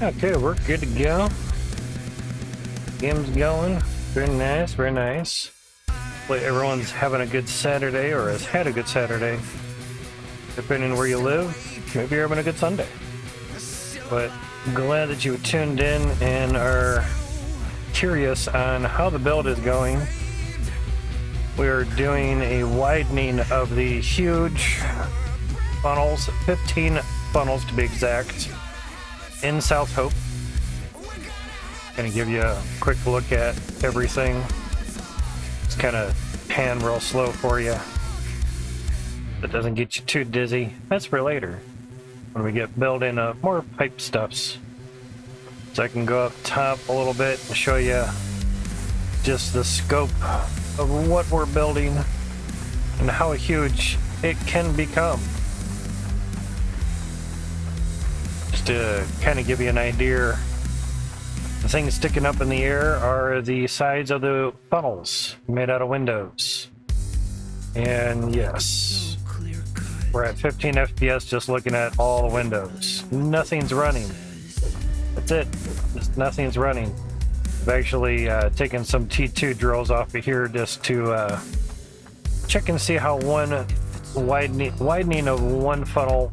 Okay, we're good to go. Game's going. Very nice, very nice. Hopefully everyone's having a good Saturday or has had a good Saturday. Depending on where you live, maybe you're having a good Sunday. But I'm glad that you tuned in and are curious on how the build is going. We are doing a widening of the huge funnels, 15 funnels to be exact, in South Hope. Gonna give you a quick look at everything. It's kind of pan real slow for you. That doesn't get you too dizzy. That's for later, when we get building more pipe stuffs. So I can go up top a little bit and show you just the scope of what we're building and how huge it can become. Just to kind of give you an idea, the things sticking up in the air are the sides of the funnels made out of windows. And yes, we're at 15 FPS just looking at all the windows. Nothing's running. That's it. Just nothing's running. I've actually taken some T2 drills off of here just to check and see how one widening of one funnel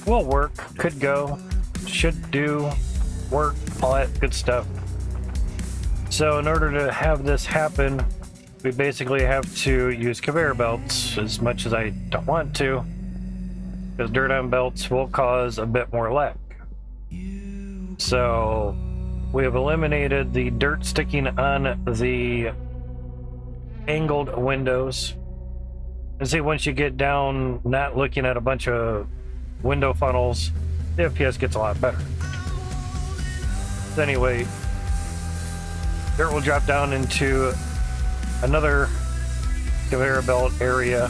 will work, could go, should do, work, all that good stuff. So in order to have this happen, we basically have to use conveyor belts, as much as I don't want to, because dirt on belts will cause a bit more lag. So we have eliminated the dirt sticking on the angled windows. And see, once you get down not looking at a bunch of window funnels, the FPS gets a lot better. So anyway, dirt will drop down into another conveyor belt area,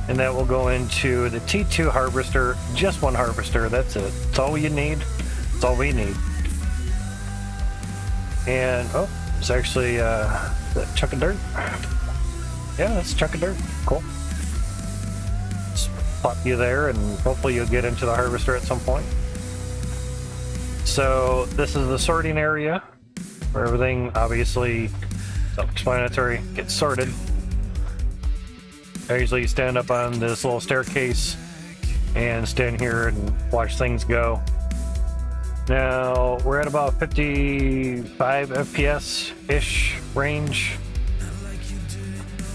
and that will go into the T2 harvester. Just one harvester, that's it. That's all you need. That's all we need. And oh, it's actually that chunk of dirt. Yeah, that's a chunk of dirt. Cool. Just plop you there, and hopefully you'll get into the harvester at some point. So this is the sorting area where everything, obviously self-explanatory, gets sorted. I usually stand up on this little staircase and stand here and watch things go. Now we're at about 55 FPS-ish range.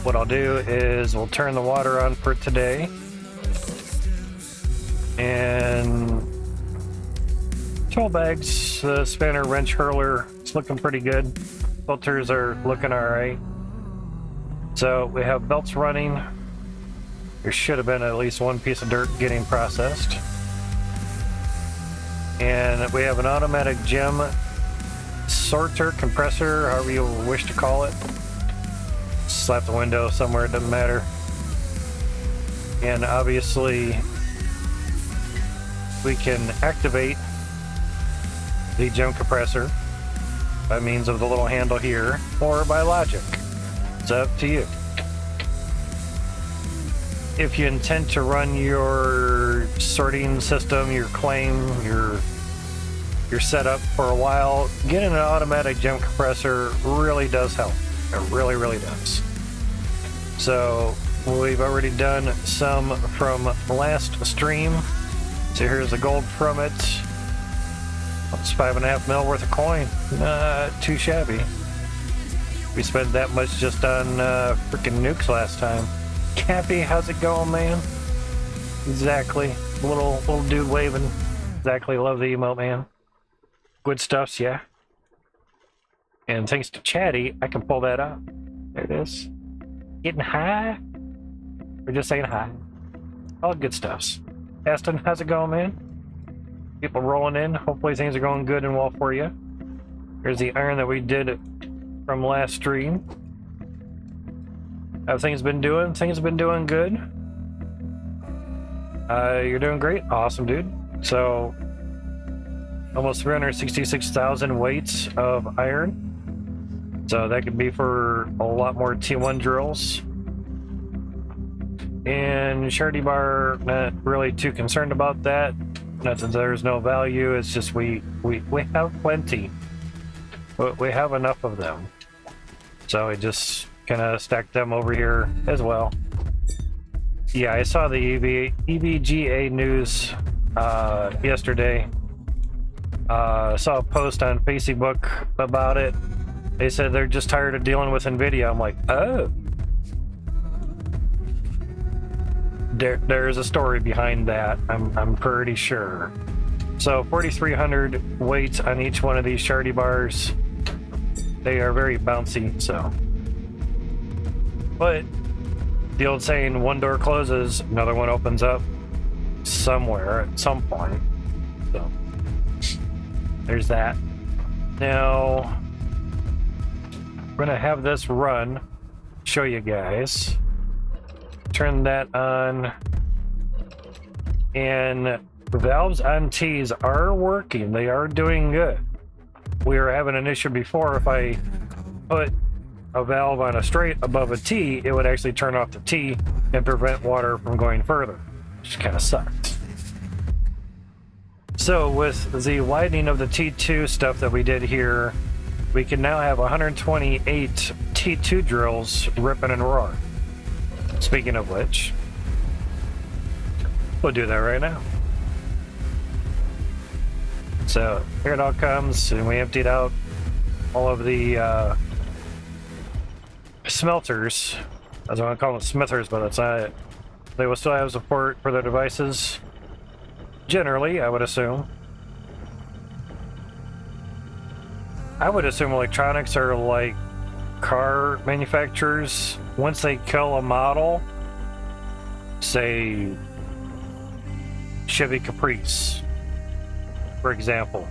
What I'll do is we'll turn the water on for today, and tool bags, the spanner wrench hurler, it's looking pretty good. Filters are looking all right. So we have belts running. There should have been at least one piece of dirt getting processed. And we have an automatic gem sorter, compressor, however you wish to call it. Slap the window somewhere, it doesn't matter. And obviously we can activate the gem compressor by means of the little handle here, or by logic. It's up to you. If you intend to run your sorting system, your claim, your setup for a while, getting an automatic gem compressor really does help. It really, really does. So we've already done some from last stream. So here's the gold from it. It's 5.5 mil worth of coin. Not too shabby. We spent that much just on freaking nukes last time. Cappy, how's it going, man? Exactly. Little dude waving. Exactly. Love the emote, man. Good stuffs, yeah. And thanks to Chatty, I can pull that up. There it is. Getting high? We're just saying hi. All good stuffs. Aston, how's it going, man? People rolling in. Hopefully things are going good and well for you. Here's the iron that we did from last stream. How things been doing? Things have been doing good. You're doing great. Awesome, dude. So almost 366,000 weights of iron. So that could be for a lot more T1 drills. And Shardy Bar, not really too concerned about that. Not that there's no value, it's just we have plenty. But we have enough of them. So we just kind of stacked them over here as well. Yeah, I saw the EVGA news yesterday. Saw a post on Facebook about it. They said they're just tired of dealing with NVIDIA. I'm like, oh. There's a story behind that, I'm pretty sure. So 4,300 weights on each one of these shardy bars. They are very bouncy, so. But the old saying, one door closes, another one opens up somewhere at some point. So there's that. Now, we're gonna have this run, show you guys. Turn that on, and the valves on T's are working. They are doing good. We were having an issue before. If I put a valve on a straight above a T, it would actually turn off the T and prevent water from going further, which kind of sucked. So with the widening of the T2 stuff that we did here, we can now have 128 T2 drills ripping and roaring. Speaking of which, we'll do that right now. So here it all comes, and we emptied out all of the smelters. I was going to call them smithers, but that's not it. They will still have support for their devices. Generally, I would assume. I would assume electronics are like car manufacturers. Once they kill a model, say Chevy Caprice, for example.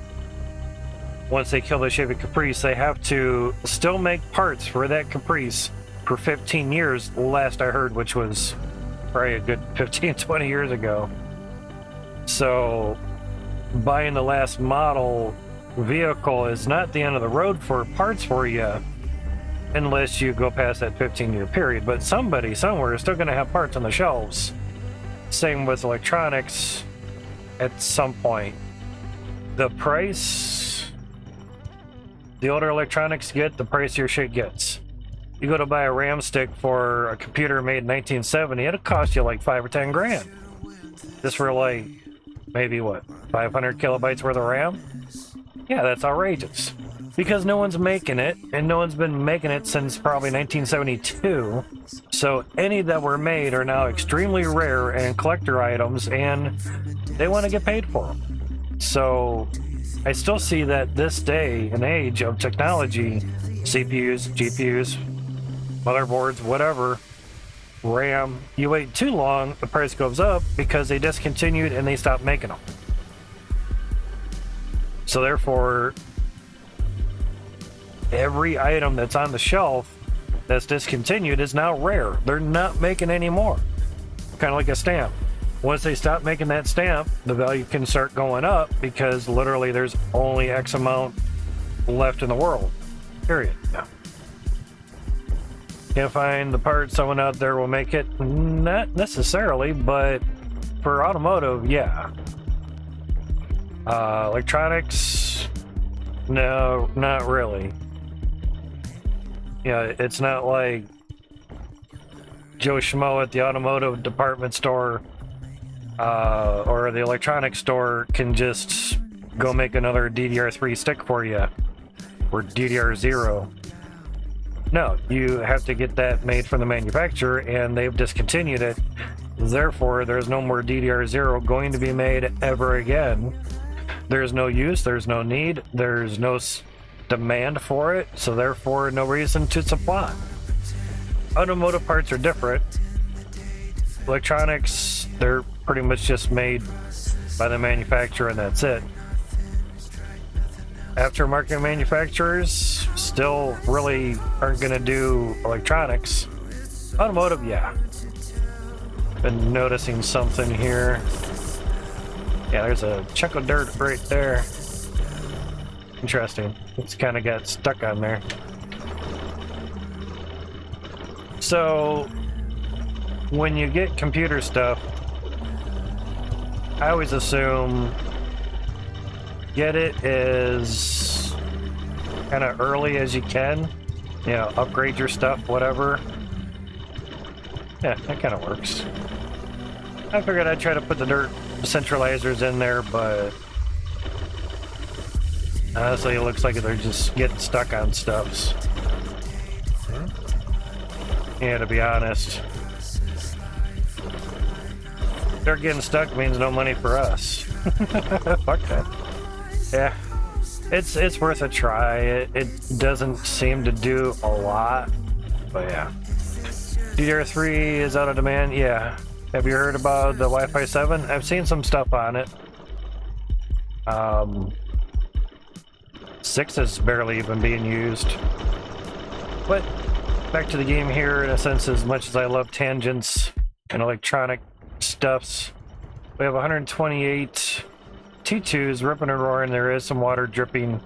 Once they kill the Chevy Caprice, they have to still make parts for that Caprice for 15 years, last I heard, which was probably a good 15, 20 years ago. So buying the last model vehicle is not the end of the road for parts for you, unless you go past that 15-year period. But somebody somewhere is still going to have parts on the shelves. Same with electronics at some point. The price, the older electronics get, the pricier shit gets. You go to buy a RAM stick for a computer made in 1970, it'll cost you like 5 or 10 grand. Just for like, maybe what, 500 kilobytes worth of RAM? Yeah, that's outrageous. Because no one's making it, and no one's been making it since probably 1972. So any that were made are now extremely rare and collector items, and they want to get paid for them. So I still see that this day and age of technology, CPUs, GPUs, motherboards, whatever, RAM, you wait too long, the price goes up because they discontinued and they stopped making them. So therefore, every item that's on the shelf that's discontinued is now rare. They're not making any more. Kind of like a stamp. Once they stop making that stamp, the value can start going up because literally there's only X amount left in the world. Period. Yeah. Can't find the part, someone out there will make it? Not necessarily, but for automotive, yeah. Electronics, no, not really. Yeah, it's not like Joe Schmo at the automotive department store or the electronics store can just go make another DDR3 stick for you or DDR0. No, you have to get that made from the manufacturer, and they've discontinued it. Therefore, there's no more DDR0 going to be made ever again. There's no use, there's no need, there's no demand for it, so therefore no reason to supply. Automotive parts are different. Electronics, they're pretty much just made by the manufacturer and that's it. Aftermarket manufacturers still really aren't going to do electronics. Automotive, yeah. Been noticing something here. Yeah, there's a chunk of dirt right there. Interesting. It's kind of got stuck on there. So, when you get computer stuff, I always assume get it as kind of early as you can. You know, upgrade your stuff, whatever. Yeah, that kind of works. I figured I'd try to put the dirt centralizers in there, but honestly, it looks like they're just getting stuck on stuffs. Yeah, to be honest, they're getting stuck means no money for us. Fuck that. Yeah, it's worth a try. It doesn't seem to do a lot, but yeah. DDR3 is out of demand. Yeah. Have you heard about the Wi-Fi 7? I've seen some stuff on it. 6 is barely even being used. But back to the game here, in a sense, as much as I love tangents and electronic stuffs, we have 128 T2s ripping and roaring. There is some water dripping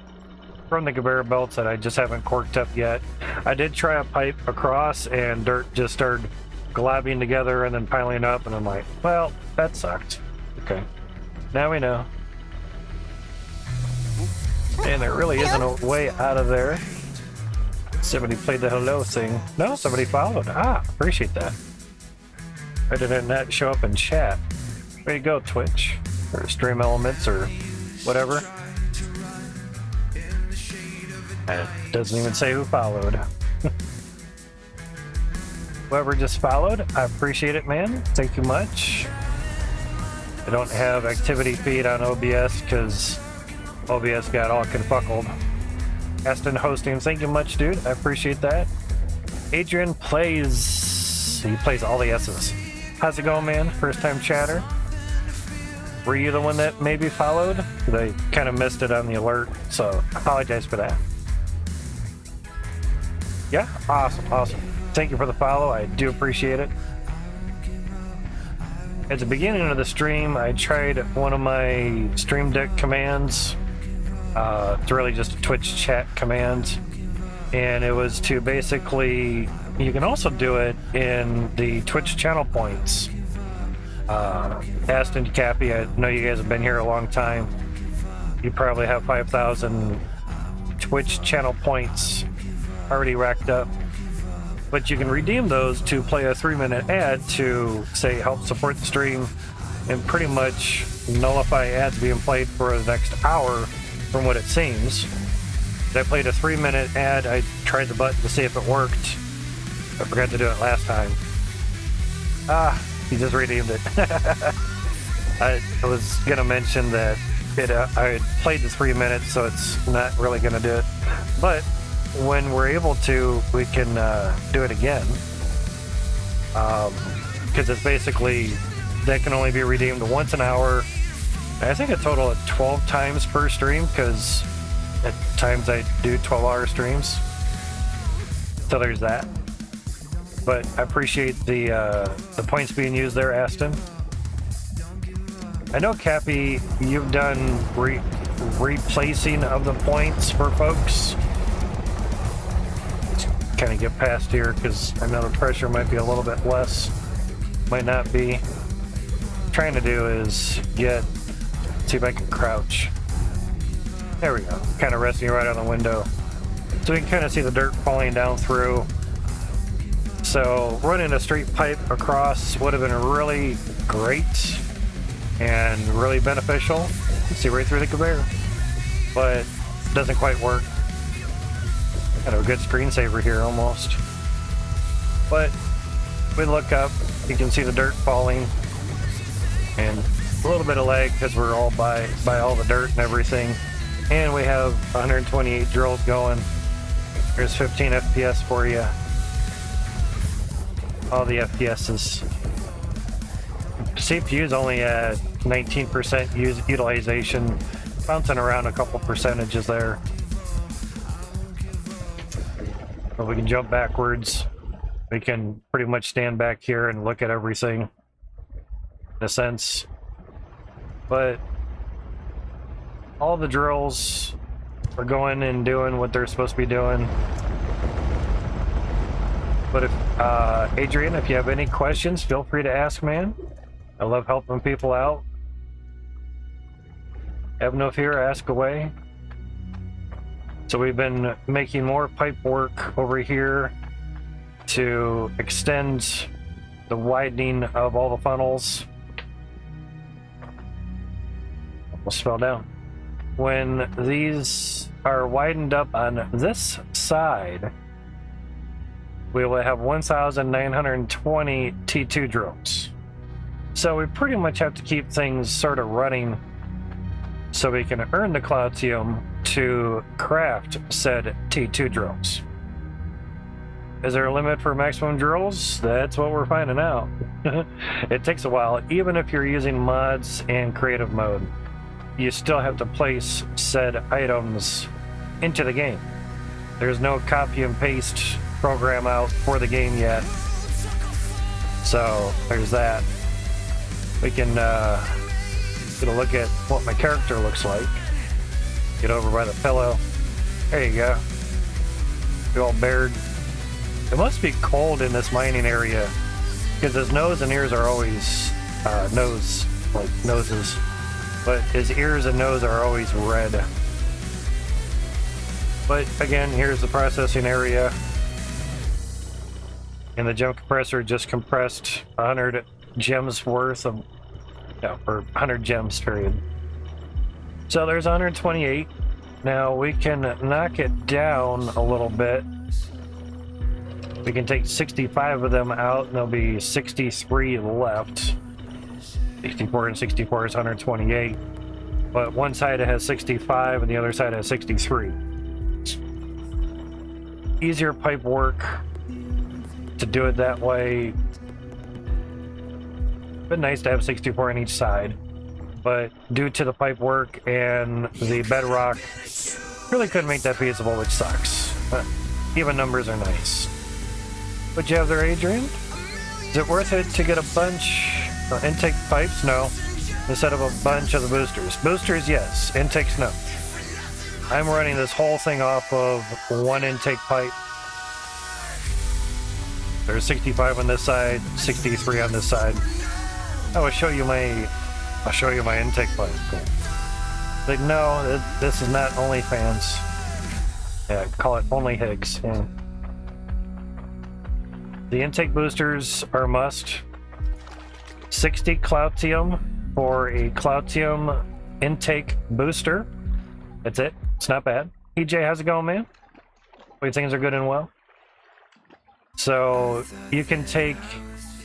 from the conveyor belts that I just haven't corked up yet. I did try a pipe across and dirt just started globbing together and then piling up, and I'm like, well, that sucked. Okay, now we know. And there really isn't a way out of there. Somebody played the hello thing. No, somebody followed. Ah, appreciate that. Why did it not show up in chat? Way to go, Twitch. Or Stream Elements or whatever. It doesn't even say who followed. Whoever just followed, I appreciate it, man. Thank you much. I don't have activity feed on OBS because OBS got all confuckled. Aston hosting, thank you much, dude. I appreciate that. Adrian plays. He plays all the S's. How's it going, man? First time chatter. Were you the one that maybe followed? I kind of missed it on the alert, so I apologize for that. Yeah, awesome. Thank you for the follow. I do appreciate it. At the beginning of the stream, I tried one of my Stream Deck commands. It's really just a Twitch chat command. And it was to basically, you can also do it in the Twitch channel points. Aston, Cappy, I know you guys have been here a long time. You probably have 5,000 Twitch channel points already racked up. But you can redeem those to play a 3-minute ad to, say, help support the stream and pretty much nullify ads being played for the next hour from what it seems. I played a 3-minute ad. I tried the button to see if it worked. I forgot to do it last time. You just redeemed it. I was going to mention that I had played the 3 minutes, so it's not really going to do it. But when we're able to, we can do it again. Because it's basically, that can only be redeemed once an hour. I think a total of 12 times per stream, because at times I do 12-hour streams. So there's that. But I appreciate the points being used there, Aston. I know, Cappy, you've done replacing of the points for folks. Kind of get past here because I know the pressure might be a little bit less, might not be. What I'm trying to do is see if I can crouch. There we go. Kind of resting right on the window, so we can kind of see the dirt falling down through. So running a straight pipe across would have been really great and really beneficial. See right through the conveyor, but it doesn't quite work. Kind of a good screensaver here almost. But we look up, you can see the dirt falling and a little bit of lag because we're all by all the dirt and everything. And we have 128 drills going. There's 15 FPS for you. All the FPSs. CPU's only at 19% utilization, bouncing around a couple percentages there. But we can jump backwards. We can pretty much stand back here and look at everything, in a sense. But all the drills are going and doing what they're supposed to be doing. But if Adrian, if you have any questions, feel free to ask, man. I love helping people out. Have no fear, ask away. So we've been making more pipe work over here to extend the widening of all the funnels. Almost fell down. When these are widened up on this side, we will have 1,920 T2 drones. So we pretty much have to keep things sort of running so we can earn the Cloutium to craft said T2 drones. Is there a limit for maximum drills? That's what we're finding out. It takes a while, even if you're using mods and creative mode. You still have to place said items into the game. There's no copy and paste program out for the game yet. So there's that. We can get a look at what my character looks like. Get over by the pillow. There you go. You're all bared. It must be cold in this mining area because his nose and ears are always noses, but his ears and nose are always red. But again, here's the processing area, and the gem compressor just compressed 100 gems worth of, or 100 gems period. So there's 128. Now we can knock it down a little bit. We can take 65 of them out, and there'll be 63 left. 64 and 64 is 128. But one side has 65 and the other side has 63. Easier pipe work to do it that way. But nice to have 64 on each side. But due to the pipe work and the bedrock, really couldn't make that feasible, which sucks. But even numbers are nice. Would you have there, Adrian? Is it worth it to get a bunch of intake pipes? No. Instead of a bunch of the boosters. Boosters, yes. Intakes, no. I'm running this whole thing off of one intake pipe. There's 65 on this side, 63 on this side. I'll show you my intake pipe. Like, no, this is not OnlyFans. Yeah, call it Only Higgs. Yeah. The intake boosters are a must. 60 Cloutium for a Cloutium intake booster. That's it. It's not bad. EJ, how's it going, man? Wait, things are good and well. So you can take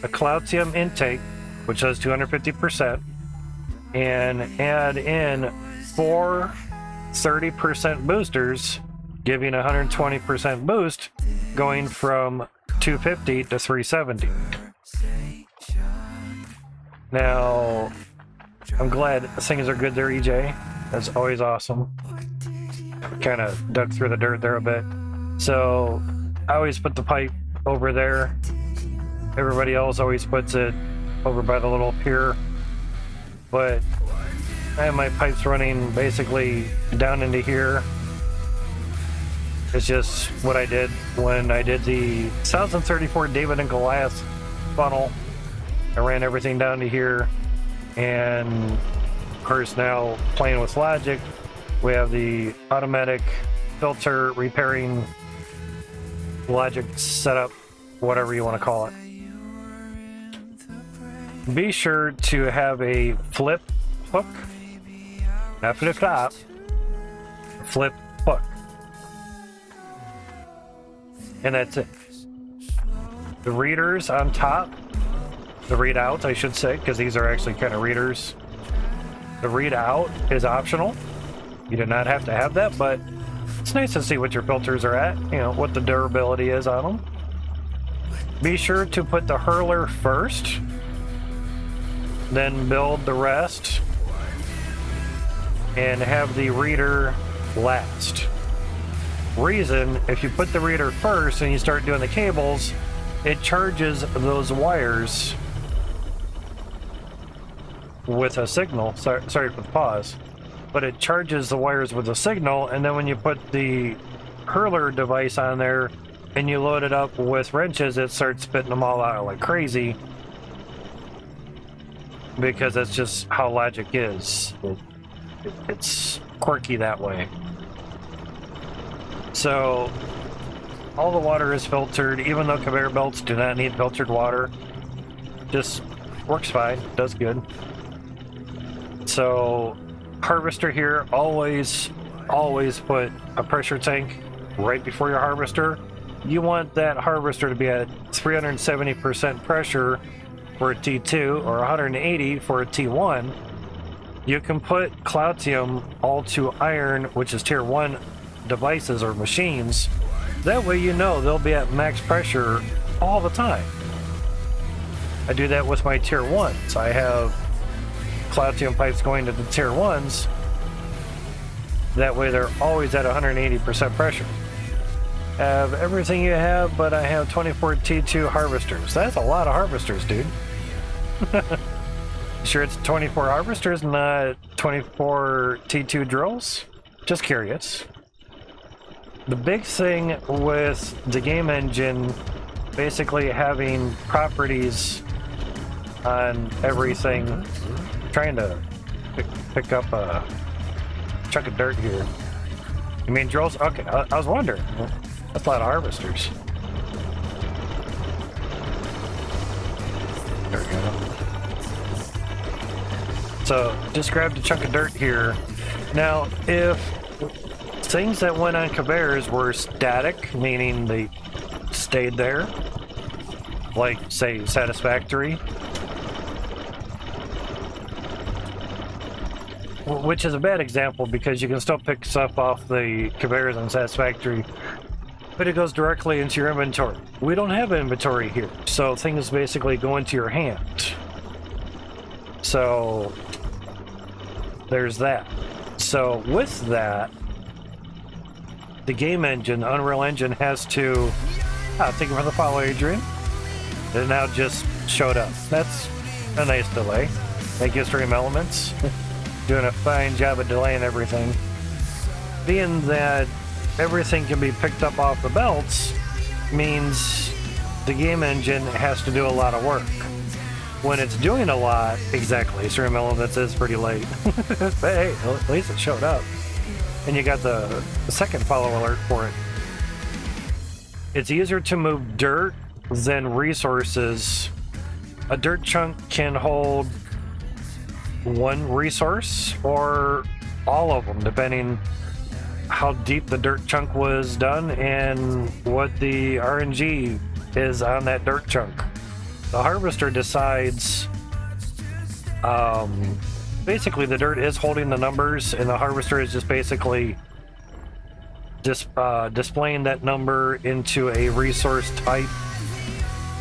a Cloutium intake, which has 250%, and add in 4 30% boosters, giving 120% boost, going from 250 to 370. Now, I'm glad things are good there, EJ. That's always awesome. Kind of dug through the dirt there a bit. So, I always put the pipe over there. Everybody else always puts it over by the little pier. But I have my pipes running basically down into here. It's just what I did when I did the 1034 David and Goliath funnel. I ran everything down to here, and of course now playing with logic, we have the automatic filter repairing logic setup, whatever you want to call it. Be sure to have a flip hook, not flip flop, flip hook. And that's it. The readers on top, the readout I should say, because these are actually kind of readers. The readout is optional. You do not have to have that, but it's nice to see what your filters are at, you know, what the durability is on them. Be sure to put the hurler first, then build the rest, and have the reader last. Reason, if you put the reader first and you start doing the cables, it charges those wires with a signal. Sorry for the pause, but it charges the wires with a signal, and then when you put the hurler device on there and you load it up with wrenches, it starts spitting them all out like crazy, because that's just how logic is. It's quirky that way. So all the water is filtered, even though conveyor belts do not need filtered water. Just works fine, does good. So harvester here, always put a pressure tank right before your harvester. You want that harvester to be at 370% pressure for a T2 or 180 for a T1. You can put Cloutium all to iron, which is tier 1 devices or machines. That way you know they'll be at max pressure all the time. I do that with my tier 1s. I have Cloutium pipes going to the tier 1s. That way they're always at 180% pressure. Have everything you have, but I have 24 T2 harvesters. That's a lot of harvesters, dude. Sure it's 24 harvesters, not 24 T2 drills? Just curious. The big thing with the game engine basically having properties on everything. I'm trying to pick up a chunk of dirt here. You mean drills? Okay, I was wondering. That's a lot of harvesters. There we go. So just grabbed a chunk of dirt here. Now, if things that went on conveyors were static, meaning they stayed there, like say satisfactory, which is a bad example because you can still pick stuff off the conveyors on satisfactory, but it goes directly into your inventory. We don't have inventory here, so things basically go into your hand. So there's that. So with that, the game engine, Unreal Engine, has to... thank you for the follow, Adrian. It now just showed up. That's a nice delay. Thank you, Stream Elements. Doing a fine job of delaying everything. Being that everything can be picked up off the belts means the game engine has to do a lot of work. When it's doing a lot, exactly, Stream Elements is pretty late. But hey, at least it showed up. And you got the second follow alert for it. It's easier to move dirt than resources. A dirt chunk can hold one resource or all of them, depending how deep the dirt chunk was done and what the RNG is on that dirt chunk. The harvester decides, basically the dirt is holding the numbers and the harvester is just basically displaying that number into a resource type.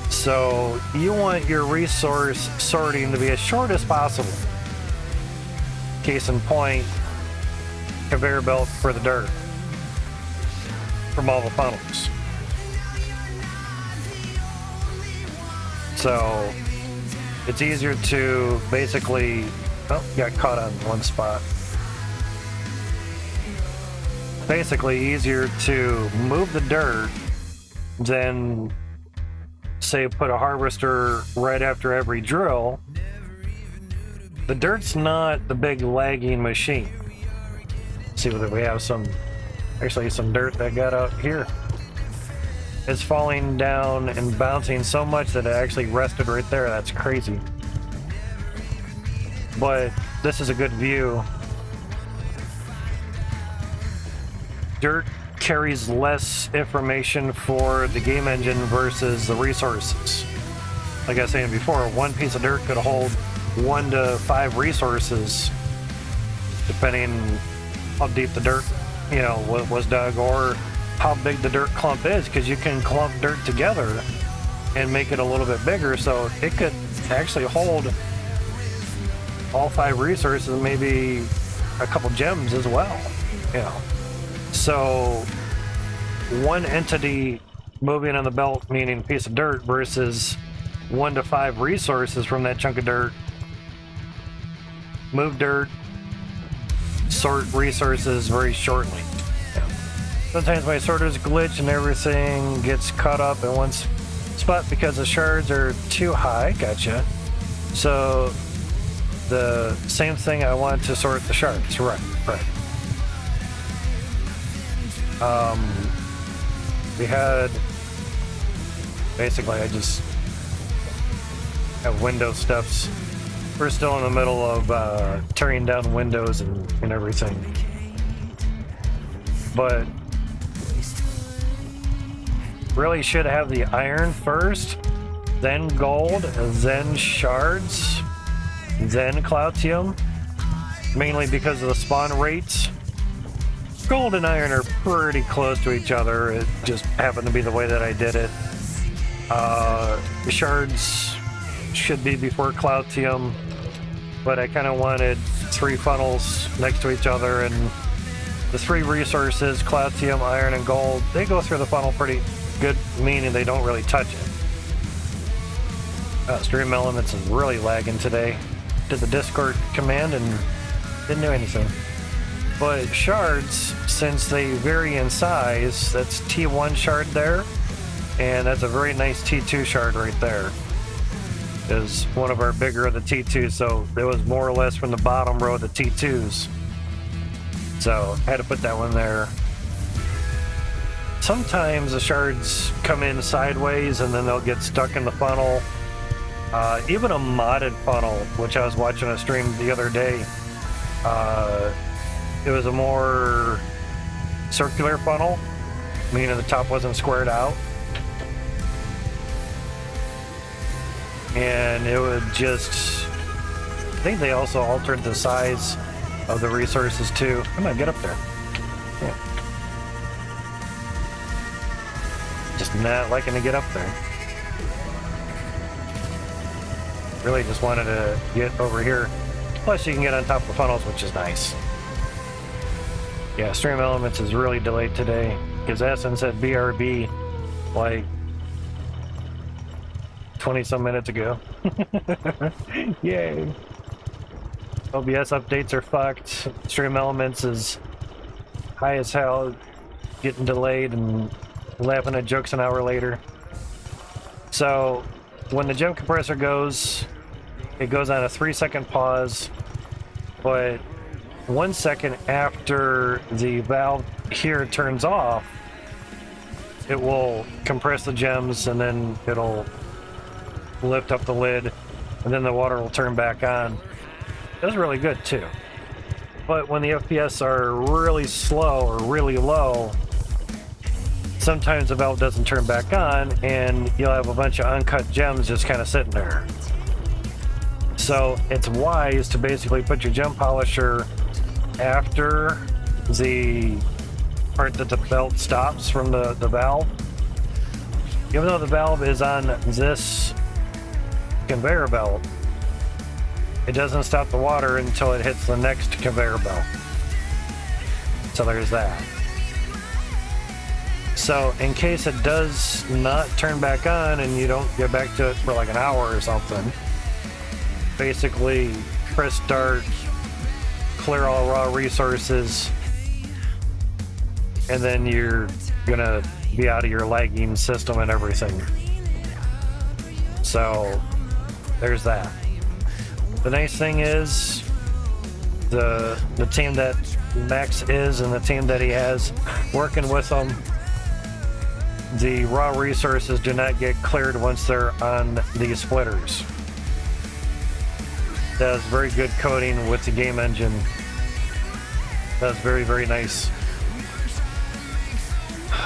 So you want your resource sorting to be as short as possible. Case in point, conveyor belt for the dirt from all the funnels. So it's easier to basically, got caught on one spot. Basically easier to move the dirt than say put a harvester right after every drill. The dirt's not the big lagging machine. Let's see whether we have some dirt that got out here. It's falling down and bouncing so much that it actually rested right there. That's crazy. But this is a good view. Dirt carries less information for the game engine versus the resources. Like I was saying before, one piece of dirt could hold 1 to 5 resources, depending how deep the dirt, was dug, or how big the dirt clump is, because you can clump dirt together and make it a little bit bigger, so it could actually hold all 5 resources, maybe a couple gems as well. So one entity moving on the belt, meaning a piece of dirt, versus 1 to 5 resources from that chunk of dirt. Move dirt, sort resources very shortly. Sometimes my sorters glitch and everything gets caught up in one spot because the shards are too high. Gotcha. So the same thing I want to sort the shards. Right. We had, basically I just have window stuffs. We're still in the middle of tearing down windows and everything. But really should have the iron first, then gold, then shards, then cloutium, mainly because of the spawn rates. Gold and iron are pretty close to each other. It just happened to be the way that I did it. The shards should be before cloutium, but I kind of wanted 3 funnels next to each other, and the 3 resources, cloutium, iron, and gold, they go through the funnel pretty good, meaning they don't really touch it. Stream Elements is really lagging today. Did the Discord command and didn't do anything. But shards, since they vary in size, that's T1 shard there, and that's a very nice T2 shard right there. Is one of our bigger of the T2s, so it was more or less from the bottom row of the T2s. So I had to put that one there. Sometimes the shards come in sideways and then they'll get stuck in the funnel. Even a modded funnel, which I was watching a stream the other day, it was a more circular funnel, meaning the top wasn't squared out. And it would just, I think they also altered the size of the resources too. I'm gonna get up there. Yeah. Just not liking to get up there. Really just wanted to get over here. Plus you can get on top of the funnels, which is nice. Yeah, Stream Elements is really delayed today because Essen said BRB like 20-some minutes ago. Yay. OBS updates are fucked. Stream Elements is high as hell, getting delayed and laughing at jokes an hour later. So when the gem compressor goes, it goes on a 3-second pause, but 1 second after the valve here turns off, it will compress the gems and then it'll lift up the lid and then the water will turn back on. That's really good too. But when the FPS are really slow or really low, sometimes the valve doesn't turn back on and you'll have a bunch of uncut gems just kind of sitting there. So it's wise to basically put your gem polisher after the part that the belt stops from the valve. Even though the valve is on this conveyor belt, it doesn't stop the water until it hits the next conveyor belt. So there's that. So in case it does not turn back on and you don't get back to it for like an hour or something, basically press start, clear all raw resources, and then you're gonna be out of your lagging system and everything. So there's that. The nice thing is the team that Max is and the team that he has working with him, the raw resources do not get cleared once they're on these splitters. Does very good coding with the game engine. That's very, very nice.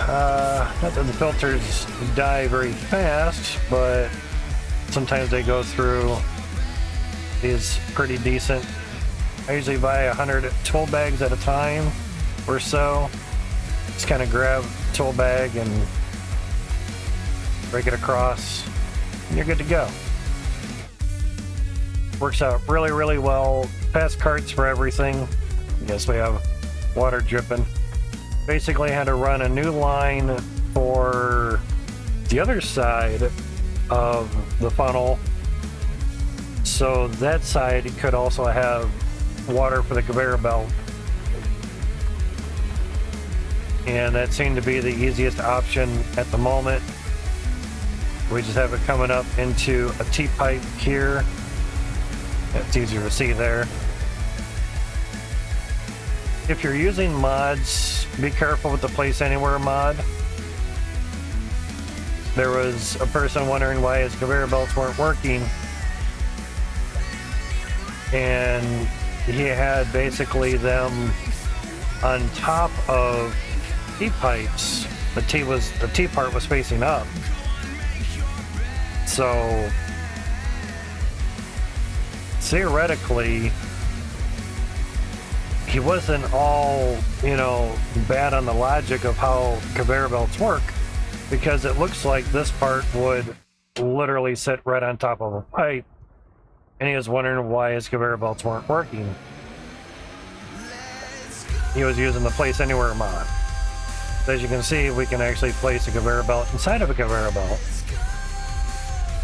Not that the filters die very fast, but sometimes they go through these pretty decent. I usually buy 100 tool bags at a time or so. Just kind of grab a tool bag and break it across, and you're good to go. Works out really, really well. Fast carts for everything. Yes, we have water dripping. Basically had to run a new line for the other side of the funnel, so that side could also have water for the conveyor belt. And that seemed to be the easiest option at the moment. We just have it coming up into a T-pipe here, It's easier to see there. If you're using mods, be careful with the place anywhere mod. There was a person wondering why his conveyor belts weren't working. And he had basically them on top of T-pipes. The T part was facing up. So theoretically, he wasn't all, bad on the logic of how conveyor belts work, because it looks like this part would literally sit right on top of a pipe, and he was wondering why his conveyor belts weren't working. He was using the Place Anywhere mod. As you can see, we can actually place a conveyor belt inside of a conveyor belt.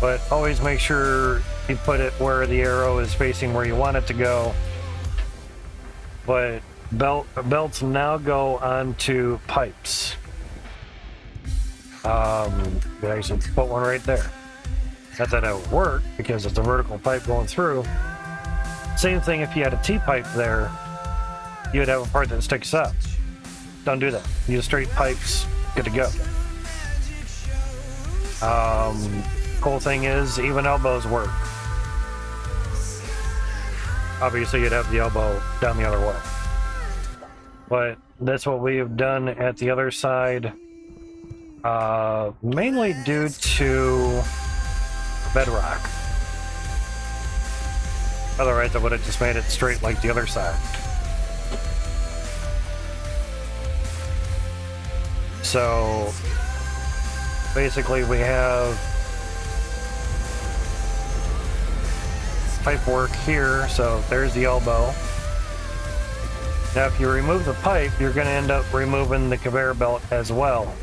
But always make sure you put it where the arrow is facing where you want it to go. But belts now go onto pipes. You actually put one right there. Not that it would work, because it's a vertical pipe going through. Same thing if you had a T-pipe there, you would have a part that sticks up. Don't do that. Use straight pipes, good to go. Cool thing is, even elbows work. Obviously, you'd have the elbow down the other way. But that's what we have done at the other side, mainly due to bedrock. Otherwise, I would have just made it straight like the other side. So, basically, we have pipe work here, so there's the elbow. Now if you remove the pipe, you're going to end up removing the conveyor belt as well.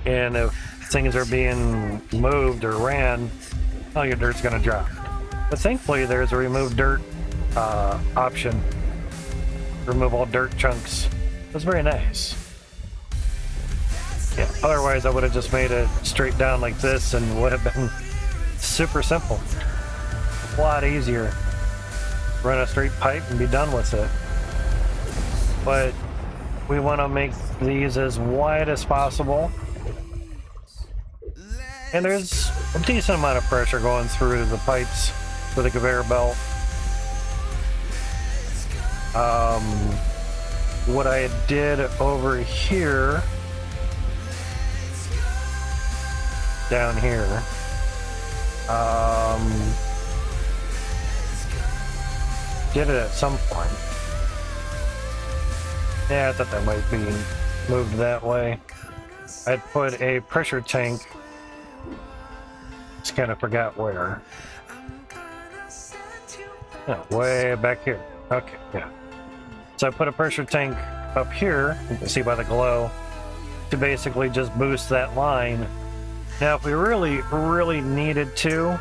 And if things are being moved or ran, all your dirt's going to drop. But thankfully there's a remove dirt option. Remove all dirt chunks. That's very nice. Yeah, otherwise I would have just made it straight down like this and would have been super simple. A lot easier. Run a straight pipe and be done with it. But we want to make these as wide as possible. And there's a decent amount of pressure going through the pipes for the conveyor belt. What I did over here, down here, did it at some point. Yeah, I thought that might be moved that way. I'd put a pressure tank. Just kind of forgot where. Oh, way back here. Okay, yeah. So I put a pressure tank up here, you can see by the glow, to basically just boost that line. Now, if we really needed to,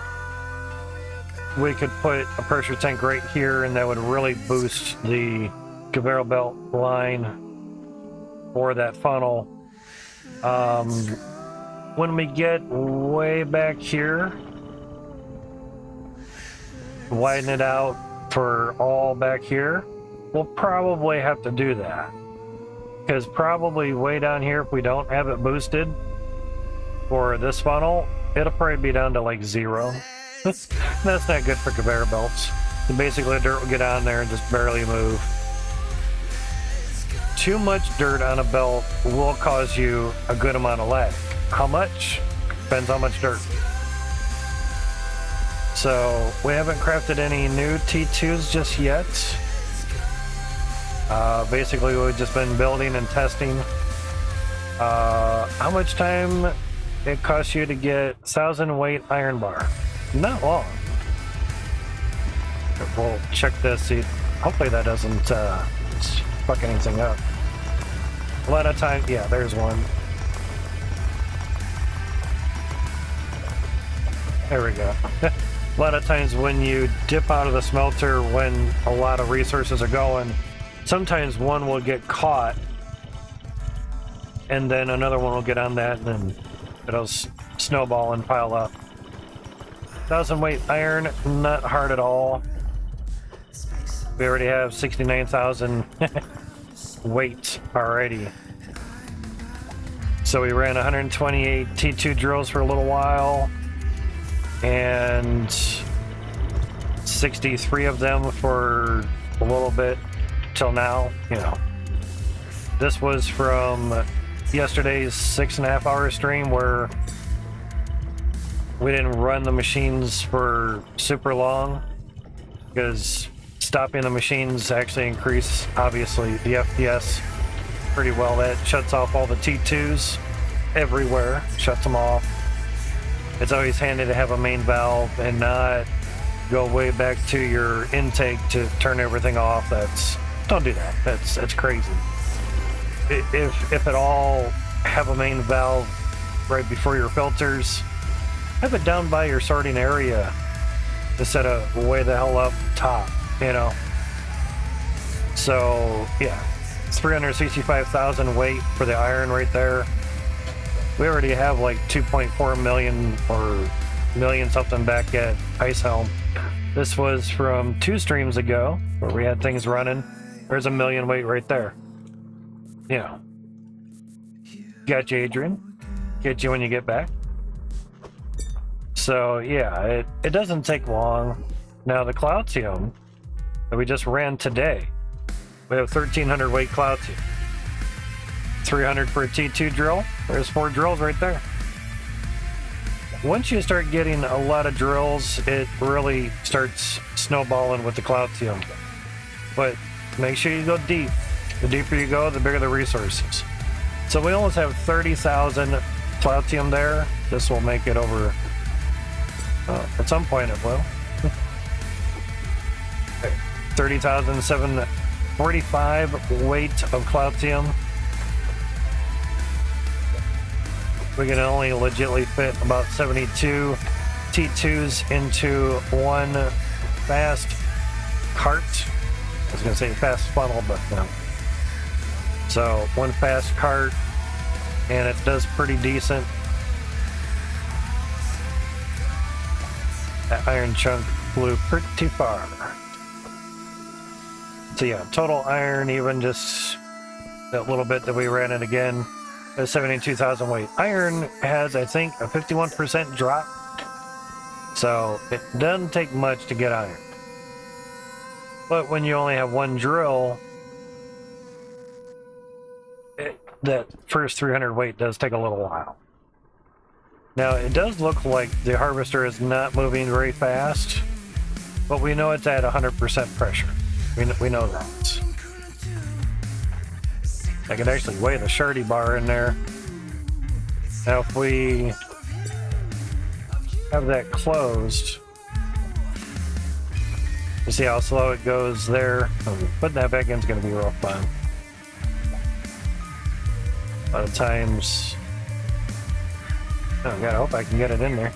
we could put a pressure tank right here, and that would really boost the conveyor belt line for that funnel. When we get way back here, widen it out for all back here, we'll probably have to do that. Because probably way down here, if we don't have it boosted for this funnel, it'll probably be down to like 0. That's not good for conveyor belts. So basically, the dirt will get on there and just barely move. Too much dirt on a belt will cause you a good amount of lag. How much? Depends how much dirt. So we haven't crafted any new T2s just yet. Basically, we've just been building and testing. How much time it costs you to get 1,000 weight iron bar? Not long. We'll check this. See, hopefully that doesn't fuck anything up. A lot of time, yeah, there's one. There we go. A lot of times when you dip out of the smelter when a lot of resources are going, sometimes one will get caught and then another one will get on that and then it'll snowball and pile up. 1,000 weight iron, not hard at all. We already have 69,000 weight already. So we ran 128 T2 drills for a little while, and 63 of them for a little bit till now. You know, this was from yesterday's 6.5 hour stream where we didn't run the machines for super long because stopping the machines actually increase, obviously, the FPS pretty well. That shuts off all the T2s everywhere, shuts them off. It's always handy to have a main valve and not go way back to your intake to turn everything off. Don't do that. That's crazy. If at all, have a main valve right before your filters. Have it down by your sorting area instead of way the hell up top, you know. So yeah, it's 365,000 weight for the iron right there. We already have like 2.4 million or million something back at Ice Helm. This was from 2 streams ago where we had things running. There's a million weight right there. You know. Got you, Adrian. Get you when you get back. So yeah, it doesn't take long. Now the Cloutium that we just ran today, we have 1,300 weight Cloutium. 300 for a T2 drill. There's 4 drills right there. Once you start getting a lot of drills, it really starts snowballing with the Cloutium. But make sure you go deep. The deeper you go, the bigger the resources. So we almost have 30,000 Cloutium there. This will make it over. At some point it will. 30,745 weight of Cloutium. We can only legitly fit about 72 T2s into one fast cart. I was going to say fast funnel, but no. So one fast cart, and it does pretty decent. That iron chunk flew pretty far. So yeah, total iron, even just that little bit that we ran it again, is 72,000 weight. Iron has, I think, a 51% drop. So it doesn't take much to get iron. But when you only have one drill, that first 300 weight does take a little while. Now, it does look like the harvester is not moving very fast, but we know it's at 100% pressure. We know that. I can actually weigh the Shardy bar in there. Now, if we have that closed, you see how slow it goes there? Putting that back in is going to be real fun. A lot of times... Oh god, I hope I can get it in there.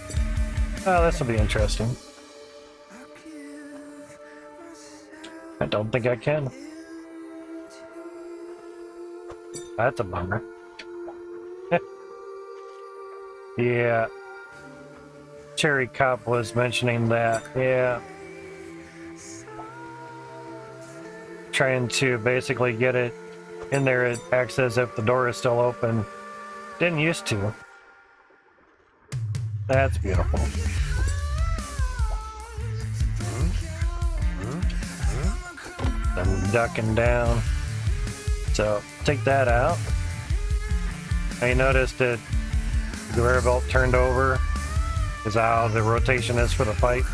Oh, this will be interesting. I don't think I can. That's a bummer. Yeah. Cherry Cop was mentioning that. Yeah. Trying to basically get it in there, it acts as if the door is still open. Didn't used to. That's beautiful. I'm ducking down. So take that out. I noticed that the rear belt turned over is how the rotation is for the pipe.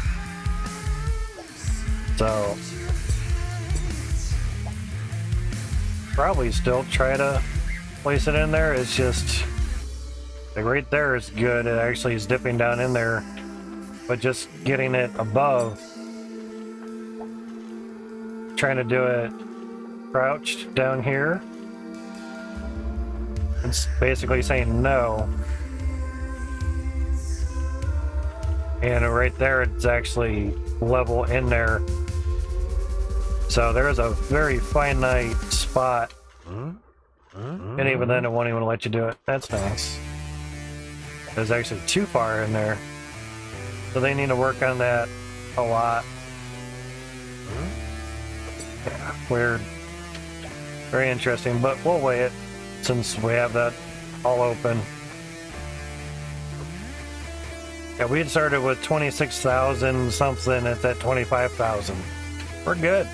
So probably still try to place it in there. It's just like right there is good. It actually is dipping down in there, but just getting it above, trying to do it crouched down here. It's basically saying no. And right there, it's actually level in there. So there is a very finite spot. And even then, it won't even let you do it. That's nice. It's actually too far in there. So they need to work on that a lot. Yeah, weird. Very interesting, but we'll weigh it since we have that all open. Yeah, we had started with 26,000 something. It's at 25,000. We're good.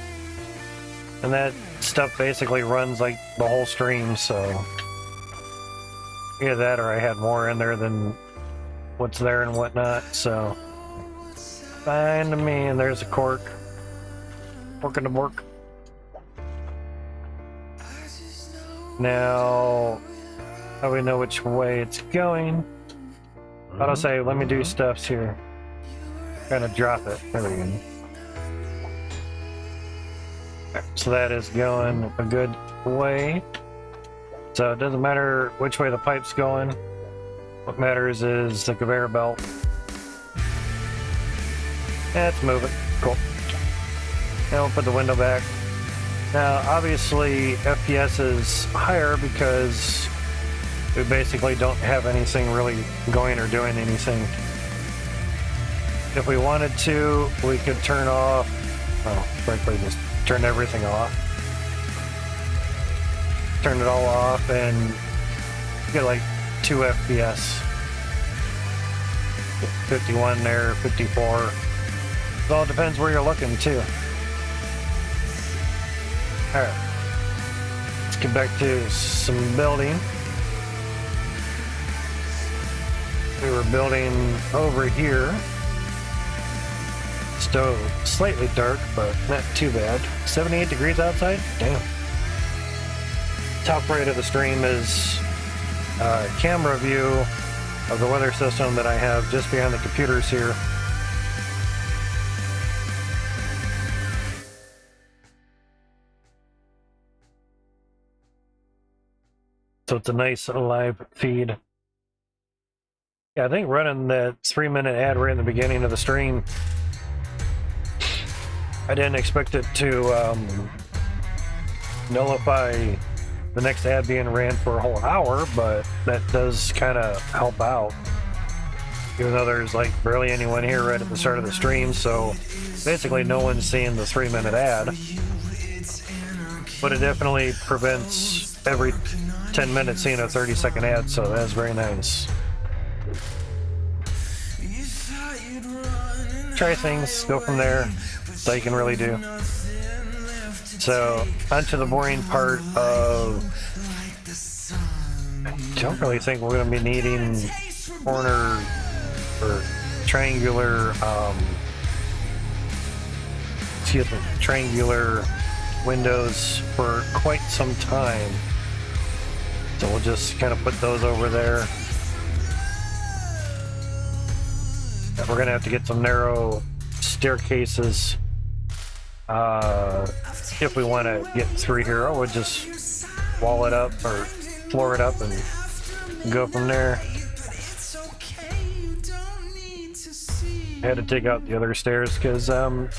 And that stuff basically runs like the whole stream, so either that or I had more in there than what's there and whatnot, so fine to me. And there's a cork. Working the work. Now, how do we know which way it's going? I'll say, let me do stuffs here. Kind of drop it. There we go. So that is going a good way. So it doesn't matter which way the pipe's going. What matters is the conveyor belt. Let's move it. Cool. Now we'll put the window back. Now, obviously, FPS is higher because we basically don't have anything really going or doing anything. If we wanted to, we could turn off, well, frankly, just turn everything off. Turn it all off and get like 2 FPS. 51 there, 54. It all depends where you're looking too. Alright, let's get back to some building. We were building over here. Still slightly dark, but not too bad. 78 degrees outside? Damn. Top right of the stream is a camera view of the weather system that I have just behind the computers here. So it's a nice live feed. Yeah, I think running that 3-minute ad right in the beginning of the stream, I didn't expect it to nullify the next ad being ran for a whole hour, but that does kind of help out. Even though there's like barely anyone here right at the start of the stream, so basically no one's seeing the 3-minute ad. But it definitely prevents every 10 minutes seeing a 30-second ad, so that's very nice. Try things, go from there. That's all you can really do. So, onto the boring part of... I don't really think we're going to be needing corner or triangular, triangular windows for quite some time. So we'll just kind of put those over there. And we're going to have to get some narrow staircases if we want to get through here. Or we'll just wall it up or floor it up and go from there. I had to take out the other stairs because there's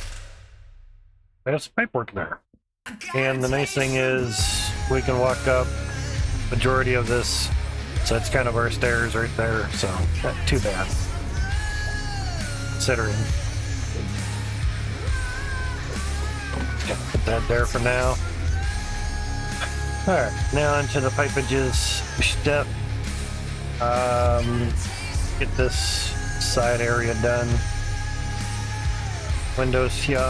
some pipework there. And the nice thing is we can walk up majority of this, so that's kind of our stairs right there, so not too bad considering. Put that there for now. Alright, now into the pipages step. Get this side area done. Windows here.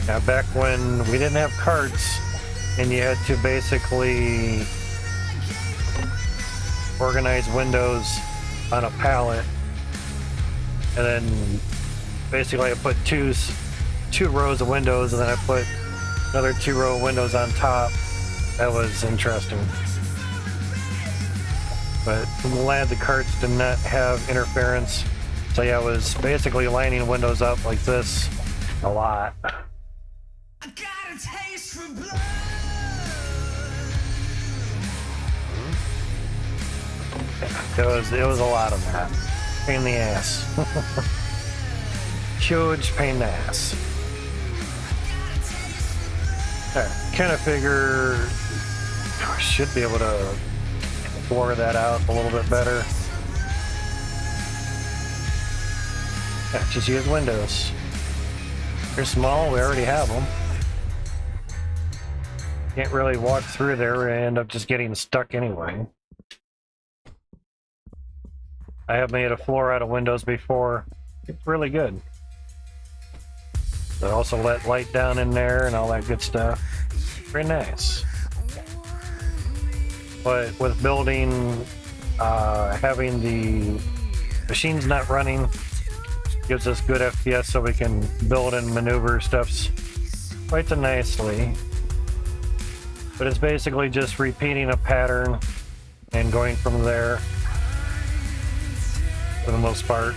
Now back when we didn't have carts and you had to basically organize windows on a pallet, and then basically I put two rows of windows and then I put another 2 row of windows on top. That was interesting. But I'm glad the carts did not have interference. So yeah, I was basically lining windows up like this a lot. I got a taste for blood. It was a lot of that. Pain in the ass. Huge pain in the ass. Alright, kind of figure I should be able to blur that out a little bit better. Yeah, just use windows. They're small, we already have them. Can't really walk through there and end up just getting stuck anyway. I have made a floor out of windows before. It's really good. They also let light down in there and all that good stuff. Very nice. But with building, having the machines not running gives us good FPS so we can build and maneuver stuff quite nicely. But it's basically just repeating a pattern and going from there for the most part.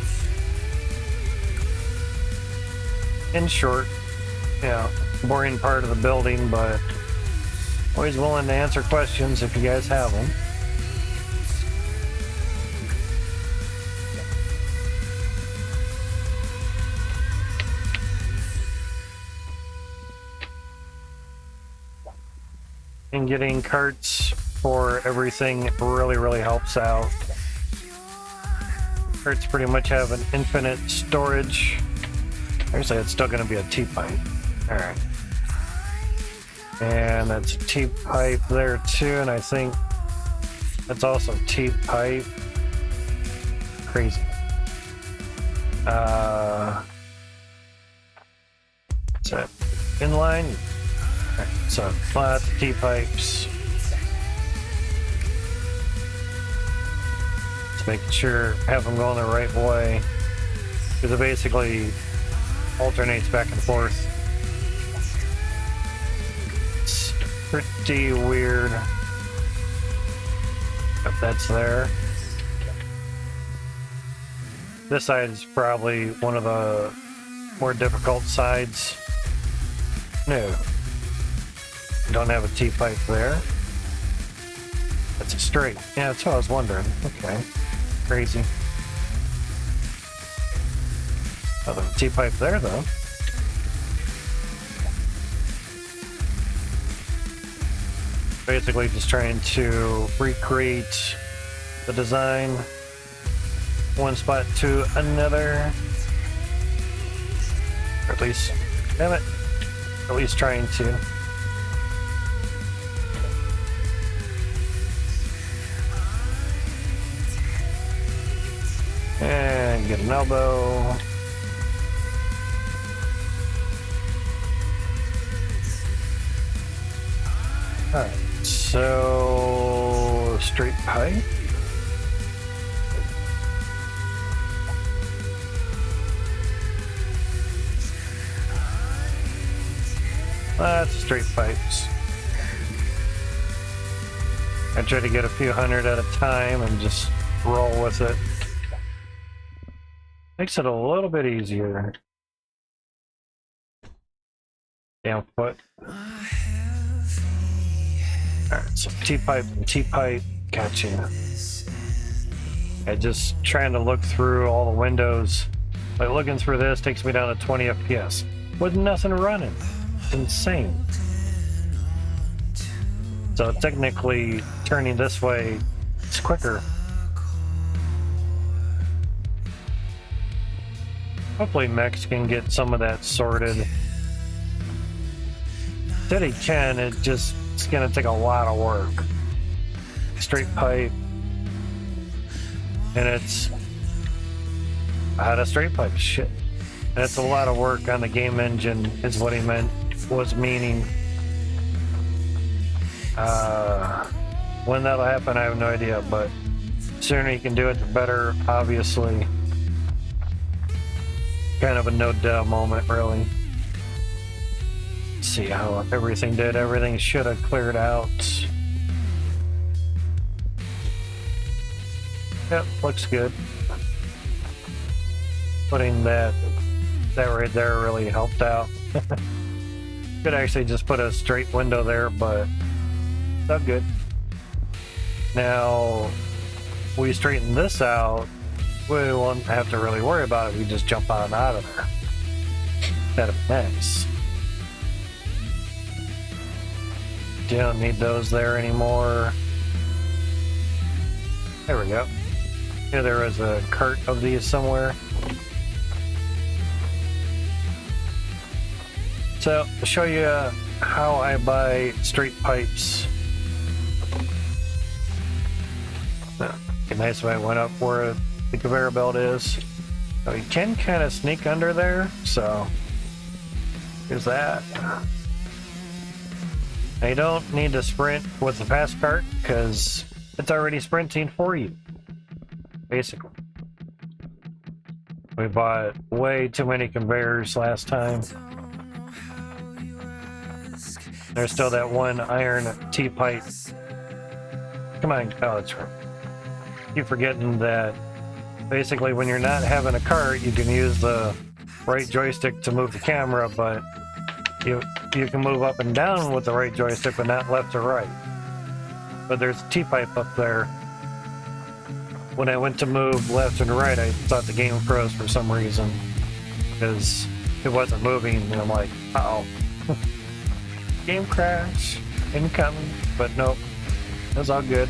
In short, yeah, boring part of the building, but always willing to answer questions if you guys have them. And getting carts for everything really helps out. Carts pretty much have an infinite storage. Actually, it's still going to be a T-pipe. Alright. And that's a T-pipe there too, and I think that's also T-pipe. Crazy. Is that inline? Right, so lots of T-pipes. Just making sure have them going the right way, because it basically alternates back and forth. It's pretty weird. If that's there. This side is probably one of the more difficult sides. No. Don't have a T-pipe there. That's a straight. Yeah, that's what I was wondering. Okay. Crazy. Oh, the T-pipe there, though. Basically just trying to recreate the design one spot to another. Or at least, damn it, at least trying to. And get an elbow. Alright, so straight pipe. That's straight pipes. I try to get a few hundred at a time and just roll with it. Makes it a little bit easier. Damn foot. Alright, so T-pipe and T-pipe, gotcha. I just trying to look through all the windows. Like looking through this takes me down to 20 FPS with nothing running. It's insane. So technically turning this way is quicker. Hopefully Mex can get some of that sorted. Said he can, it's gonna take a lot of work. Straight pipe. And it's out of straight pipe, shit. And it's a lot of work on the game engine is what he was meaning. When that'll happen, I have no idea, but the sooner you can do it, the better, obviously. Kind of a no-duh moment, really. Let's see how everything did. Everything should have cleared out. Yep, looks good. Putting that right there really helped out. Could actually just put a straight window there, but not good. Now, we straighten this out, we won't have to really worry about it. We just jump on out of there. That'd be nice. You don't need those there anymore. There we go. Here there is a cart of these somewhere. So, to show you how I buy straight pipes. Be nice if I went up where the conveyor belt is. So you can kind of sneak under there, so here's that. Now you don't need to sprint with the fast cart because it's already sprinting for you, basically. We bought way too many conveyors last time. There's still that one iron T-pipe. Come on, oh, that's right. Keep forgetting that basically when you're not having a cart, you can use the right joystick to move the camera, but you can move up and down with the right joystick, but not left or right. But there's a T-pipe up there. When I went to move left and right, I thought the game froze for some reason because it wasn't moving, and I'm like, uh-oh. Game crash, incoming, but nope, it was all good.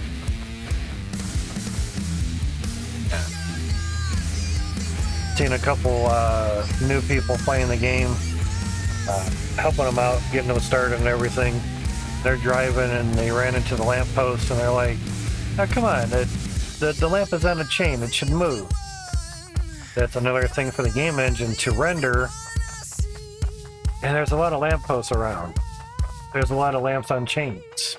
Seen a couple new people playing the game, helping them out, getting them started and everything. They're driving and they ran into the lamppost and they're like, oh, come on, the lamp is on a chain, it should move. That's another thing for the game engine to render. And there's a lot of lampposts around. There's a lot of lamps on chains.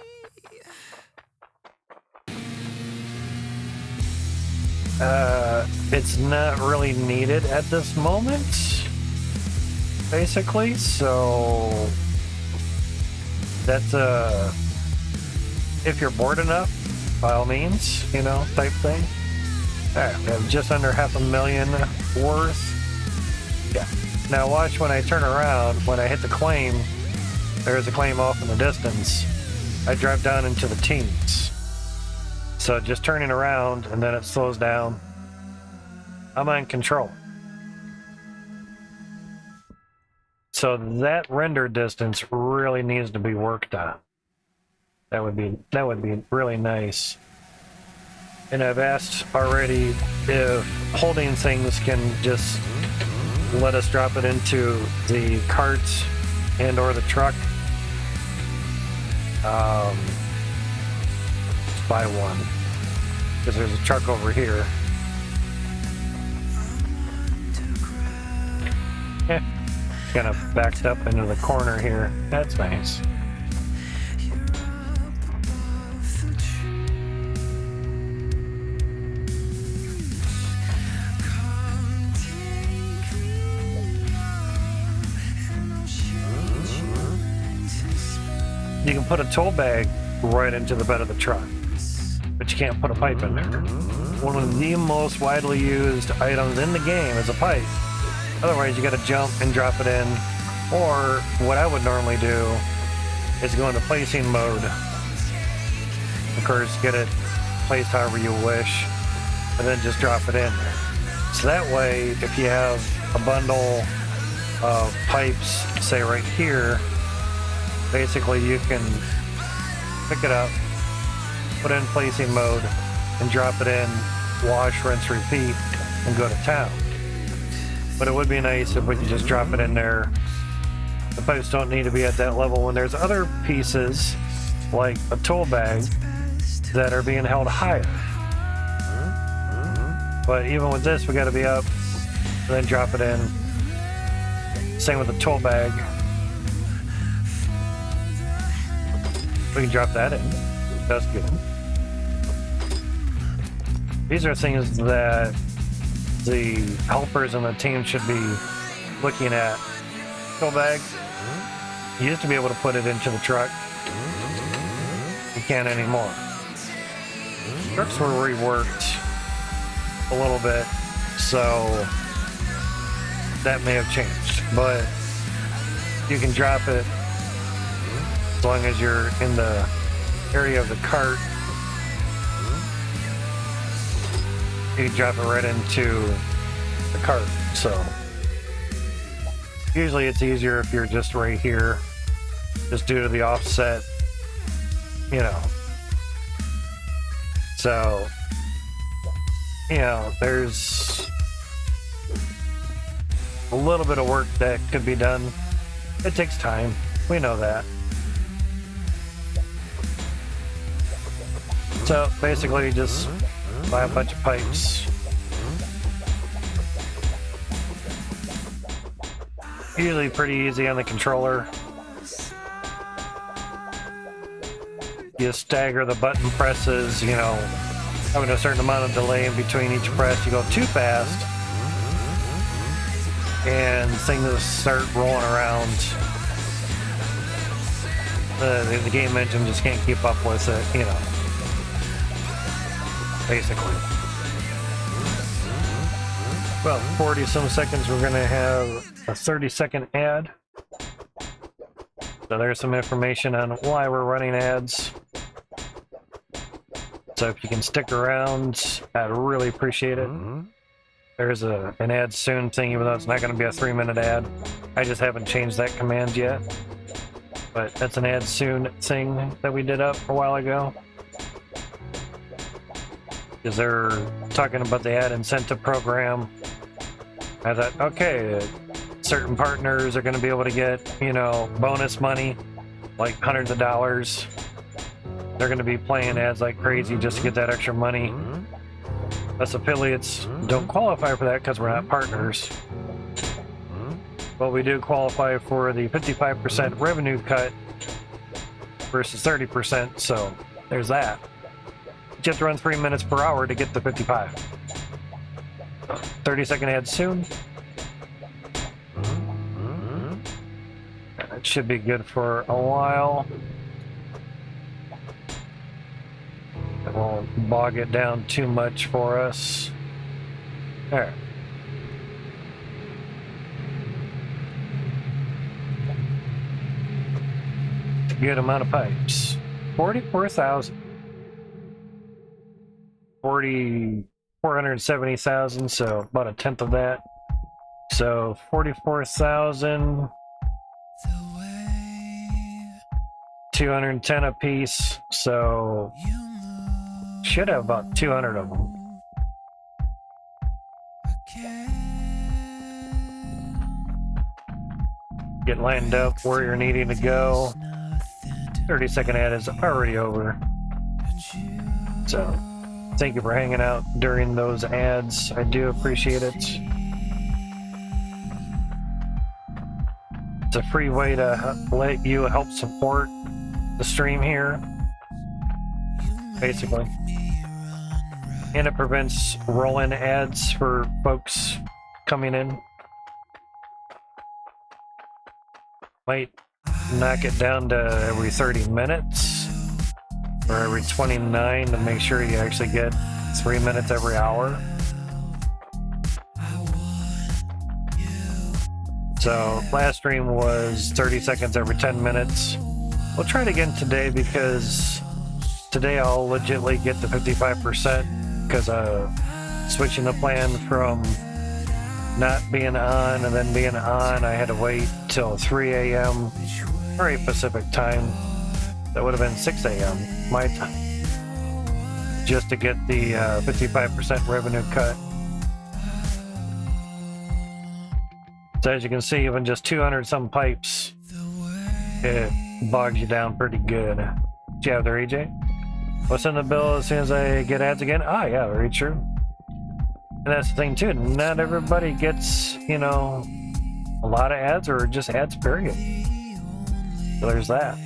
It's not really needed at this moment, basically, so that's if you're bored enough, by all means, you know, type thing. Alright, we have just under $500,000 worth. Yeah. Now watch when I turn around, when I hit the claim, there's a claim off in the distance. I drive down into the teens. So just turning around and then it slows down. I'm on control. So that render distance really needs to be worked on. That would be really nice. And I've asked already if holding things can just let us drop it into the cart and or the truck. Buy one, because there's a truck over here. Kind of backed up into the corner here. That's nice. You can put a tool bag right into the bed of the truck, but you can't put a pipe in there. One of the most widely used items in the game is a pipe. Otherwise, you got to jump and drop it in, or what I would normally do is go into placing mode. Of course, get it placed however you wish, and then just drop it in. So that way, if you have a bundle of pipes, say right here, basically you can pick it up, put it in placing mode, and drop it in, wash, rinse, repeat, and go to town. But it would be nice if we could just drop it in there. The pipes don't need to be at that level when there's other pieces, like a tool bag, that are being held higher. But even with this, we got to be up, and then drop it in. Same with the tool bag. We can drop that in. That's good. These are things that the helpers and the team should be looking at. Tool bag. You used to be able to put it into the truck. You can't anymore. Trucks were reworked a little bit, so that may have changed. But you can drop it as long as you're in the area of the cart. You can drop it right into the cart. So usually it's easier if you're just right here, just due to the offset, you know. So, you know, there's a little bit of work that could be done It takes time. We know that. So basically just buy a bunch of pipes. Usually pretty easy on the controller. You stagger the button presses, you know, having a certain amount of delay in between each press. You go too fast and things start rolling around. The game engine just can't keep up with it, you know. Basically. Well, 40 some seconds, we're going to have a 30-second ad. So there's some information on why we're running ads. So if you can stick around, I'd really appreciate it. There's an ad soon thing, even though it's not going to be a 3-minute ad. I just haven't changed that command yet. But that's an ad soon thing that we did up a while ago. Because they're talking about the ad incentive program. I thought, okay, certain partners are going to be able to get, you know, bonus money, like hundreds of dollars. They're going to be playing ads like crazy just to get that extra money. Us affiliates don't qualify for that because we're not partners. But we do qualify for the 55% revenue cut versus 30%, so there's that. You have to run 3 minutes per hour to get the 55. 30-second ad soon. It should be good for a while. It won't bog it down too much for us. There. Good amount of pipes. 44,000. 470,000, so about a tenth of that. So 44,000. 210 a piece, so should have about 200 of them. Get lined up where you're needing to go. 30-second ad is already over. So thank you for hanging out during those ads. I do appreciate it. It's a free way to let you help support the stream here, basically. And it prevents roll-in ads for folks coming in. Might knock it down to every 30 minutes or every 29 to make sure you actually get 3 minutes every hour. So last stream was 30 seconds every 10 minutes. We'll try it again today because today I'll legitly get the 55% because switching the plan from not being on and then being on, I had to wait till 3 a.m. or 8 Pacific time. That would have been 6 a.m. my time just to get the 55% revenue cut. So as you can see, even just 200 some pipes, it bogs you down pretty good. Do you have there, EJ? What's in the bill as soon as I get ads again? Ah, yeah, very true. And that's the thing too, not everybody gets, you know, a lot of ads or just ads, period. So there's that.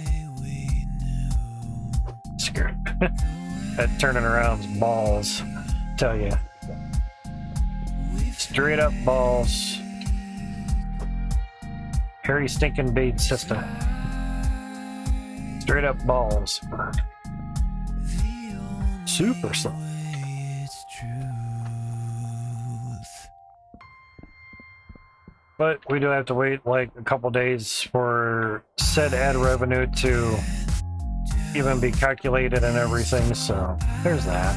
Scared. That turning around's balls, tell you. Straight up balls. Harry stinking bait system. Straight up balls. Super slow. But we do have to wait like a couple days for said ad revenue to even be calculated and everything, so there's that.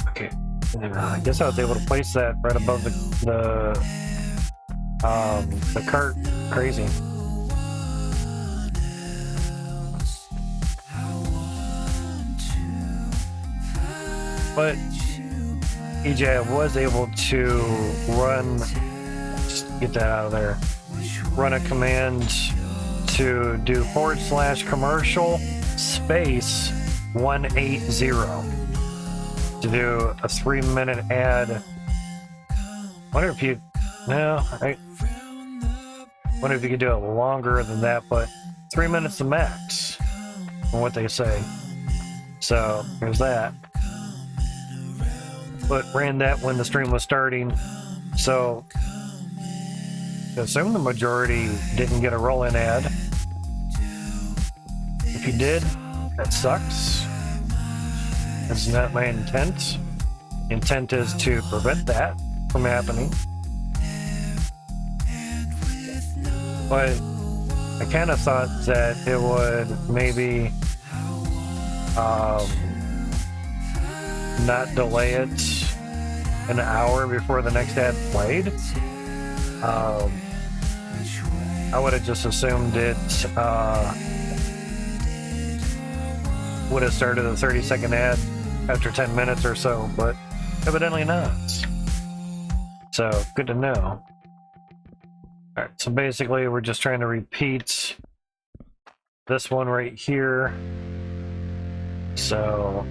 Okay, I guess I was able to place that right above the cart. Crazy. But EJ was able to run Get that out of there. Run a command to do /commercial space 180 to do a 3-minute ad. Wonder if you, no, I wonder if you could do it longer than that, but 3 minutes the max from what they say. So there's that. But ran that when the stream was starting. So I assume the majority didn't get a roll-in ad. If you did, that sucks. That's not my intent. Intent is to prevent that from happening. But I kind of thought that it would maybe not delay it an hour before the next ad played. I would have just assumed it would have started a 30-second ad after 10 minutes or so, but evidently not. So, good to know. Alright, so basically we're just trying to repeat this one right here. So,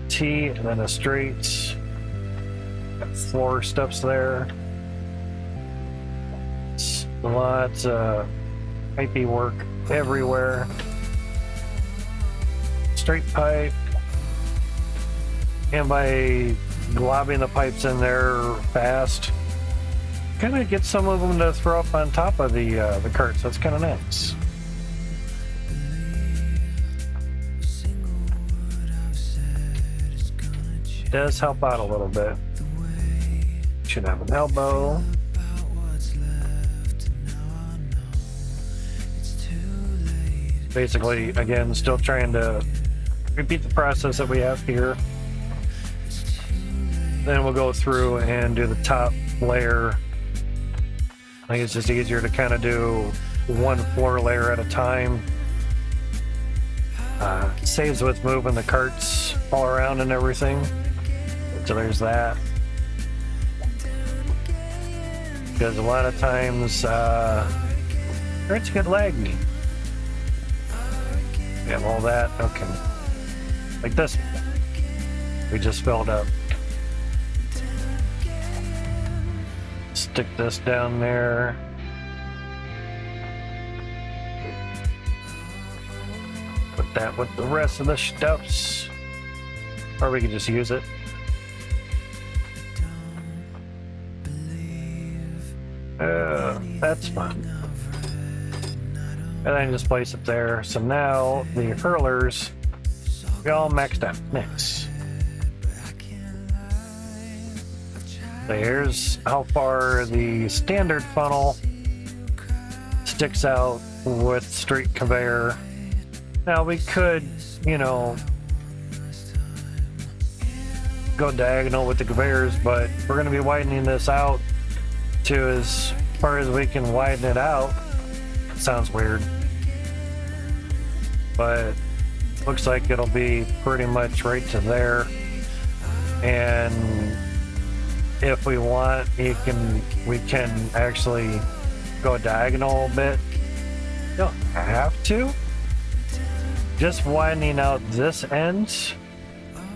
T and then a straight. Got 4 steps there. It's lots of pipey work everywhere. Straight pipe. And by globbing the pipes in there fast, kind of get some of them to throw up on top of the cart, so it's kind of nice. Does help out a little bit. Should have an elbow. Basically, again, still trying to repeat the process that we have here. Then we'll go through and do the top layer. I think it's just easier to kind of do one floor layer at a time. Saves with moving the carts all around and everything. So there's that. Because a lot of times carts get laggy. We have all that. Okay. Like this. We just filled up. Stick this down there. Put that with the rest of the stuffs. Or we could just use it. That's fine. And then just place it there. So now the hurlers, we all maxed out. Nice. So here's how far the standard funnel sticks out with straight conveyor. Now we could, you know, go diagonal with the conveyors, but we're going to be widening this out to as far as we can widen it out. Sounds weird, but looks like it'll be pretty much right to there. And if we want, we can actually go diagonal a bit. You don't have to. Just widening out this end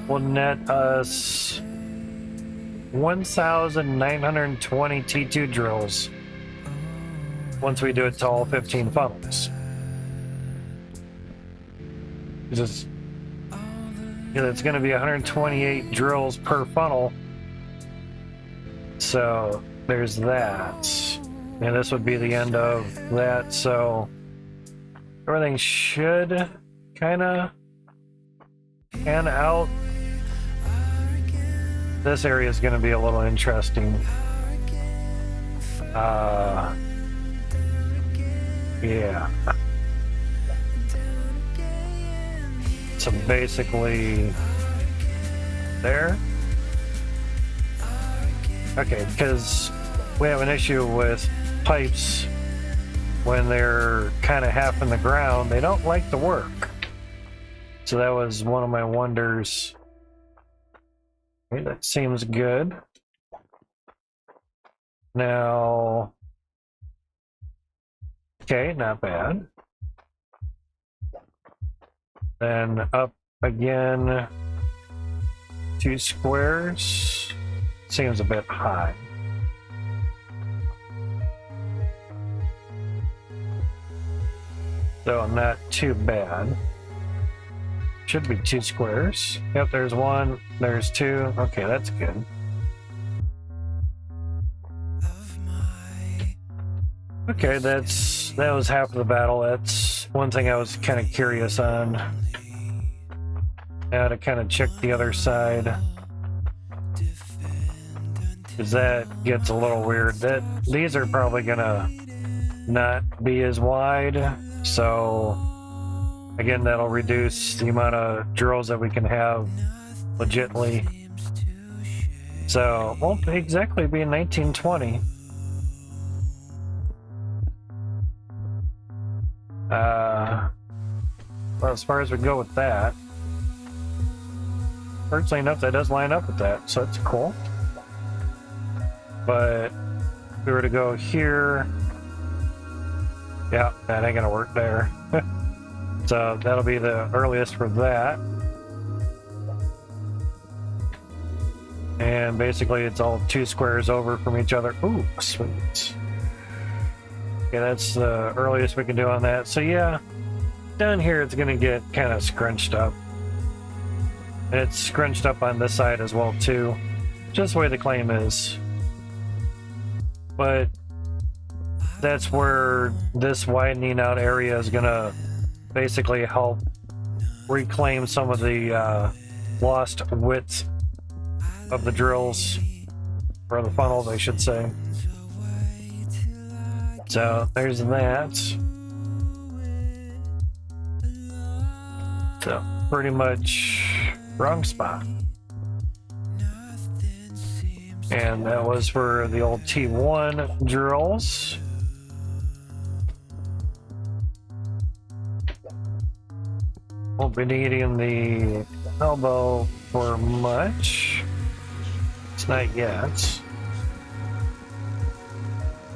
will net us 1,920 T2 drills once we do it to all 15 funnels. It's going to be 128 drills per funnel. So there's that. And this would be the end of that. So everything should kind of pan out. This area is going to be a little interesting. Yeah. So basically there. Okay, because we have an issue with pipes when they're kind of half in the ground. They don't like to work. So that was one of my wonders. Okay, that seems good. Now, Okay, not bad. Then up again, 2 squares. Seems a bit high. So not too bad. Should be 2 squares. Yep, there's 1, there's 2. Okay, that's good. Okay, that was half of the battle. That's one thing I was kind of curious on. Now to kind of check the other side, because that gets a little weird. These are probably gonna not be as wide, so again, that'll reduce the amount of drills that we can have legitimately. So won't exactly be 1920. Well, as far as we go with that, fortunately enough, that does line up with that, so that's cool. But if we were to go here, yeah, that ain't gonna work there. So that'll be the earliest for that. And basically it's all 2 squares over from each other. Ooh, sweet. Okay, that's the earliest we can do on that. So yeah, down here it's gonna get kind of scrunched up. And it's scrunched up on this side as well too. Just the way the claim is. But that's where this widening out area is gonna basically help reclaim some of the lost width of the drills, or the funnels I should say. So there's that. So pretty much wrong spot. And that was for the old T1 drills. Won't be needing the elbow for much. It's not yet.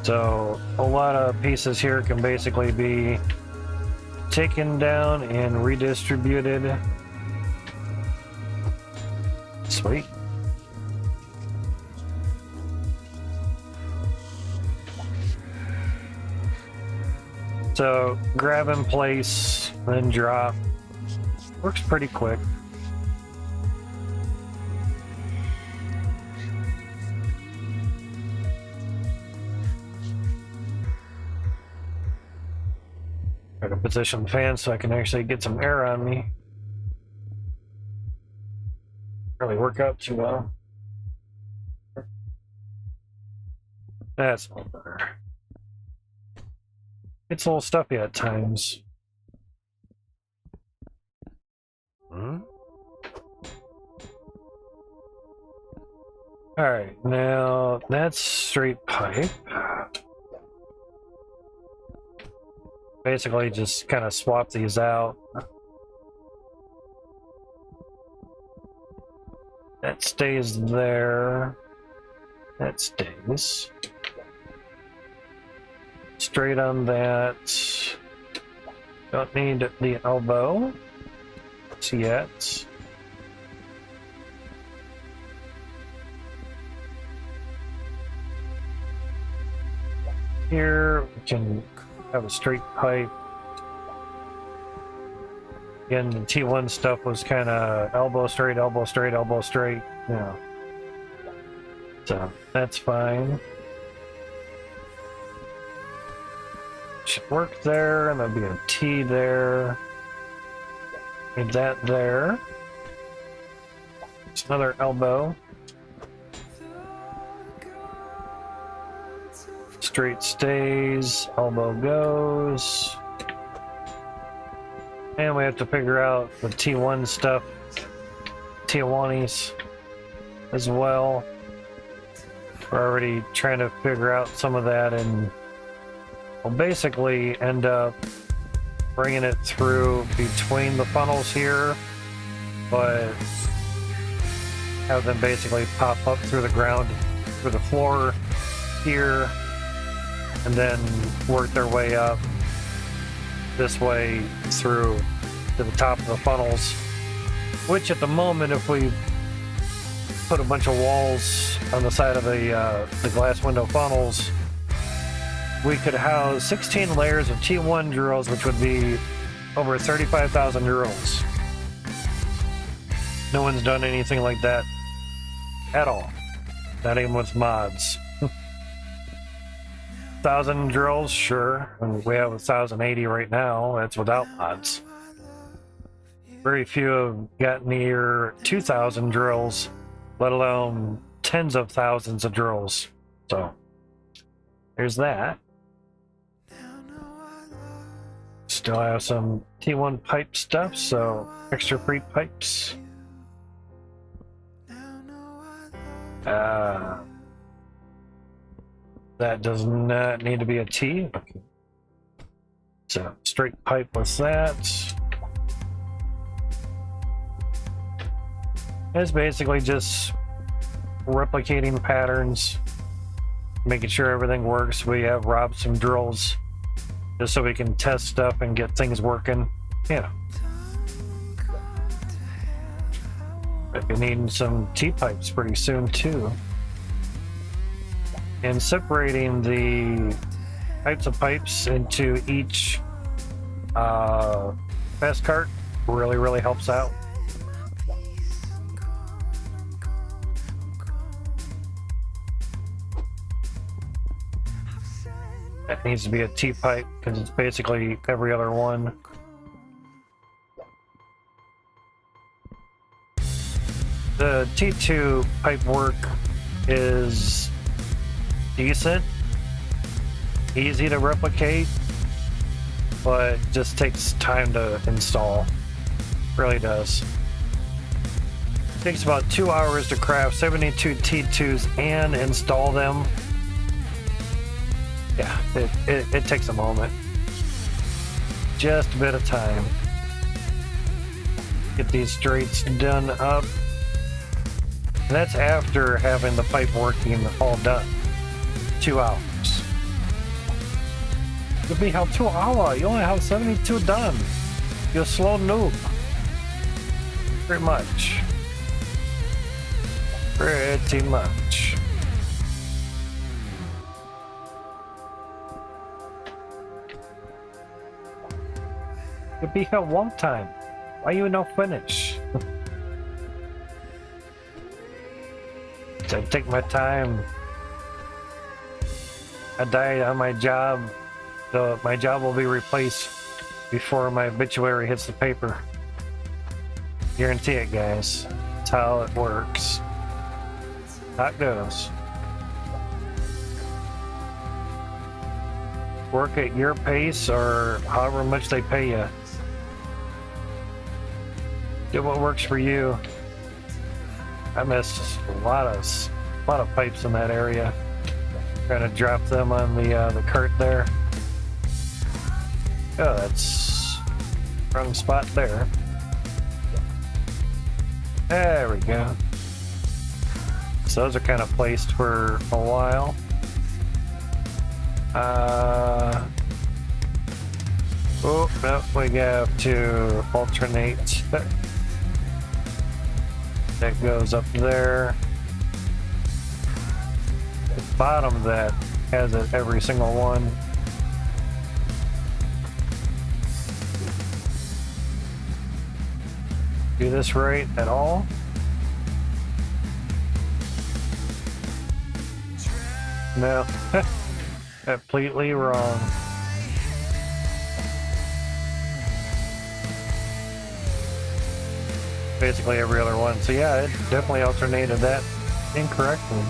So a lot of pieces here can basically be taken down and redistributed. Sweet. So grab in place, then drop. Works pretty quick. Try to position the fan so I can actually get some air on me. Really work out too well. That's a little better. It's a little stuffy at times. Alright, now that's straight pipe. Basically just kind of swap these out. That stays there. That stays. Straight on that. Don't need the elbow yet. Here we can have a straight pipe. Again, the T1 stuff was kind of elbow straight, elbow straight, elbow straight. Yeah. So that's fine. Should work there, and there'll be a T there. Need that there. It's another elbow. Straight stays, elbow goes. And we have to figure out the T1 stuff, T1s as well. We're already trying to figure out some of that, and we'll basically end up bringing it through between the funnels here, but have them basically pop up through the ground, through the floor here, and then work their way up this way through to the top of the funnels, which at the moment, if we put a bunch of walls on the side of the glass window funnels, we could house 16 layers of T1 drills, which would be over 35,000 drills. No one's done anything like that at all. Not even with mods. 1,000 drills, sure. And we have 1,080 right now. That's without mods. Very few have got near 2,000 drills, let alone tens of thousands of drills. So there's that. Still have some T1 pipe stuff, so extra free pipes. That does not need to be a T. Okay. So straight pipe with that. It's basically just replicating patterns, making sure everything works. We have robbed some drills just so we can test stuff and get things working. Yeah. But we're needing some T-pipes pretty soon too. And separating the types of pipes into each fast cart really helps out. That needs to be a T-pipe because it's basically every other one. The T2 pipe work is decent, easy to replicate, but just takes time to install. Really does. It takes about 2 hours to craft 72 T2s and install them. Yeah, it takes a moment. Just a bit of time. Get these straights done up. And that's after having the pipe working all done. 2 hours. It'll be how 2 hours. You only have 72 done. You're a slow noob. Pretty much. Pretty much. It'll be here one time. Why you not finish? I take my time. I died on my job, so my job will be replaced before my obituary hits the paper. Guarantee it, guys. That's how it works. How it goes. Work at your pace or however much they pay you. Do what works for you. I missed a lot of pipes in that area. Trying to drop them on the cart there. Oh, that's wrong spot there. There we go. So those are kind of placed for a while. Oh no, we have to alternate. That goes up there. The bottom of that has it, every single one. Do this right at all? No, completely wrong. Basically every other one. So yeah, it definitely alternated that incorrectly.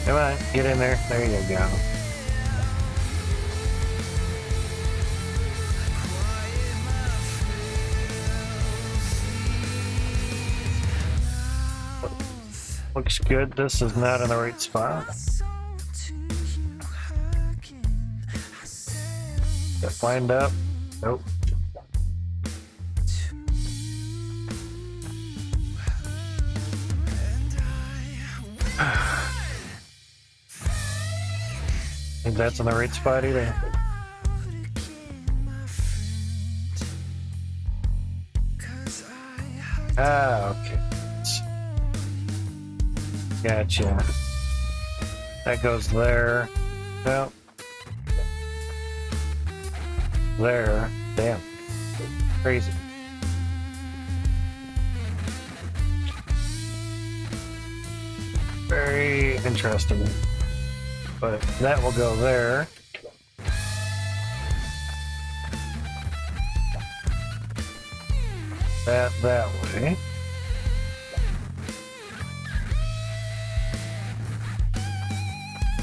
Come on, get in there. There you go. Looks good. This is not in the right spot. Get lined up. Nope. think that's in the right spot either. Ah, okay. Gotcha. That goes there. No. There. Damn. Crazy. Very interesting. But that will go there. That way.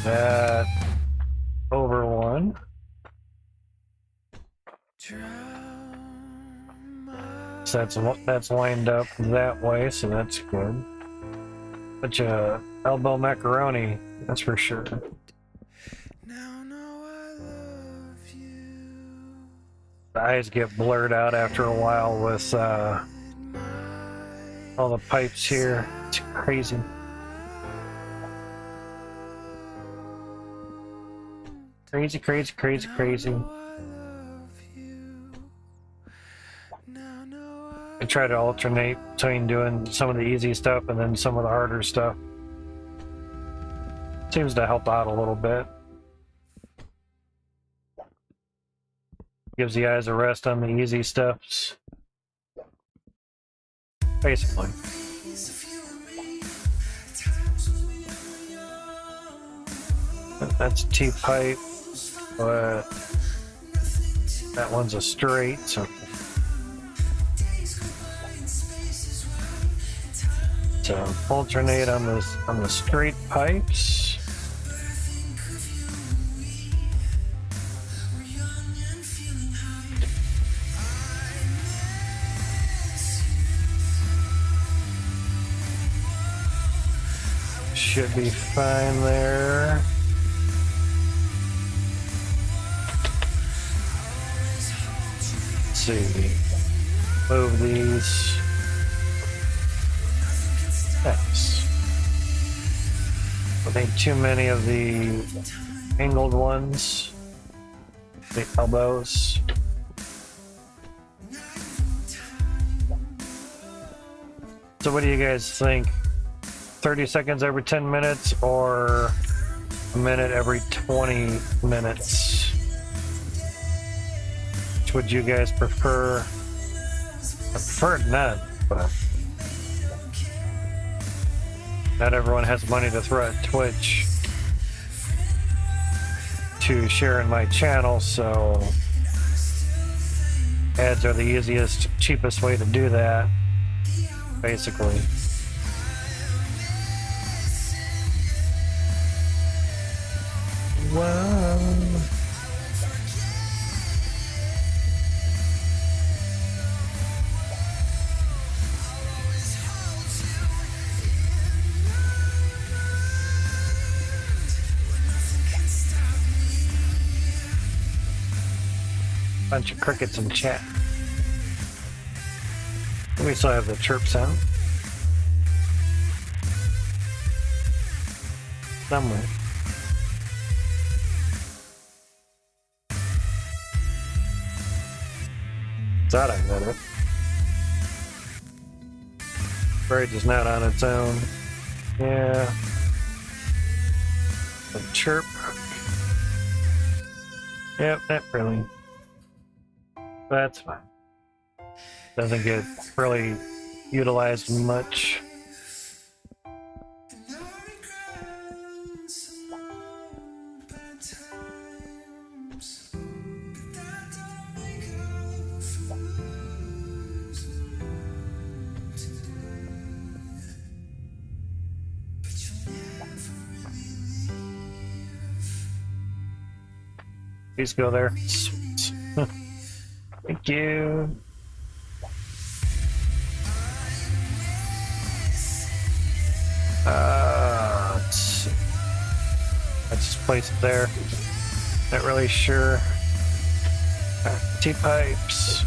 That over one. So that's lined up that way, so that's good. Bunch of elbow macaroni, that's for sure. The eyes get blurred out after a while with all the pipes here. It's crazy. Crazy, crazy, crazy, crazy. I try to alternate between doing some of the easy stuff and then some of the harder stuff. Seems to help out a little bit. Gives the eyes a rest on the easy stuffs. Basically. That's a T-pipe, but that one's a straight, so alternate on the straight pipes. Should be fine there. Let's see. Move these. Thanks. I think too many of the angled ones. The elbows. So what do you guys think? 30 seconds every 10 minutes or a minute every 20 minutes? Which would you guys prefer? I prefer none, but not everyone has money to throw at Twitch to share in my channel, so ads are the easiest, cheapest way to do that, basically. Wow. Bunch of crickets in chat. We still have the chirp sound. Somewhere. Thought I got it. Bridge is not on its own. Yeah. The chirp. Yep, not really. That's fine. Doesn't get really utilized much. Please go there. Sweet. Thank you. Let's see. Let's just place it there. Not really sure. T-pipes.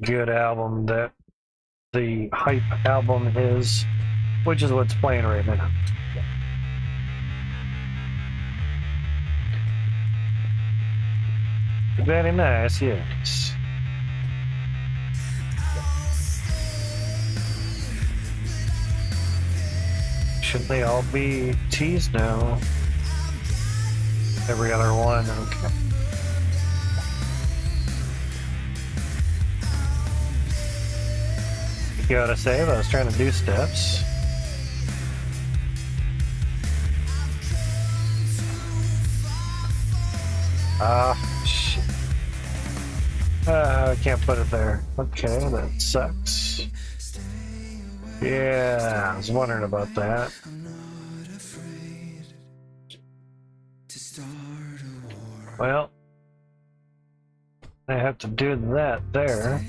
good album that the hype album is, which is what's playing right now. Very nice, yes. Should they all be T's now? Every other one, okay. You gotta save, I was trying to do steps. Shit. I can't put it there. Okay, that sucks. Yeah, I was wondering about that. Well, I have to do that there.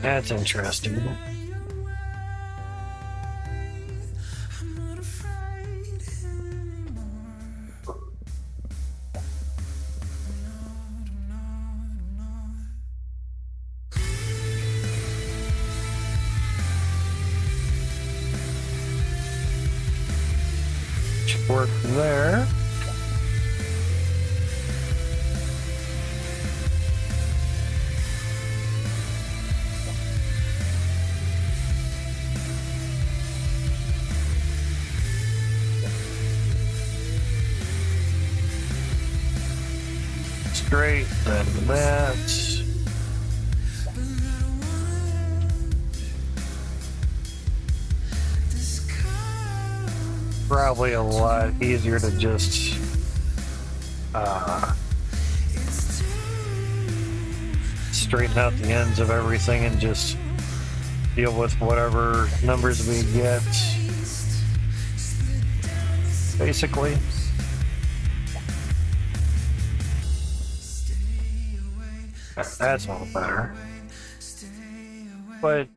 That's interesting. Should work there. Straight, then that. Probably a lot easier to just straighten out the ends of everything and just deal with whatever numbers we get, basically. That's all better. But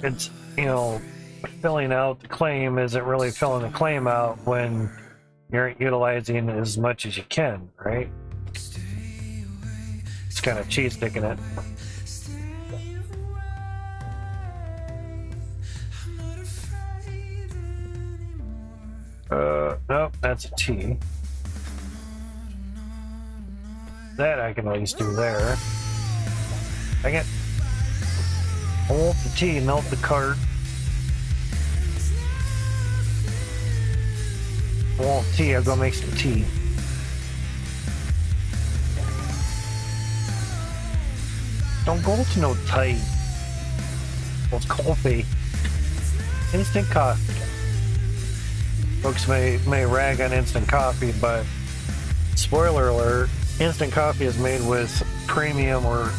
it's, you know, filling out the claim isn't really filling the claim out when you're utilizing as much as you can, right? It's kind of cheese sticking it. Nope, that's a T. That I can at least do there. Dang it. Hold the T, melt the cart. I want tea, I'll go make some tea. Don't go to no tea. Well, it's coffee. Instant coffee. Folks may rag on instant coffee, but spoiler alert, instant coffee is made with premium or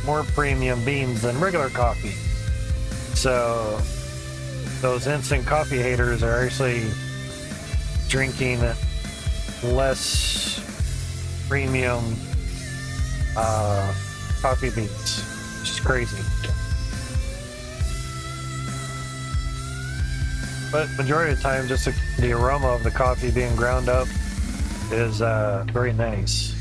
more premium beans than regular coffee. So those instant coffee haters are actually drinking less premium coffee beans, which is crazy. But majority of the time, just the aroma of the coffee being ground up is very nice.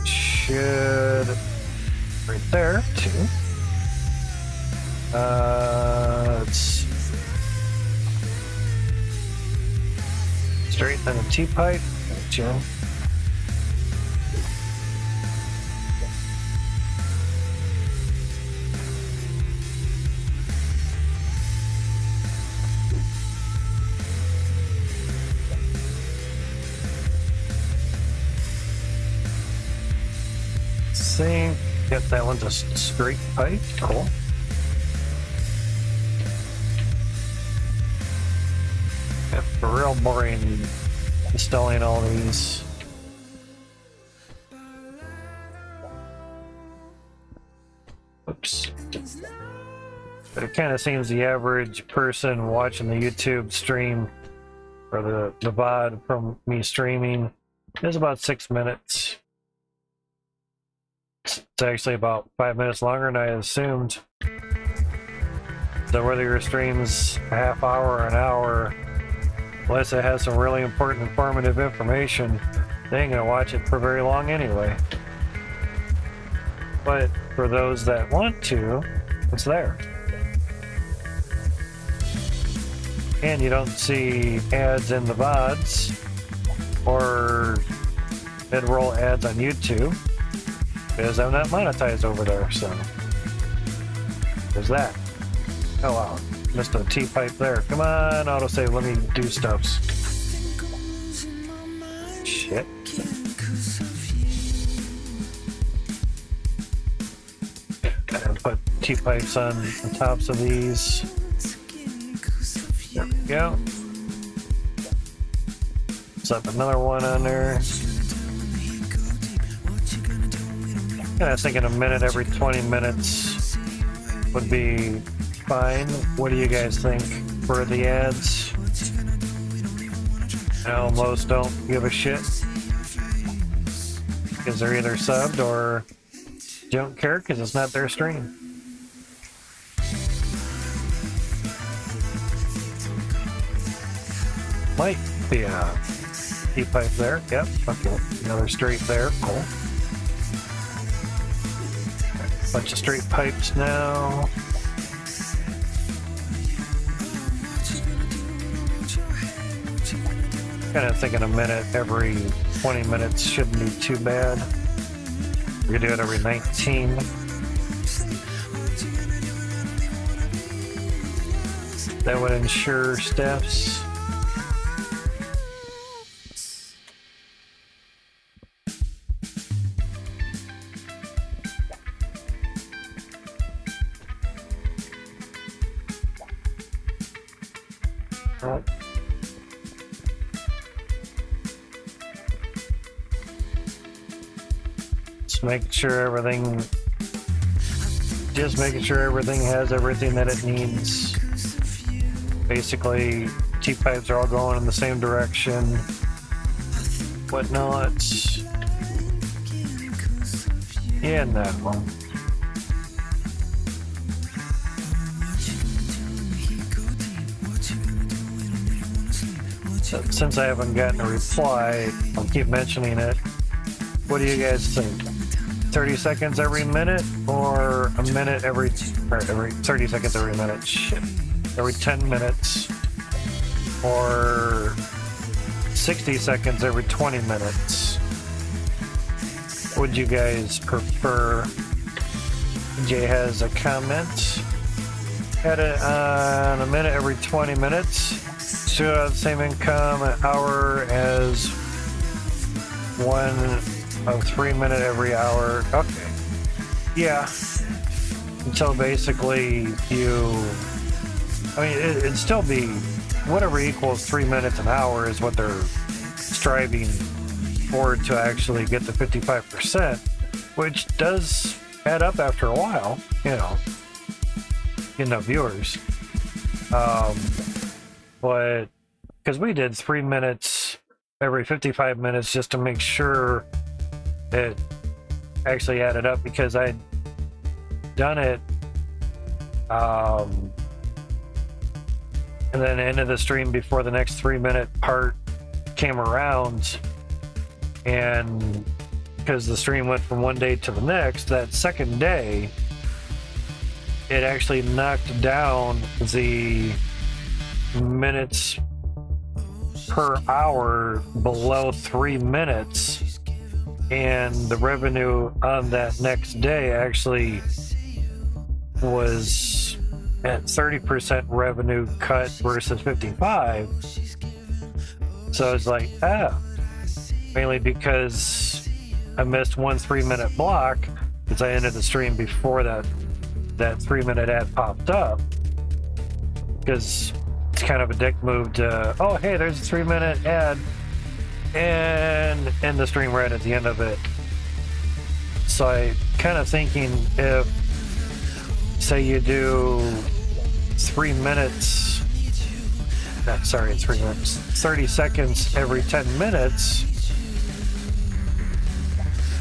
Should right there too. Let's straighten the T pipe. Gotcha. Get that one to straight pipe. Cool. Yeah, real boring installing all these. Oops. But it kind of seems the average person watching the YouTube stream or the VOD from me streaming is about 6 minutes. It's actually about 5 minutes longer than I assumed. So whether your stream's a half hour or an hour, unless it has some really important informative information, they ain't gonna watch it for very long anyway. But for those that want to, it's there. And you don't see ads in the VODs or mid-roll ads on YouTube because I'm not monetized over there, so there's that. Oh wow, missed a T-pipe there. Come on, autosave, let me do stuffs. Shit. And put T-pipes on the tops of these. There we go. Slap another one on there. And I was thinking a minute every 20 minutes would be fine. What do you guys think for the ads? I know most don't give a shit because they're either subbed or don't care because it's not their stream. Might be a T-pipe there. Yep, okay. Another straight there. Cool. Bunch of straight pipes now. Kind of thinking a minute every 20 minutes shouldn't be too bad. We're gonna do it every 19. That would ensure steps. Making sure everything, just making sure everything has everything that it needs. Basically, T-pipes are all going in the same direction, whatnot. And that one. So, since I haven't gotten a reply, I'll keep mentioning it. What do you guys think? 30 seconds every minute or a minute every 30 seconds every minute? Shit. Every 10 minutes or 60 seconds every 20 minutes? Would you guys prefer? Jay has a comment. Had it on a minute every 20 minutes. Should have the same income an hour as one of 3 minute every hour. Okay. Yeah. Until basically it'd still be whatever equals 3 minutes an hour is what they're striving for to actually get to 55%, which does add up after a while, enough viewers. But because we did 3 minutes every 55 minutes just to make sure it actually added up, because I'd done it and then ended the stream before the next 3 minute part came around, and because the stream went from one day to the next, that second day it actually knocked down the minutes per hour below 3 minutes, and the revenue on that next day actually was at 30% revenue cut versus 55. So it's like, mainly because I missed one 3 minute block because I ended the stream before that 3 minute ad popped up, because it's kind of a dick move to, oh hey, there's a 3 minute ad and end the stream right at the end of it. So I kind of thinking, if say you do 3 minutes, not sorry, 3 minutes, 30 seconds every 10 minutes,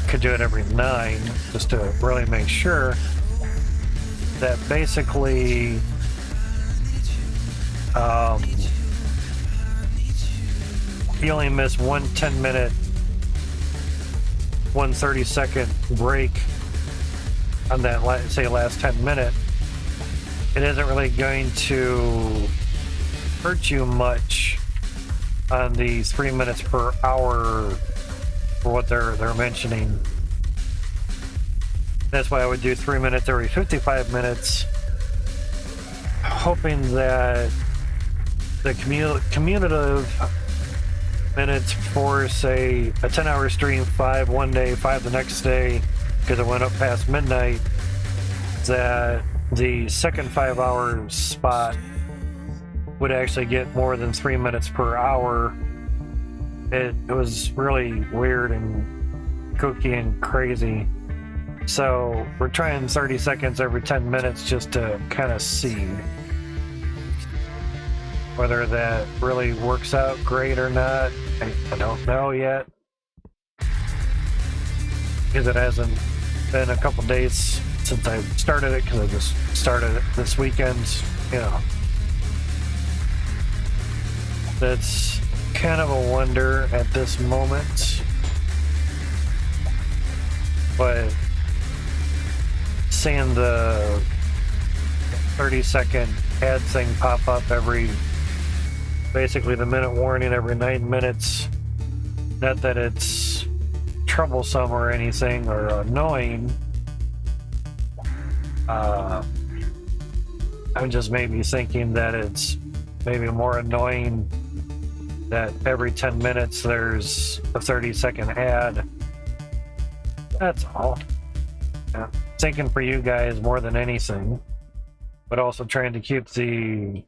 could do it every 9 just to really make sure that basically You only miss one 10-minute, one 30-second break on that, say, last 10 minute, it isn't really going to hurt you much on the 3 minutes per hour for what they're mentioning. That's why I would do 3 minutes every 55 minutes, hoping that the cumulative minutes for, say, a 10-hour stream, 5 one day, 5 the next day, because it went up past midnight, that the second 5-hour spot would actually get more than 3 minutes per hour. It was really weird and kooky and crazy. So we're trying 30 seconds every 10 minutes just to kind of see whether that really works out great or not. I don't know yet, because it hasn't been a couple days since I started it, because I just started it this weekend. You know, that's kind of a wonder at this moment, but seeing the 30-second ad thing pop up basically the minute warning every 9 minutes, not that it's troublesome or anything or annoying, I'm just maybe thinking that it's maybe more annoying that every 10 minutes there's a 30-second ad. That's all. Yeah. Thinking for you guys more than anything, but also trying to keep the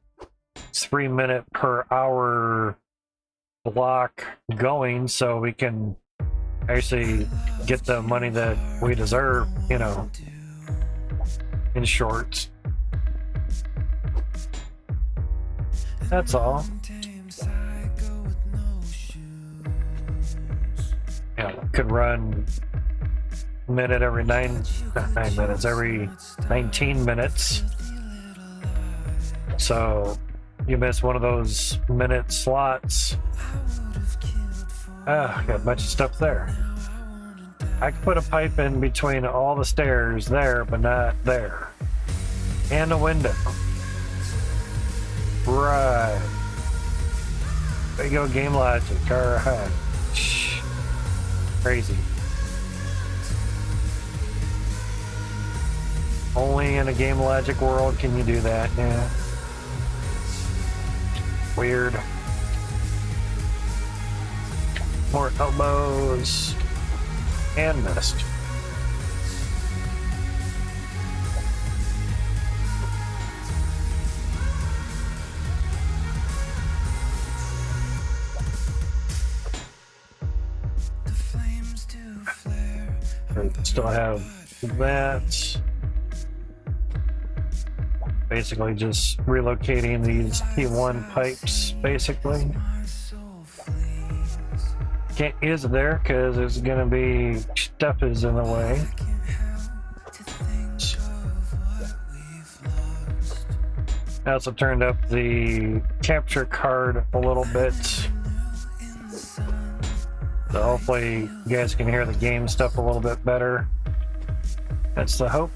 3 minute per hour block going so we can actually get the money that we deserve, you know, in short. That's all. Yeah, could run a minute every 9 minutes, every 19 minutes. So you miss one of those minute slots. Got a bunch of stuff there. I could put a pipe in between all the stairs there, but not there. And a window. Right. There you go, game logic. Alright. Crazy. Only in a game logic world can you do that, yeah. Weird. More elbows. And missed. Still have that. Basically just relocating these P1 pipes, basically. Can't use it there because there's gonna be stuff is in the way. I also turned up the capture card a little bit, so hopefully you guys can hear the game stuff a little bit better. That's the hope.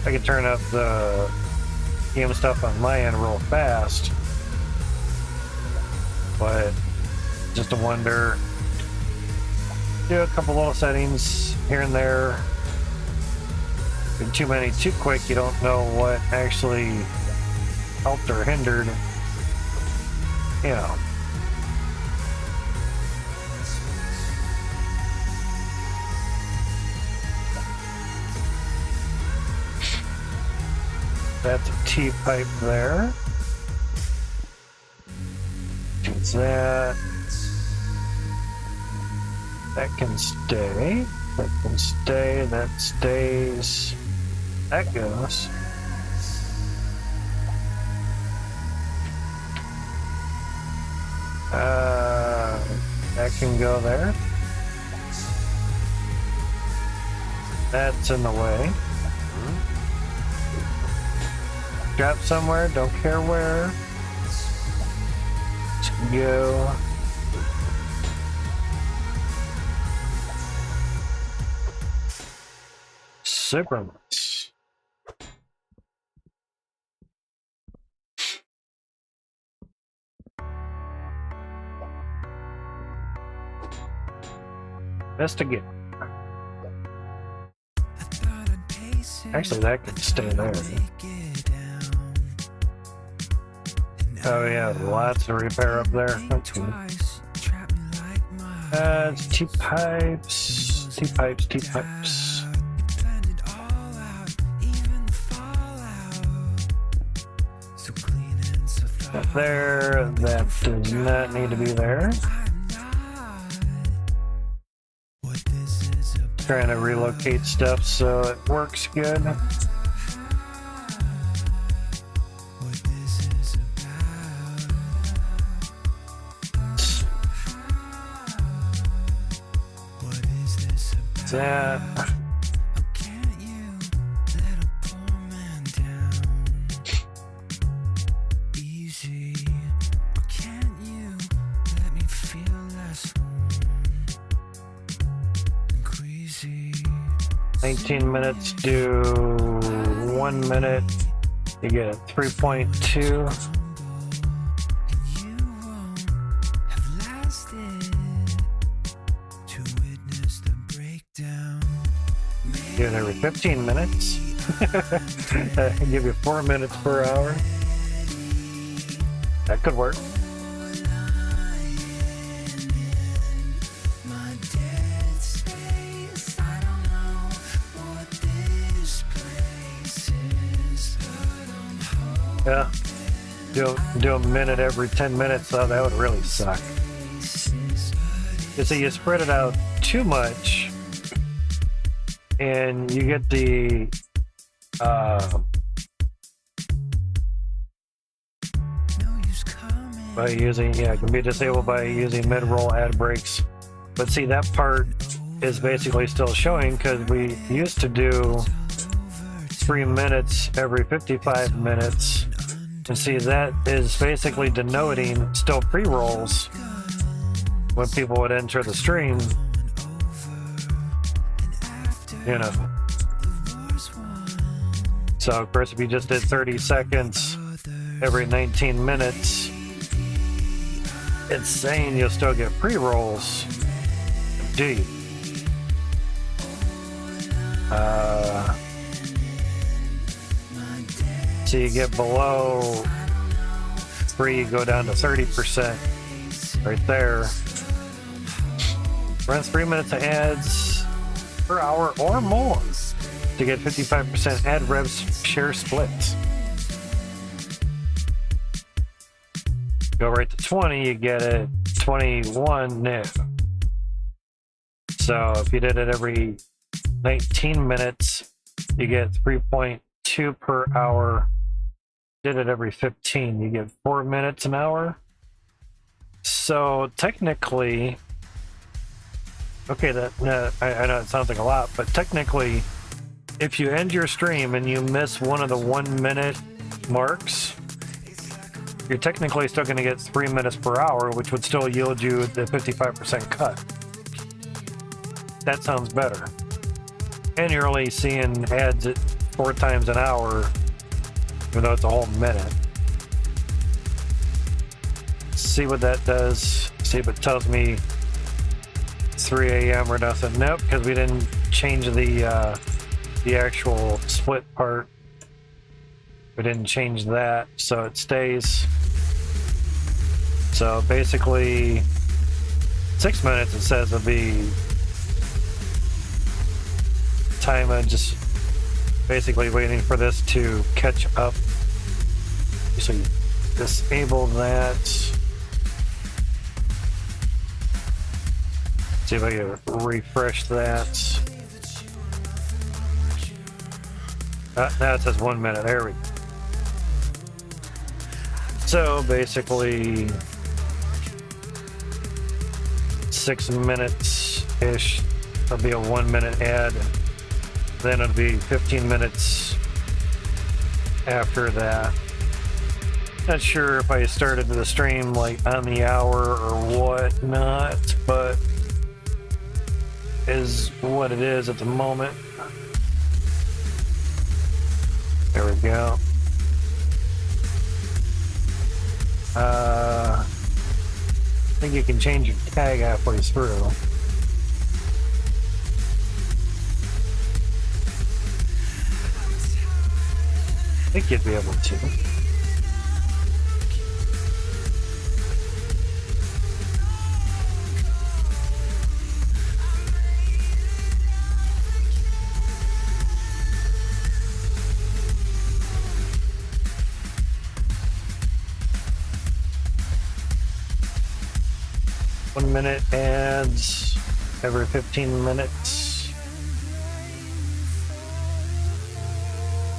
I can turn up the game stuff on my end real fast, but just a wonder. Do a couple little settings here and there. If too many too quick, you don't know what actually helped or hindered. You know. That's a T-pipe there. What's that? That can stay. That can stay. That stays. That goes. That can go there. That's in the way. Drop somewhere, don't care where. Let's go. Super nice. Best again. Actually, that could stay there. Oh yeah, lots of repair up there. Okay. It's T-pipes, T-pipes, T-pipes. That there, that does not need to be there. Trying to relocate stuff so it works good. That. Easy. Can't you let me feel less 19 minutes, do 1 minute, you get 3.2. Do it every 15 minutes. Give you 4 minutes per hour. That could work. Yeah, do a minute every 10 minutes, so that would really suck. You see, you spread it out too much, and you get the by using, yeah, it can be disabled by using mid-roll ad breaks. But see, that part is basically still showing because we used to do 3 minutes every 55 minutes. And see, that is basically denoting still pre-rolls when people would enter the stream, you know. So of course, if you just did 30 seconds every 19 minutes, it's saying you'll still get pre-rolls. Do you? So you get below 3, you go down to 30% right there. Runs 3 minutes of ads per hour or more to get 55% ad revs share splits. Go right to 20, you get it 21 new. So if you did it every 19 minutes, you get 3.2 per hour. Did it every 15, you get 4 minutes an hour. So technically, okay, that I know it sounds like a lot, but technically, if you end your stream and you miss one of the 1 minute marks, you're technically still going to get 3 minutes per hour, which would still yield you the 55% cut. That sounds better. And you're only seeing ads at 4 times an hour, even though it's a whole minute. See what that does. See if it tells me 3 a.m. or nothing. Nope, because we didn't change the actual split part. We didn't change that, so it stays. So basically, 6 minutes it says will be time of just basically waiting for this to catch up. So you disable that. See if I can refresh that. Now it says 1 minute. There we go. So basically 6 minutes ish. It'll be a 1 minute ad. Then it'll be 15 minutes after that. Not sure if I started the stream like on the hour or whatnot, but is what it is at the moment. There we go. I think you can change your tag halfway through. I think you'd be able to. One minute ads every 15 minutes.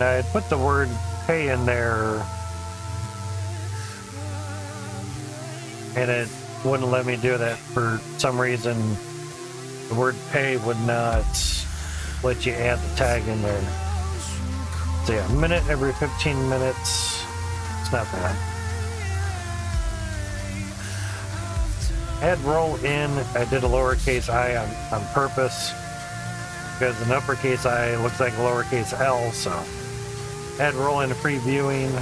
Now I put the word pay in there and it wouldn't let me do that for some reason. The word pay would not let you add the tag in there. So yeah, a minute every 15 minutes. It's not bad. Add roll in. I did a lowercase I on purpose because an uppercase I looks like a lowercase L, so add roll in free viewing.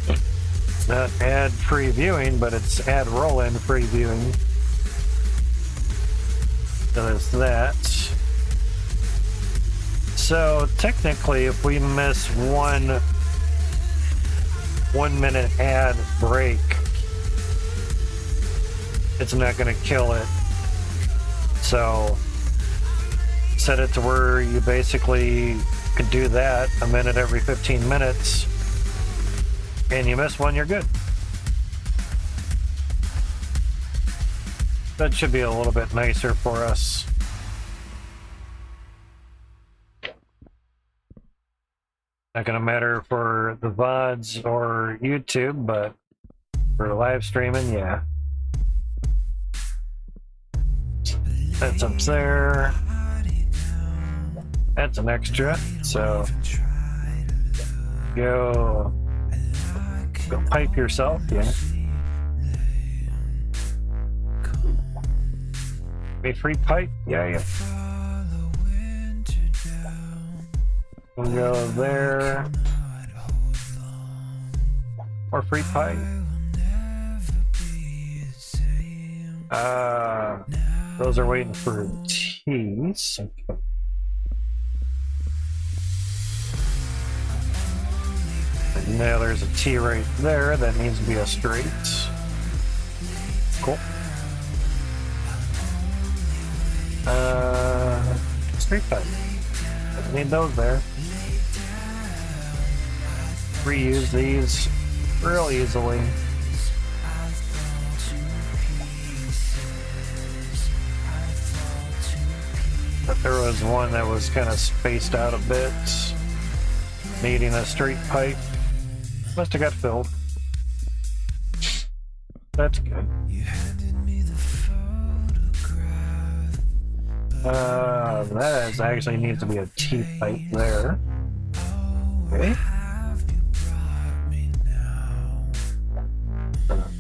It's not add free viewing, but it's add roll in free viewing. So there's that. So technically, if we miss one 1 minute ad break, it's not going to kill it. So set it to where you basically could do that a minute every 15 minutes, and you miss one, you're good. That should be a little bit nicer for us. Not gonna matter for the VODs or YouTube, but for live streaming, yeah. That's up there. That's an extra, so go pipe yourself, yeah. Be free pipe, yeah. We'll go there. Or free pipe. Those are waiting for teas. And now there's a T right there. That needs to be a straight. Cool. Straight pipe. Don't need those there. Reuse these real easily. But there was one that was kind of spaced out a bit, needing a straight pipe. Must have got filled. That's good. That actually needs to be a T pipe there. Okay.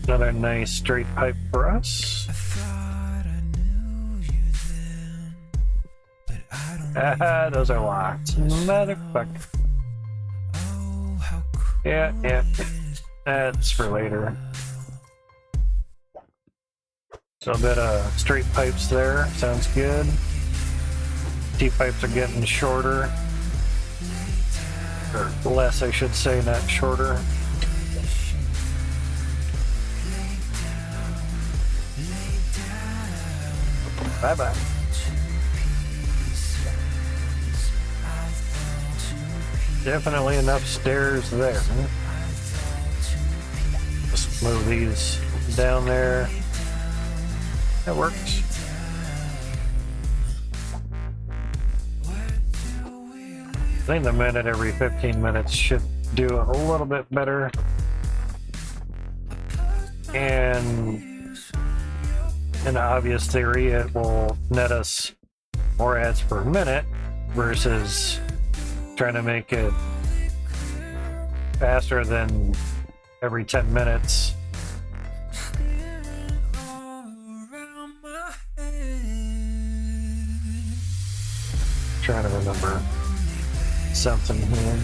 Another nice straight pipe for us. Ah, those are locked. Motherfucker. Yeah. That's for later. So a bit of straight pipes there. Sounds good. T-pipes are getting shorter. Or less, I should say, not shorter. Bye-bye. Definitely enough stairs there. Just move these down there. That works. I think the minute every 15 minutes should do a little bit better. And in obvious theory, it will net us more ads per minute, versus trying to make it faster than every 10 minutes. Trying to remember something here.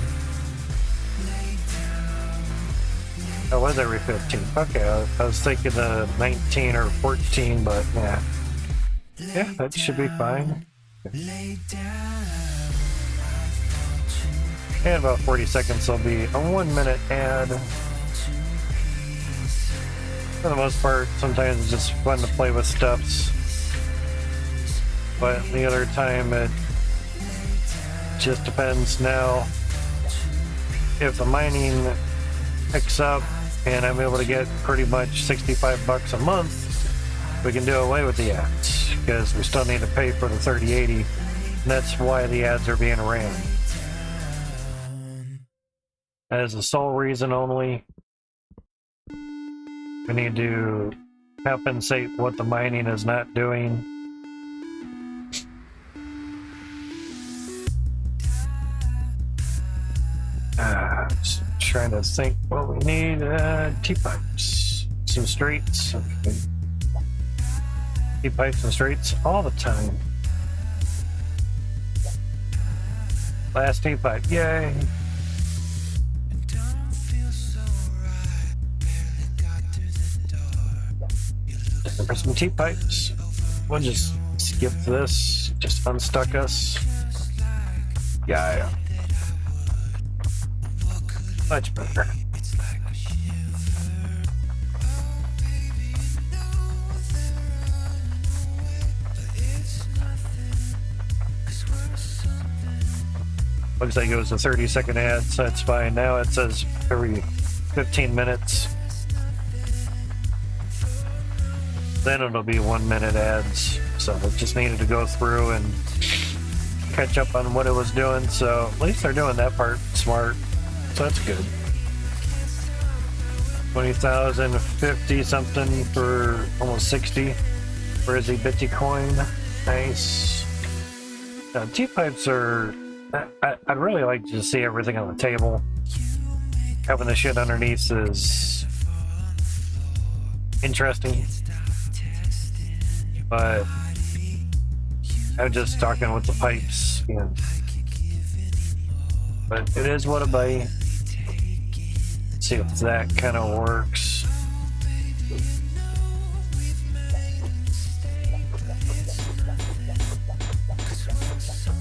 Oh, was every 15? Okay, I was thinking 19 or 14, but yeah. Yeah, that should be fine. And about 40 seconds will be a 1-minute ad. For the most part, sometimes it's just fun to play with stuffs. But the other time, it just depends. Now, if the mining picks up and I'm able to get pretty much $65 a month, we can do away with the ads because we still need to pay for the 3080, and that's why the ads are being ran. That is the sole reason only. We need to compensate what the mining is not doing. Just trying to think what we need. T-pipes. Some straights. Okay. T-pipes and straights all the time. Last T-pipe. Yay. For some T-pipes. We'll just skip this. Just unstuck us. Yeah. Much better. Looks like it was a 30-second ad, so that's fine. Now it says every 15 minutes. Then it'll be 1-minute ads. So it just needed to go through and catch up on what it was doing. So at least they're doing that part smart. So that's good. 20,000, 50 something for almost 60 for the Bitcoin. Nice. Now, T-pipes are. I'd really like to see everything on the table. Having the shit underneath is interesting. But I'm just talking with the pipes. Yeah. But it is what it be. See if that kind of works.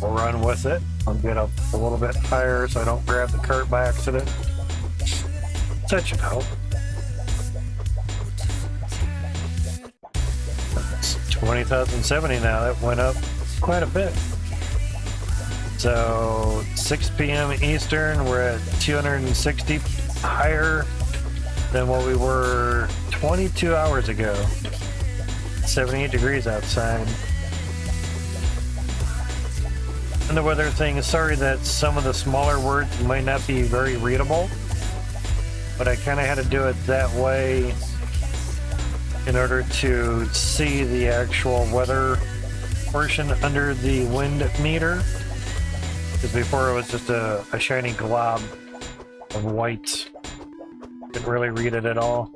We'll run with it. I'll get up a little bit higher so I don't grab the cart by accident. That should help. It's 20,070 now. That went up quite a bit. So 6 p.m. Eastern, we're at 260 higher than what we were 22 hours ago. 78 degrees outside. And the weather thing, sorry that some of the smaller words might not be very readable, but I kind of had to do it that way in order to see the actual weather portion under the wind meter. Because before it was just a shiny glob of white. Couldn't really read it at all.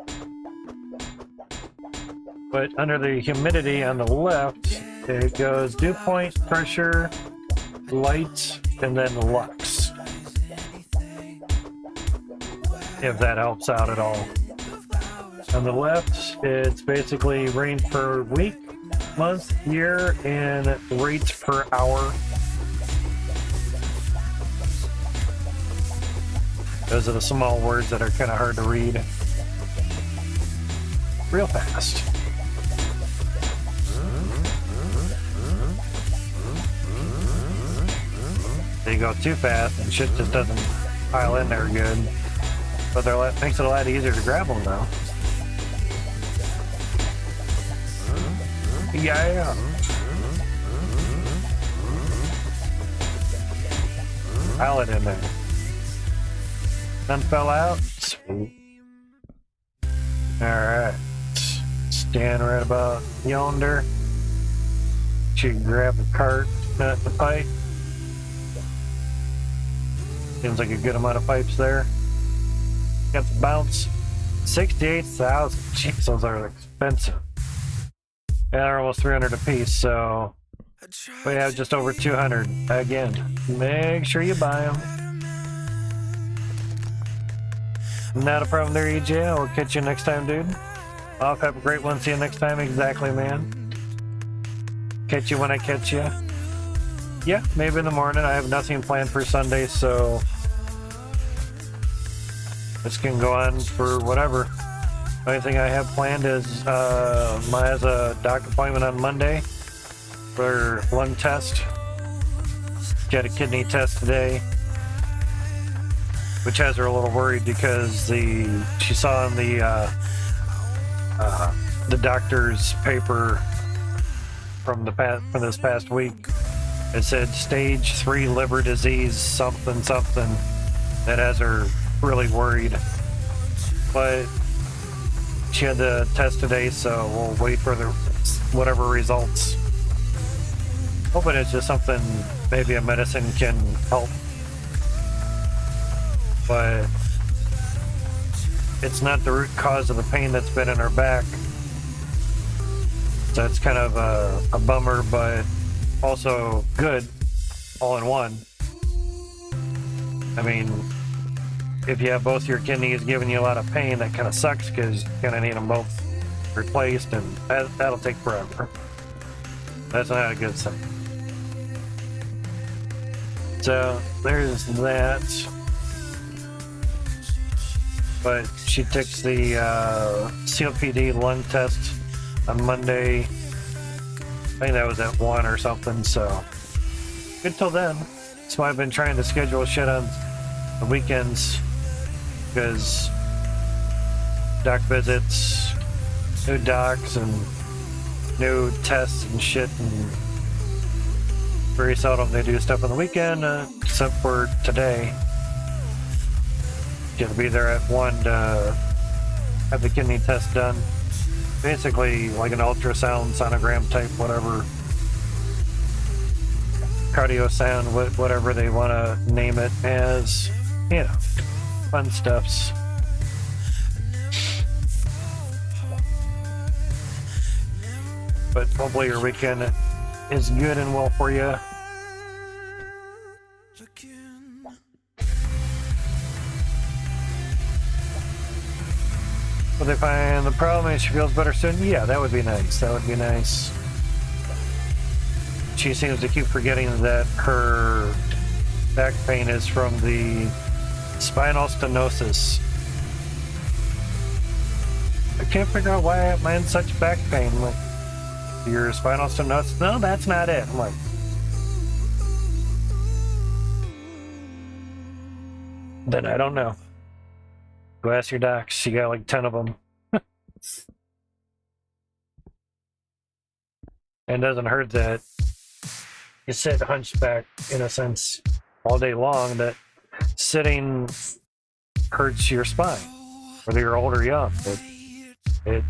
But under the humidity on the left, it goes dew point, pressure, light, and then lux. If that helps out at all. On the left, it's basically rain per week, month, year, and rates per hour. Those are the small words that are kind of hard to read real fast. They go too fast and shit just doesn't pile in there good. But it makes it a lot easier to grab them though. Yeah. Pile it in there. None fell out. Sweet. Alright. Stand right about yonder. Should grab the cart, nut the pipe. Seems like a good amount of pipes there. Got the bounce. 68,000. Jeez, those are expensive. Yeah, they're almost 300 a piece, so we have just over 200. Again, make sure you buy them. Not a problem there, EJ. I'll catch you next time, dude. I'll have a great one. See you next time. Exactly, man. Catch you when I catch you. Yeah, maybe in the morning. I have nothing planned for Sunday, so this can go on for whatever. The only thing I have planned is has a doc appointment on Monday for lung test. Got a kidney test today, which has her a little worried because she saw in the doctor's paper from this past week. It said stage 3 liver disease, something. That has her really worried. But she had the test today, so we'll wait for the whatever results. Hoping it's just something, maybe a medicine can help. But it's not the root cause of the pain that's been in her back. So it's kind of a bummer, but also good all in one. I mean, if you have both your kidneys giving you a lot of pain, that kind of sucks because you're going to need them both replaced, and that'll take forever. That's not a good thing. So there's that. But she takes the COPD lung test on Monday. I think that was at 1 or something, so good till then. That's why I've been trying to schedule shit on the weekends, because doc visits, new docs, and new tests and shit, and very seldom they do stuff on the weekend, except for today. Got to be there at 1 to have the kidney test done. Basically like an ultrasound, sonogram type, whatever. Cardio sound, whatever they want to name it as. You know, fun stuffs. But hopefully your weekend is good and well for you. Will they find the problem and she feels better soon? Yeah, that would be nice. That would be nice. She seems to keep forgetting that her back pain is from the spinal stenosis. I can't figure out why I'm in such back pain. Like, your spinal stenosis? No, that's not it. I'm like, then I don't know. Go ask your docs. You got like 10 of them. And it doesn't hurt that you sit hunchback, in a sense, all day long. That sitting hurts your spine, whether you're old or young. It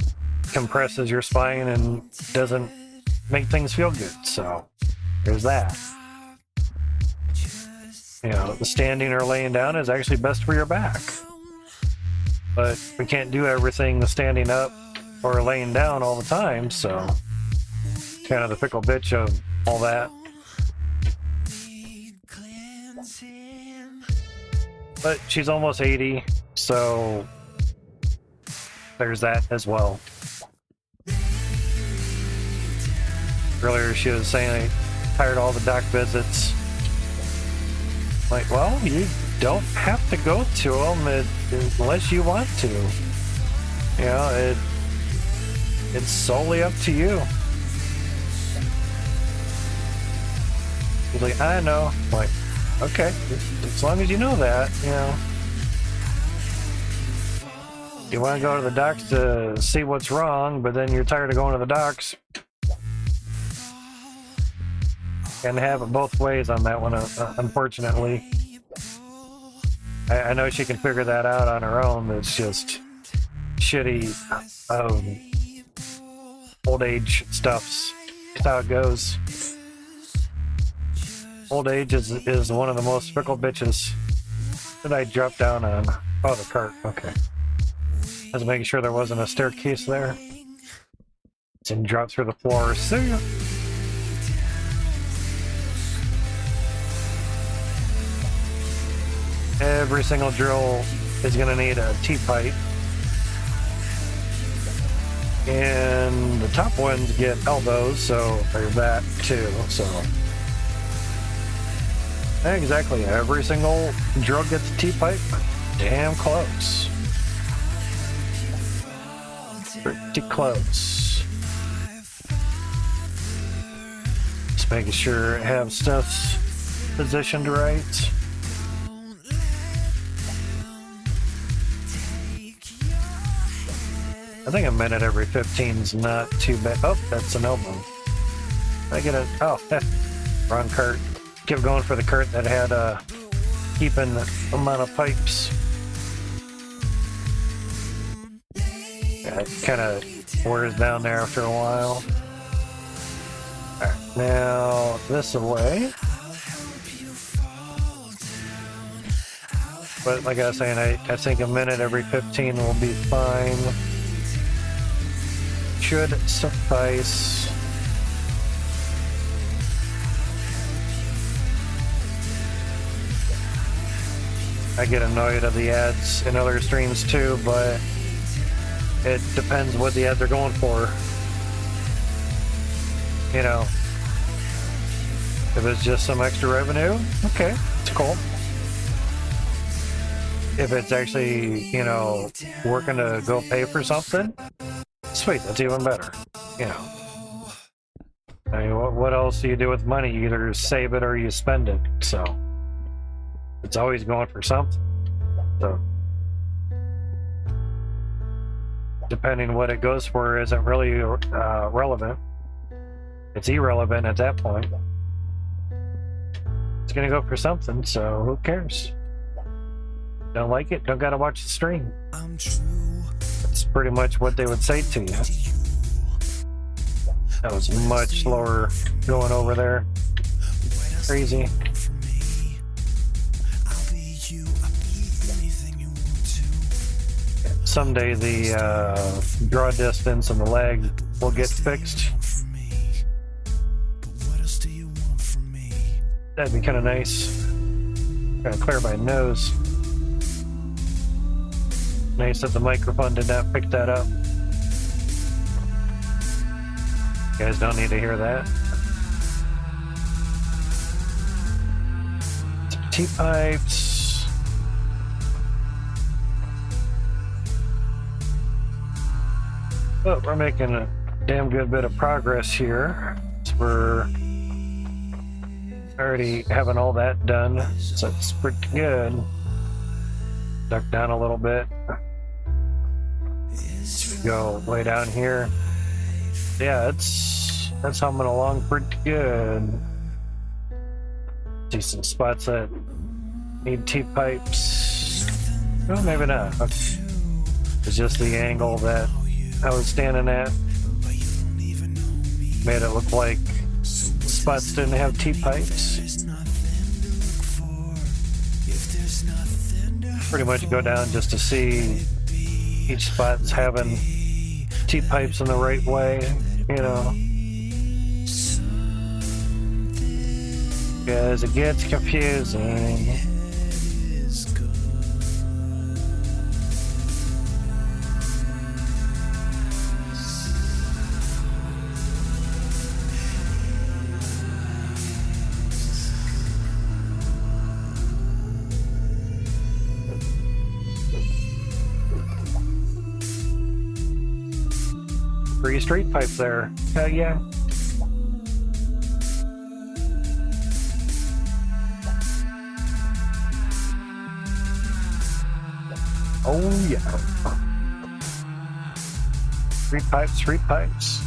compresses your spine and doesn't make things feel good. So there's that. You know, the standing or laying down is actually best for your back. But we can't do everything standing up or laying down all the time, so it's kind of the fickle bitch of all that. But she's almost 80, so there's that as well. Earlier she was saying I tired of all the doc visits. Like, well, you don't have to go to them unless you want to. You know, it's solely up to you. He's like, I know. I'm like, okay, as long as you know that, you know. You want to go to the docs to see what's wrong, but then you're tired of going to the docs. Can have it both ways on that one, unfortunately. I know she can figure that out on her own. It's just shitty old age stuffs. That's how it goes. Old age is one of the most fickle bitches. did I drop down on? Oh, the cart. Okay. I was making sure there wasn't a staircase there. And drop through the floor. See ya. Every single drill is going to need a T-pipe. And the top ones get elbows, so there's that too. So exactly, every single drill gets a T-pipe. Damn close. Pretty close. Just making sure I have stuff positioned right. I think a minute every 15 is not too bad. Oh, that's an elbow. I get a... Oh, wrong cart. Kept going for the cart that had a keeping amount of pipes. Yeah, it kind of wears down there after a while. Alright, now this away. But like I was saying, I think a minute every 15 will be fine. Should suffice. I get annoyed at the ads in other streams too, but it depends what the ads are going for. You know, if it's just some extra revenue, okay, it's cool. If it's actually, you know, working to go pay for something, sweet, that's even better. You know, I mean, what else do you do with money? You either save it or you spend it. So it's always going for something. So depending what it goes for isn't really relevant. It's irrelevant at that point. It's gonna go for something, so who cares? Don't like it? Don't gotta watch the stream. That's pretty much what they would say to you. That was much slower going over there. Crazy. Someday the draw distance and the lag will get fixed. That'd be kind of nice. Gotta clear my nose. Nice that the microphone did not pick that up. You guys don't need to hear that. Some T-pipes. But we're making a damn good bit of progress here. So we're already having all that done, so it's pretty good. Duck down a little bit. Let's go way down here. Yeah, that's humming along pretty good. See some spots that need T-pipes. Oh, maybe not. It's just the angle that I was standing at made it look like spots didn't have T-pipes. Pretty much go down just to see each spot's having T-pipes in the right way, you know. Because it gets confusing. Free straight pipe there. Yeah. Oh yeah. Three pipes, three pipes.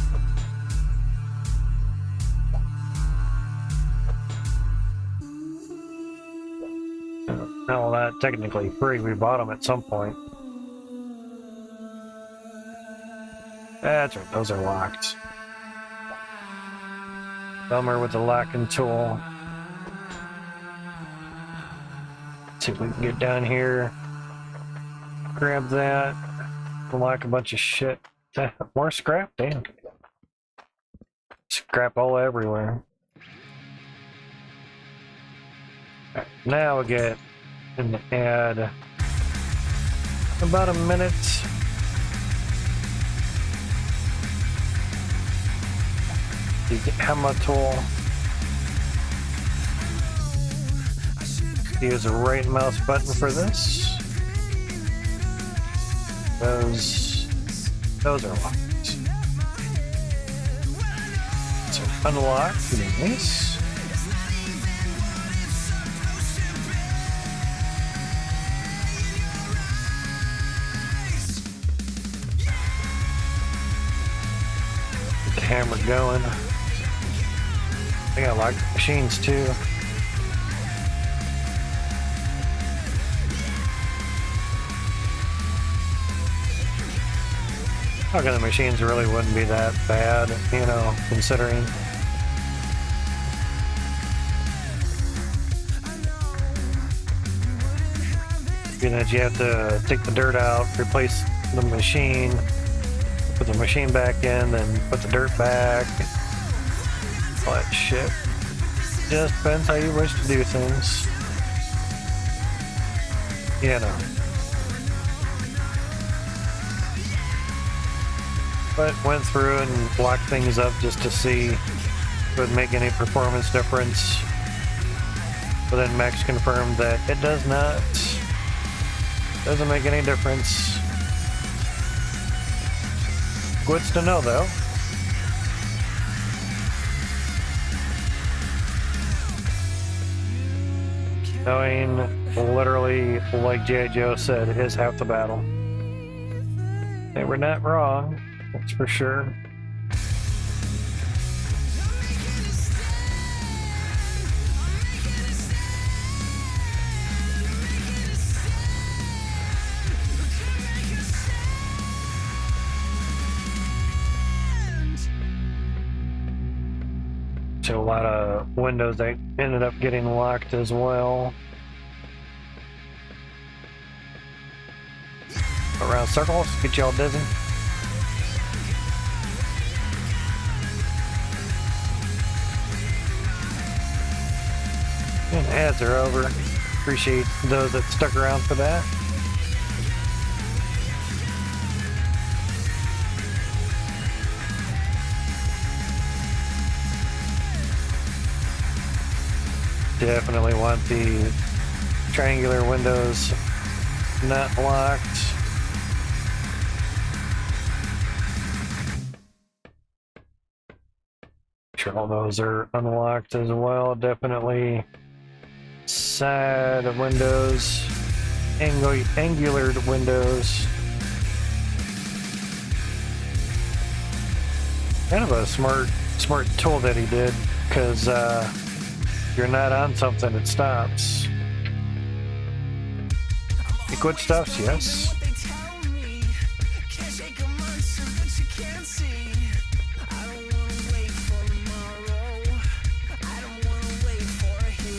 No, that technically free. We bought them at some point. That's right, those are locked. Bummer with the locking tool. See if we can get down here. Grab that. Unlock a bunch of shit. More scrap? Damn. Scrap all everywhere. Right, now we get in the add about a minute. The hammer tool. Use a right mouse button for this. Those are locked. So unlock these. Get the hammer going. I gotta lock the machines too. Okay, the machines really wouldn't be that bad, you know, considering. You know, you have to take the dirt out, replace the machine, put the machine back in, then put the dirt back. All that shit. Just depends how you wish to do things. You know. But went through and blocked things up just to see if it would make any performance difference. But then Max confirmed that it does not. Doesn't make any difference. Good to know though. Knowing literally, like J. Joe said, it is half the battle. They were not wrong. That's for sure. So a lot of windows that ended up getting locked as well. Around circles, get y'all dizzy. And ads are over. Appreciate those that stuck around for that. Definitely want the triangular windows not locked. Sure all those are unlocked as well. Definitely side of windows, angular windows. Kind of a smart tool that he did, because if you're not on something, it stops. Liquid stuffs, yes.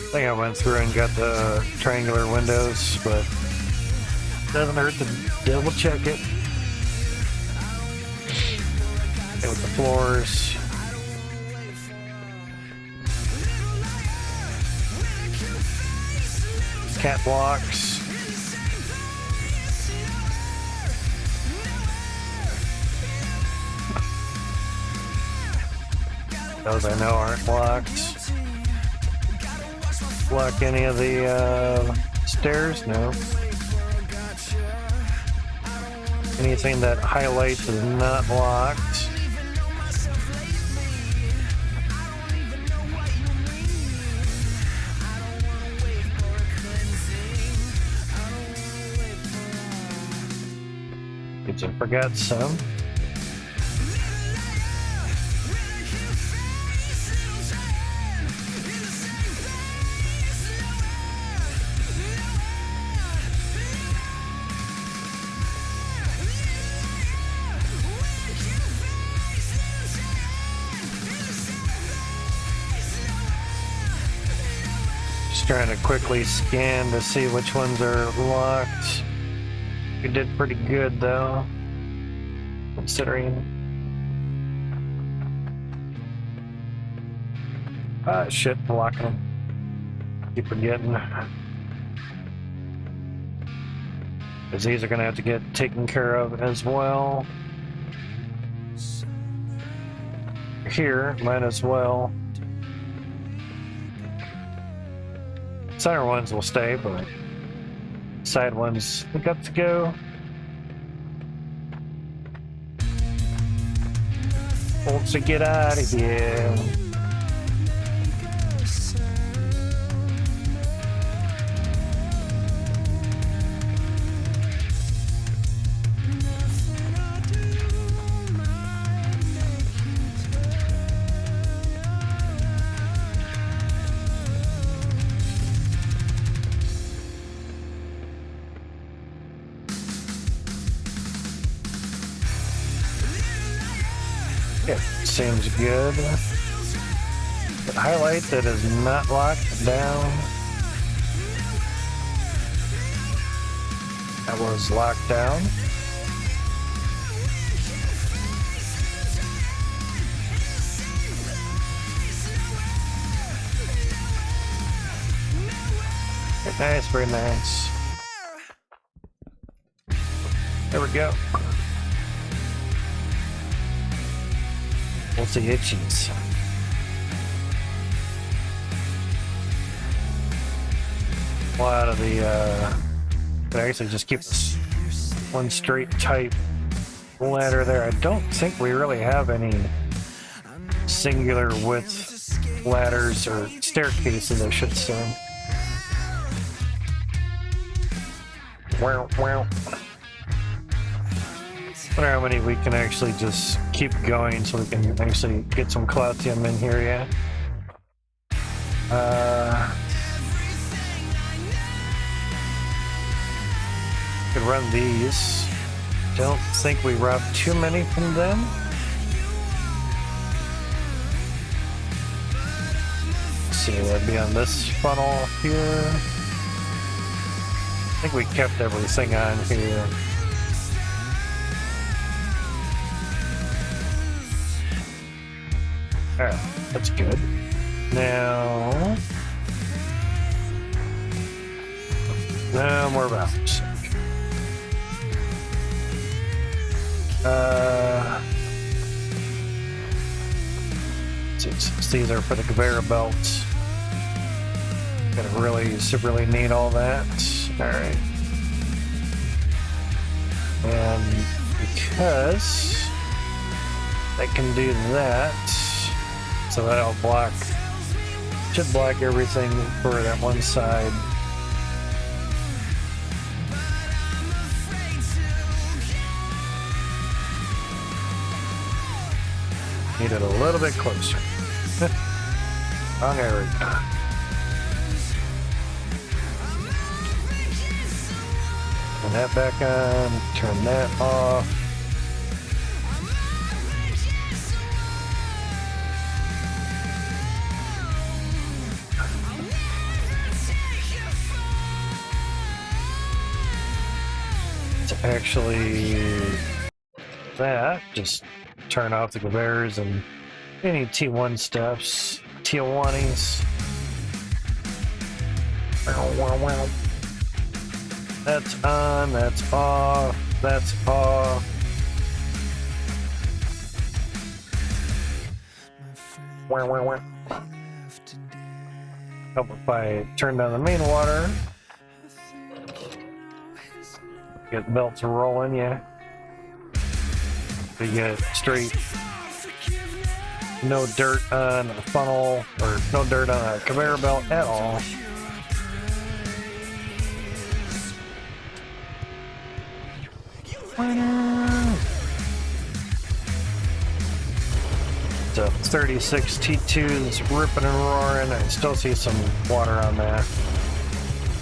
I think I went through and got the triangular windows, but doesn't hurt to double check it. And with the floors. Catwalks. Those I know aren't locked. Lock any of the stairs? No. Anything that highlights is not locked. Did you forget some? Just trying to quickly scan to see which ones are locked. We did pretty good though, considering. Ah, shit, blocking them. Keep forgetting. Because these are going to have to get taken care of as well. Here, might as well. Center ones will stay, but side ones we got to go. Bolts to get out of here. It seems good. But highlight that is not locked down. That was locked down. Very nice, very nice. There we go. What's the itchies? A lot of the, could actually just keep this one straight type ladder there. I don't think we really have any singular width ladders or staircases, I should say. Wow, wow. I wonder how many we can actually just keep going so we can actually get some Cloutium in here, yeah. Could run these. Don't think we robbed too many from them. Let's see, that'd be on this funnel here. I think we kept everything on here. Alright, that's good. Now more routes. These are for the conveyor belts. Gonna really severely need all that. Alright. And because I can do that, so that'll block, should block everything for that one side. Need it a little bit closer. Wrong area. Turn that back on, turn that off. It's actually that, just turn off the conveyors and any T1 steps, T1s. That's on, that's off, that's off. Help if I turn down the main water. Get belts rolling, yeah. You get straight, no dirt on a funnel, or no dirt on a conveyor belt at all. So 36 T2s ripping and roaring. I still see some water on that.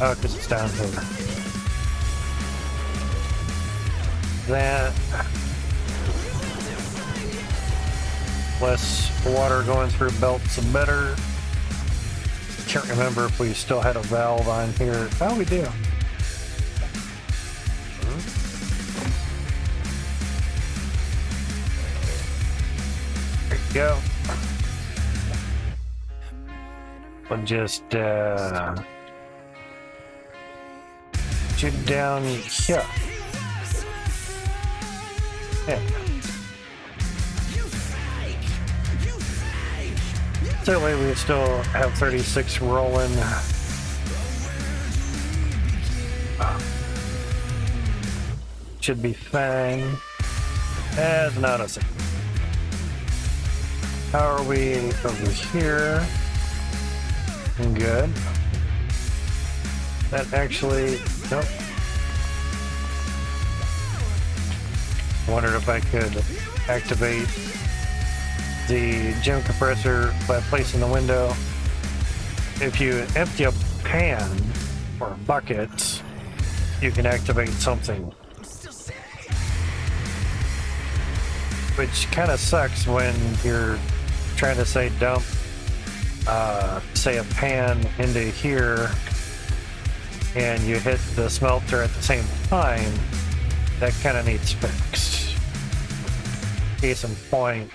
Oh, because it's down here. That. Less water going through belts, the better. Can't remember if we still had a valve on here. Oh, we do. There you go. We'll just shoot down here. Yeah. That way we still have 36 rolling. Should be fine. As not a second. How are we over here? Good. That actually, nope. Wondered if I could activate the gem compressor by placing the window. If you empty a pan or a bucket, you can activate something. Which kind of sucks when you're trying to say dump, say a pan into here and you hit the smelter at the same time. That kind of needs fixed. Case in point,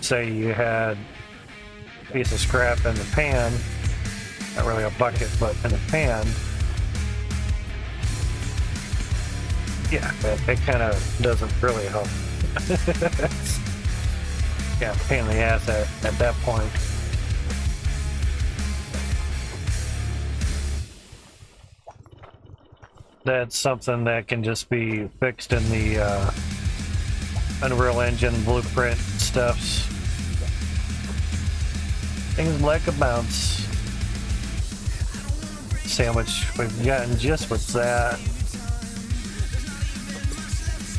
say you had a piece of scrap in the pan, not really a bucket, but in a pan. Yeah, it kind of doesn't really help. Yeah, pain in the ass at that point. That's something that can just be fixed in the Unreal Engine blueprint stuffs. Things like a bounce. See how much we've gotten just with that.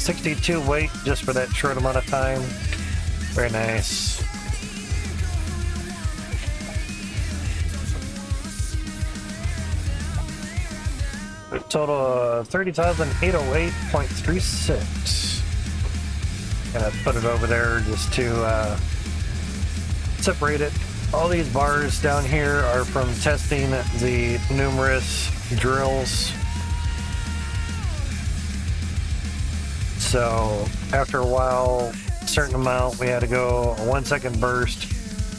62 weight just for that short amount of time. Very nice. A total of 30,808.36. Gonna put it over there just to separate it. All these bars down here are from testing the numerous drills. So after a while, a certain amount, we had to go a 1 second burst,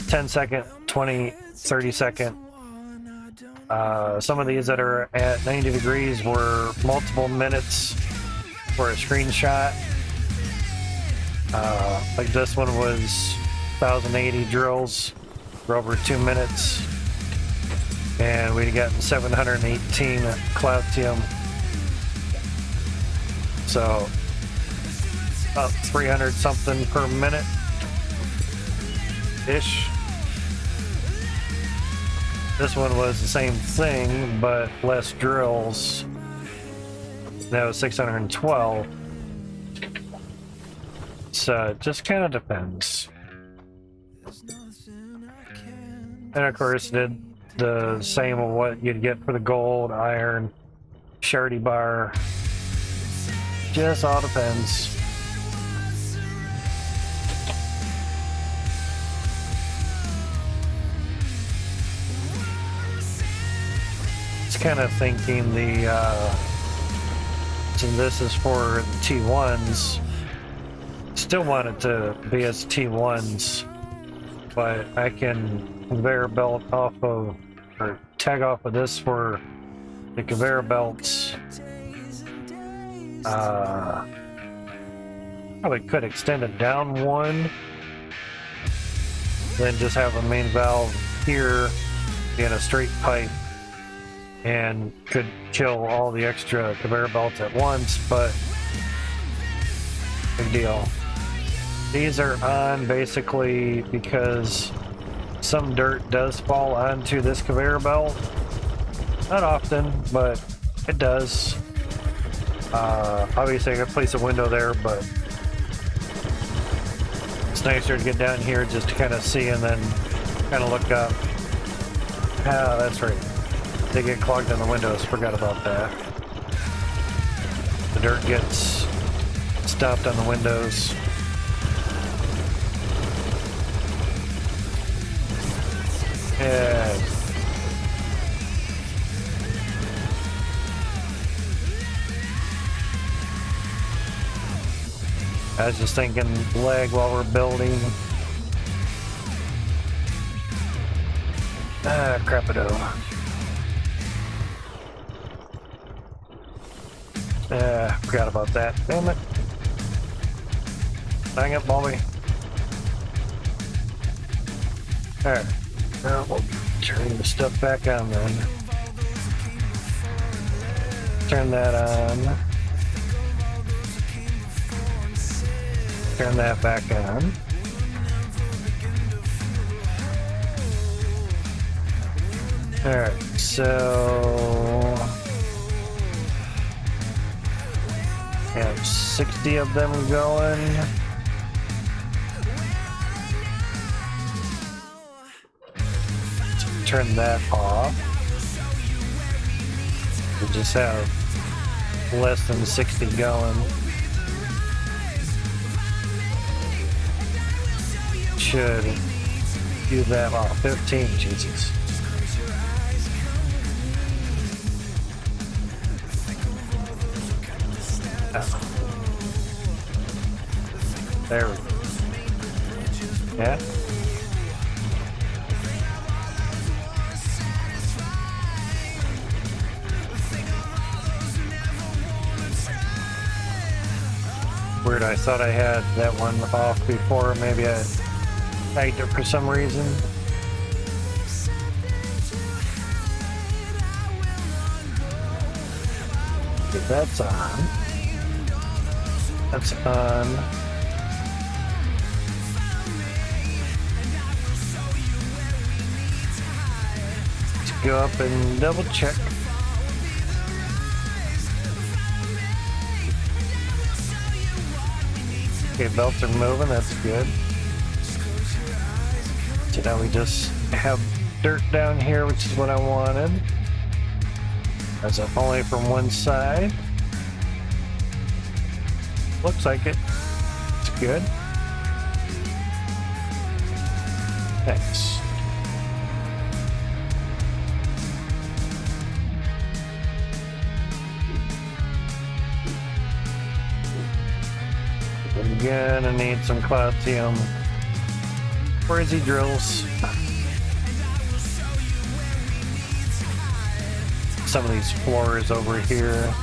10 second, 20, 30 second. Some of these that are at 90 degrees were multiple minutes for a screenshot. Like this one was 1080 drills for over 2 minutes. And we got 718 Cloutium. So about 300 something per minute ish. This one was the same thing but less drills. That was 612. So it just kind of depends. And of course did the same of what you'd get for the gold, iron, shardy bar. Just all depends. Kind of thinking the since this is for the T1s, still want it to be as T1s, but I can conveyor belt off of or tag off of this for the conveyor belts. Probably could extend it down one, then just have a main valve here in a straight pipe. And could kill all the extra conveyor belts at once, but big deal. These are on basically because some dirt does fall onto this conveyor belt. Not often, but it does. Obviously I could place a window there, but it's nicer to get down here just to kind of see and then kind of look up. Ah, that's right. They get clogged in the windows, forgot about that. The dirt gets stopped on the windows. Yeah. I was just thinking lag while we're building. Ah, crapito. Forgot about that. Damn it. Dang it, Bobby. Alright. Now we'll turn the stuff back on then. Turn that on. Turn that back on. Alright, so we have 60 of them going. So turn that off. We just have less than 60 going. Should do that off. 15, Jesus. Oh. There we go. Yeah. Weird, I thought I had that one off before. Maybe I tagged it for some reason. Okay, that's on. That's on. Let's go up and double check. Okay, belts are moving, that's good. So now we just have dirt down here, which is what I wanted. That's up only from one side. Looks like it. It's good. Thanks. I'm gonna need some calcium. Where is he drills? Some of these floors over here.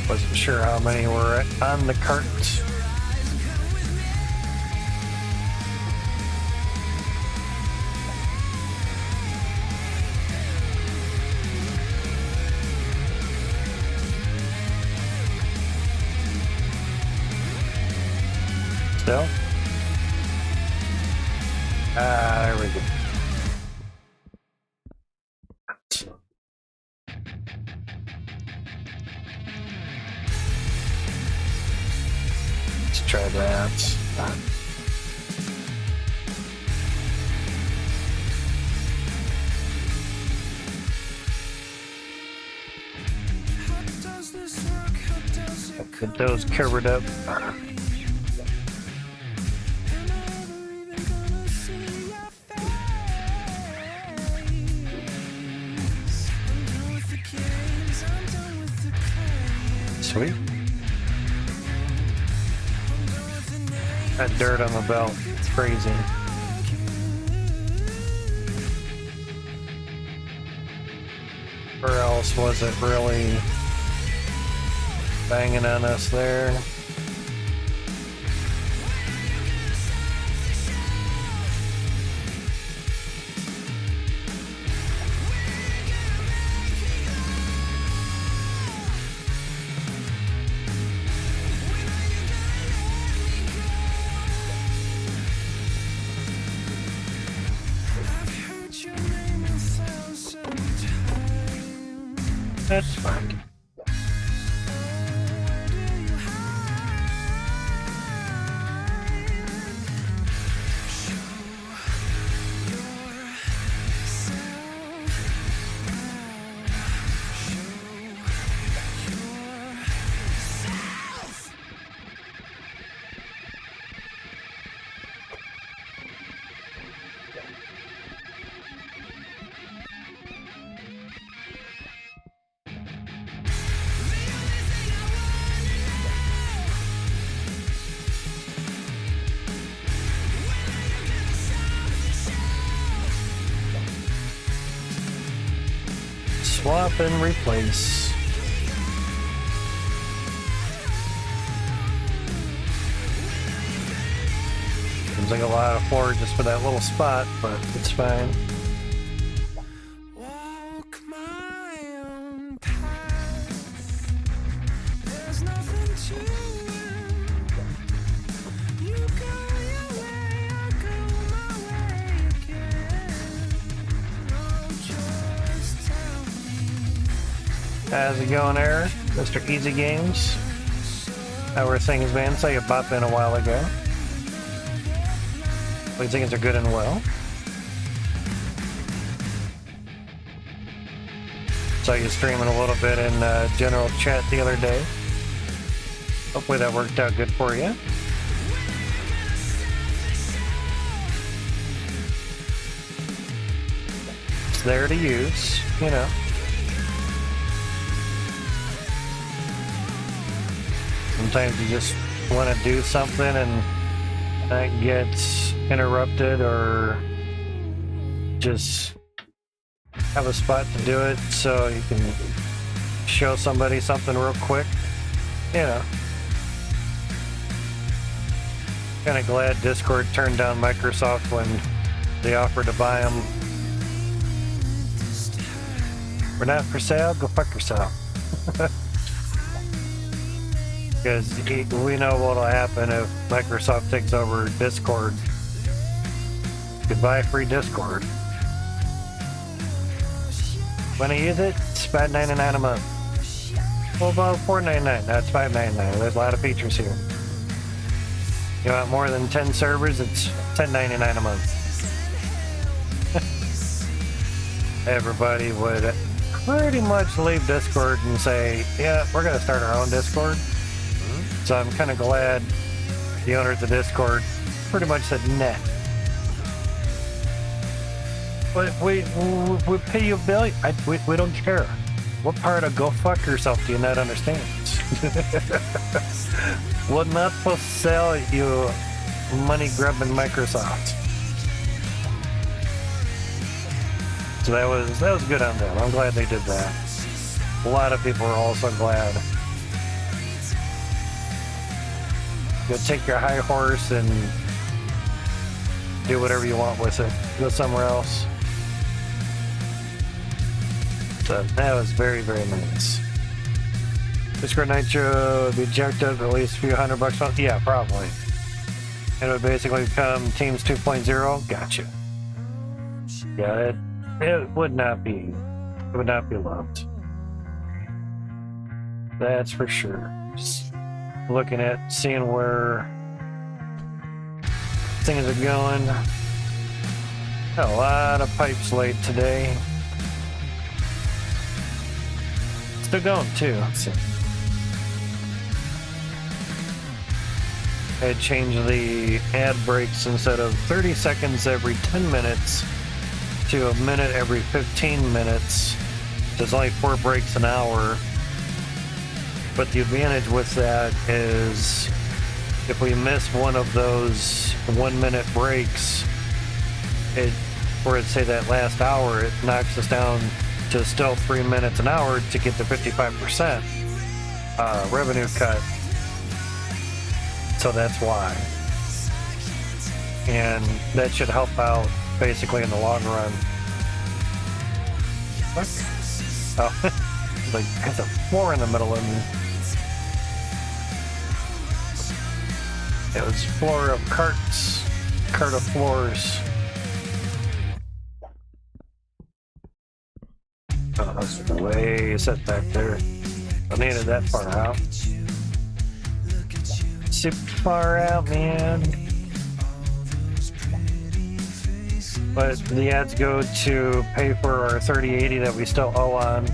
Wasn't sure how many were on the carts. Still? There we go. Let's try that. Get those covered up. Sweet. That dirt on the belt, it's crazy. Or else was it really banging on us there? That's fine. Swap and replace. Seems like a lot of floor just for that little spot, but it's fine. Walk my own path. There's nothing to it. You go your way, I go my way again. Oh, just tell me. How's it going there, Mr. Easy Games? How are things, man? Saw you bop in a while ago. Hope things are good and well. Saw you streaming a little bit in general chat the other day. Hopefully that worked out good for you. It's there to use, you know. Sometimes you just want to do something and that gets interrupted, or just have a spot to do it so you can show somebody something real quick, you know. Kind of glad Discord turned down Microsoft when they offered to buy them. We're not for sale, go fuck yourself. Because we know what'll happen if Microsoft takes over Discord. Goodbye free Discord. When I use it, it's $5.99 a month. Well, about $4.99. No, it's $5.99. There's a lot of features here. You want more than 10 servers, it's $10.99 a month. Everybody would pretty much leave Discord and say, yeah, we're going to start our own Discord. So I'm kind of glad the owners of Discord pretty much said, nah. But we pay you a billion. We don't care. What part of go fuck yourself do you not understand? We're not for sale, you money-grubbing Microsoft. So that was good on them. I'm glad they did that. A lot of people are also glad. Go take your high horse and do whatever you want with it. Go somewhere else. So that was very, very nice. Discord Nitro would be jacked up at least a few $100 Yeah, probably. It would basically become Teams 2.0. Gotcha. Yeah, it would not be. It would not be loved. That's for sure. Just looking at seeing where things are going. Got a lot of pipes laid today. Still going too. Let's see. I changed the ad breaks instead of 30 seconds every 10 minutes to a minute every 15 minutes. There's only 4 breaks an hour. But the advantage with that is if we miss one of those 1 minute breaks, or say that last hour, it knocks us down to still 3 minutes an hour to get the 55% revenue cut. So that's why. And that should help out basically in the long run. What? Oh, like there's a floor in the middle of me. It was floor of carts, cart of floors. Oh, that's way set back there. I needed that far out. Super far out, man. But the ads go to pay for our 3080 that we still owe on.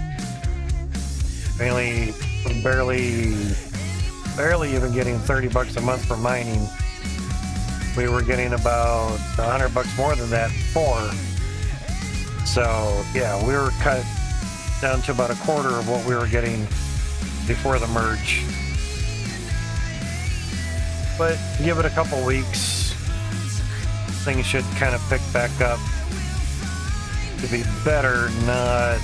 Mainly, barely even getting $30 a month for mining. We were getting about $100 more than that before. So yeah, we were cut down to about a quarter of what we were getting before the merge. But give it a couple weeks, things should kind of pick back up to be better, not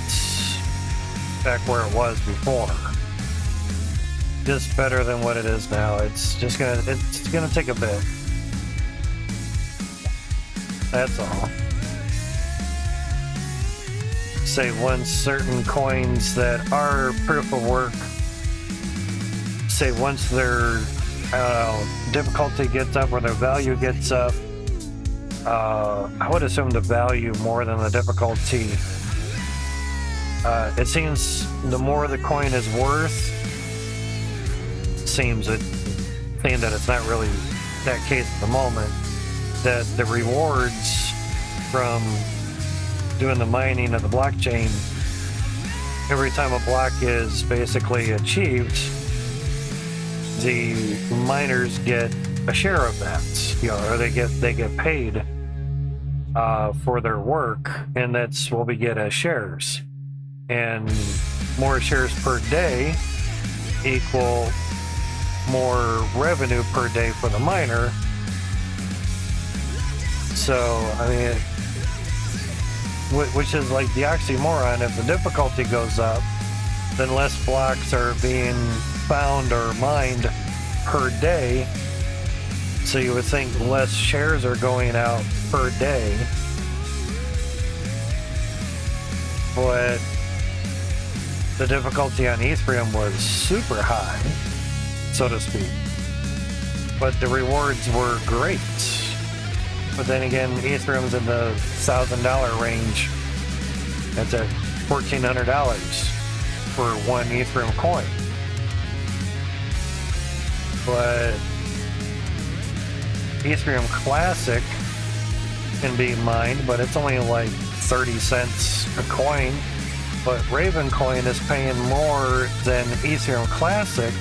back where it was before. Just better than what it is now. It's gonna take a bit. That's all. Say once certain coins that are proof of work, say once their difficulty gets up or their value gets up, I would assume the value more than the difficulty. It seems the more the coin is worth, seems it, saying that it's not really that case at the moment, that the rewards from doing the mining of the blockchain, every time a block is basically achieved, the miners get a share of that, or they get paid for their work, and that's what we get as shares. And more shares per day equal more revenue per day for the miner. So, I mean, which is like the oxymoron. If the difficulty goes up, then less blocks are being found or mined per day. So you would think less shares are going out per day. But the difficulty on Ethereum was super high, so to speak. But the rewards were great. But then again, Ethereum's in the $1,000 range. That's at $1,400 for one Ethereum coin. But Ethereum Classic can be mined, but it's only like 30 cents a coin. But Raven coin is paying more than Ethereum Classic,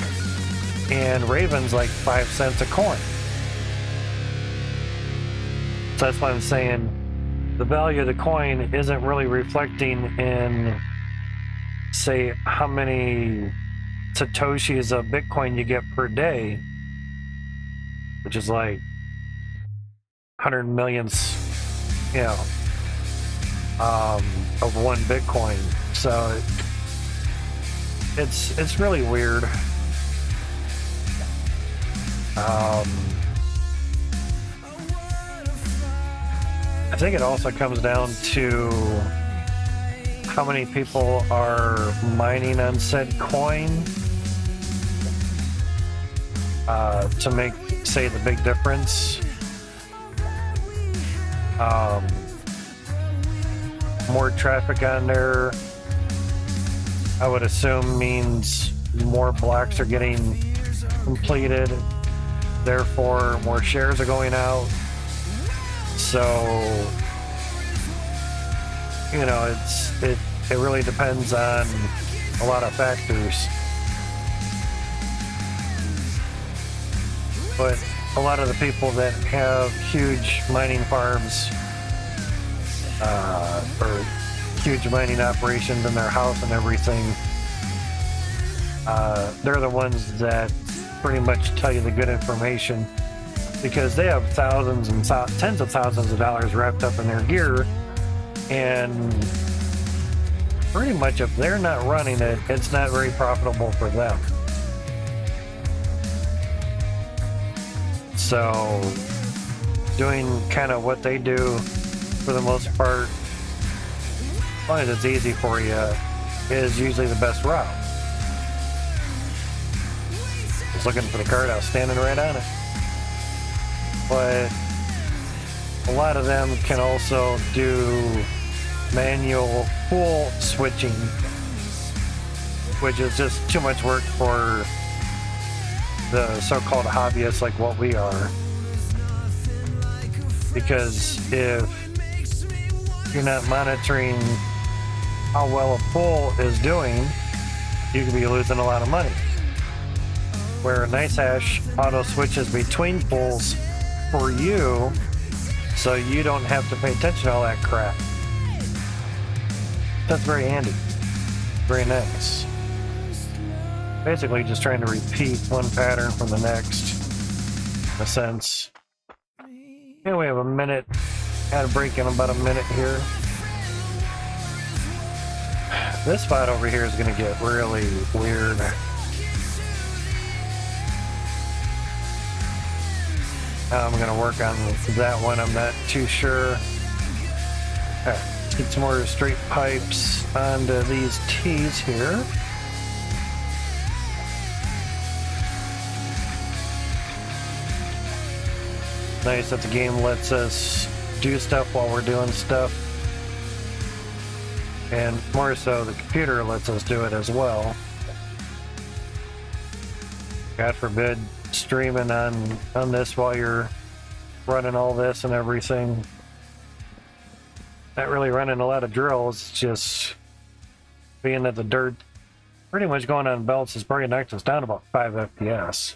and Raven's like 5 cents a coin. So that's why I'm saying the value of the coin isn't really reflecting in, say, how many Satoshis of Bitcoin you get per day, which is like 100 millions, of one Bitcoin. So it's really weird. I think it also comes down to how many people are mining on said coin to make, say, the big difference. More traffic on there, I would assume, means more blocks are getting completed, therefore more shares are going out. So, it really depends on a lot of factors. But a lot of the people that have huge mining farms or huge mining operations in their house and everything, they're the ones that pretty much tell you the good information, because they have thousands and tens of thousands of dollars wrapped up in their gear, and pretty much if they're not running it, it's not very profitable for them. So doing kind of what they do, for the most part, as long as it's easy for you, is usually the best route. Just looking for the card, I was standing right on it. But a lot of them can also do manual pool switching, which is just too much work for the so-called hobbyists like what we are. Because if you're not monitoring how well a pool is doing, you could be losing a lot of money. Where NiceHash auto switches between pools for you, so you don't have to pay attention to all that crap. That's very handy. Very nice. Basically just trying to repeat one pattern from the next, in a sense. Yeah, we have a minute. Had a break in about a minute here. This spot over here is going to get really weird. I'm going to work on that one. I'm not too sure. All right, let's get some more straight pipes onto these T's here. Nice that the game lets us do stuff while we're doing stuff. And more so, the computer lets us do it as well. God forbid streaming on this while you're running all this and everything. Not really running a lot of drills, just being that the dirt pretty much going on belts is probably knocked us down about 5 FPS.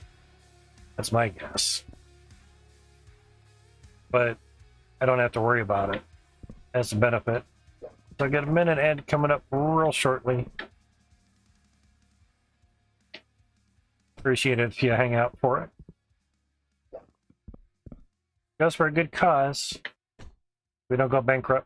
That's my guess. But I don't have to worry about it. That's a benefit. So I got a minute ad coming up real shortly. Appreciate it if you hang out for it. Goes for a good cause. We don't go bankrupt.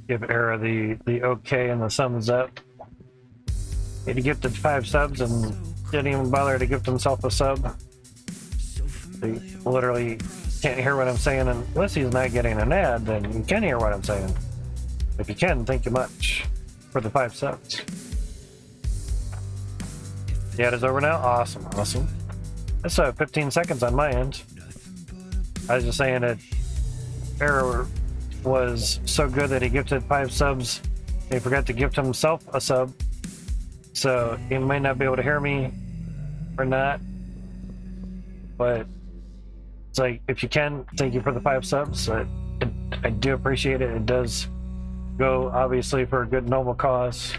Give Era the okay and the thumbs up. He gifted 5 subs and didn't even bother to gift himself a sub. He literally can't hear what I'm saying unless he's not getting an ad, then you can hear what I'm saying. If you can, thank you much for the 5 subs. The ad is over now. Awesome, awesome. That's 15 seconds on my end. I was just saying that Era was so good that he gifted 5 subs. He forgot to gift himself a sub, so he might not be able to hear me or not. But it's like, if you can, thank you for the 5 subs. I do appreciate it. It does go obviously for a good noble cause.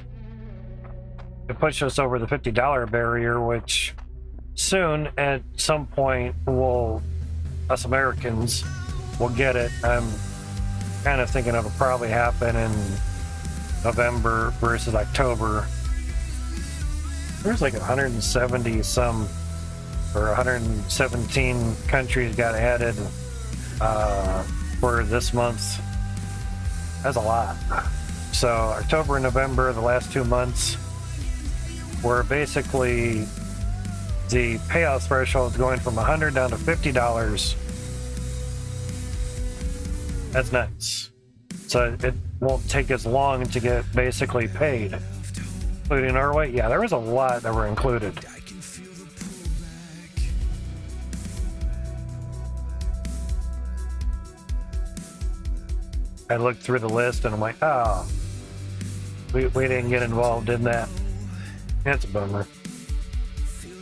It pushed us over the $50 barrier, which soon at some point us Americans will get it. I'm kind of thinking it'll probably happen in November versus October. There's like 170 some, or 117 countries got added for this month. That's a lot. So October and November, the last 2 months, were basically the payout threshold going from $100 down to $50. That's nuts. So it won't take as long to get basically paid. Including Norway? Yeah, there was a lot that were included. I looked through the list and I'm like, oh, we didn't get involved in that. That's a bummer.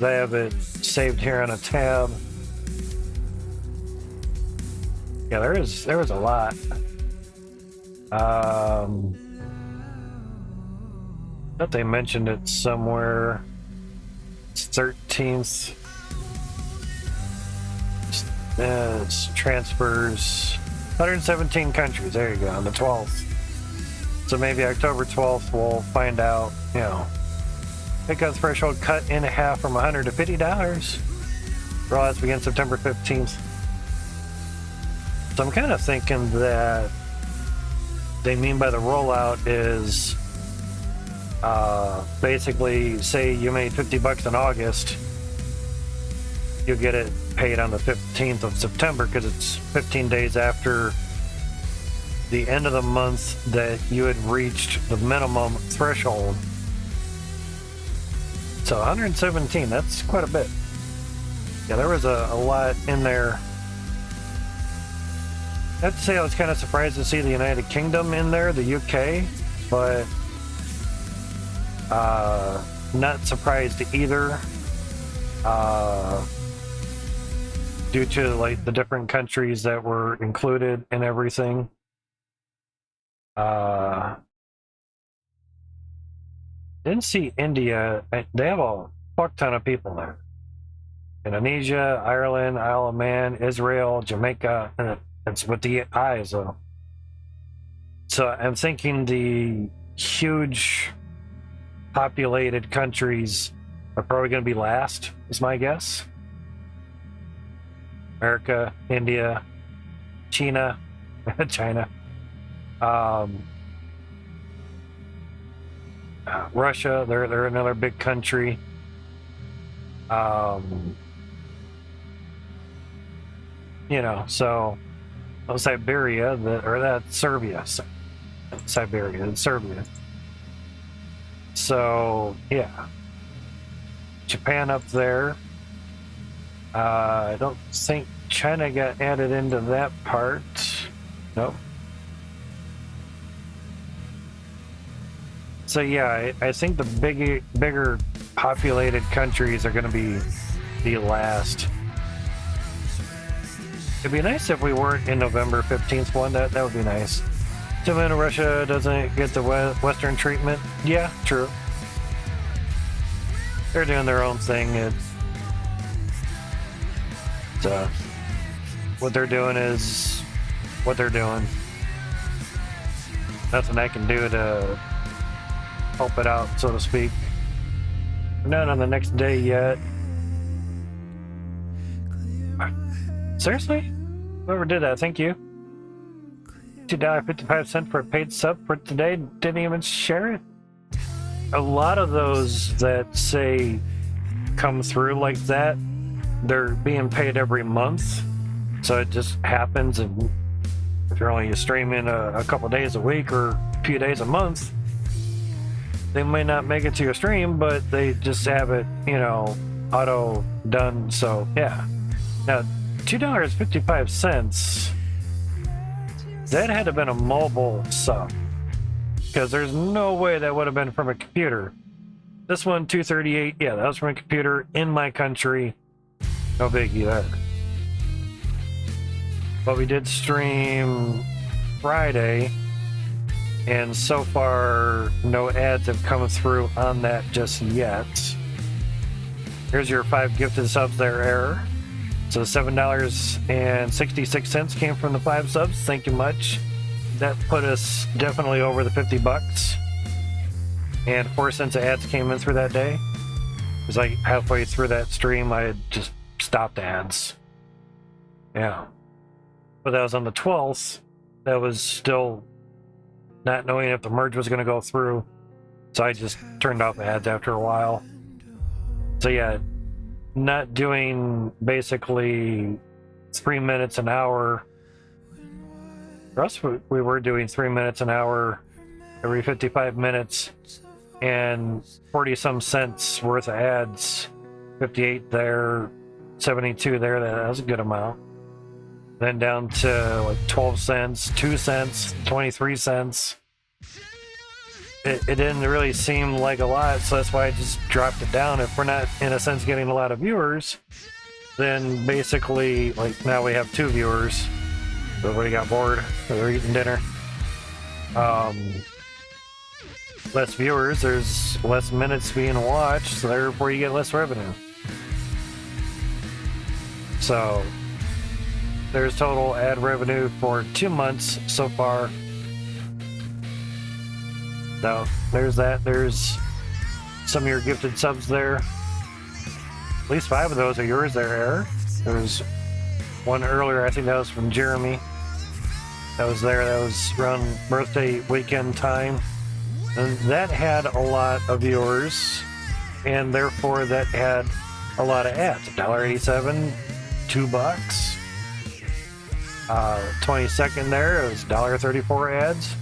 I have it saved here on a tab. Yeah, there was a lot. Thought they mentioned it somewhere. It's 13th. It's transfers. 117 countries. There you go, on the 12th. So maybe October 12th we'll find out, you know. Pickup threshold cut in half from $100 to $50. Rollouts begin September 15th. So I'm kind of thinking that they mean by the rollout is basically, say you made $50 in August, you'll get it paid on the 15th of September because it's 15 days after the end of the month that you had reached the minimum threshold. So 117, that's quite a bit. Yeah, there was a lot in there. I have to say I was kind of surprised to see the United Kingdom in there, the UK, but not surprised either, due to like the different countries that were included and everything. Didn't see India. They have a fuck ton of people there. Indonesia, Ireland, Isle of Man, Israel, Jamaica, and it's with the I's though. So I'm thinking the huge populated countries are probably going to be last, is my guess. America, India, China, Russia, they're another big country. You know, so Siberia, that's Serbia. Siberia and Serbia. So yeah, Japan up there. I don't think China got added into that part. Nope. So yeah, I think the bigger populated countries are going to be the last. It'd be nice if we weren't in November 15th one. That would be nice. Japan and Russia doesn't get the Western treatment. Yeah, true. They're doing their own thing. What they're doing is what they're doing. Nothing I can do to help it out, so to speak. We're not on the next day yet. Seriously? Whoever did that, thank you. $2.55 for a paid sub for today. Didn't even share it. A lot of those that say come through like that, they're being paid every month. So it just happens, and if you're only streaming a couple days a week or a few days a month, they might not make it to your stream, but they just have it, you know, auto done. So yeah. Now $2.55, that had to have been a mobile sub, because there's no way that would have been from a computer. This one, $2.38, yeah, that was from a computer in my country. No biggie there. But we did stream Friday, and so far no ads have come through on that just yet. Here's your 5 gifted subs there, Error. So $7.66 came from the 5 subs. Thank you much. That put us definitely over the 50 bucks. And 4 cents of ads came in through that day. It was like halfway through that stream, I had just stopped ads. Yeah. But that was on the 12th. That was still not knowing if the merge was going to go through. So I just turned off ads after a while. So yeah, not doing basically 3 minutes an hour. For us, we were doing 3 minutes an hour every 55 minutes and 40 some cents worth of ads. 58 there, 72 there. That was a good amount. Then down to like 12 cents, 2 cents, 23 cents. It didn't really seem like a lot, so that's why I just dropped it down. If we're not, in a sense, getting a lot of viewers, then basically, like, now we have 2 viewers. Everybody got bored. They're eating dinner. Less viewers, there's less minutes being watched, so therefore you get less revenue. So there's total ad revenue for 2 months so far. So there's that. There's some of your gifted subs there. At least 5 of those are yours there, Error. There's one earlier, I think that was from Jeremy. That was there. That was around birthday weekend time. And that had a lot of viewers, and therefore that had a lot of ads. $1.87, $2. 22nd there, it was $1.34 ads.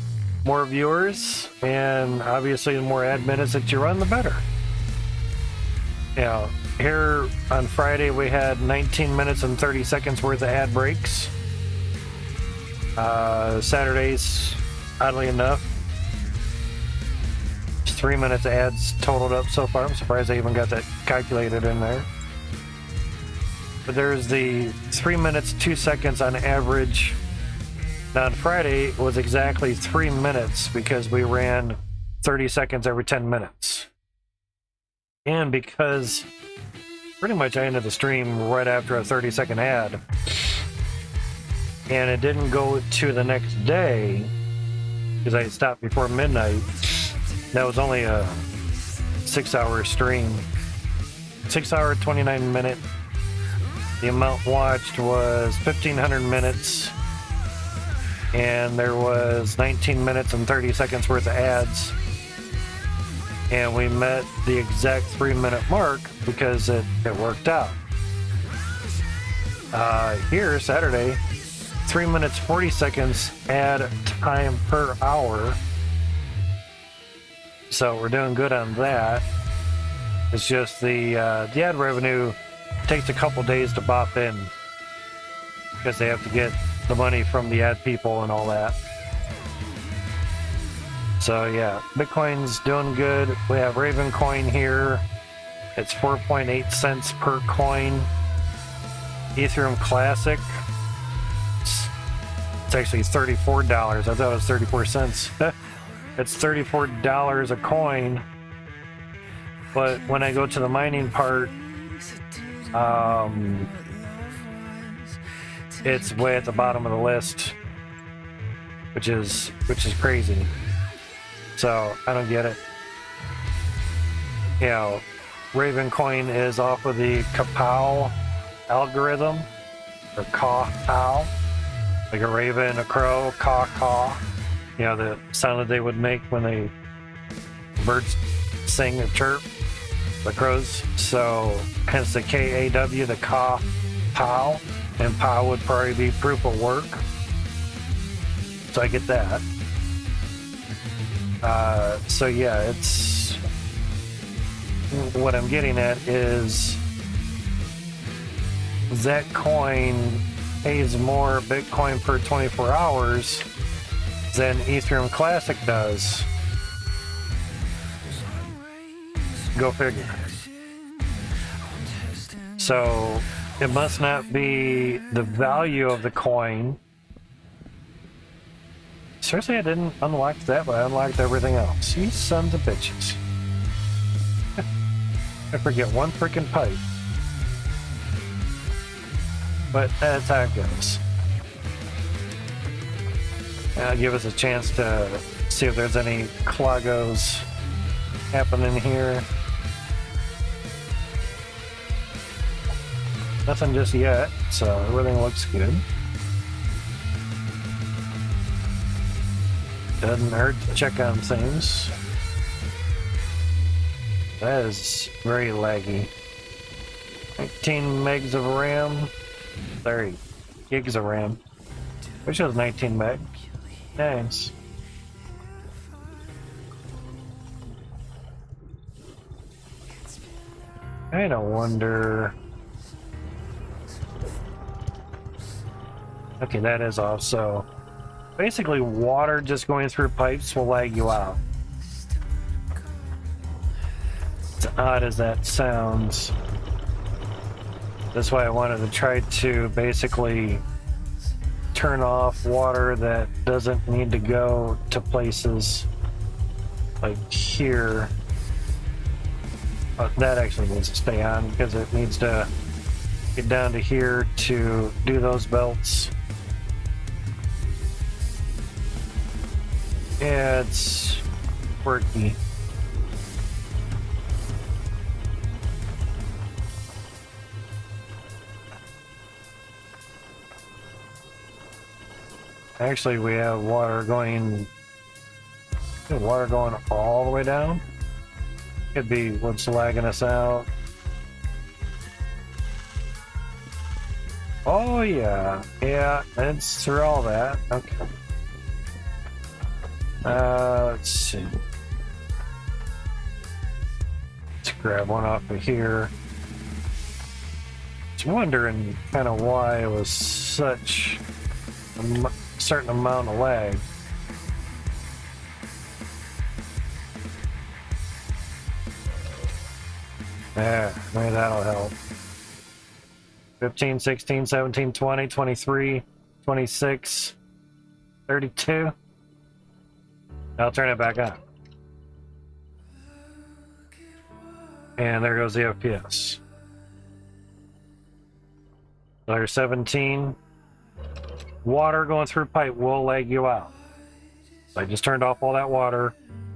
More viewers, and obviously the more ad minutes that you run, the better. You know, here on Friday we had 19 minutes and 30 seconds worth of ad breaks. Saturdays, oddly enough, 3 minutes of ads totaled up so far. I'm surprised I even got that calculated in there. But there's the 3 minutes, 2 seconds on average. Now on Friday it was exactly 3 minutes because we ran 30 seconds every 10 minutes. And because pretty much I ended the stream right after a 30-second ad. And it didn't go to the next day because I stopped before midnight. That was only a 6-hour stream. 6 hour, 29 minute. The amount watched was 1,500 minutes. And there was 19 minutes and 30 seconds worth of ads. And we met the exact 3-minute mark because it worked out. Here, Saturday, 3 minutes 40 seconds ad time per hour. So we're doing good on that. It's just the ad revenue takes a couple days to bop in because they have to get the money from the ad people and all that. So yeah, Bitcoin's doing good. We have Raven coin here. It's 4.8 cents per coin. Ethereum Classic. It's actually $34. I thought it was 34 cents. It's $34 a coin. But when I go to the mining part, it's way at the bottom of the list, which is crazy. So I don't get it. You know, Raven coin is off of the Kapow algorithm, or Kaw, like a raven, a crow, caw. You know, the sound that they would make when birds sing or chirp, the crows. So hence the KAW, the Kaw, and POW would probably be proof of work. So I get that. So yeah, it's what I'm getting at is that coin pays more Bitcoin per 24 hours than Ethereum Classic does. Go figure. So it must not be the value of the coin. Seriously, I didn't unlock that, but I unlocked everything else. You sons of bitches. I forget one freaking pipe. But that's how it goes. And give us a chance to see if there's any cloggos happening here. Nothing just yet, so everything looks good. Doesn't hurt to check on things. That is very laggy. 19 megs of RAM. 30 gigs of RAM. Which was 19 meg. Nice. I don't wonder. Okay, that is off, so basically water just going through pipes will lag you out. As odd as that sounds. That's why I wanted to try to basically turn off water that doesn't need to go to places like here. But that actually needs to stay on because it needs to get down to here to do those belts. Yeah, it's quirky. Actually, we have water going all the way down. Could be what's lagging us out. Oh yeah, it's through all that. Okay. Let's see. Let's grab one off of here. Just wondering kind of why it was such a certain amount of lag. Yeah, maybe that'll help. 15, 16, 17, 20, 23, 26, 32. I'll turn it back on. And there goes the FPS. There's 17. Water going through pipe will lag you out. So I just turned off all that water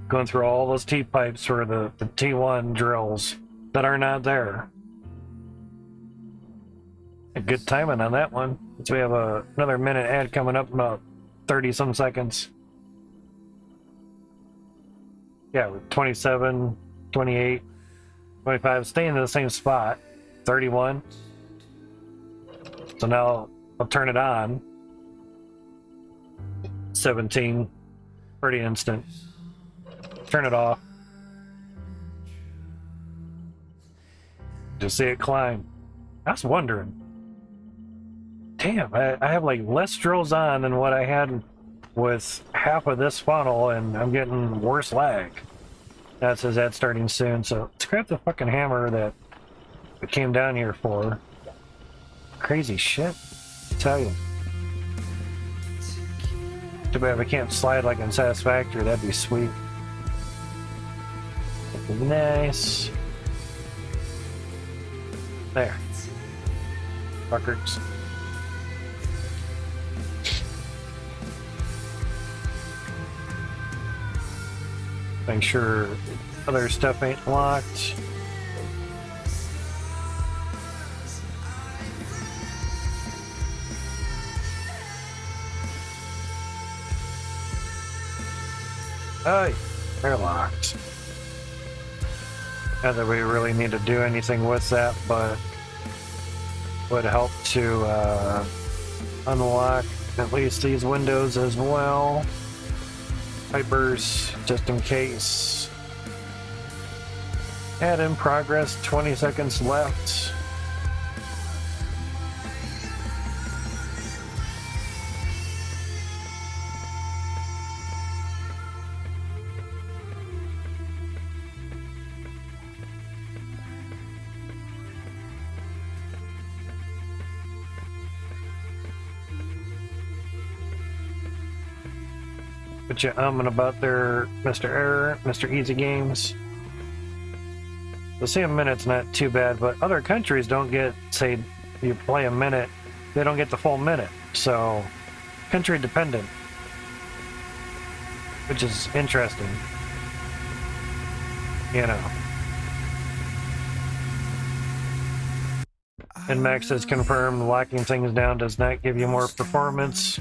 going through all those T-pipes for the T1 drills that are not there. A good timing on that one. So we have another minute ad coming up in about 30 some seconds. Yeah, with 27, 28, 25, staying in the same spot. 31. So now I'll turn it on. 17. Pretty instant. Turn it off. Just see it climb. I was wondering. Damn, I have like less drills on than what I had with half of this funnel, and I'm getting worse lag. That says that's starting soon, so let's grab the fucking hammer that we came down here for. Crazy shit, I tell you. Too bad we can't slide like in Satisfactory, that'd be sweet. Nice. There. Fuckers. Make sure other stuff ain't locked. Oh, they're locked. Not that we really need to do anything with that, but would help to unlock at least these windows as well. Pipers, just in case. Add in progress, 20 seconds left. What you umming about there, Mr. Error, Mr. Easy Games? The same minute's not too bad, but other countries don't get, say, you play a minute, they don't get the full minute. So, country dependent, which is interesting. You know. And Max has confirmed locking things down does not give you more performance.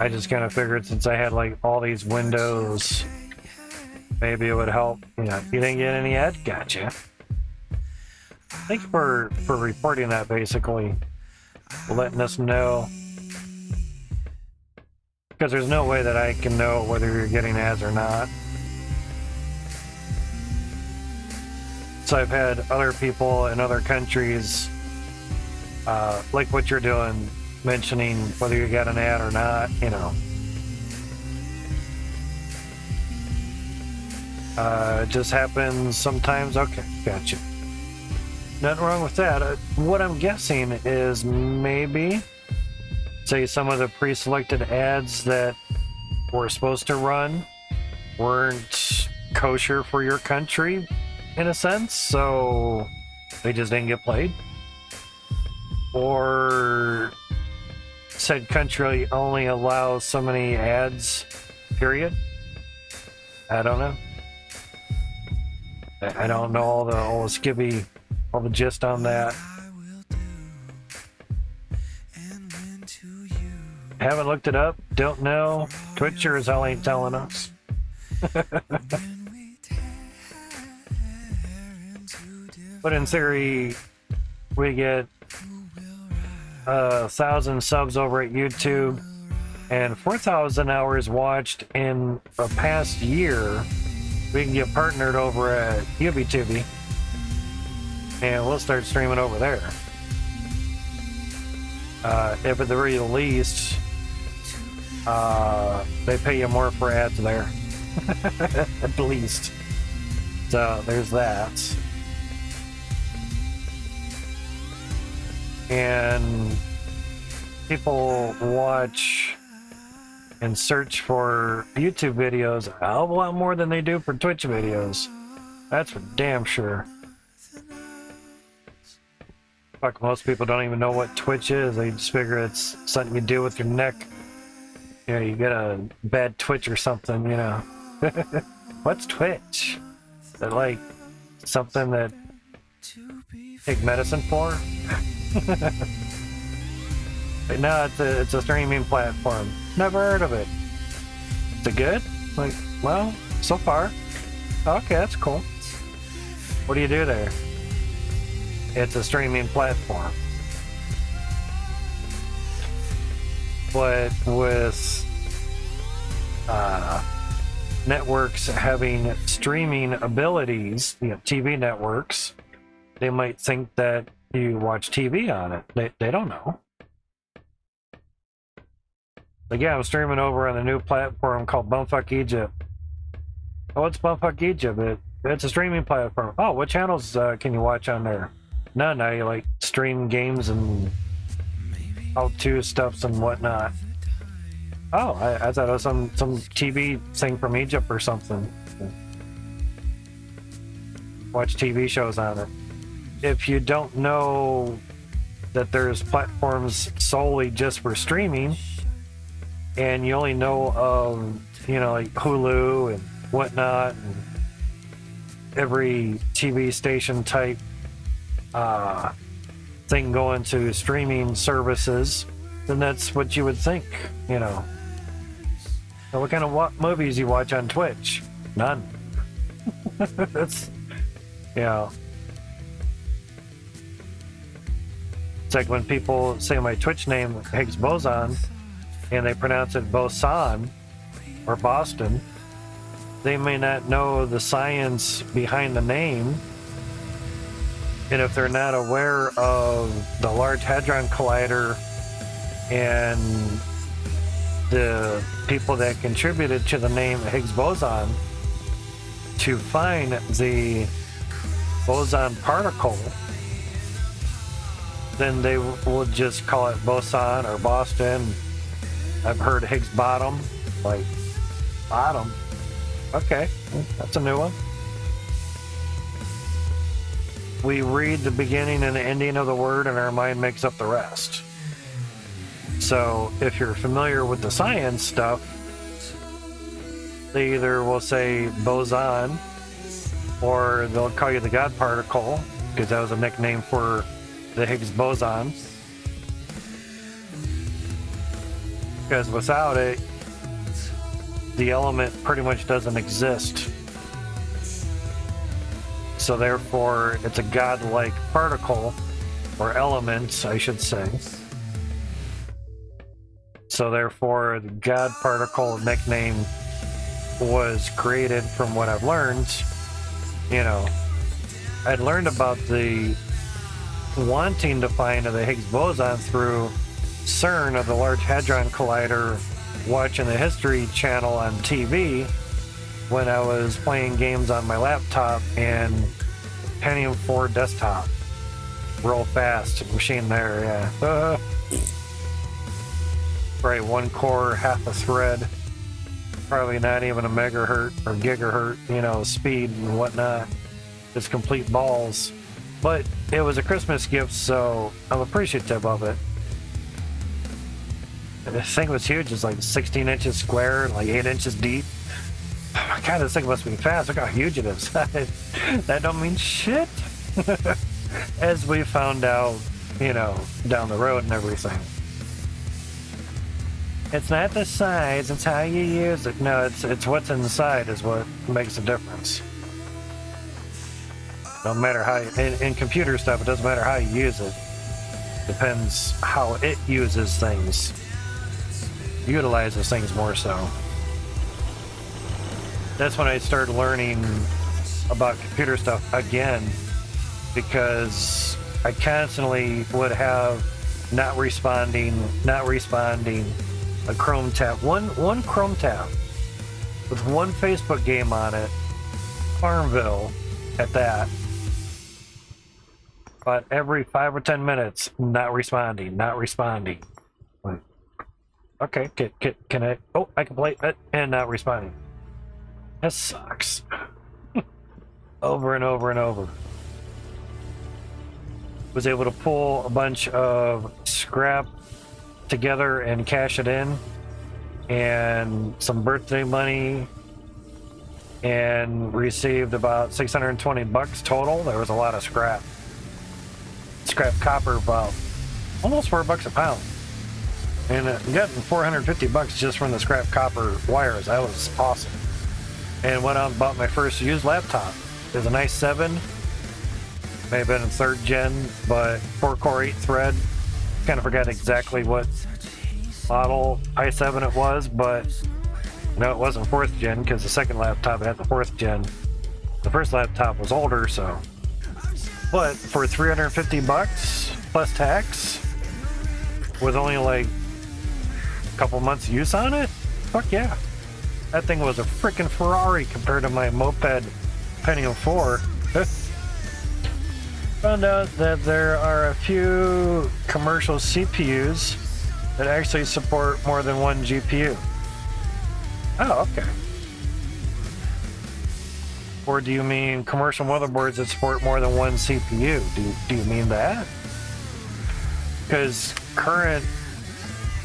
I just kind of figured since I had like all these windows, maybe it would help. You know, you didn't get any ad? Gotcha. Thank you for reporting that, basically. Letting us know. Because there's no way that I can know whether you're getting ads or not. So I've had other people in other countries, like what you're doing, mentioning whether you got an ad or not, you know. It just happens sometimes. Okay, gotcha. Nothing wrong with that. What I'm guessing is maybe, say, some of the pre-selected ads that were supposed to run weren't kosher for your country, in a sense, so they just didn't get played. Or said country only allows so many ads, period. I don't know. I don't know all the skibby, all the gist on that. Haven't looked it up, don't know. Twitch sure as hell ain't telling us. But in theory, we get 1,000 subs over at YouTube and 4,000 hours watched in the past year. We can get partnered over at UbiTubi and we'll start streaming over there. If at the very least, they pay you more for ads there. At least. So there's that. And people watch and search for YouTube videos a hell of a lot more than they do for Twitch videos. That's for damn sure. Fuck, most people don't even know what Twitch is. They just figure it's something you do with your neck. You know, you get a bad twitch or something, you know. What's Twitch? Is it like something that take medicine for? But no, it's a streaming platform. Never heard of it. Is it good? Like, well, so far. Okay, that's cool. What do you do there? It's a streaming platform. But with networks having streaming abilities, you know, TV networks, they might think that you watch TV on it. They don't know. Like, yeah, I'm streaming over on a new platform called Bumfuck Egypt. Oh, what's Bumfuck Egypt? It's a streaming platform. Oh, what channels can you watch on there? None. I like stream games and how-to stuffs and whatnot. Oh, I thought it was some TV thing from Egypt or something. Watch TV shows on it. If you don't know that there's platforms solely just for streaming, and you only know of, you know, like Hulu and whatnot, and every TV station type thing going to streaming services, then that's what you would think, you know. So what kind of movies you watch on Twitch? None. That's, you know. It's like when people say my Twitch name, Higgs Boson, and they pronounce it Boson or Boston, they may not know the science behind the name. And if they're not aware of the Large Hadron Collider and the people that contributed to the name Higgs boson to find the boson particle, then they will just call it boson or Boston. I've heard Higgs bottom, like bottom. Okay, that's a new one. We read the beginning and the ending of the word and our mind makes up the rest. So if you're familiar with the science stuff, they either will say boson or they'll call you the God particle, because that was a nickname for the Higgs boson. Because without it, the element pretty much doesn't exist. So therefore, it's a God-like particle, or element, I should say. So therefore, the God particle nickname was created from what I've learned. You know, I'd learned about the wanting to find the Higgs boson through CERN of the Large Hadron Collider, watching the History Channel on TV when I was playing games on my laptop and Pentium 4 desktop. Real fast machine there, yeah. Right, 1 core, half a thread, probably not even a megahertz or gigahertz, you know, speed and whatnot. Just complete balls. But it was a Christmas gift, so I'm appreciative of it. The thing was huge. It's like 16 inches square and like 8 inches deep. God, this thing must be fast. Look how huge it is. That don't mean shit. As we found out, you know, down the road and everything. It's not the size, it's how you use it. No, it's what's inside is what makes a difference. No matter how in computer stuff, it doesn't matter how you use it. Depends how it uses things. Utilizes things more so. That's when I started learning about computer stuff again, because I constantly would have not responding, a Chrome tab, one Chrome tab with one Facebook game on it, Farmville at that. But every 5 or 10 minutes, not responding. Like, okay, can I? Oh, I can play it and not responding. That sucks. over and over and over. Was able to pull a bunch of scrap together and cash it in, and some birthday money, and received about 620 bucks total. There was a lot of scrap. Scrap copper about almost $4 a pound. And getting 450 bucks just from the scrap copper wires. That was awesome. And went out and bought my first used laptop. It was a nice 7. May have been in 3rd gen, but 4-core 8 thread. Kind of forgot exactly what model i7 it was, but no, it wasn't 4th gen because the second laptop had the 4th gen. The first laptop was older, so. But for 350 bucks plus tax, with only like a couple months use on it, fuck yeah. That thing was a freaking Ferrari compared to my moped Pentium 4. Found out that there are a few commercial CPUs that actually support more than one GPU. Oh, okay. Or do you mean commercial motherboards that support more than one CPU? Do you mean that? Because current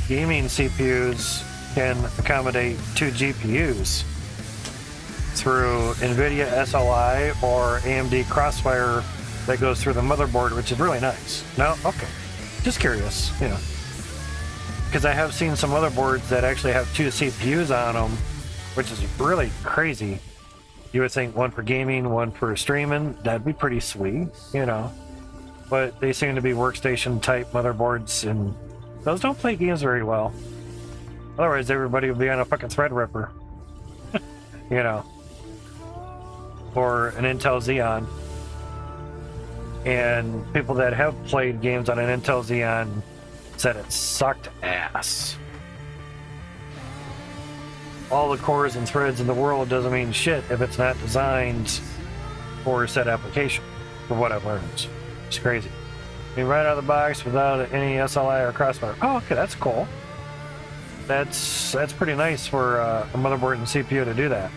gaming CPUs can accommodate 2 GPUs through NVIDIA SLI or AMD Crossfire that goes through the motherboard, which is really nice. No? Okay. Just curious, you know. Because I have seen some motherboards that actually have 2 CPUs on them, which is really crazy. You would think one for gaming, one for streaming. That'd be pretty sweet, you know. But they seem to be workstation type motherboards, and those don't play games very well. Otherwise, everybody would be on a fucking Threadripper. You know. Or an Intel Xeon. And people that have played games on an Intel Xeon said it sucked ass. All the cores and threads in the world doesn't mean shit if it's not designed for a set application, for what I've learned. It's crazy. I mean, right out of the box without any SLI or Crossfire. Oh, okay, that's cool. That's pretty nice for a motherboard and CPU to do that.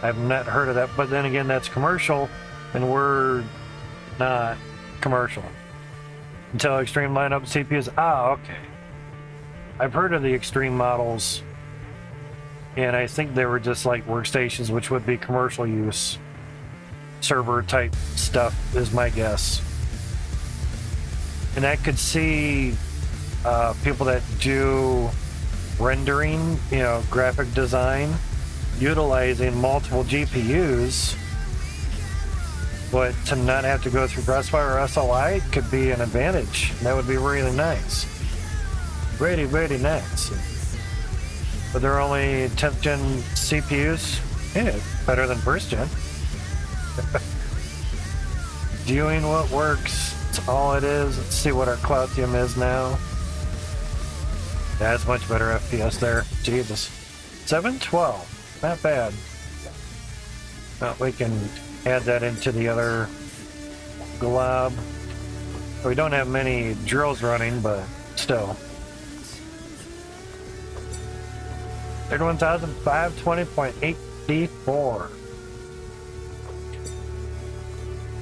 I've not heard of that, but then again, that's commercial, and we're not commercial. Intel Extreme lineup CPUs. Ah, okay. I've heard of the Extreme models, and I think they were just like workstations, which would be commercial use. Server type stuff is my guess. And I could see people that do rendering, you know, graphic design, utilizing multiple GPUs, but to not have to go through Crossfire or SLI could be an advantage. That would be really nice. Really, really nice. But they're only 10th gen CPUs. Yeah, better than 1st gen. Doing what works. That's all it is. Let's see what our Cloutium is now. That's much better FPS there. Jesus. 712. Not bad. Now we can add that into the other glob. We don't have many drills running, but still. 31,520.8D4.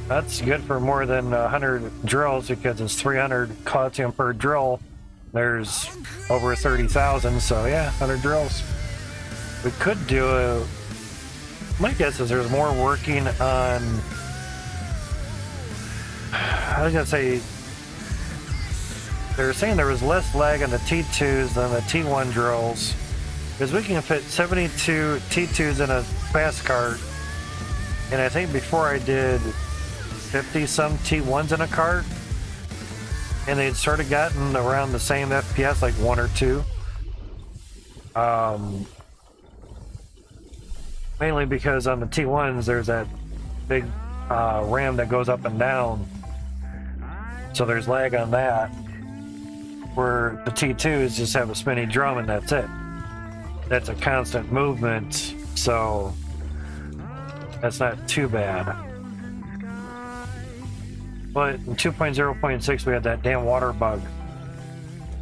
That's good for more than 100 drills because it's 300 Cloutium per drill. There's over 30,000, so yeah, 100 drills. We could do a... My guess is there's more working on... I was gonna say... They were saying there was less lag on the T2s than the T1 drills. Because we can fit 72 T2s in a fast cart. And I think before I did 50 some T1s in a cart. And they'd sort of gotten around the same FPS, like 1 or 2. Mainly because on the T1s there's that big RAM that goes up and down. So there's lag on that. Where the T2s just have a spinny drum and that's it. That's a constant movement, so that's not too bad. But in 2.0.6 we had that damn water bug.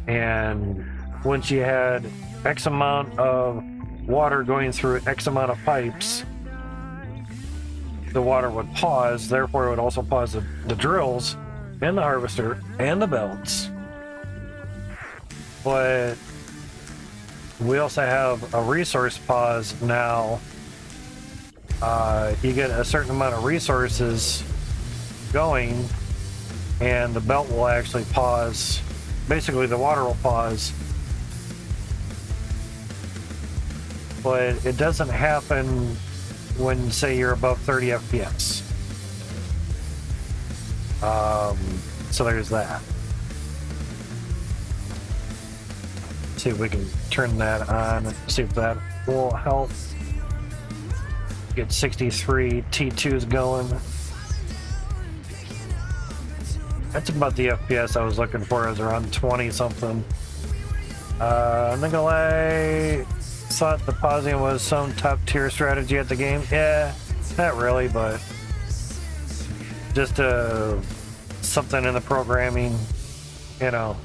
And once you had X amount of water going through X amount of pipes, the water would pause, therefore it would also pause the drills and the harvester and the belts. But we also have a resource pause now. You get a certain amount of resources going, and the belt will actually pause. Basically, the water will pause. But it doesn't happen when, say, you're above 30 FPS. So there's that. See if we can turn that on and see if that will help. Get 63 T2s going. That's about the FPS I was looking for. It was around 20 something. Nikolai thought the pausing was some top tier strategy at the game. Yeah, not really, but just something in the programming, you know,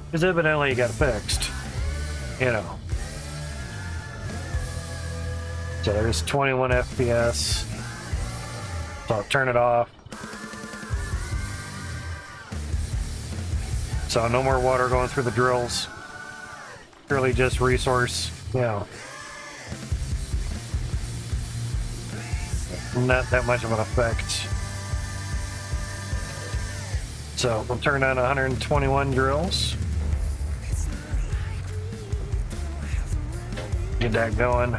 because evidently it got fixed, you know. So there's 21 FPS. So I'll turn it off. So no more water going through the drills. Purely just resource, you know. Not that much of an effect. So we'll turn on 121 drills. Get that going.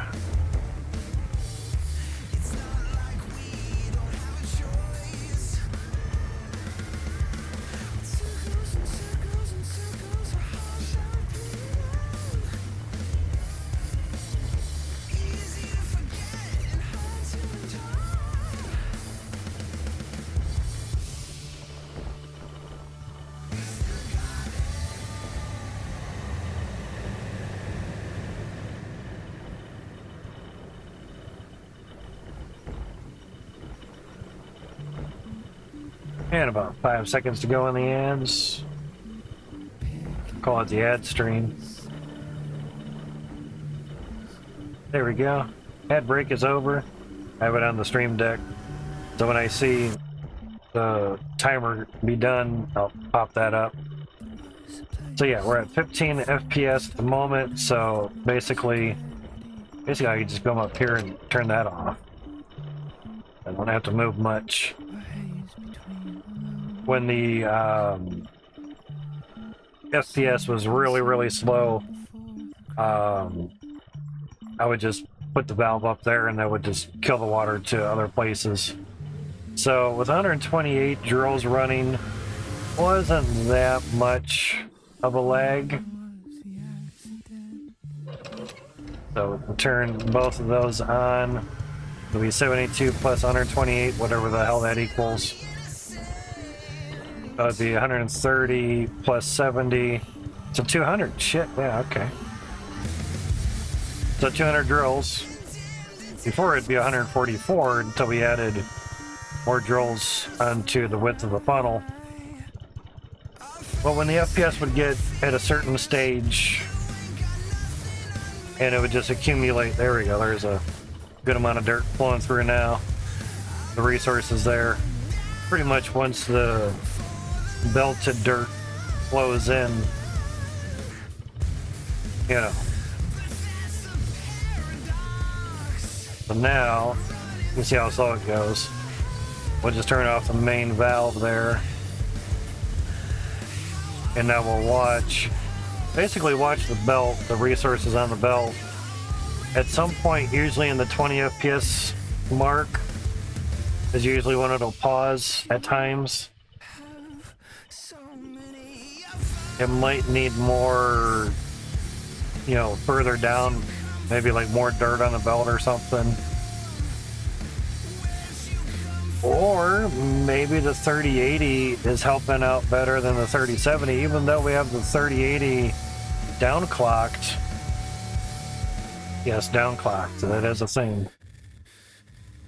And about 5 seconds to go in the ads. Call it the ad stream. There we go. Ad break is over. I have it on the stream deck. So when I see the timer be done, I'll pop that up. So yeah, we're at 15 FPS at the moment. So basically I can just come up here and turn that off. I don't have to move much. When the FPS was really slow, I would just put the valve up there and that would just kill the water to other places. So with 128 drills running, wasn't that much of a lag. So we'll turn both of those on. It'll be 72 plus 128, whatever the hell that equals. That would be 130 plus 70. So 200. Shit, yeah, okay. So 200 drills. Before it'd be 144 until we added more drills onto the width of the funnel. But when the FPS would get at a certain stage, and it would just accumulate. There we go. There's a good amount of dirt flowing through now. The resources there. Pretty much once the belted dirt flows in, you know. So now, you can see how slow it goes. We'll just turn off the main valve there. And now we'll watch, basically watch the belt, the resources on the belt. At some point, usually in the 20 FPS mark, is usually when it'll pause at times. It might need more, you know, further down, maybe like more dirt on the belt or something. Or maybe the 3080 is helping out better than the 3070, even though we have the 3080 downclocked. Yes, downclocked, that is a thing.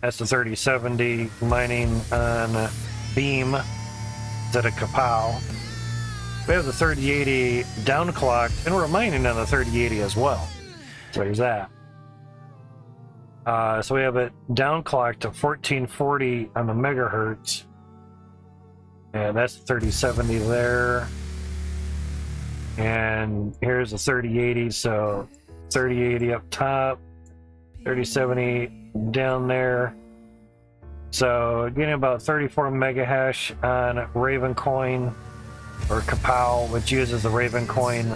That's the 3070 mining on Beam instead of Kapow. We have the 3080 downclocked, and we're mining on the 3080 as well. So there's that. So we have it downclocked to 1440 on the megahertz. And that's 3070 there. And here's a 3080, so 3080 up top, 3070 down there. So getting about 34 megahash on Raven coin, or Kapow, which uses the Raven coin.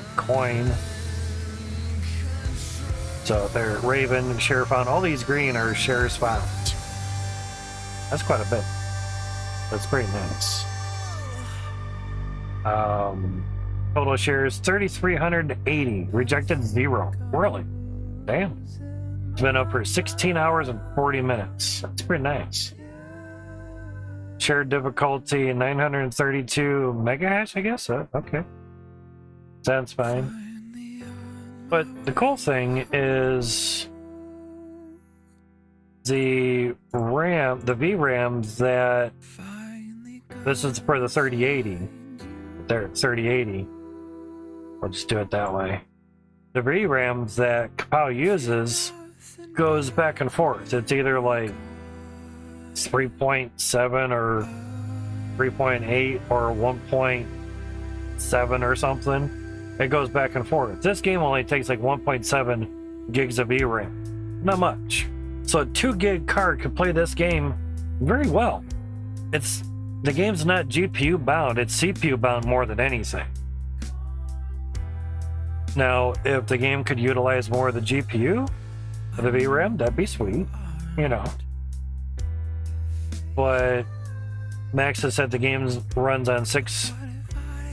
So they're Raven, share found. All these green are shares found. That's quite a bit. That's pretty nice. Total shares 3,380. Rejected 0. Really? Damn. It's been up for 16 hours and 40 minutes. That's pretty nice. Shared difficulty 932 megahash, I guess. Okay. Sounds fine. But the cool thing is the RAM, the VRAM that this is for the 3080. There, 3080. We'll just do it that way. The VRAM that Kapow uses goes back and forth. It's either like 3.7 or 3.8 or 1.7 or something. It goes back and forth. This game only takes like 1.7 gigs of VRAM. Not much. So a 2 gig card could play this game very well. The game's not GPU bound, it's CPU bound more than anything. Now, if the game could utilize more of the GPU of the VRAM, that'd be sweet, you know. But Max has said the game runs on 6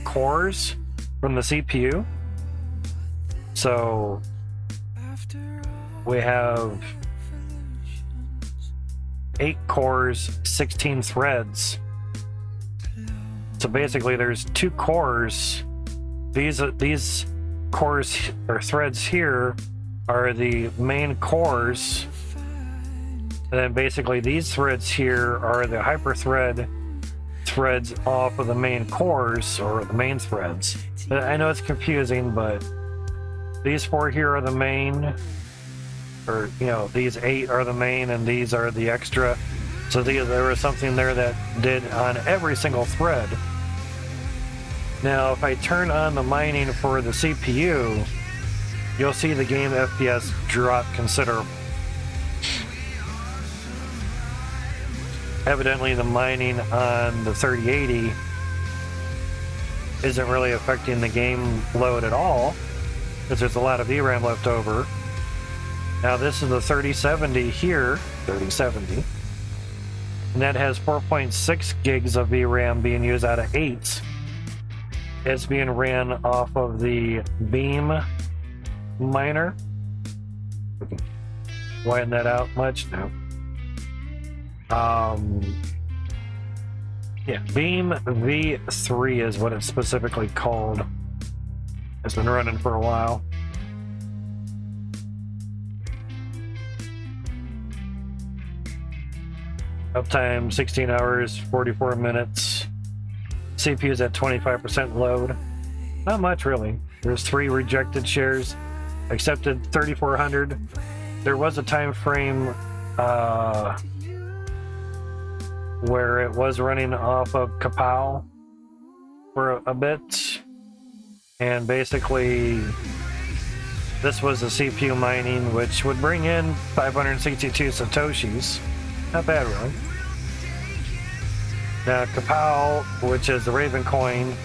cores from the CPU. So we have 8 cores, 16 threads. So basically there's 2 cores. These cores or threads here are the main cores. And then basically these threads here are the hyperthread threads off of the main cores or the main threads. I know it's confusing, but these 4 here are the main, or you know, these 8 are the main and these are the extra. So there was something there that did on every single thread. Now, if I turn on the mining for the CPU, you'll see the game FPS drop considerably. Evidently, the mining on the 3080 isn't really affecting the game load at all, because there's a lot of VRAM left over. Now, this is the 3070 here, 3070. And that has 4.6 gigs of VRAM being used out of 8. It's being ran off of the Beam miner. Widen that out much? No. Yeah, Beam V3 is what it's specifically called. It's been running for a while. Uptime 16 hours, 44 minutes. CPU is at 25% load. Not much, really. There's 3 rejected shares, accepted 3,400. There was a time frame where it was running off of Kapow for a bit, and basically this was the CPU mining, which would bring in 562 satoshis. Not bad, really. Now, Kapow, which is the Raven coin,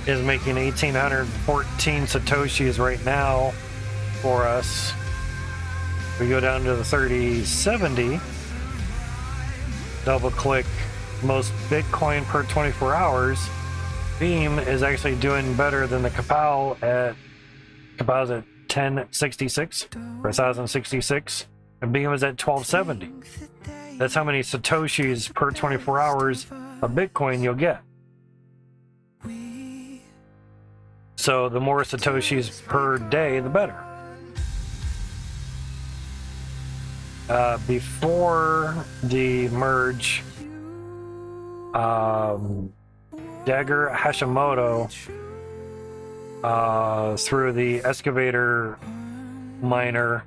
is making 1,814 satoshis right now for us. We go down to the 3070. Double click most Bitcoin per 24 hours. Beam is actually doing better than the Kapow's at 1066 or 1066, and Beam is at 1270. That's how many satoshis per 24 hours of Bitcoin you'll get. So the more satoshis per day, the better. Before the merge, Dagger Hashimoto through the excavator miner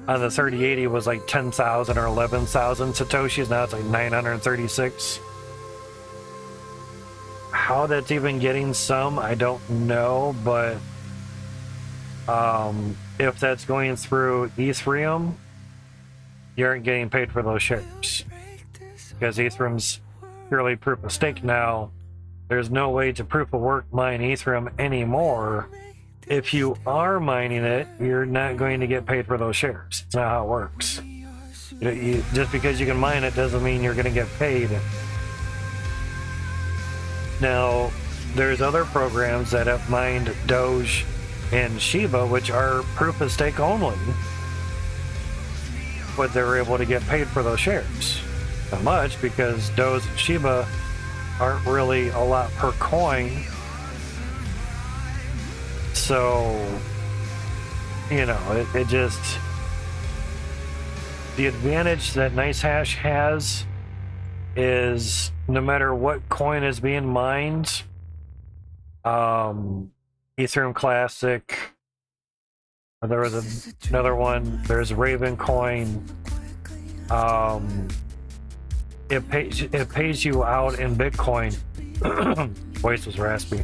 on the 3080 was like 10,000 or 11,000 Satoshis. Now it's like 936. How that's even getting some, I don't know, but if that's going through Ethereum, you aren't getting paid for those shares. Because Ethereum's purely proof of stake now. There's no way to proof of work mine Ethereum anymore. If you are mining it, you're not going to get paid for those shares. It's not how it works. Just because you can mine it doesn't mean you're going to get paid. Now, there's other programs that have mined Doge and Shiba, which are proof of stake only, but they're able to get paid for those shares. Not much, because Doge and Shiba aren't really a lot per coin. So, you know, it just... The advantage that NiceHash has is no matter what coin is being mined, Ethereum Classic, there was another one, there's Raven Coin, it pays you out in Bitcoin. Voice was raspy.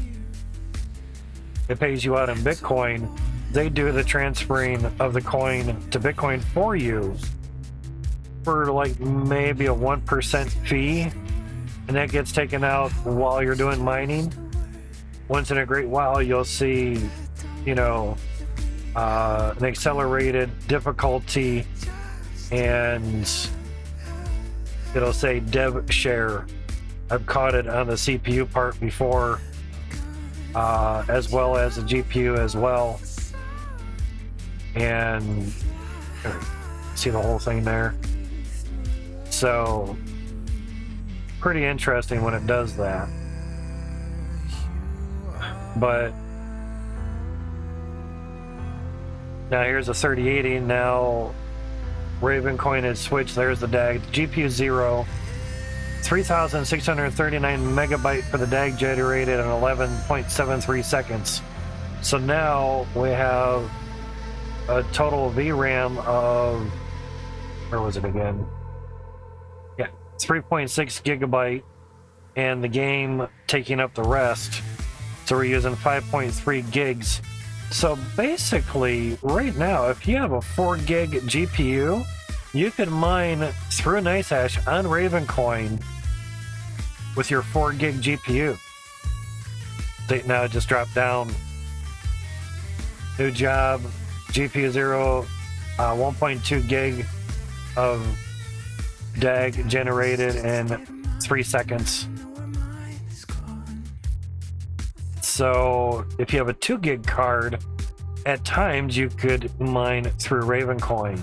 It pays you out in Bitcoin. They do the transferring of the coin to Bitcoin for you for like maybe a 1% fee, and that gets taken out while you're doing mining. Once in a great while, you'll see, you know, an accelerated difficulty, and it'll say dev share. I've caught it on the CPU part before, as well as the GPU as well. And see the whole thing there. So pretty interesting when it does that. But now here's a 3080. Now Raven Coin has switched. There's the DAG. GPU 0. 3,639 megabyte for the DAG generated in 11.73 seconds. So now we have a total VRAM of, where was it again? Yeah, 3.6 gigabyte, and the game taking up the rest. So we're using 5.3 gigs. So basically, right now, if you have a 4 gig GPU, you could mine through NiceHash on Ravencoin with your 4 gig GPU. Now it just dropped down. New job, GPU 0, 1.2 gig of DAG generated in 3 seconds. So if you have a 2 gig card, at times you could mine through Ravencoin.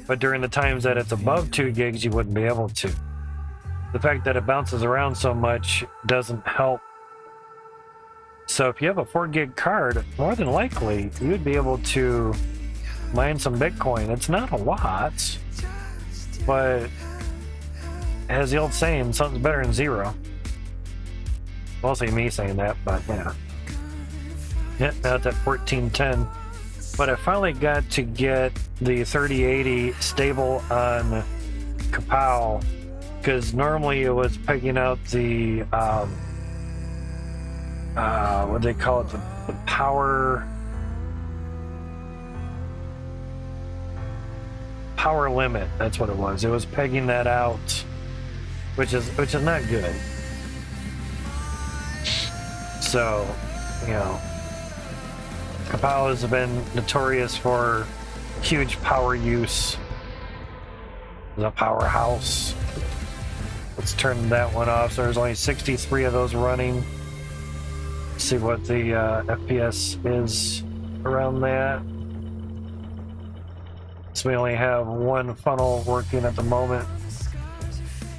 But during the times that it's above 2 gigs, you wouldn't be able to. The fact that it bounces around so much doesn't help. So if you have a 4 gig card, more than likely you'd be able to mine some Bitcoin. It's not a lot, but as the old saying, something's better than zero. Mostly me saying that, but yeah. Yeah, now it's at 1410. But I finally got to get the 3080 stable on Kapow, because normally it was picking out the what do they call it, the power limit. That's what it was. It was pegging that out, which is not good. So, you know, Kapow has been notorious for huge power use. The powerhouse. Let's turn that one off. So there's only 63 of those running. See what the FPS is around that. So we only have one funnel working at the moment.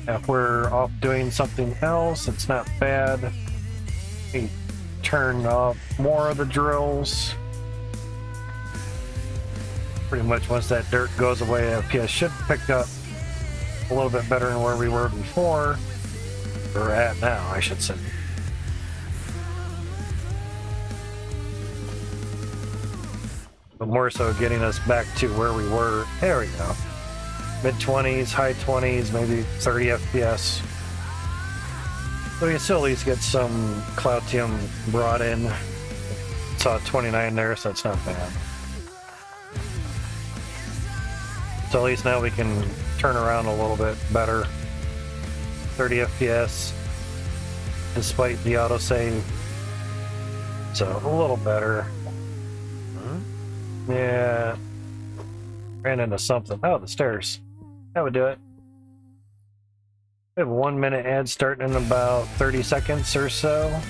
If we're off doing something else, it's not bad. We turn off more of the drills. Pretty much once that dirt goes away, FPS should pick up a little bit better than where we were before. We're at now, I should say. but more so getting us back to where we were. There we go. Mid-20s, high 20s, maybe 30 FPS. So we can still at least get some Cloutium brought in. Saw 29 there, so that's not bad. So at least now we can turn around a little bit better. 30 FPS, despite the autosave. So a little better. Yeah. Ran into something. Oh, the stairs. That would do it. We have a 1 minute ad starting in about 30 seconds or so.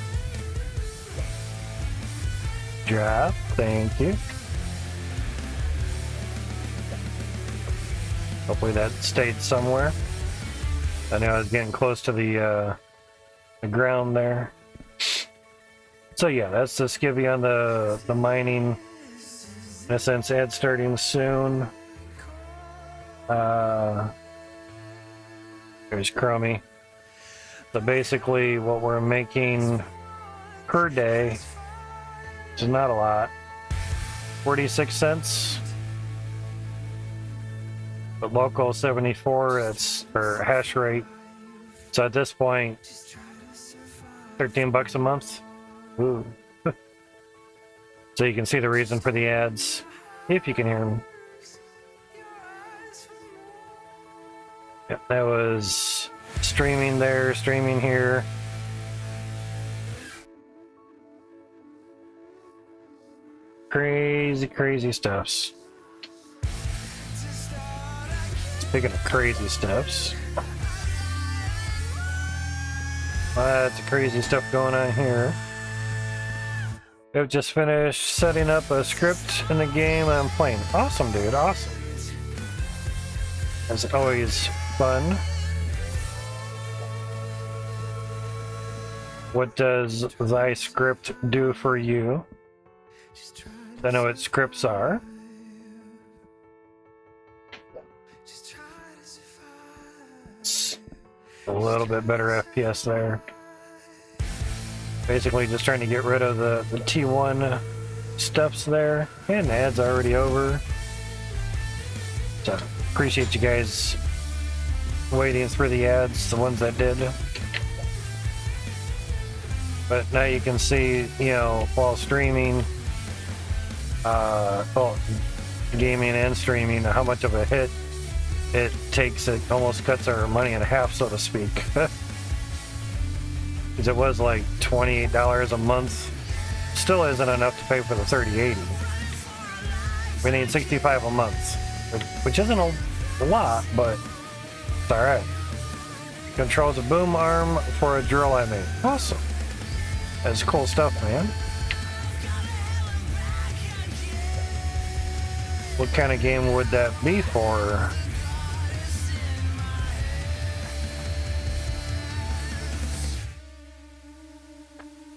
Drop. Thank you. Hopefully that stayed somewhere. I know I was getting close to the ground there. So yeah, that's the skivvy on the mining. In a sense, ad starting soon. There's Chromie. So basically what we're making per day, which is not a lot, 46 cents. But local 74, that's our hash rate. So at this point, 13 bucks a month. Ooh. So you can see the reason for the ads, if you can hear them. Yep, that was streaming there, streaming here. Crazy, crazy stuffs. Speaking of crazy stuffs, lots of crazy stuff going on here. I've just finished setting up a script in the game I'm playing. Awesome, dude, awesome. As always, fun. What does thy script do for you? I know what scripts are. It's a little bit better FPS there. Basically just trying to get rid of the T1 steps there. And the ad's already over. So appreciate you guys waiting through the ads, the ones that did. But now you can see, you know, while streaming, well, gaming and streaming, how much of a hit it takes. It almost cuts our money in half, so to speak. Because it was like $28 a month. Still isn't enough to pay for the 3080. We need $65 a month, which isn't a lot, but it's alright. Controls a boom arm for a drill I made. Awesome. That's cool stuff, man. What kind of game would that be for?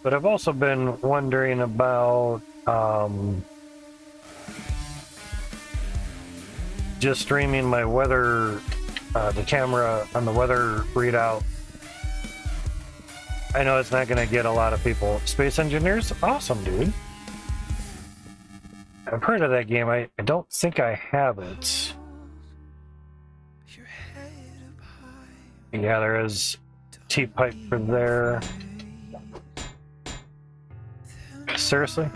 But I've also been wondering about just streaming my weather, the camera on the weather readout. I know it's not going to get a lot of people. Space Engineers? Awesome, dude. I've heard of that game. I don't think I have it. Yeah, there is T-pipe for there. Seriously?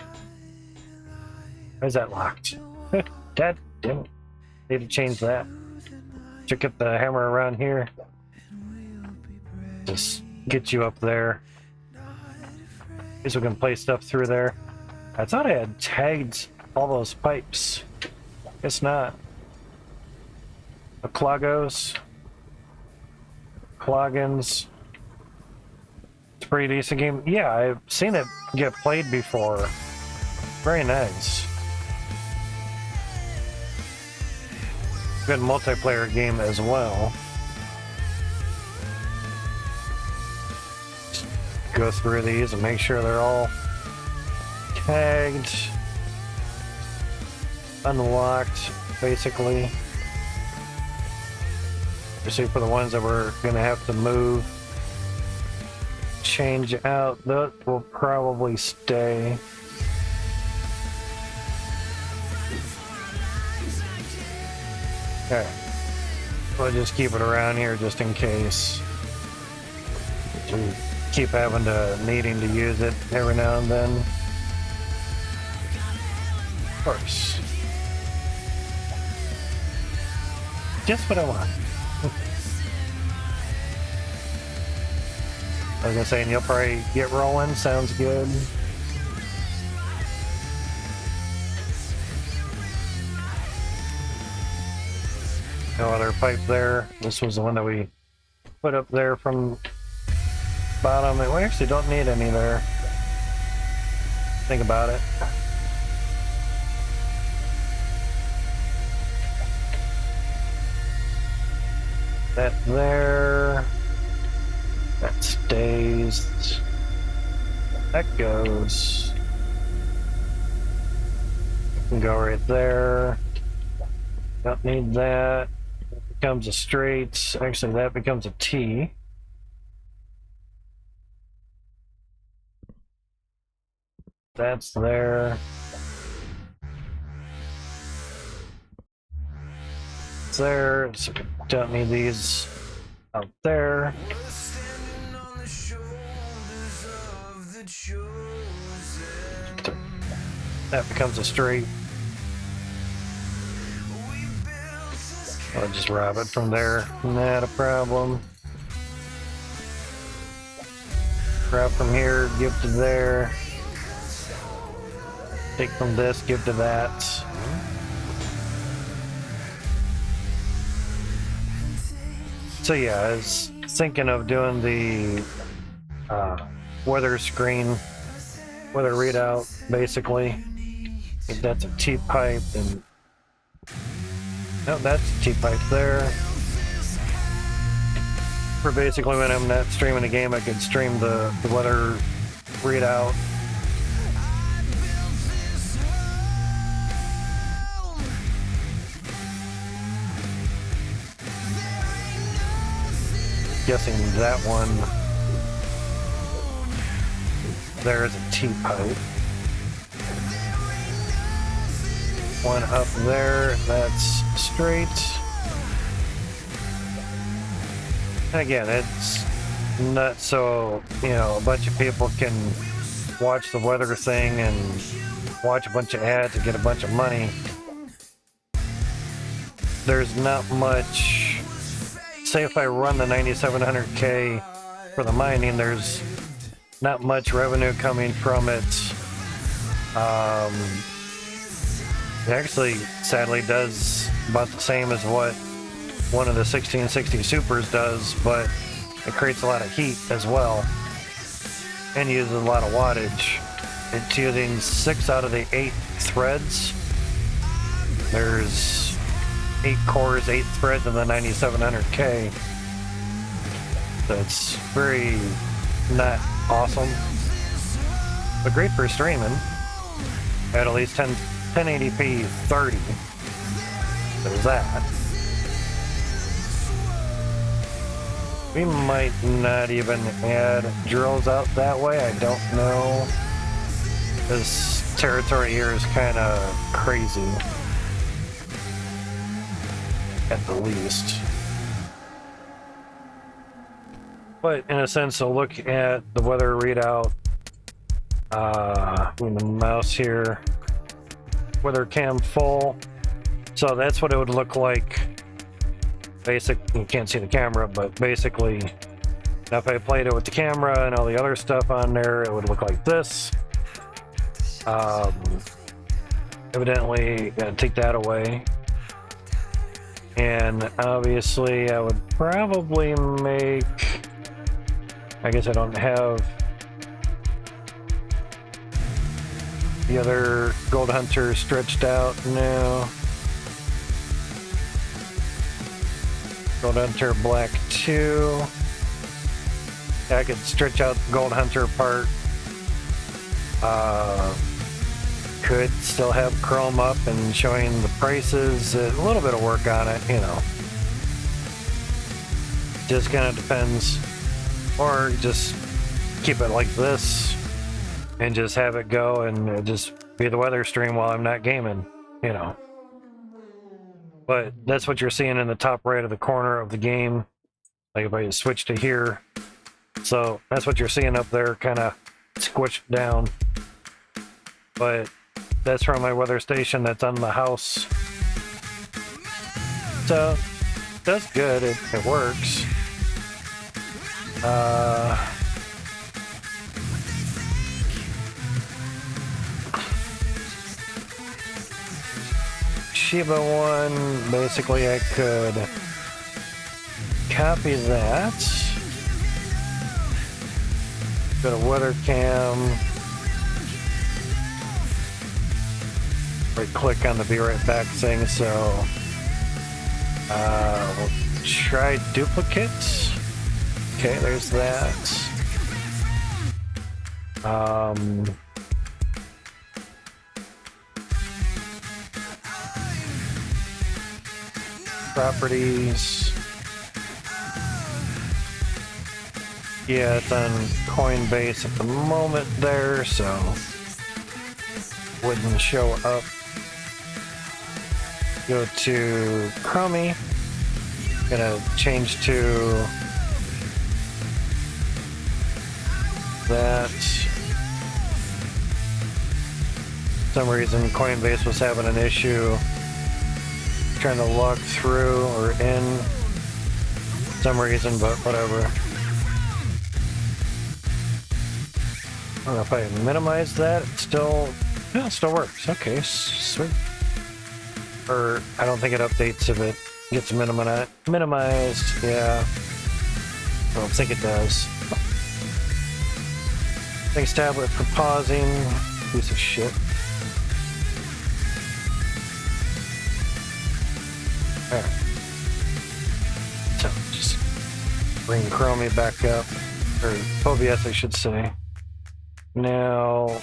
Why is that locked? Dad, damn it. Need to change that. Check up the hammer around here. Just get you up there. Guess we can play stuff through there. I thought I had tagged all those pipes. Guess not. The cloggos. Cloggins. It's a pretty decent game. Yeah, I've seen it get played before. Very nice. Good multiplayer game as well. Just go through these and make sure they're all tagged, unlocked, basically. Especially for the ones that we're going to have to move. Change out. That will probably stay. Okay. We'll just keep it around here just in case. We keep needing to use it every now and then. Of course. Just what I want. I was gonna say, and you'll probably get rolling. Sounds good. No other pipe there. This was the one that we put up there from bottom. And we actually don't need any there. Think about it. That there. That stays. That goes. Can go right there. Don't need that. Becomes a straight. Actually, that becomes a T. That's there. It's there. So don't need these out there. That becomes a straight. I'll just rob it from there. Not a problem. Grab from here, give to there. Take from this, give to that. So yeah, I was thinking of doing the weather screen, weather readout, basically. If that's a T-pipe, and no, that's a T-pipe there. For basically when I'm not streaming a game, I could stream the weather readout. Guessing that one there is a T-pipe. One up there, that's straight. And again, it's not so, you know, a bunch of people can watch the weather thing and watch a bunch of ads and get a bunch of money. There's not much. Say if I run the 9700K for the mining, there's not much revenue coming from it. It actually, sadly, does about the same as what one of the 1660 Supers does, but it creates a lot of heat as well and uses a lot of wattage. It's using 6 out of the 8 threads. There's 8 cores, 8 threads in the 9700K. So it's very not awesome, but great for streaming at least 1080p 30. There's that. We might not even add drills out that way. I don't know. This territory here is kind of crazy. At the least. But in a sense, to look at the weather readout, with the mouse here, weather cam full. So that's what it would look like. You can't see the camera, but basically, if I played it with the camera and all the other stuff on there, it would look like this. Evidently, gotta take that away. And obviously, I would probably make. I guess I don't have the other Gold Hunter stretched out now. Gold Hunter Black 2. I could stretch out the Gold Hunter part. Could still have Chrome up and showing the prices. A little bit of work on it, you know. Just kind of depends. Or just keep it like this and just have it go and just be the weather stream while I'm not gaming, you know. But that's what you're seeing in the top right of the corner of the game. Like if I switch to here. So that's what you're seeing up there, kind of squished down. But that's from my weather station that's on the house. So that's good, it works. Shiba one, basically I could copy that. Go to weather cam. Right click on the be right back thing, so we'll try duplicates. Okay, there's that. Properties. Yeah, it's on Coinbase at the moment there, so wouldn't show up. Go to Chromie. Gonna change to that. For some reason Coinbase was having an issue trying to log through or in some reason, but whatever. I don't know if I minimize that, it still works. Okay, sweet. Or I don't think it updates if it gets minimized. Yeah, I don't think it does. Thanks, tablet, for pausing. Piece of shit. Alright. So, just bring Chromie back up. Or OBS, I should say. Now,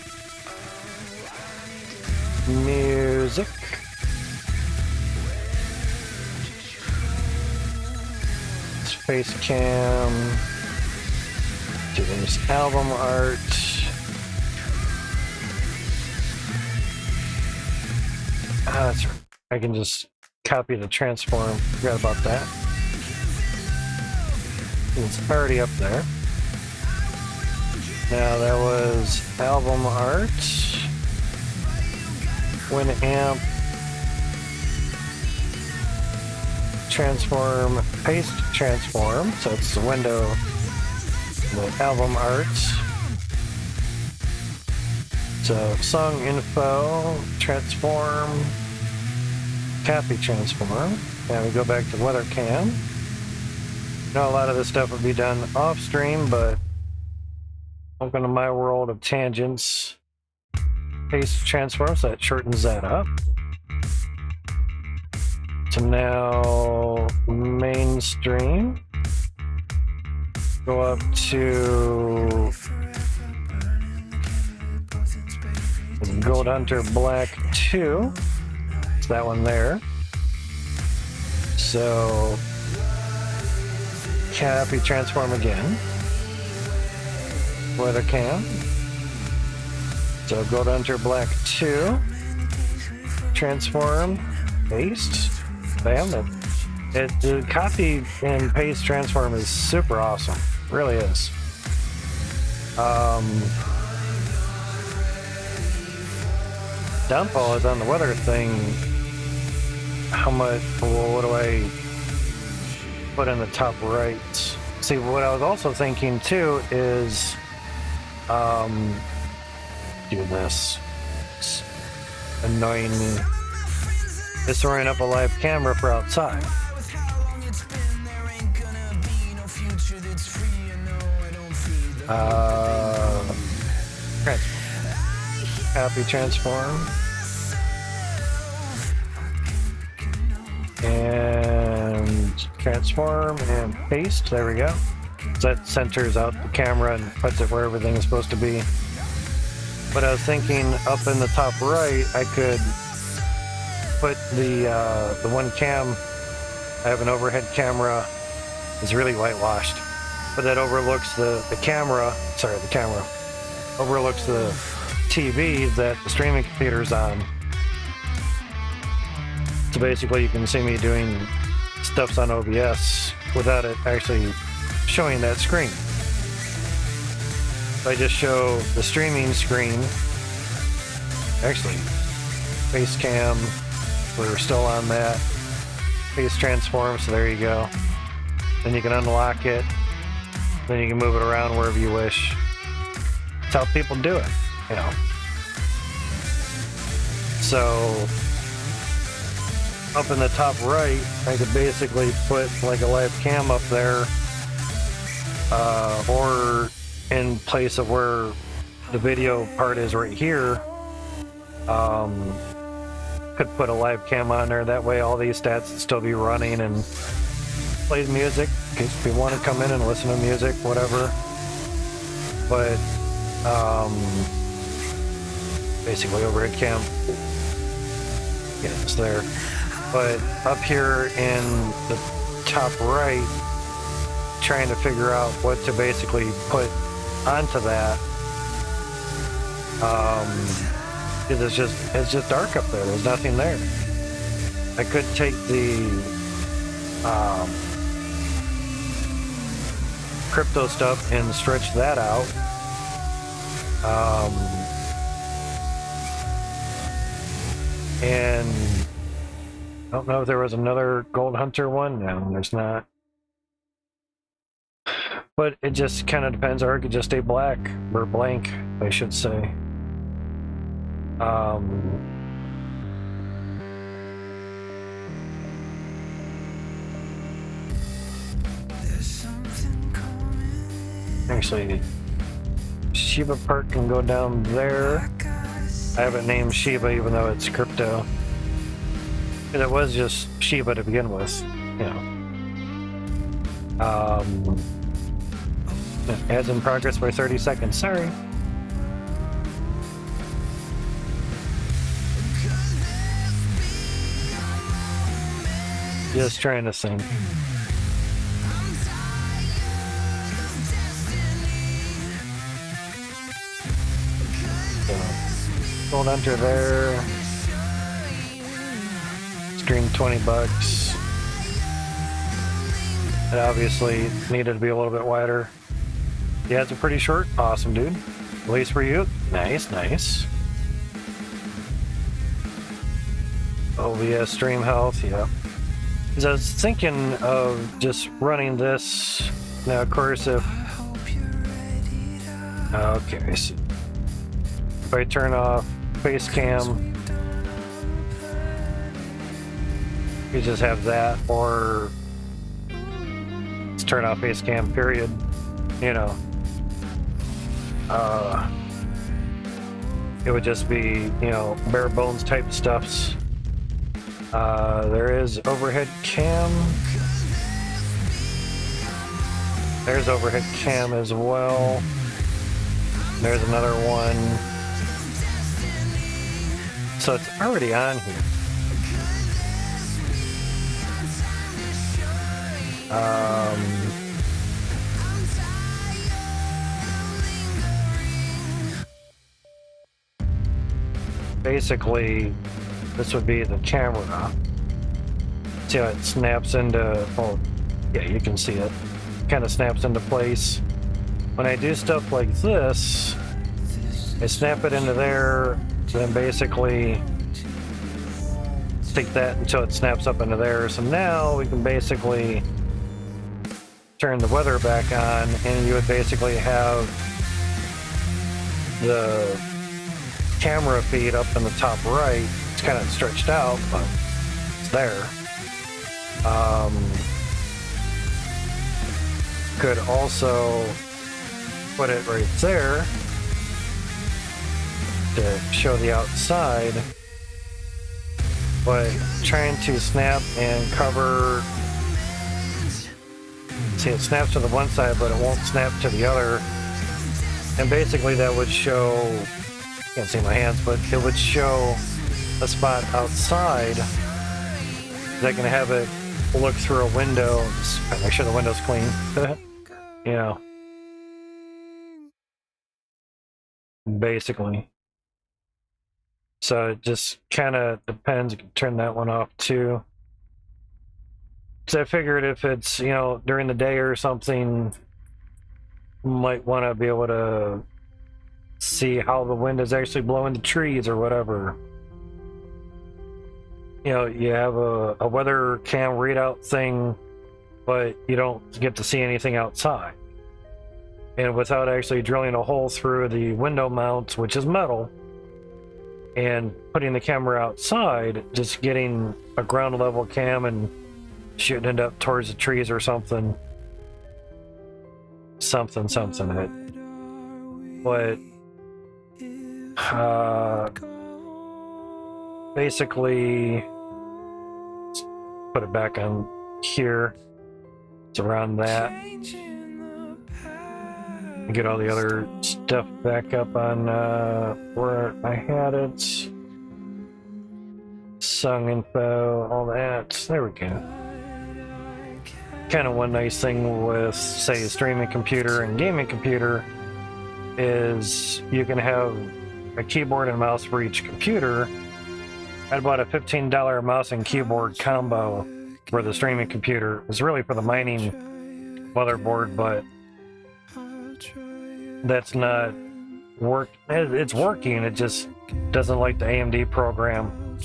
music. Face cam. There's album art. That's right. I can just copy the transform. Forgot about that. It's already up there. Now that was album art. Winamp. Transform, paste transform. So it's the window, the album art. So song info, transform, copy transform. Now we go back to weather cam. I know a lot of this stuff would be done off stream, but welcome to my world of tangents. Paste transform, so that shortens that up. So now mainstream. Go up to Gold Hunter Black 2. It's that one there. So copy transform again. Weather cam. So Gold Hunter Black 2. Transform. Paste. Bam. The copy and paste transform is super awesome. Really is. Downfall is on the weather thing. How much? Well, what do I put in the top right? See, what I was also thinking too is do this. It's annoying me. It's throwing up a live camera for outside. Copy transform. And transform and paste. There we go. So that centers out the camera and puts it where everything is supposed to be. But I was thinking up in the top right, I could put the one cam. I have an overhead camera. It's really whitewashed, but that overlooks the camera. Sorry, the camera overlooks the TV that the streaming computer's on. So basically you can see me doing stuffs on OBS without it actually showing that screen. If I just show the streaming screen, actually, face cam, we're still on that. Face transform, so there you go. Then you can unlock it. Then you can move it around wherever you wish. That's how people do it, you know. So, up in the top right, I could basically put like a live cam up there, or in place of where the video part is right here. Could put a live cam on there. That way all these stats would still be running and plays music in case people want to come in and listen to music, whatever. But basically overhead cam, yeah, it's there. But up here in the top right, trying to figure out what to basically put onto that, because it's just dark up there. There's nothing there. I could take the crypto stuff and stretch that out. And I don't know if there was another Gold Hunter one. No, there's not. But it just kind of depends, or it could just stay black, or blank, I should say. Actually, Shiba part can go down there. I haven't named Shiba even though it's crypto. And it was just Shiba to begin with, you know. Ads in progress by 30 seconds, sorry. Just trying to sing. So, Gold Hunter there. Stream $20. It obviously needed to be a little bit wider. Yeah, it's a pretty short. Awesome, dude. At least for you. Nice, nice. OBS stream health, yeah. Because I was thinking of just running this. Now, of course, if... Okay, so if I turn off face cam, you just have that, or let's turn off face cam, period. You know. It would just be, you know, bare bones type stuffs. There is overhead cam. There's overhead cam as well. There's another one. So it's already on here. Basically, this would be the camera. See how it snaps into, oh, yeah, you can see it. Kind of snaps into place. When I do stuff like this, I snap it into there, then basically take that until it snaps up into there. So now we can basically turn the weather back on, and you would basically have the camera feed up in the top right. It's kind of stretched out, but it's there. Could also put it right there to show the outside, but trying to snap and cover. See, it snaps to the one side, but it won't snap to the other. And basically that would show, can't see my hands, but it would show a spot outside that can have it look through a window. Just make sure the window's clean. You know. Basically. So it just kind of depends. You can turn that one off too. So I figured if it's, you know, during the day or something, you might want to be able to see how the wind is actually blowing the trees or whatever. You know, you have a weather cam readout thing, but you don't get to see anything outside. And without actually drilling a hole through the window mount, which is metal, and putting the camera outside, just getting a ground level cam and shooting it up towards the trees or something. Something. But basically, let's put it back on here. It's around that. Get all the other stuff back up on where I had it. Song info, all that. There we go. Kind of one nice thing with, say, a streaming computer and gaming computer is you can have a keyboard and mouse for each computer. I bought a $15 mouse and keyboard combo for the streaming computer. It's really for the mining motherboard, but that's not work. It's working. It just doesn't like the AMD program,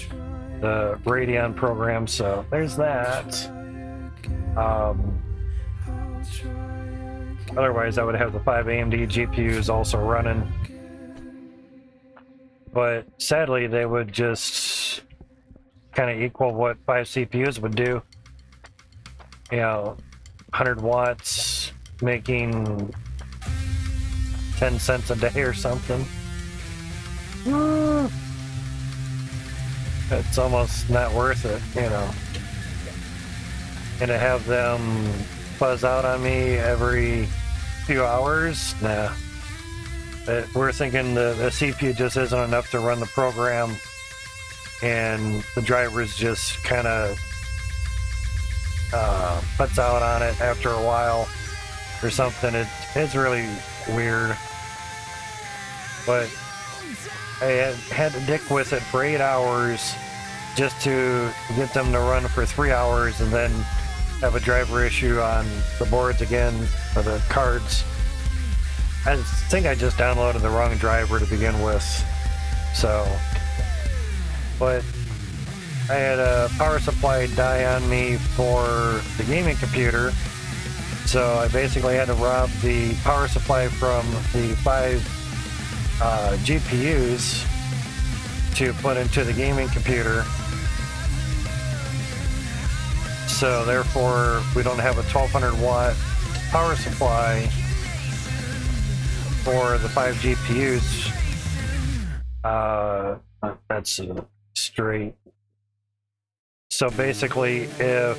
the Radeon program. So there's that. Otherwise, I would have the 5 AMD GPUs also running. But sadly, they would just kind of equal what 5 CPUs would do. You know, 100 watts making 10 cents a day or something. It's almost not worth it, you know. And to have them buzz out on me every few hours, nah. We're thinking the CPU just isn't enough to run the program, and the drivers just kind of puts out on it after a while or something. It's really weird. But I had to dick with it for 8 hours just to get them to run for 3 hours and then have a driver issue on the boards again, or the cards. I think I just downloaded the wrong driver to begin with. So, but I had a power supply die on me for the gaming computer. So I basically had to rob the power supply from the 5 GPUs to put into the gaming computer. So therefore, we don't have a 1200 watt power supply for the 5 GPUs. That's straight. So basically, if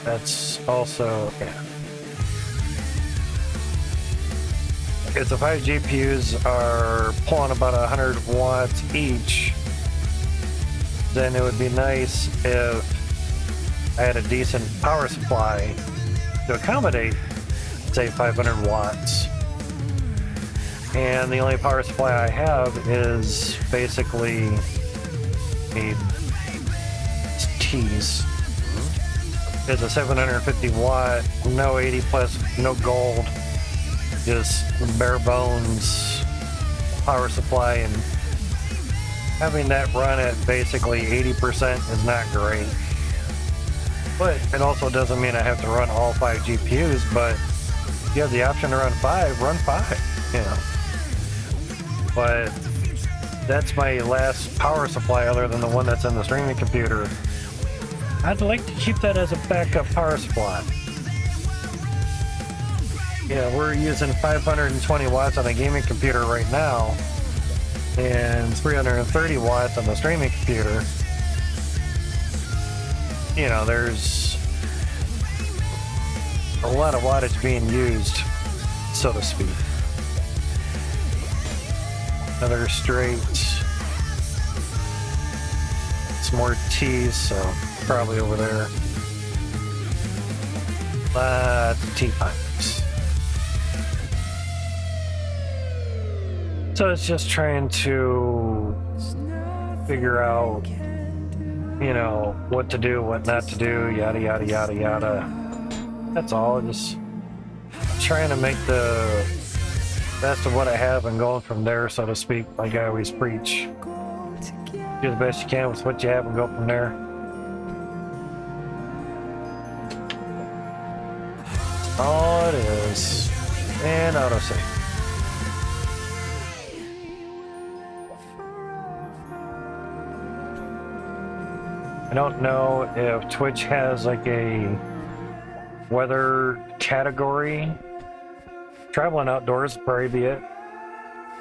that's also, yeah. If the 5 GPUs are pulling about 100 watts each, then it would be nice if I had a decent power supply to accommodate, say, 500 watts. And the only power supply I have is basically a tease. It's a 750 watt, no 80 plus, no gold, just bare bones power supply, and having that run at basically 80% is not great. But it also doesn't mean I have to run all 5 GPUs, but if you have the option to run 5, run 5, you know. But that's my last power supply other than the one that's in the streaming computer. I'd like to keep that as a backup power supply. Yeah, we're using 520 watts on a gaming computer right now, and 330 watts on the streaming computer. You know, there's a lot of wattage being used, so to speak. Another straight. Some more T's, so probably over there. Lots of T pipes. So it's just trying to figure out, you know, what to do, what not to do, yada, yada, yada, yada. That's all. Just trying to make the best of what I have and going from there, so to speak, like I always preach. Do the best you can with what you have and go from there. All it is. And autosave. I don't know if Twitch has like a weather category. Traveling outdoors would probably be it,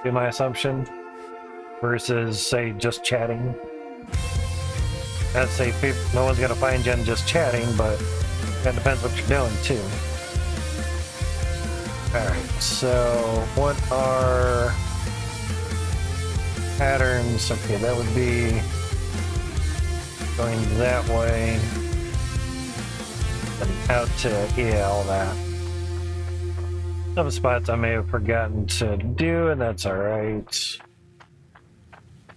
be my assumption, versus say just chatting. I'd say no one's gonna find you in just chatting, but that depends what you're doing too. Alright, so what are patterns? Okay, that would be going that way and out to, yeah, all that. Some spots I may have forgotten to do, and that's alright.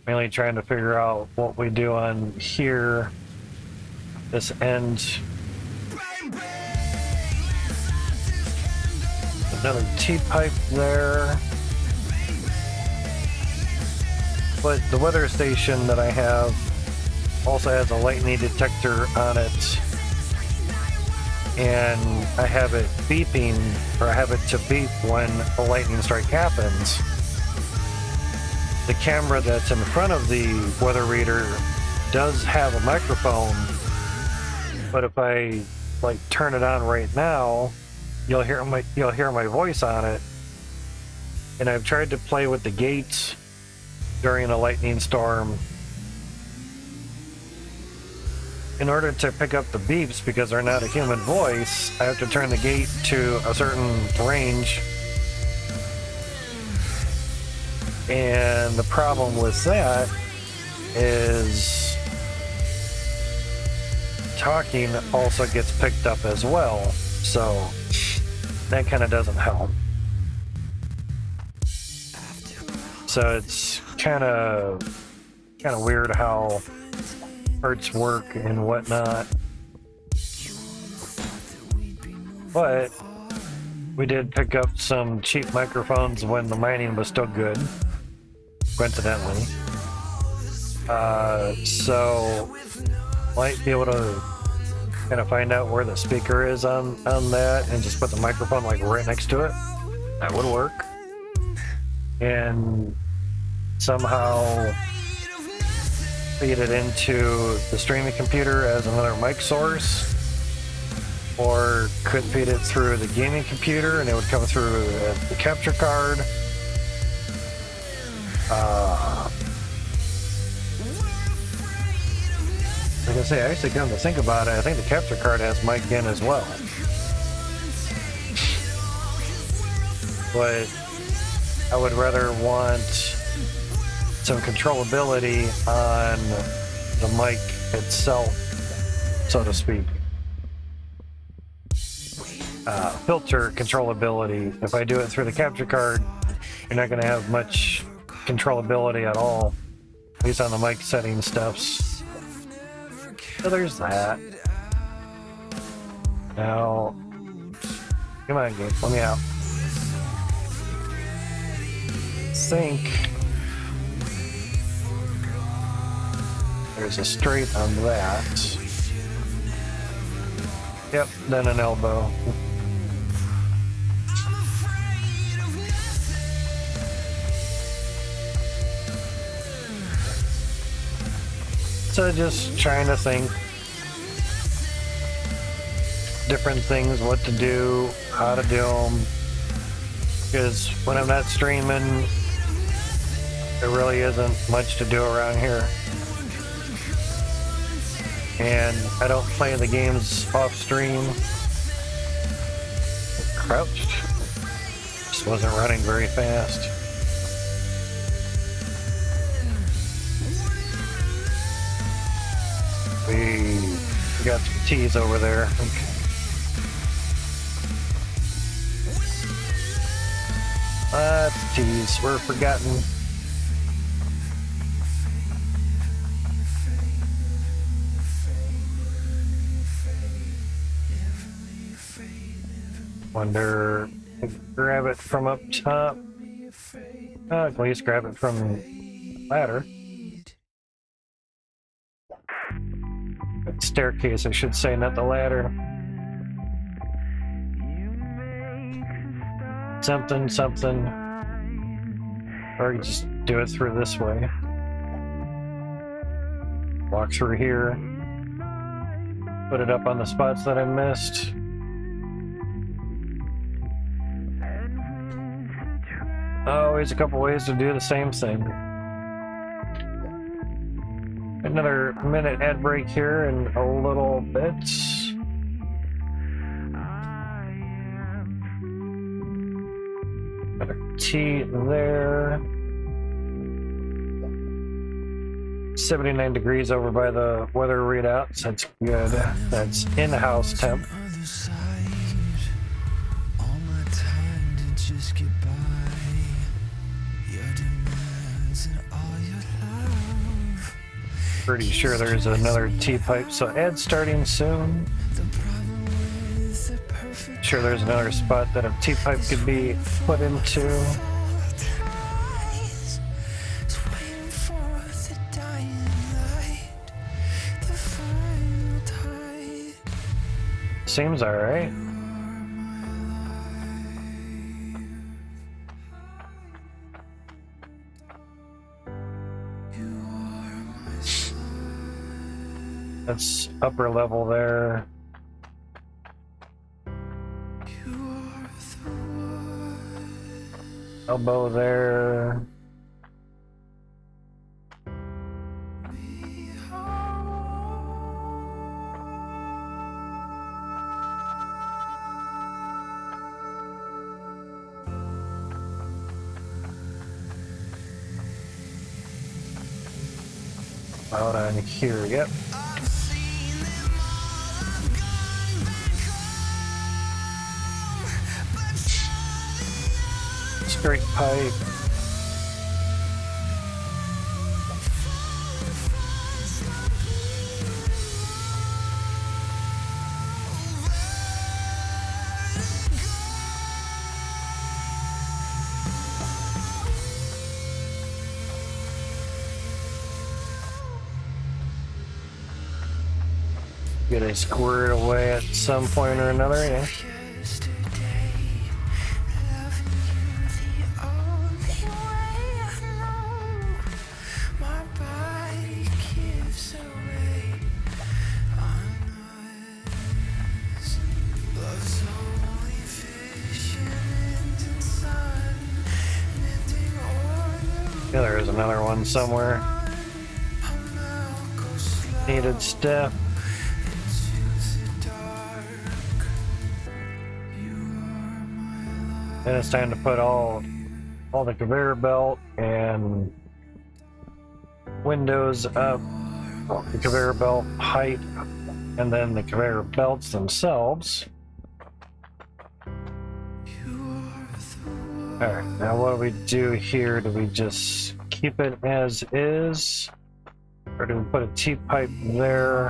Mainly trying to figure out what we do on here, this end. Another T-pipe there. But the weather station that I have also has a lightning detector on it. And I have it beeping, or I have it to beep when a lightning strike happens. The camera that's in front of the weather reader does have a microphone, but if I like turn it on right now, you'll hear my voice on it. And I've tried to play with the gates during a lightning storm in order to pick up the beeps, because they're not a human voice. I have to turn the gate to a certain range. And the problem with that is talking also gets picked up as well. So that kind of doesn't help. So it's kind of weird how hertz work and whatnot. But we did pick up some cheap microphones when the mining was still good, coincidentally. So might be able to kind of find out where the speaker is on that and just put the microphone like right next to it. That would work. And somehow feed it into the streaming computer as another mic source, or could feed it through the gaming computer and it would come through the capture card. Like I say, I actually come to think about it, I think the capture card has mic in as well. But I would rather want some controllability on the mic itself, so to speak. Filter controllability. If I do it through the capture card, you're not going to have much controllability at all, at least on the mic setting stuffs. So there's that. Now, come on, game, let me out. Think there's a straight on that. Yep, then an elbow. So just trying to think different things, what to do, how to do them. Because when I'm not streaming, there really isn't much to do around here. And I don't play the games off stream. Crouched. Just wasn't running very fast. We got some T's over there. Let's entities were forgotten. Wonder if grab it from up top. At least grab it from the ladder. Staircase, I should say, not the ladder. Something, something. Or you just do it through this way. Walk through here. Put it up on the spots that I missed. Always a couple ways to do the same thing. Another minute ad break here in a little bit. Another T there. 79 degrees over by the weather readouts. That's good. That's in-house temp. Pretty sure there's another T-pipe, so ad's starting soon. Sure there's another spot that a T-pipe could be put into. Seems alright. That's upper level there. Elbow there. Out on here, yep. Straight pipe. Get it squared away at some point or another, yeah. Yeah, there is another one somewhere. Needed step. Then it's time to put all the conveyor belt and windows up, the conveyor belt height, and then the conveyor belts themselves. Alright, now what do we do here? Do we just keep it as is? Or do we put a T-pipe there?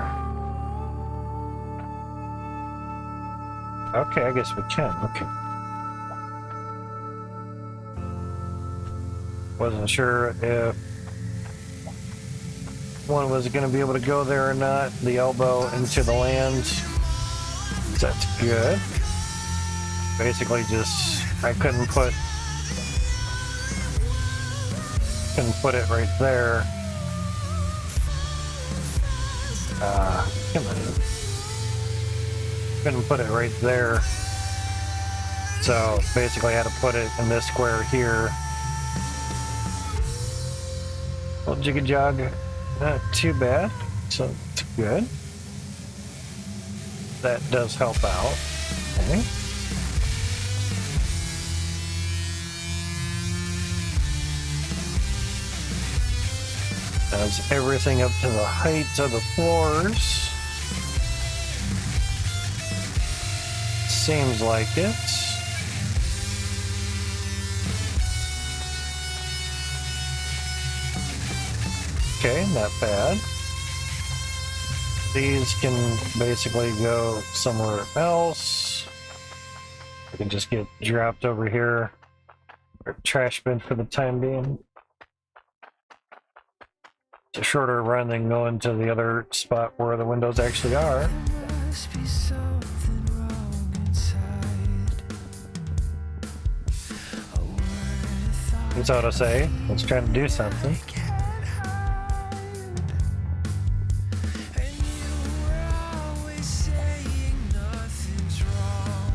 Okay, I guess we can. Okay. Wasn't sure if one was going to be able to go there or not. The elbow into the land. That's good. Basically just, I couldn't put it right there. Come on. Couldn't put it right there. So basically I had to put it in this square here. Well, jiggy jog, not too bad, so it's good. That does help out. Okay. Does everything up to the heights of the floors. Seems like it. Okay, not bad. These can basically go somewhere else. We can just get dropped over here. Or trash bin for the time being. It's a shorter run than going to the other spot where the windows actually are. Must be something wrong inside. A word I thought It's auto say. Let's try to do something. I can't hide. And you were always saying nothing's wrong.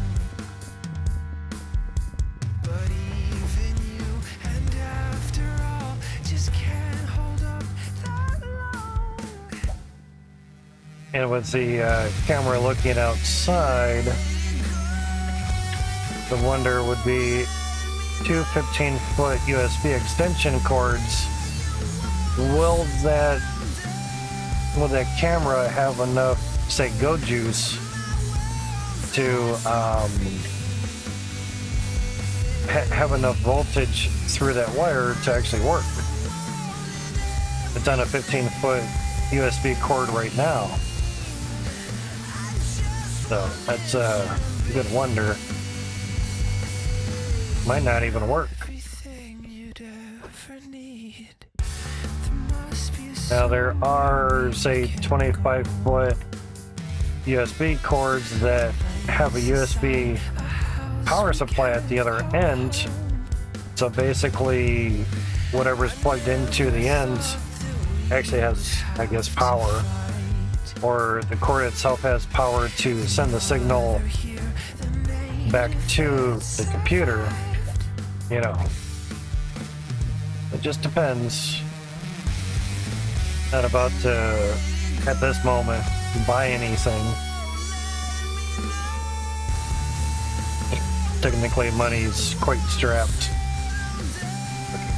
But even you, and after all, just can't hold up that long. And with the camera looking outside, the wonder would be two 15-foot USB extension cords. Will that camera have enough, say, go juice to have enough voltage through that wire to actually work? It's on a 15-foot USB cord right now. So that's a good wonder. Might not even work. Everything you'd ever need. There must be Now there are, say, 25-foot USB cords that have a USB power supply at the other end. So basically, whatever's plugged into the ends actually has, I guess, power. Or the cord itself has power to send the signal back to the computer. You know, it just depends. Not about to, at this moment, buy anything. Technically, money's quite strapped.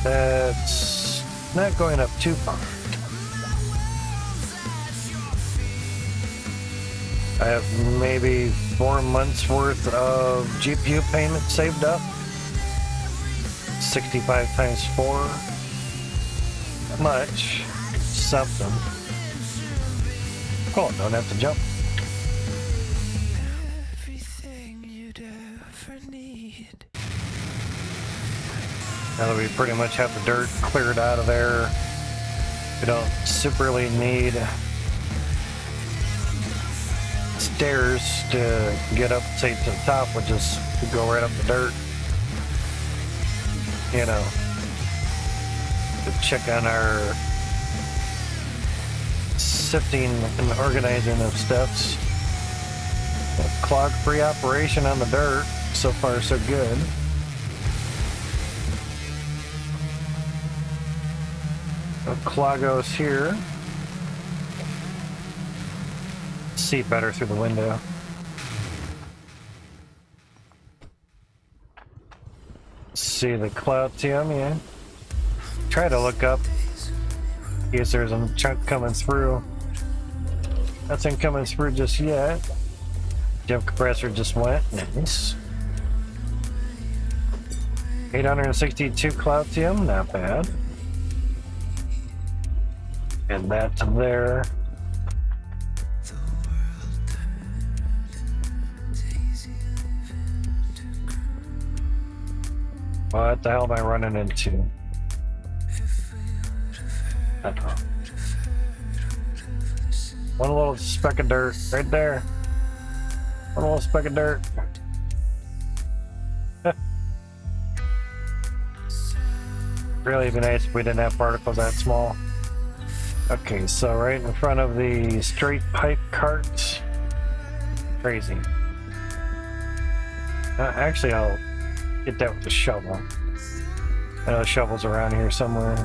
That's not going up too far. I have maybe 4 months worth of GPU payment saved up. 65 times 4. Not much. Something. Cool, don't have to jump. everything you'd ever need. Now that we pretty much have the dirt cleared out of there, we don't superly need stairs to get up, say, to the top. We'll just go right up the dirt. You know, to check on our sifting and organizing of steps. Clog-free operation on the dirt. So far, so good. Cloggos here. See better through the window. See the cloud TM, yeah. Try to look up. In case there's a chunk coming through. Nothing coming through just yet. Jump compressor just went. Nice. 862 cloud TM, not bad. And that to there. What the hell am I running into? I don't know. One little speck of dirt right there. One little speck of dirt. Really be nice if we didn't have particles that small. Okay, so right in front of the straight pipe carts. Crazy. Actually, I'll get that with a shovel. I know the shovel's around here somewhere.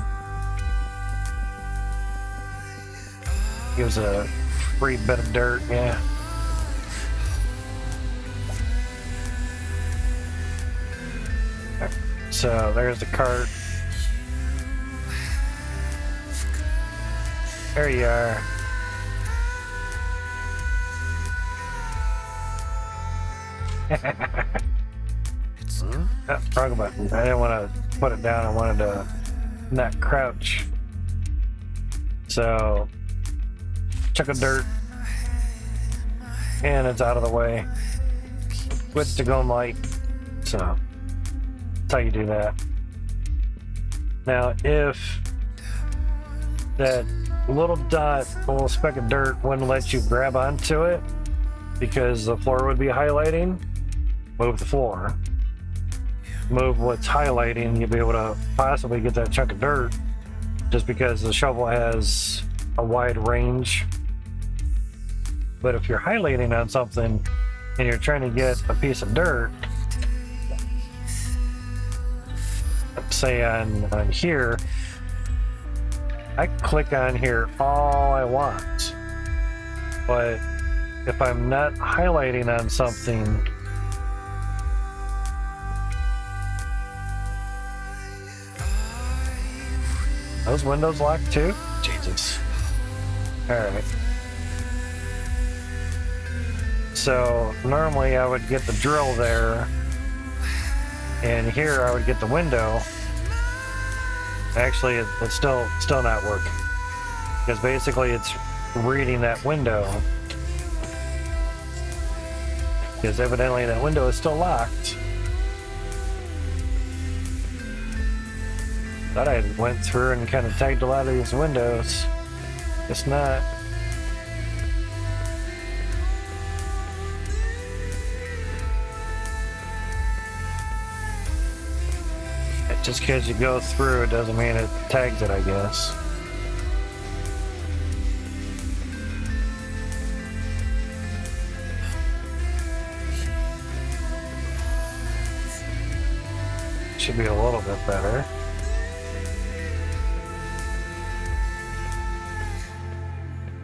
Gives a free bit of dirt, yeah. So there's the cart. There you are. Oh, wrong button. I didn't want to put it down. I wanted to not crouch. So, chunk of dirt, and it's out of the way. Switch to going light. So, that's how you do that. Now, if that little dot, a little speck of dirt wouldn't let you grab onto it because the floor would be highlighting, move the floor. Move what's highlighting, you'll be able to possibly get that chunk of dirt just because the shovel has a wide range. But if you're highlighting on something and you're trying to get a piece of dirt, say on here, I can click on here all I want. But if I'm not highlighting on something, those windows locked too? Jesus. Alright. So normally I would get the drill there, and here I would get the window. Actually, it's still not working. Because basically it's reading that window. Because evidently that window is still locked. Thought I went through and kind of tagged a lot of these windows. It's not. Just because you go through it doesn't mean it tags it, I guess. Should be a little bit better.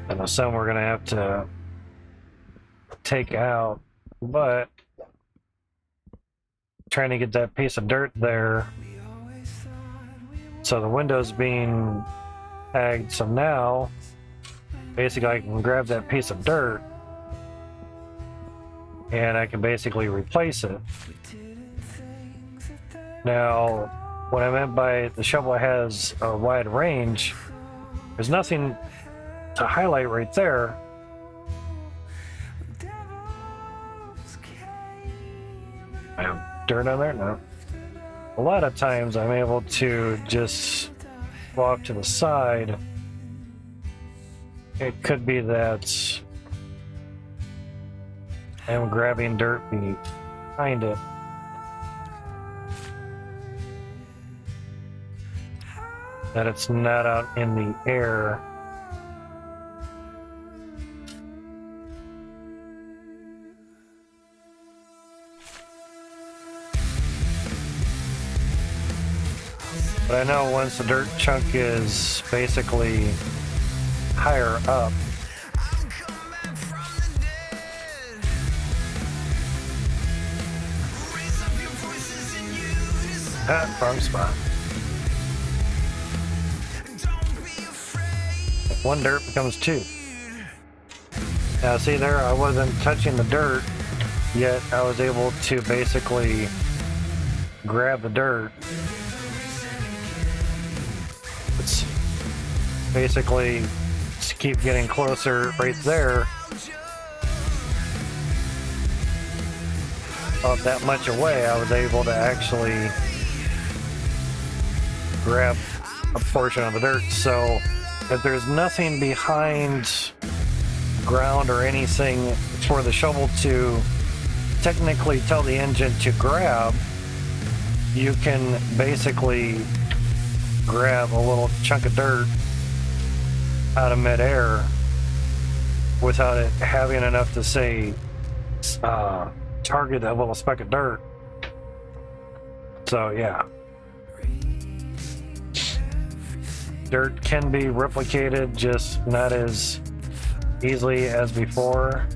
I know some we're gonna have to take out, but trying to get that piece of dirt there. So the window's being tagged, so now basically I can grab that piece of dirt and I can basically replace it. Now, what I meant by the shovel has a wide range, there's nothing to highlight right there. I have dirt on there? No. A lot of times I'm able to just go off to the side. It could be that I'm grabbing dirt behind it. That it's not out in the air. But I know once the dirt chunk is basically higher up, wrong spot. One dirt becomes two. Now see there, I wasn't touching the dirt, yet I was able to basically grab the dirt. It's basically just keep getting closer right there. About that much away, I was able to actually grab a portion of the dirt. So if there's nothing behind ground or anything for the shovel to technically tell the engine to grab, you can basically grab a little chunk of dirt out of midair without it having enough to say target that little speck of dirt. So yeah, dirt can be replicated, just not as easily as before.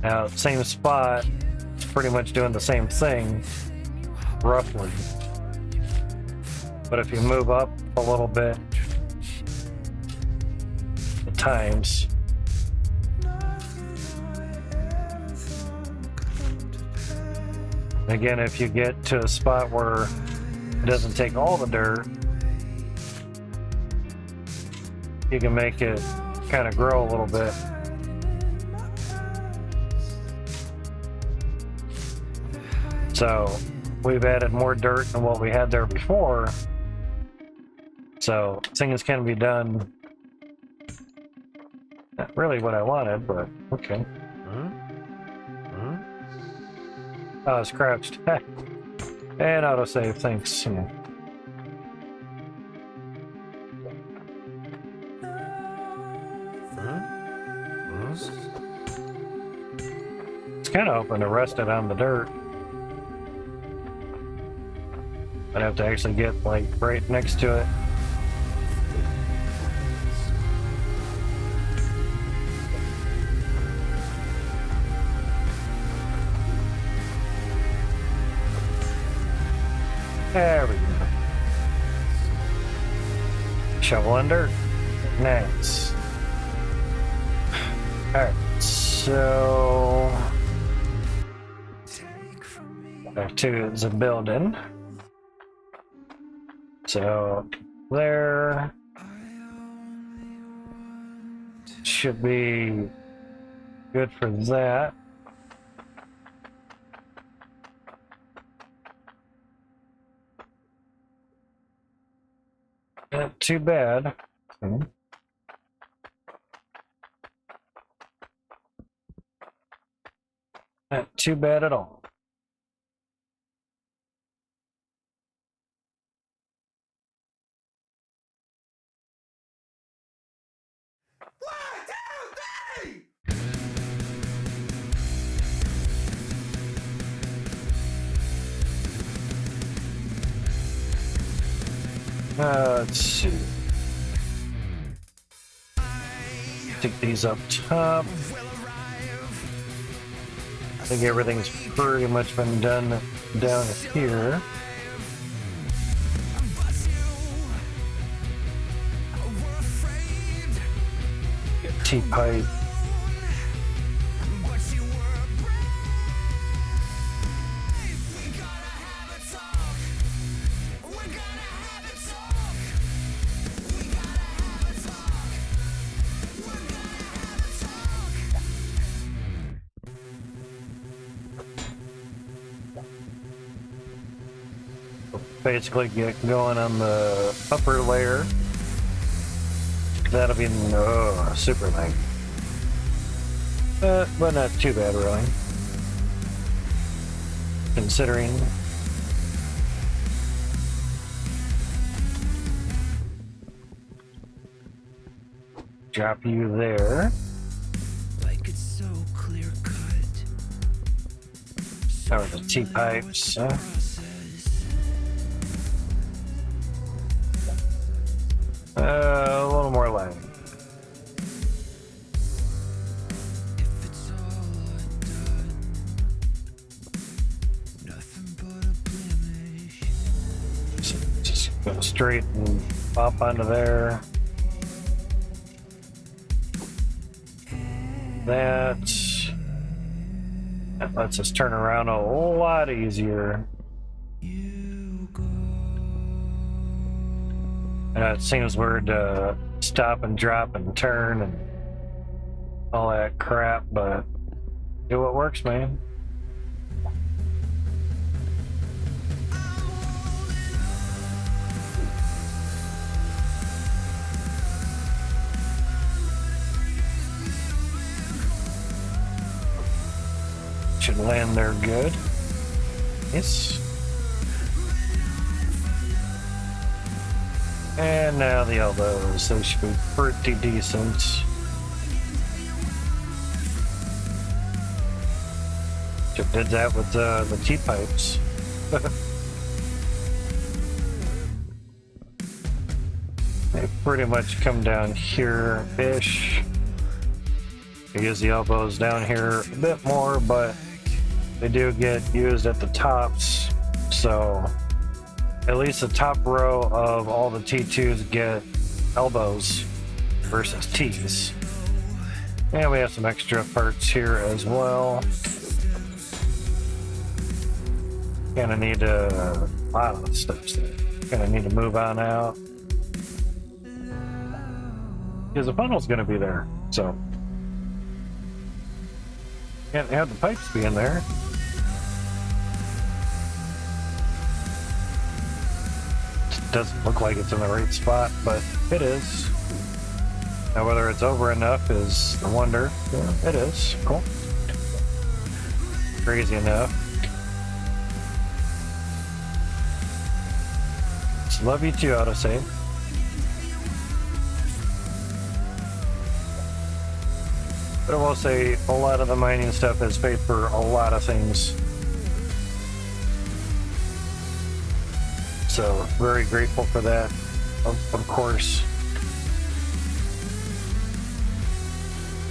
Now, same spot, it's pretty much doing the same thing, roughly. But if you move up a little bit, at times, again, if you get to a spot where it doesn't take all the dirt, you can make it kind of grow a little bit. So we've added more dirt than what we had there before. So things can be done. Not really what I wanted, but okay. Oh, it's crouched. And autosave, thanks. Yeah. It's kind of open to rest it on the dirt. I'd have to actually get like right next to it. There we go. Shovel and dirt. Nice. Alright, so back to the building. So there should be good for that. Not too bad. Not too bad at all. Let's see. Take these up top. I think everything's pretty much been done down here. T-pipe. Basically get going on the upper layer. That'll be super light. But not too bad really. Considering drop you there. Like it's so clear cut. Power the T-pipes. A little more light. If it's all undone, nothing but a blemish. Just go straight and pop onto there. That lets us turn around a whole lot easier. It seems weird to stop and drop and turn and all that crap, but do what works, man. Should land there good. Yes. And now the elbows, they should be pretty decent. Just did that with the T-pipes. They pretty much come down here-ish. I use the elbows down here a bit more, but they do get used at the tops, so at least the top row of all the T2s get elbows versus T's. And we have some extra parts here as well. Kinda need a lot of steps there. Kinda need to move on out. because the funnel's going to be there. So can't have the pipes be in there. It doesn't look like it's in the right spot, but it is. Now whether it's over enough is the wonder. Yeah, it is. Cool. Crazy enough. Just love you too, autosave. But I will say a lot of the mining stuff has paid for a lot of things. So very grateful for that, of course.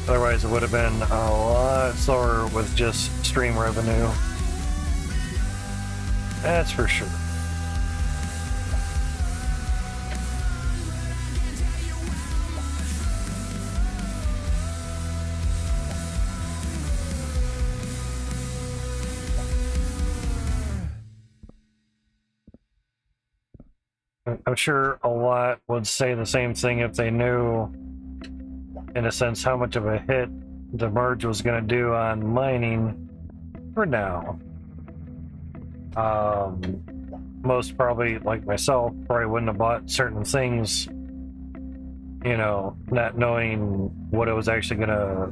Otherwise it would have been a lot slower with just stream revenue. That's for sure. I'm sure a lot would say the same thing if they knew, in a sense, how much of a hit the merge was going to do on mining for now. Most probably, like myself, probably wouldn't have bought certain things, you know, not knowing what it was actually going to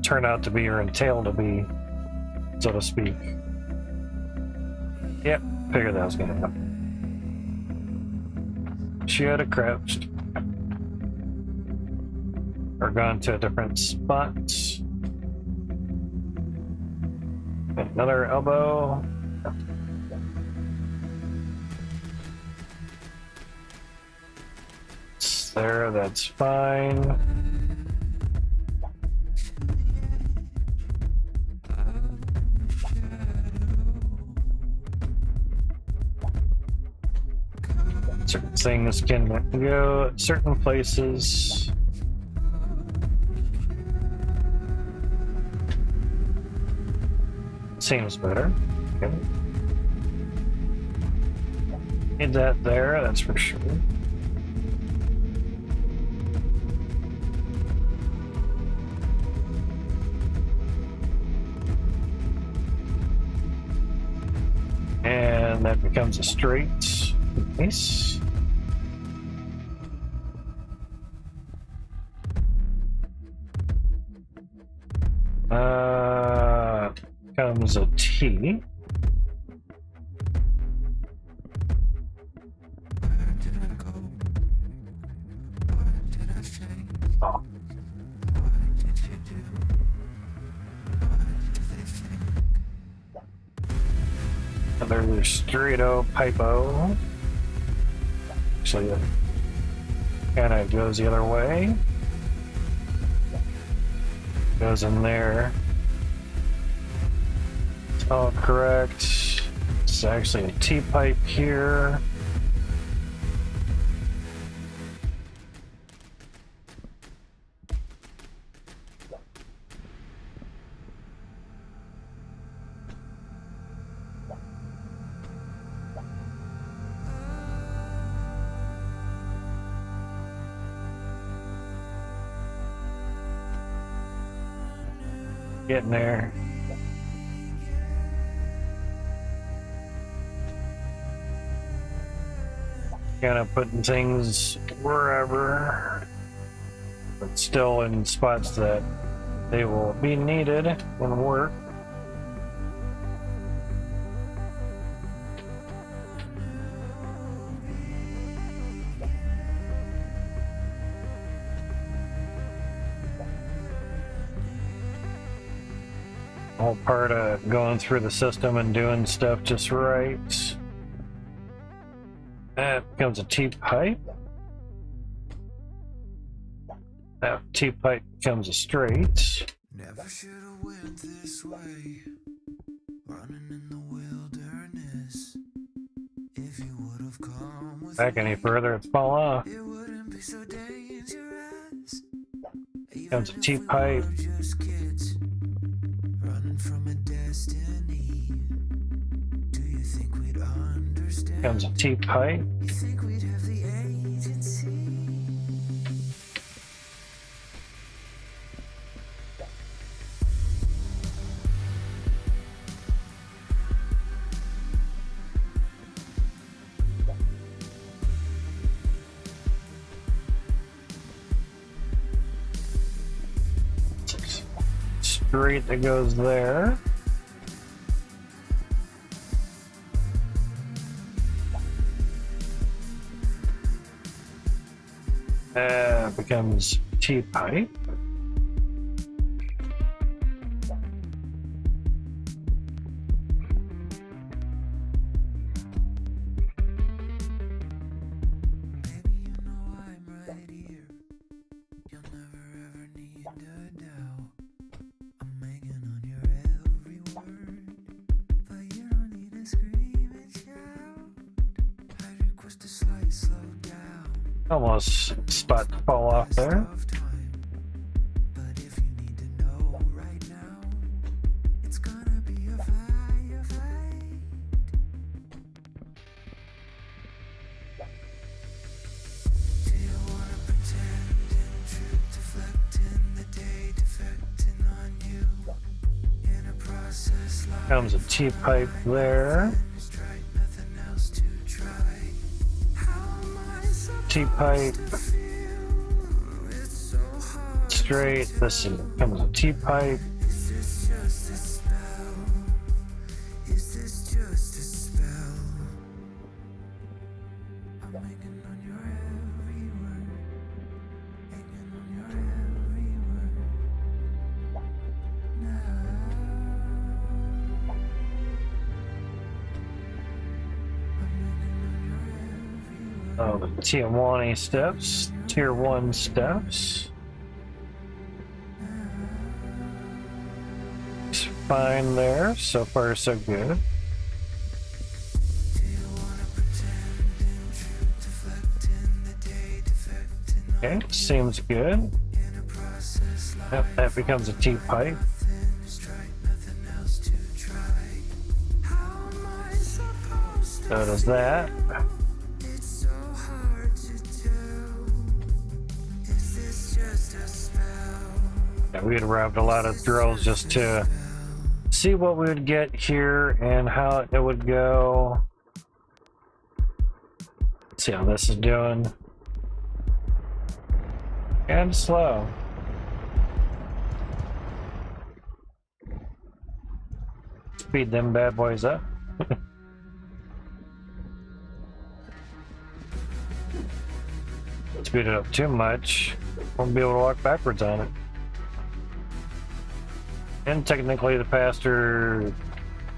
turn out to be or entail to be, so to speak. Yep, figured that was going to happen. Should have crouched. Or gone to a different spot. Another elbow. It's there, that's fine. Certain things can go certain places. Seems better. Okay. Need that there, that's for sure. And that becomes a straight. Nice. Comes a T. Oh. Another straight-o pipe-o. Actually, it kind of goes the other way. Goes in there. It's all correct. It's actually a T-pipe here. Getting there. Kind of putting things wherever, but still in spots that they will be needed when work. All part of going through the system and doing stuff just right. That becomes a T-pipe. That T-pipe becomes a straight. Never should have went this way, running in the wilderness. If you would have come with Back any further, it's fall off. it wouldn't be so dangerous. Becomes a T-pipe. Just kids running from a destiny. Do you think we'd understand? Becomes a T-pipe. You think we'd have the agency? grate that goes there. Becomes T-pipe. Almost spot to fall off there. Comes a T-pipe there. T-pipe. Straight. This comes a T-pipe. Oh, the Tijuana steps, tier 1 steps. It's fine there, so far so good. Okay, seems good. Yep, that becomes a T-pipe. So does that. We had arrived a lot of drills just to see what we would get here and how it would go. Let's see how this is doing. And slow. Speed them bad boys up. Speed it up too much, won't be able to walk backwards on it. And technically, the faster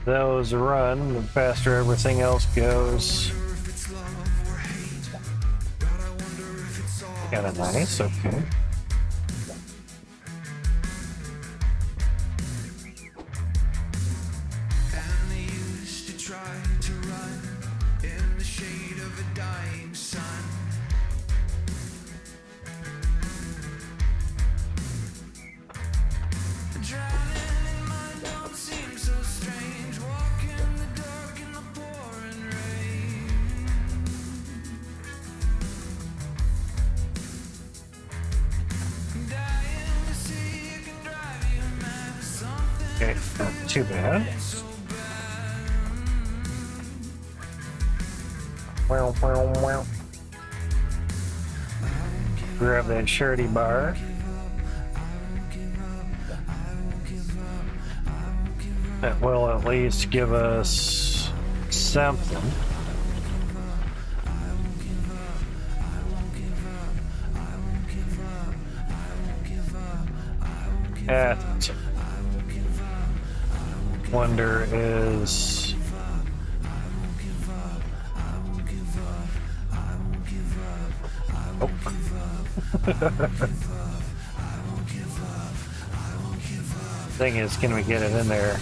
those run, the faster everything else goes. Kinda nice, okay. Okay, not too bad. Wow, wow, wow. Grab that surety bar. That will at least give us something. That wonder is oh. Thing is, can we get it in there?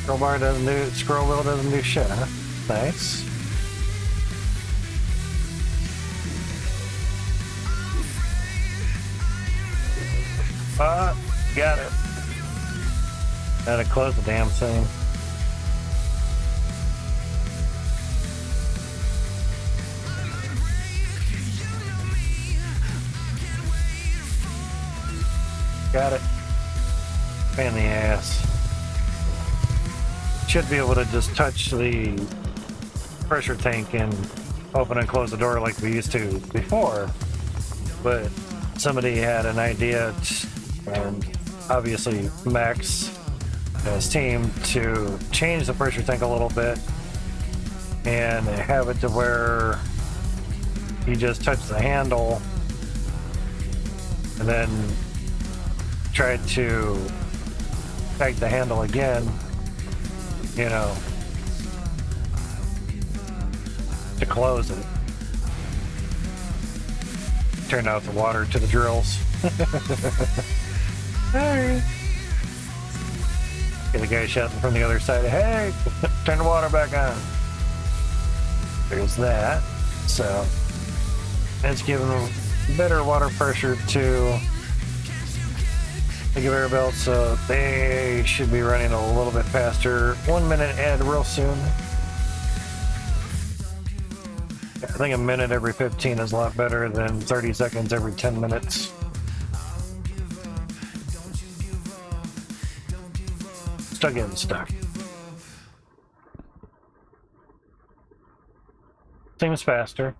Scroll bar doesn't do, scroll wheel doesn't do shit, huh? Nice. Got it. Gotta close the damn thing. Got it. Pain in the ass. Should be able to just touch the pressure tank and open and close the door like we used to before. but somebody had an idea, and obviously Max and his team, to change the pressure tank a little bit and have it to where you just touch the handle and then try to tighten the handle again, you know, to close it. Turn out the water to the drills. Alright. Get the guy shouting from the other side, hey, turn the water back on. There's that. So it's giving better water pressure to the conveyor belt, so they should be running a little bit faster. 1 minute add real soon. I think a minute every 15 is a lot better than 30 seconds every 10 minutes. Still getting stuck. Seems faster.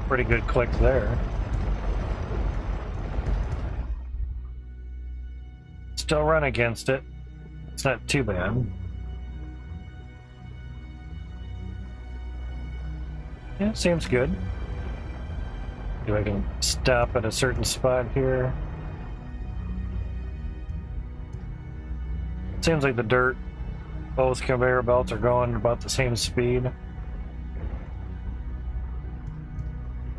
Pretty good click there. Still run against it. It's not too bad. Yeah, seems good. See if I can stop at a certain spot here. Seems like the dirt, both conveyor belts are going about the same speed.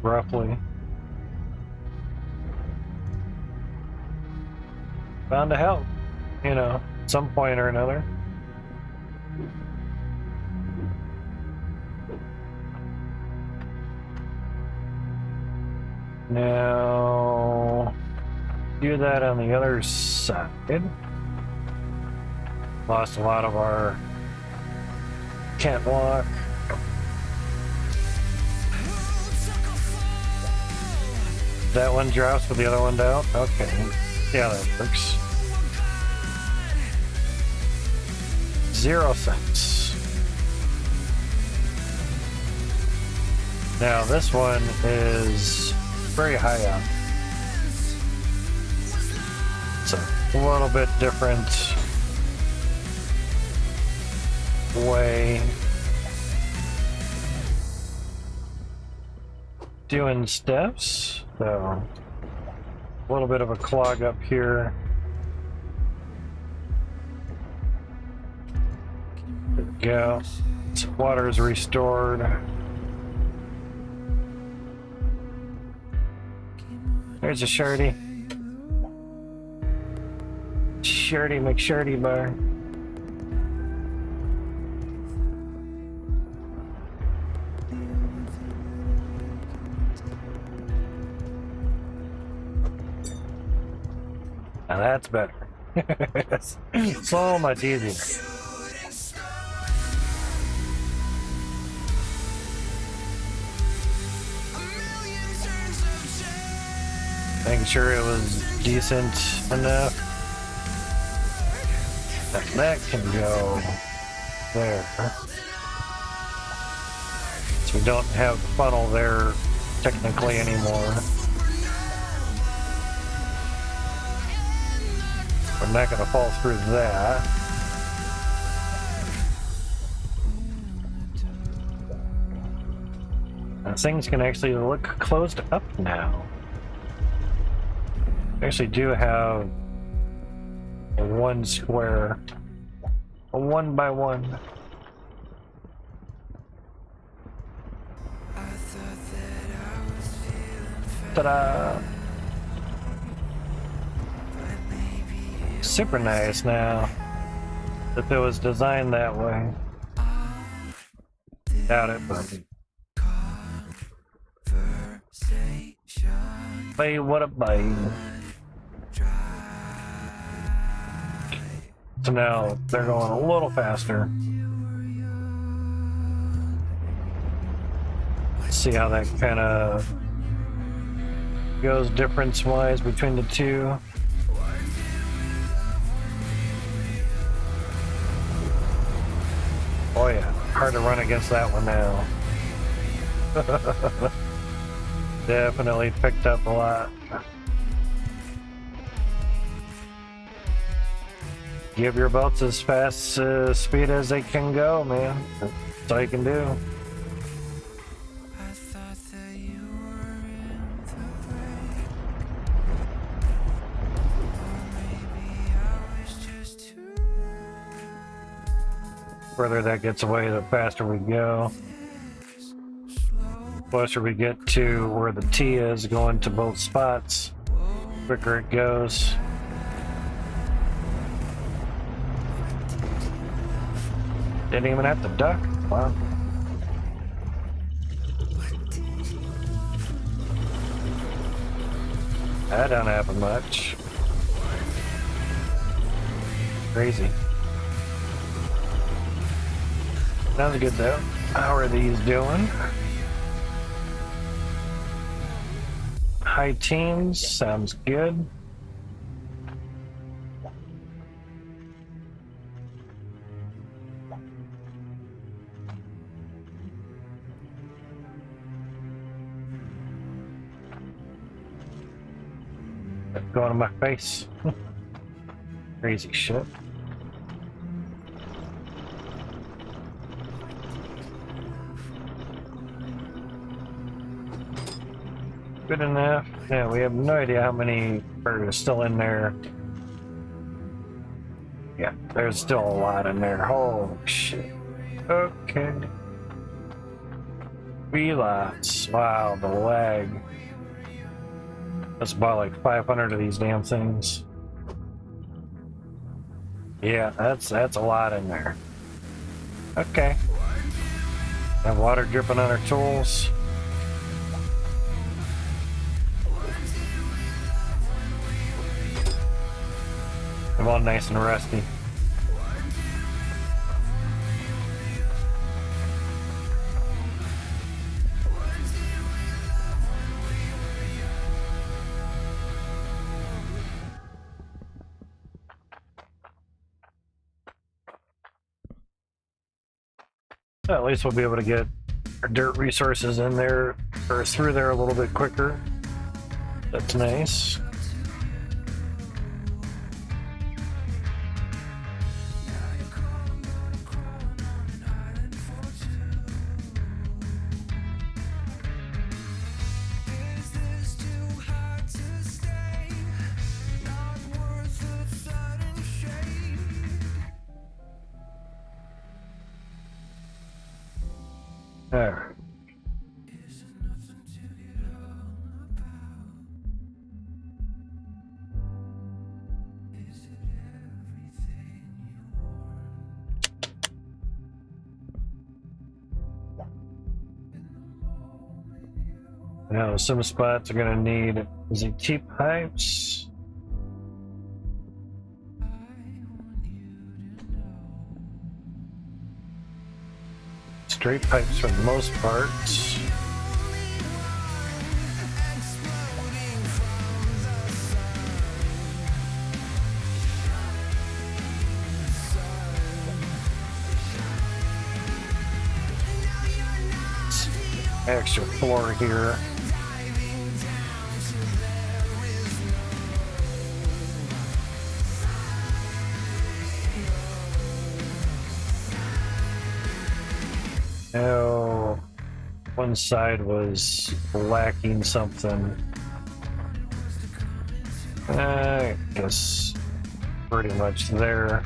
Roughly. Bound to help, you know, at some point or another. Now, do that on the other side. Lost a lot of our catwalk. That one drops, but the other one down? Okay. Yeah, that works. 0 cents. Now, this one is very high up. It's a little bit different way doing steps. So, a little bit of a clog up here. There we go. So water is restored. There's a shirty. Shirty McShirty bar. Now that's better. It's so much easier. Making sure it was decent enough. That can go there. So we don't have the funnel there technically anymore. We're not going to fall through that. And things can actually look closed up now. We actually do have a 1 square, a 1 by 1. Ta-da! Super nice now. If it was designed that way. Doubt it, but. Bay, what a bay. So now they're going a little faster. Let's see how that kind of goes difference-wise between the two. Oh yeah, hard to run against that one now. Definitely picked up a lot. Give your boats as fast speed as they can go, man. That's all you can do. I thought that you were in the break. Or maybe I was just too Further that gets away, the faster we go. slow. Closer we get to where the T is going to both spots, quicker it goes. Didn't even have to duck. Wow. That don't happen much. Crazy. Sounds good though. How are these doing? High teens, sounds good. Going to my face. Crazy shit. Good enough. Yeah, we have no idea how many are still in there. Yeah, there's still a lot in there. Holy shit. Okay. 3 lots. Wow, the lag. That's about like 500 of these damn things. Yeah, that's a lot in there. Okay. Have water dripping on our tools. They're all nice and rusty. At least we'll be able to get our dirt resources in there or through there a little bit quicker. That's nice. There. Now some spots are gonna need ZT pipes. Straight pipes for the most part. Extra floor here. Oh, one side was lacking something. I guess pretty much there.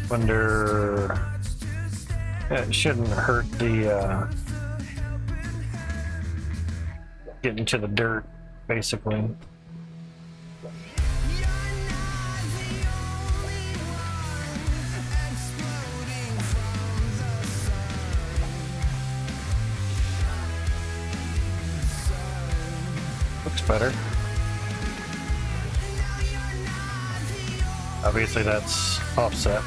Wonder, it shouldn't hurt the getting to the dirt, basically. Looks better. Obviously that's offset.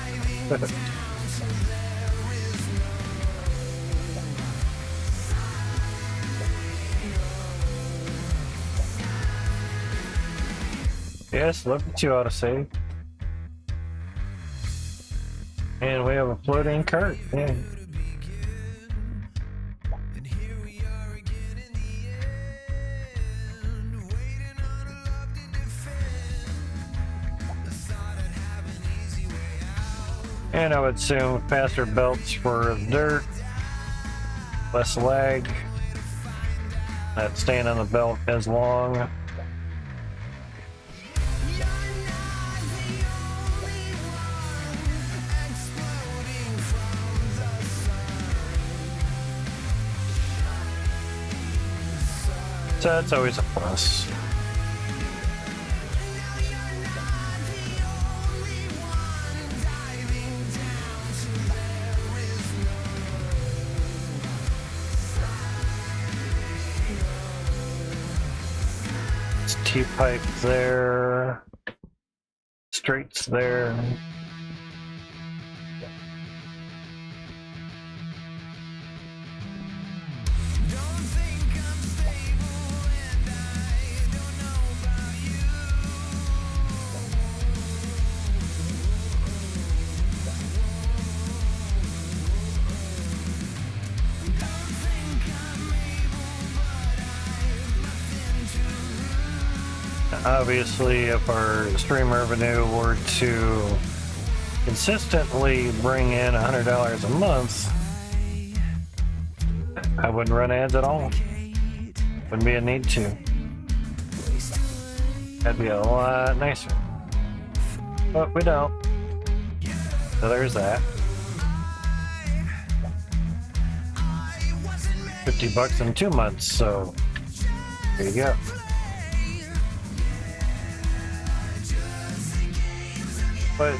Yes, look at you, autosave. And we have a floating cart. Yeah. And I would assume faster belts for dirt, less lag, not staying on the belt as long. So that's always a plus. T-pipe there, straights there. Obviously, if our stream revenue were to consistently bring in $100 a month, I wouldn't run ads at all. Wouldn't be a need to. That'd be a lot nicer. But we don't. So there's that. $50 in 2 months, so there you go. But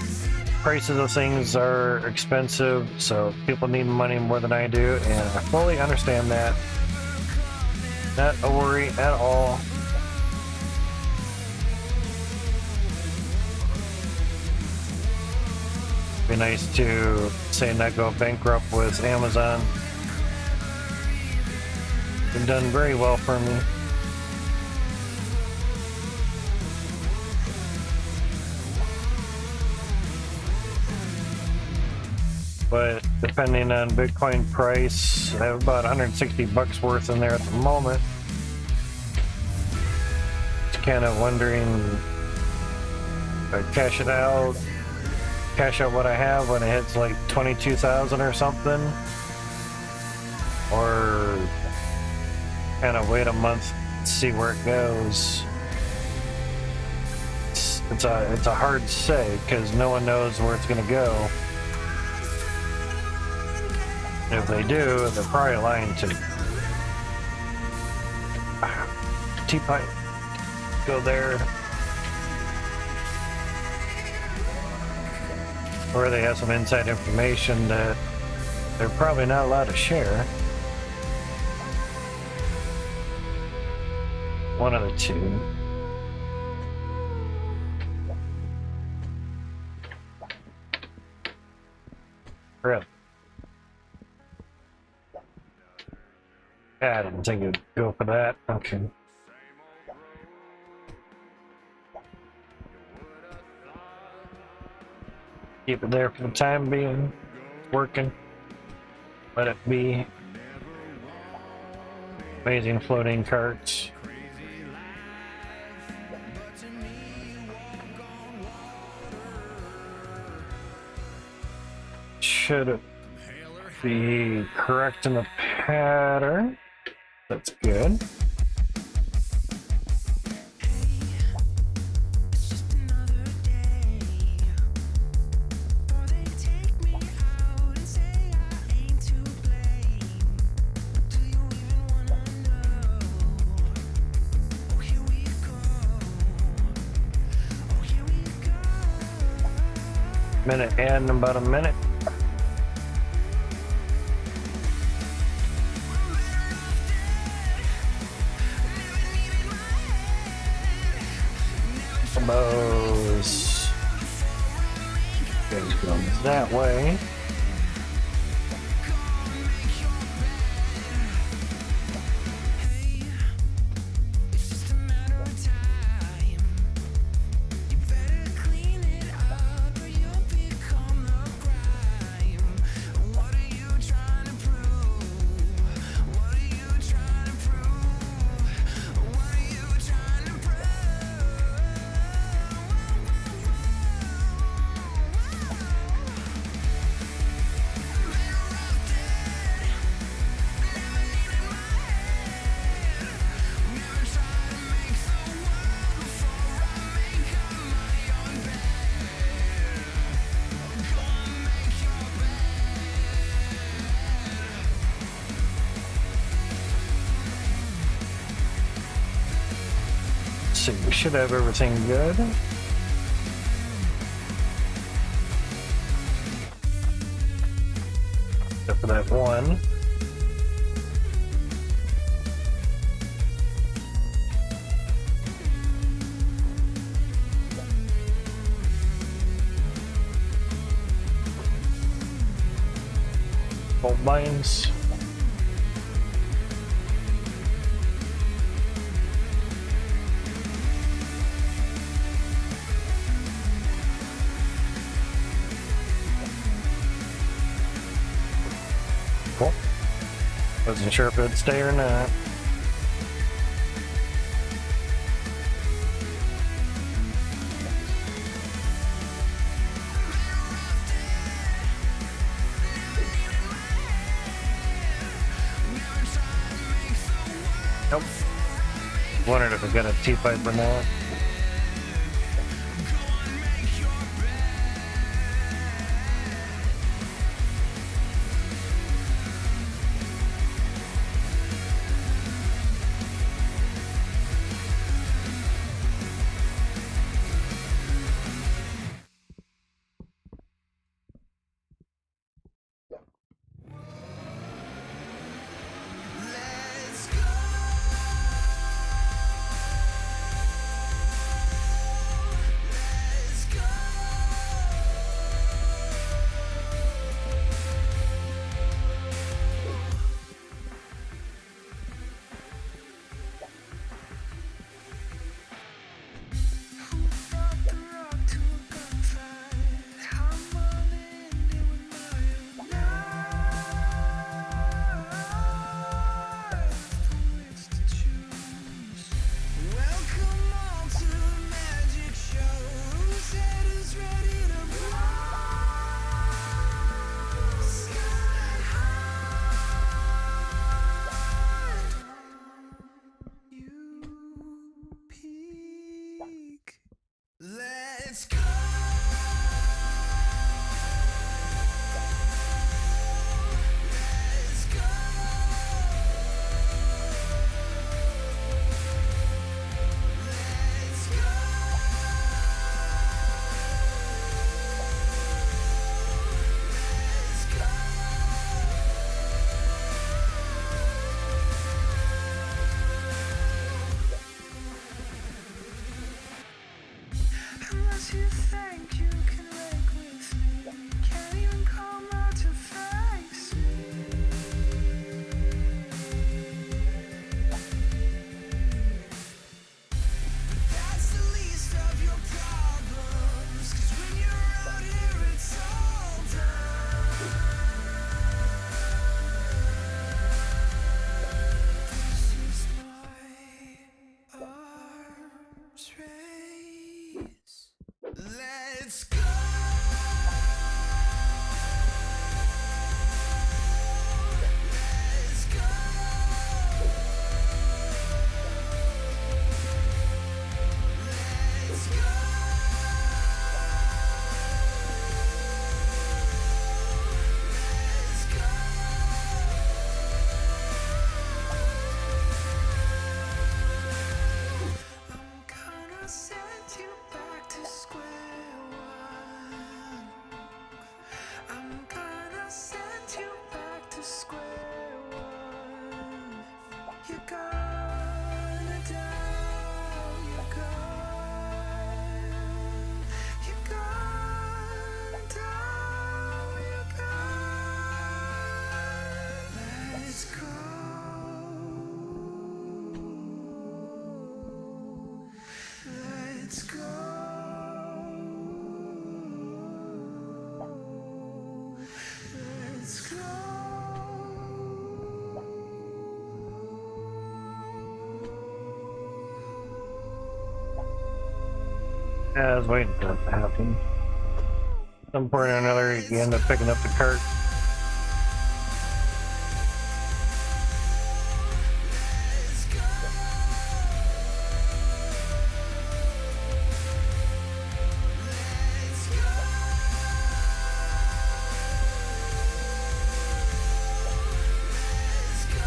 prices of things are expensive, so people need money more than I do, and I fully understand that. Not a worry at all. Be nice to say not go bankrupt with Amazon. They've done very well for me. But depending on Bitcoin price, I have about $160 worth in there at the moment. Just kind of wondering if I cash it out, cash out what I have when it hits like 22,000 or something, or kind of wait a month, see where it goes. It's a hard say because no one knows where it's going to go. If they do, they're probably lying to me. T-pipe. Go there. Or they have some inside information that they're probably not allowed to share. One of the two. Really? I didn't think it'd go for that. Okay. Keep it there for the time being. Working. Let it be. Amazing floating carts. Should it be correct in the pattern? That's good. Minute and about a minute. Those goes that way. see, we should have everything good. Except for that one. Gold mines. Cool. Wasn't sure if it'd stay or not. Nope. Wondered if it got a T-pipe or not. Let's go. Let's go. Let's go. Let's go. Unless you think you can wake with me, can't even come out to face me. That's the least of your problems, 'cause when you're out here it's all done. This is my arms race. Let's go. Let's go. Let's go. Let's go. I'm gonna send you back to square one. I'm gonna send you back to square one. You're gonna die, you're gone. You're gonna die, you're gone. Let's go. Let's go. Let's go. Yeah, I was waiting for it to happen. Some point or another, you end up picking up the cart. Let's go. Let's go. Let's go.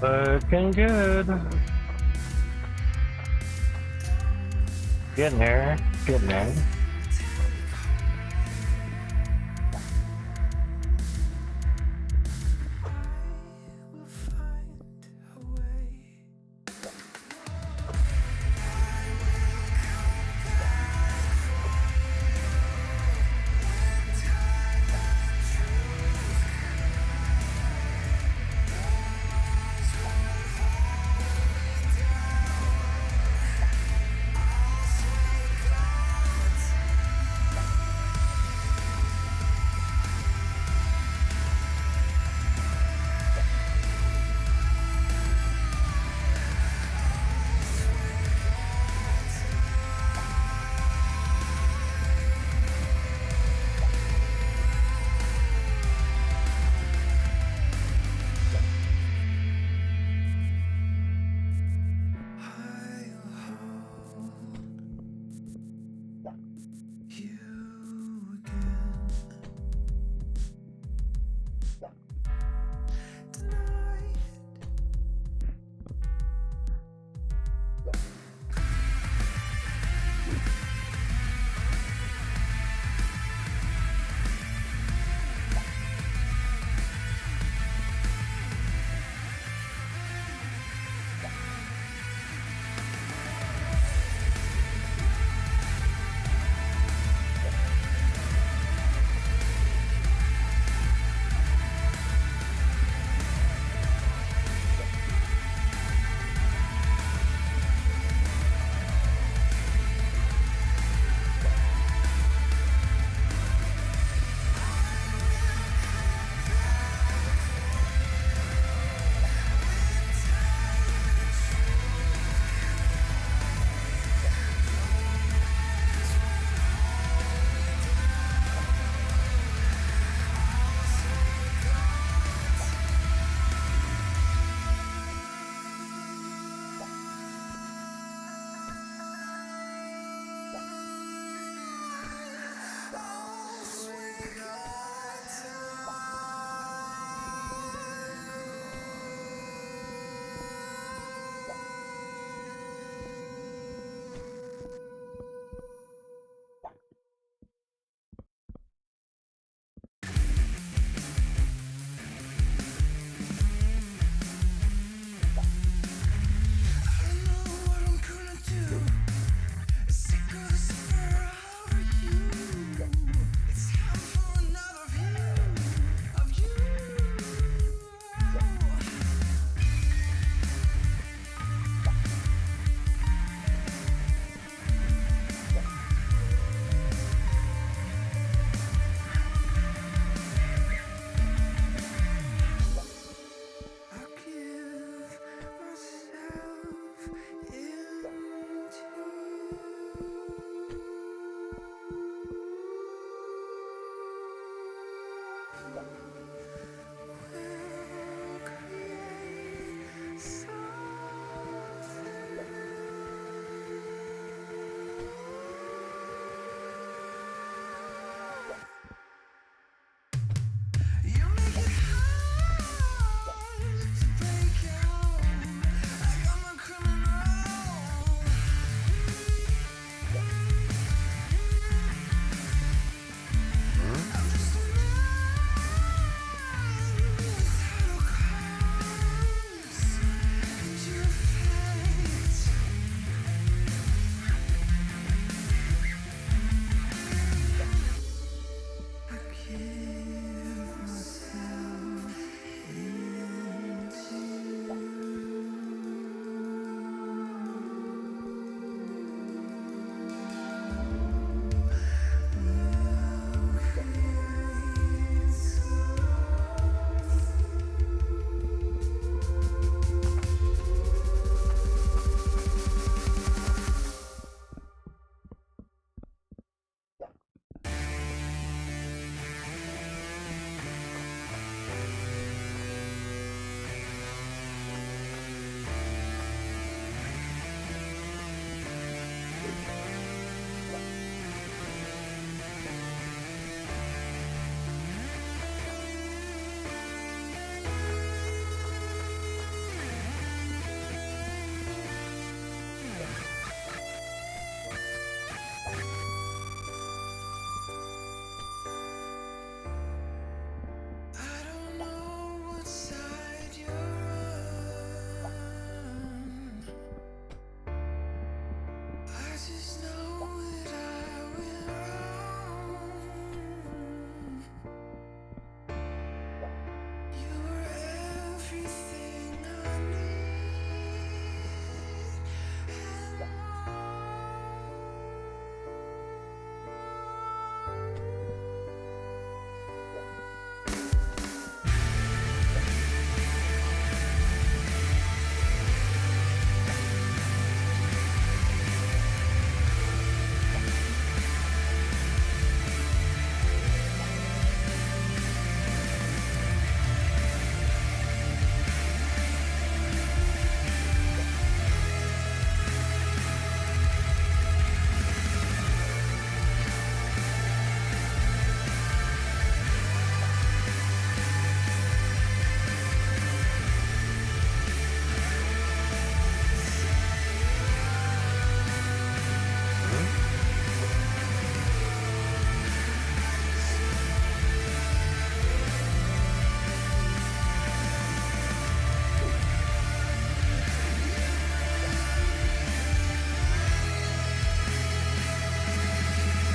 Looking good. Getting there. Getting there. We'll find a way.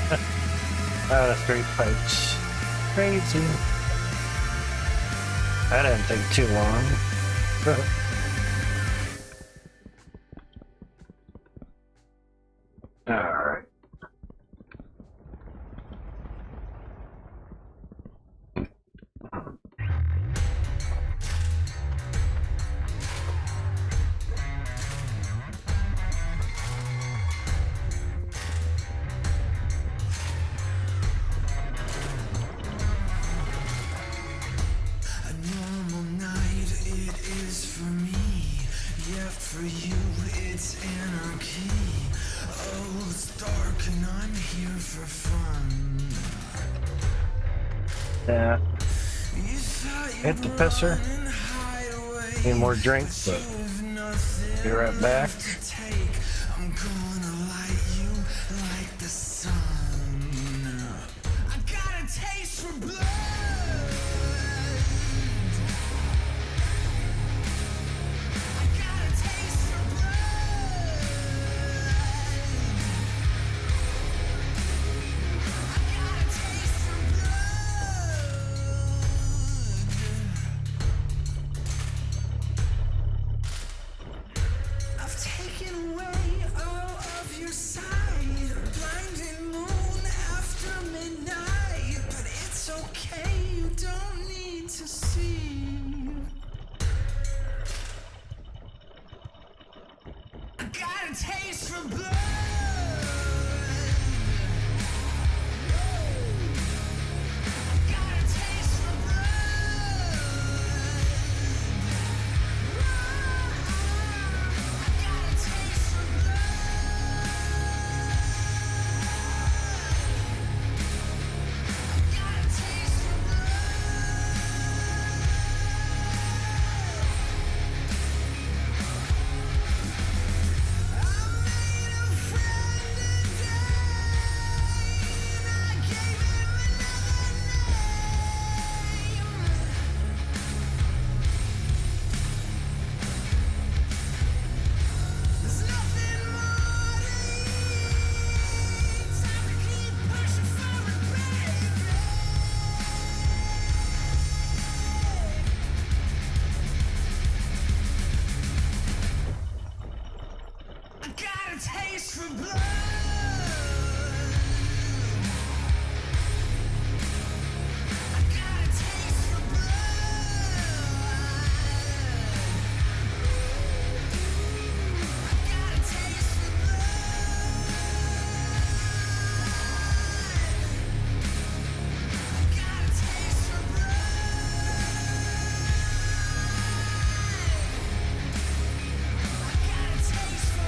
Out of straight pipes. Crazy. That didn't take too long. Alright. A normal night it is for me, yet for you it's anarchy. Oh, it's dark and I'm here for fun. Yeah. You thought Hit you'd the pisser. run and hide away, Need more drinks, but but you have nothing be right back. left to take. I'm gonna light you like the sun. I got a taste for blood. I got a taste for blood. I got a taste for blood. I've taken away all of your sight. Blinding moon after midnight. But it's okay, you don't need to see. I got a taste for blood. I got a taste for blood. I got a taste for blood. I got a taste for blood. I made a friend today, and I gave him another name. There's nothing more to eat. Time to keep pushing forward, baby. I got a taste for blood. I got a taste for blood. I got a taste for blood. I got a taste for blood. I got a taste for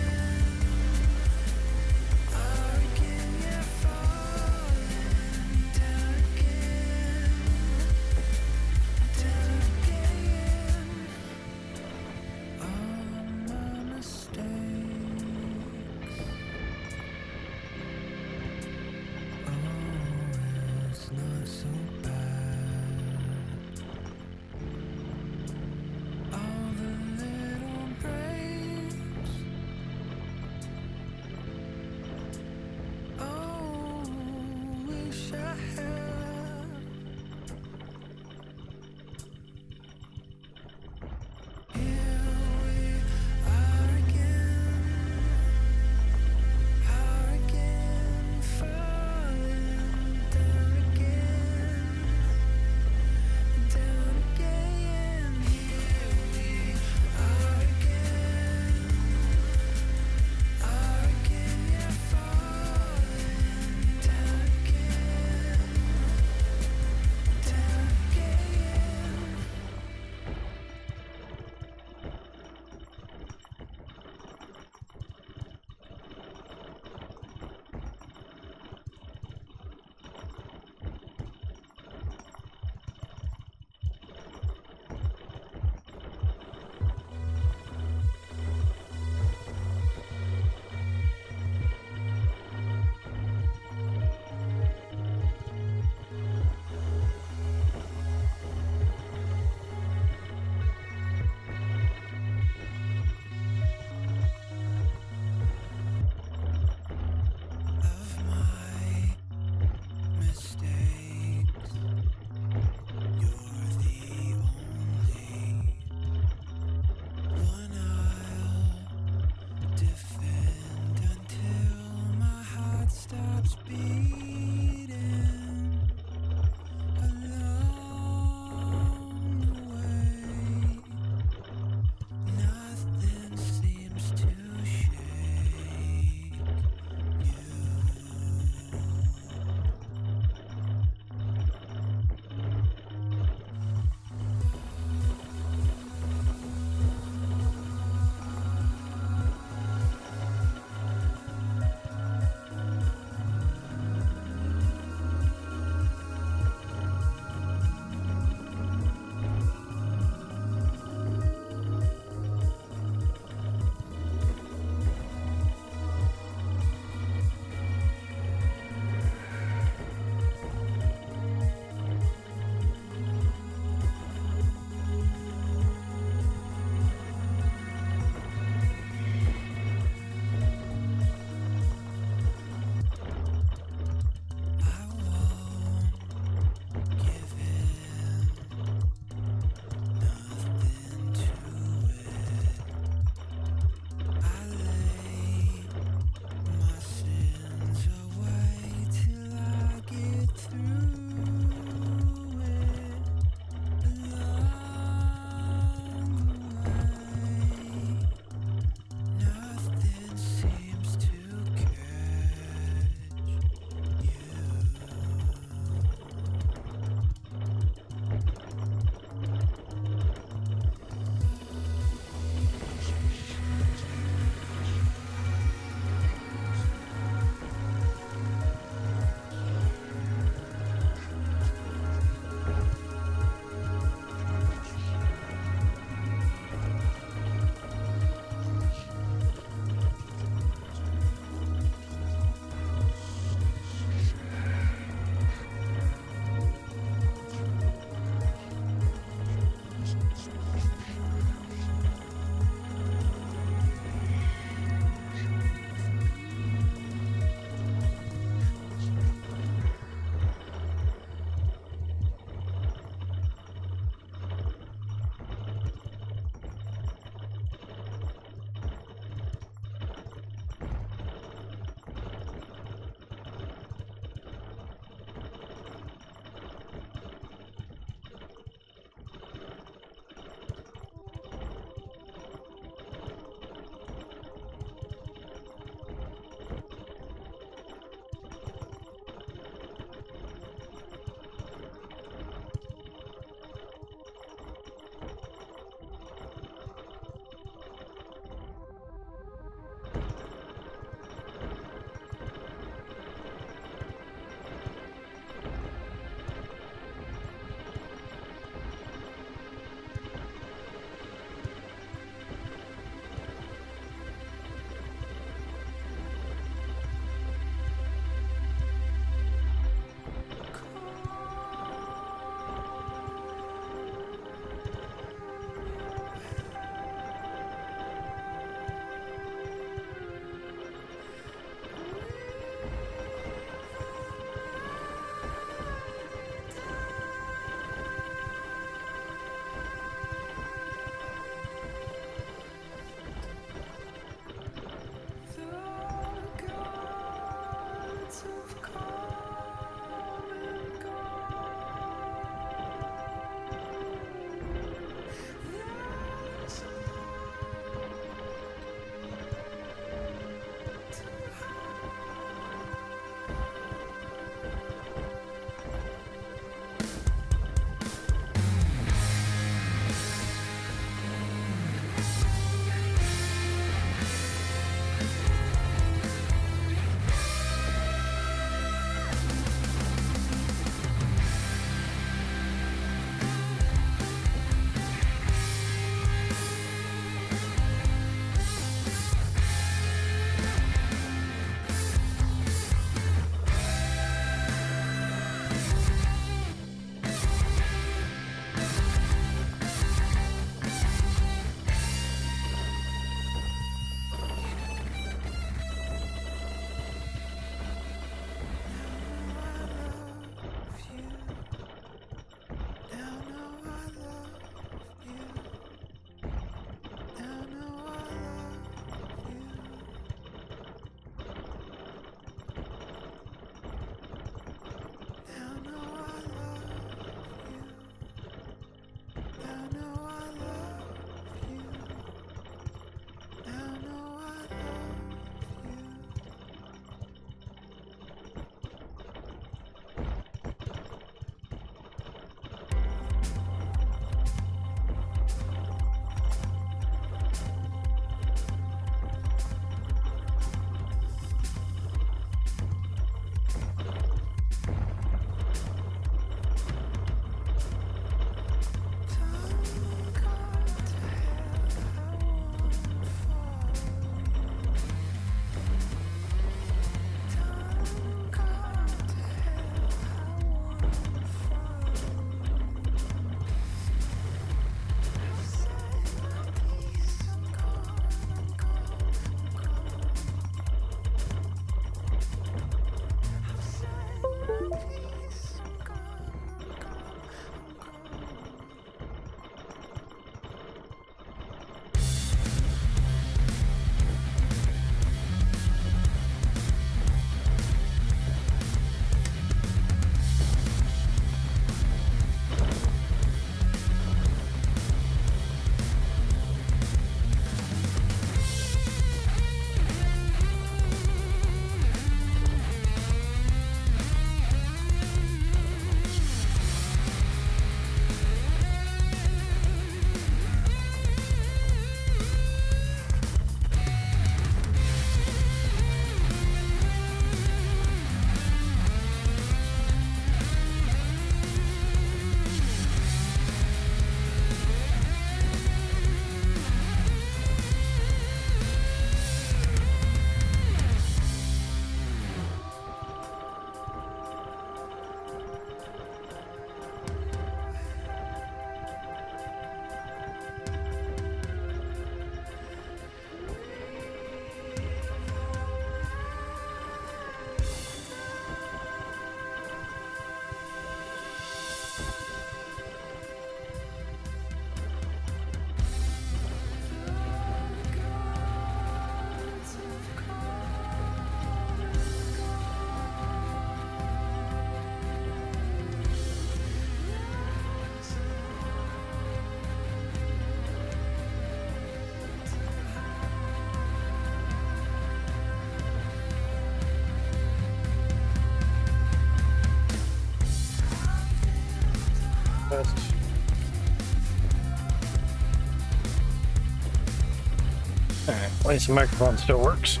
Alright, at least the microphone still works.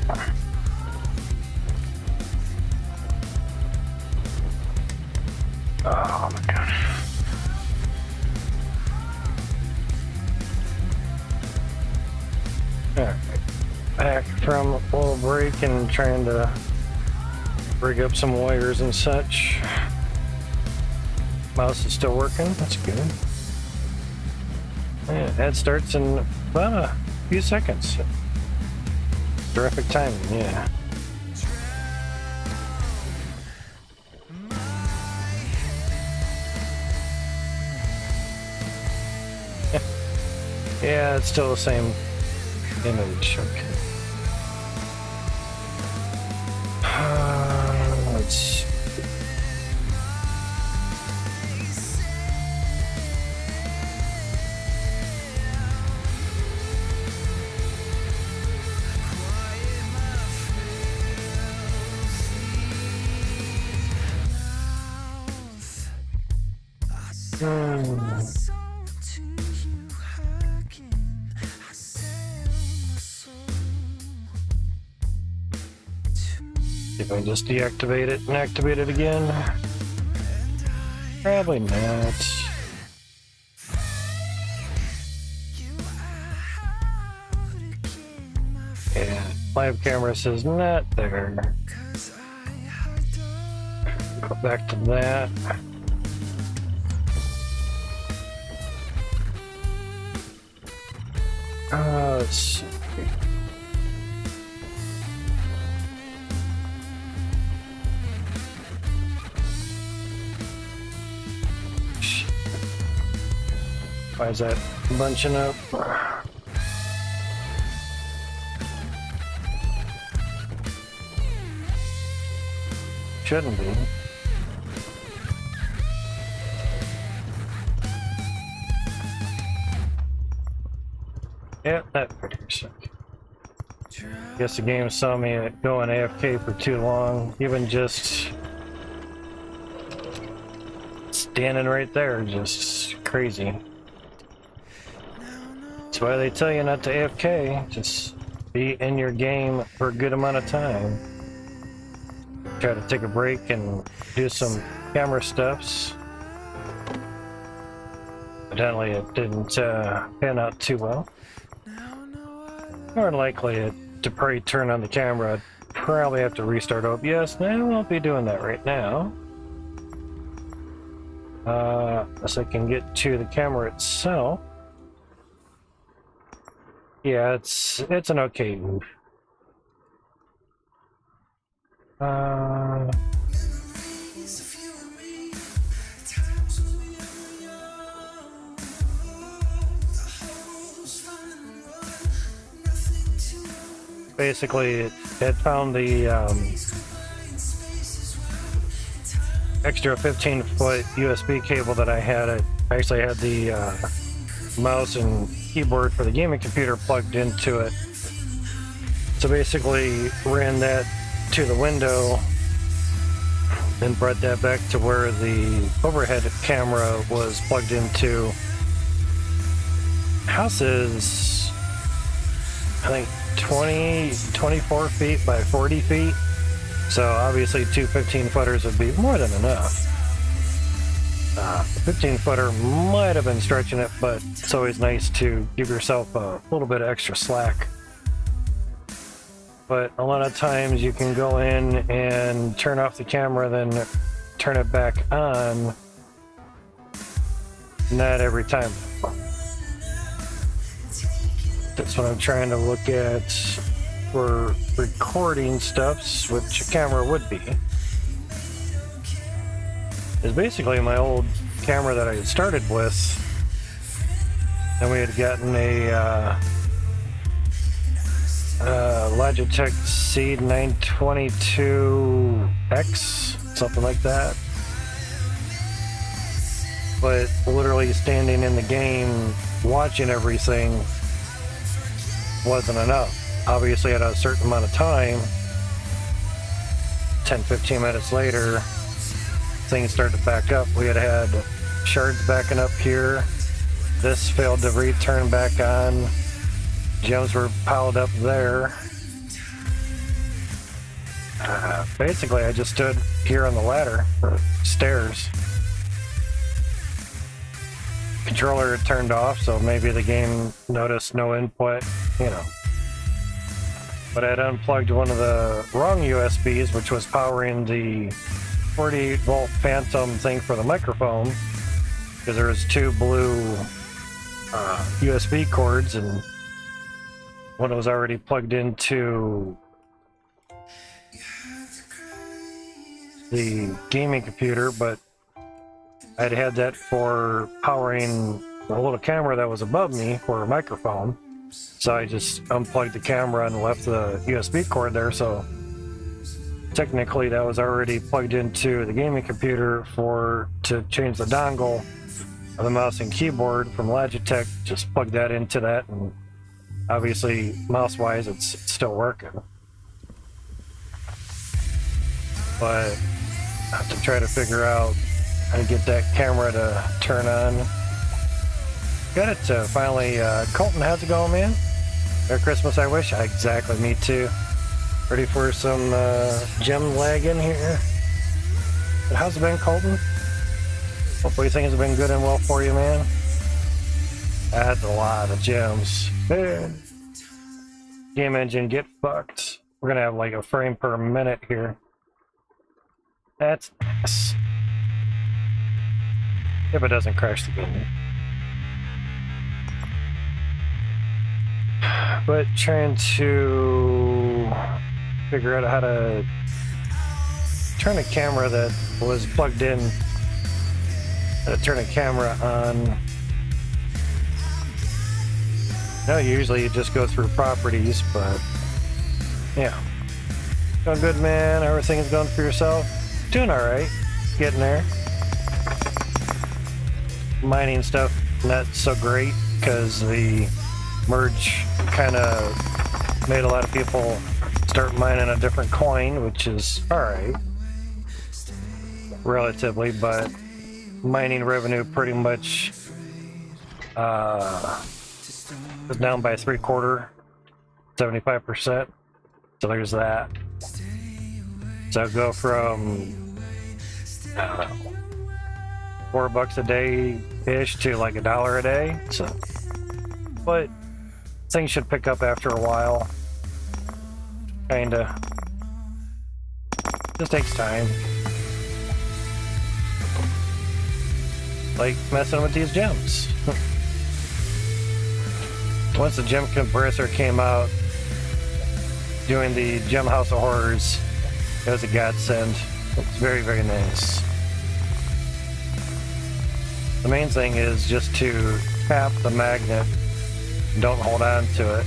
Oh my god. Alright, back from a little break and trying to rig up some wires and such. Mouse is still working, that's good. Yeah, that starts in about a few seconds. Terrific timing, yeah. Yeah, it's still the same image. Okay. Let's. If I just deactivate it and activate it again, probably not. Yeah, live camera says not there. Go back to that. Let's see. Why is that bunching up? Shouldn't be. Yeah, that figures. Guess the game saw me going AFK for too long. Even just standing right there, just crazy. That's why they tell you not to AFK. Just be in your game for a good amount of time. Try to take a break and do some camera stuffs. Evidently it didn't pan out too well. More than likely to probably turn on the camera, I'd probably have to restart OBS. No, I won't be doing that right now. Unless I can get to the camera itself. Yeah, it's an okay move. Basically, it had found the extra 15-foot USB cable that I had. I actually had the mouse and keyboard for the gaming computer plugged into it. So basically, ran that to the window and brought that back to where the overhead camera was plugged into. House is, I think, 24 feet by 40 feet. So obviously two 15-footers would be more than enough. The 15-footer might have been stretching it, but it's always nice to give yourself a little bit of extra slack. But a lot of times you can go in and turn off the camera, then turn it back on. Not every time. That's what I'm trying to look at for recording stuffs, which a camera would be. Is basically my old camera that I had started with. And we had gotten a Logitech C922X, something like that. But literally standing in the game, watching everything wasn't enough. Obviously at a certain amount of time, 10-15 minutes later, things started to back up. We had shards backing up here. This failed to return back on. Gems were piled up there. Basically, I just stood here on the ladder, or stairs. Controller turned off, so maybe the game noticed no input, you know. But I'd unplugged one of the wrong USBs, which was powering the 48 volt Phantom thing for the microphone, because there was two blue USB cords, and one was already plugged into the gaming computer, but I'd had that for powering the little camera that was above me for a microphone. So I just unplugged the camera and left the USB cord there, so technically that was already plugged into the gaming computer to change the dongle of the mouse and keyboard from Logitech. Just plug that into that, and obviously mouse-wise it's still working. But I have to try to figure out how to get that camera to turn on. Got it to finally. Colton, how's it going, man? Merry Christmas, I wish. Exactly, me too. Ready for some gem lag in here. But how's it been, Colton? Hopefully things have been good and well for you, man. That's a lot of gems. Man. Game engine, get fucked. We're gonna have like a frame per minute here. That's nice. If it doesn't crash the game. But trying to figure out how to turn a camera that was plugged in, turn a camera on. No, usually you just go through properties, but yeah. Going good, man. Everything's going for yourself. Doing all right. Getting there. Mining stuff not so great because the merge kind of made a lot of people start mining a different coin, which is alright relatively, but mining revenue pretty much was down by 3/4, 75%. So there's that. So I'll go from I don't know, $4 a day ish to like $1 a day. So, but things should pick up after a while. Kinda. Just takes time. Like messing with these gems. Once the gem compressor came out, doing the Gem House of Horrors, it was a godsend. It's very, very nice. The main thing is just to tap the magnet. Don't hold on to it.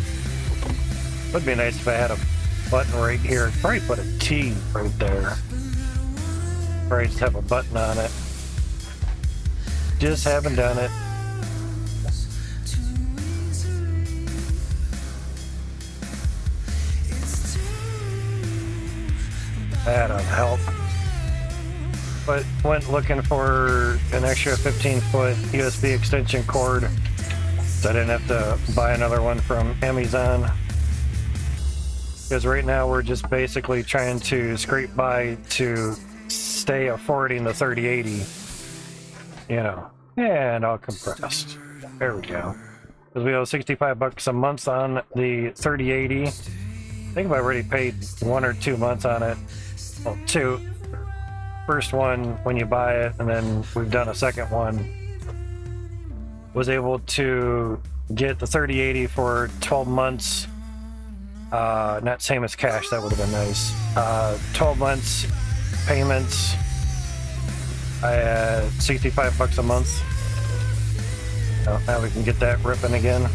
Would be nice if I had a button right here. I'd probably put a T right there. Probably just have a button on it. Just haven't done it. That'll help. But went looking for an extra 15-foot USB extension cord, so I didn't have to buy another one from Amazon. Because right now we're just basically trying to scrape by to stay affording the 3080, you know, and all compressed. There we go. Because we owe $65 a month on the 3080. I think I've already paid 1 or 2 months on it. Well, 2. First one when you buy it, and then we've done a second one. Was able to get the 3080 for 12 months. Not same as cash, that would have been nice. 12 months payments. I had $65 a month. So now we can get that ripping again.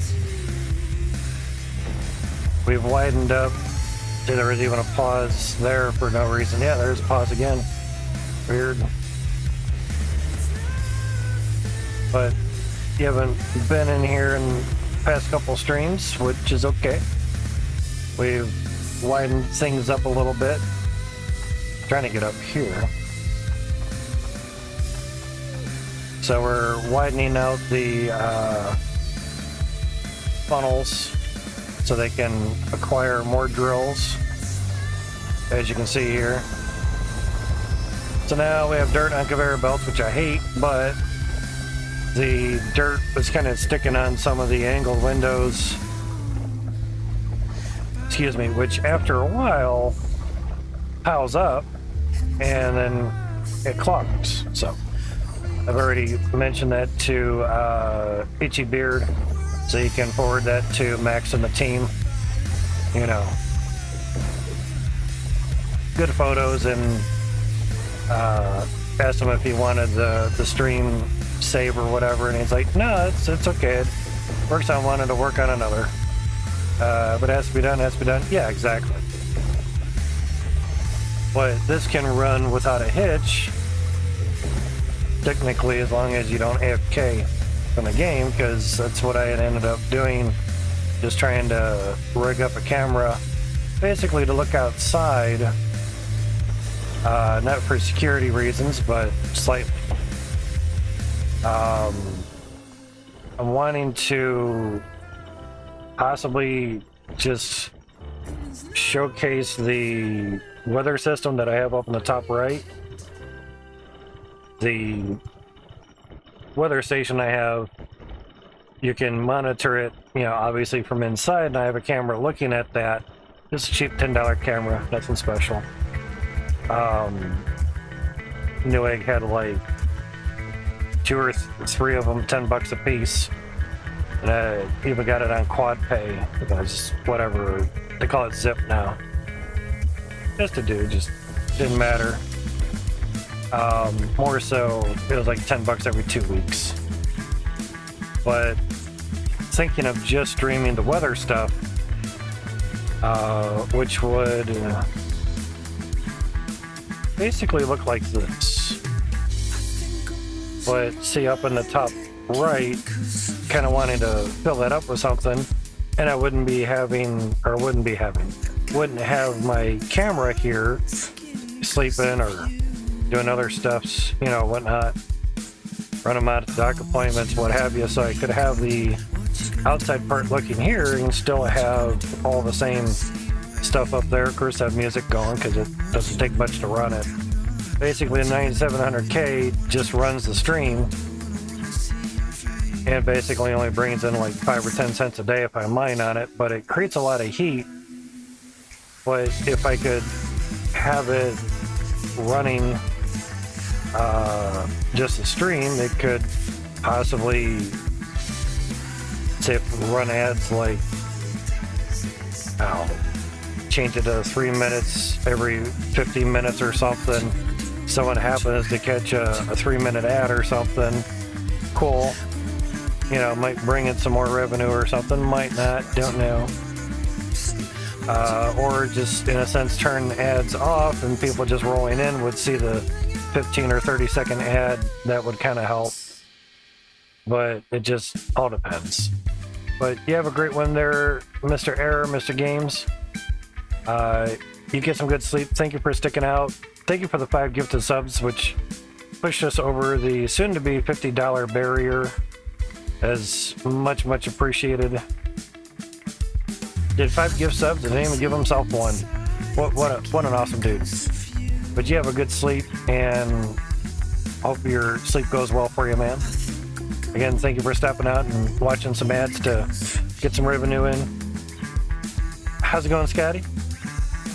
We've widened up. See, there was even a pause there for no reason. Yeah, there's a pause again. Weird. But you haven't been in here in the past couple streams, which is okay. We've widened things up a little bit. Trying to get up here. So we're widening out the funnels so they can acquire more drills, as you can see here. So now we have dirt on conveyor belts, which I hate, but the dirt was kind of sticking on some of the angled windows, excuse me, which after a while piles up and then it clogs. So I've already mentioned that to Itchy Beard, so you can forward that to Max and the team. You know, good photos, and asked him if he wanted the stream save or whatever, and he's like, no, it's okay. It works on one and to work on another. But it has to be done, Yeah, exactly. But this can run without a hitch, technically, as long as you don't AFK from the game, because that's what I had ended up doing, just trying to rig up a camera, basically to look outside, not for security reasons, but slightly. I'm wanting to possibly just showcase the weather system that I have up in the top right. The weather station I have, you can monitor it, you know, obviously from inside, and I have a camera looking at that. Just a cheap $10 camera, nothing special. Newegg had like 2 or 3 of them, $10 a piece. And I even got it on quad pay, because whatever, they call it zip now. Just a dude, just didn't matter. More so, it was like $10 every 2 weeks. But thinking of just streaming the weather stuff, which would basically look like this. But see, up in the top right, kind of wanting to fill that up with something, and I wouldn't have my camera here sleeping or doing other stuffs, you know, whatnot, run them out to doc appointments, what have you, so I could have the outside part looking here and still have all the same stuff up there. Of course, have music going, because it doesn't take much to run it. Basically, the 9700K just runs the stream and basically only brings in like 5 or 10 cents a day if I mine on it, but it creates a lot of heat. But if I could have it running just a stream, it could possibly, say, if we run ads like, change it to 3 minutes every 15 minutes or something. Someone happens to catch a 3-minute ad or something, cool. You know, might bring in some more revenue or something, might not, don't know. Or just, in a sense, turn ads off and people just rolling in would see the 15 or 30-second ad. That would kind of help. But it just all depends. But you have a great one there, Mr. Error, Mr. Games. You get some good sleep. Thank you for sticking out. Thank you for the 5 gifted subs, which pushed us over the soon-to-be $50 barrier. As much appreciated. Did 5 gift subs, didn't even give himself 1. What an awesome dude. But you have a good sleep, and hope your sleep goes well for you, man. Again, thank you for stepping out and watching some ads to get some revenue in. How's it going, Scotty?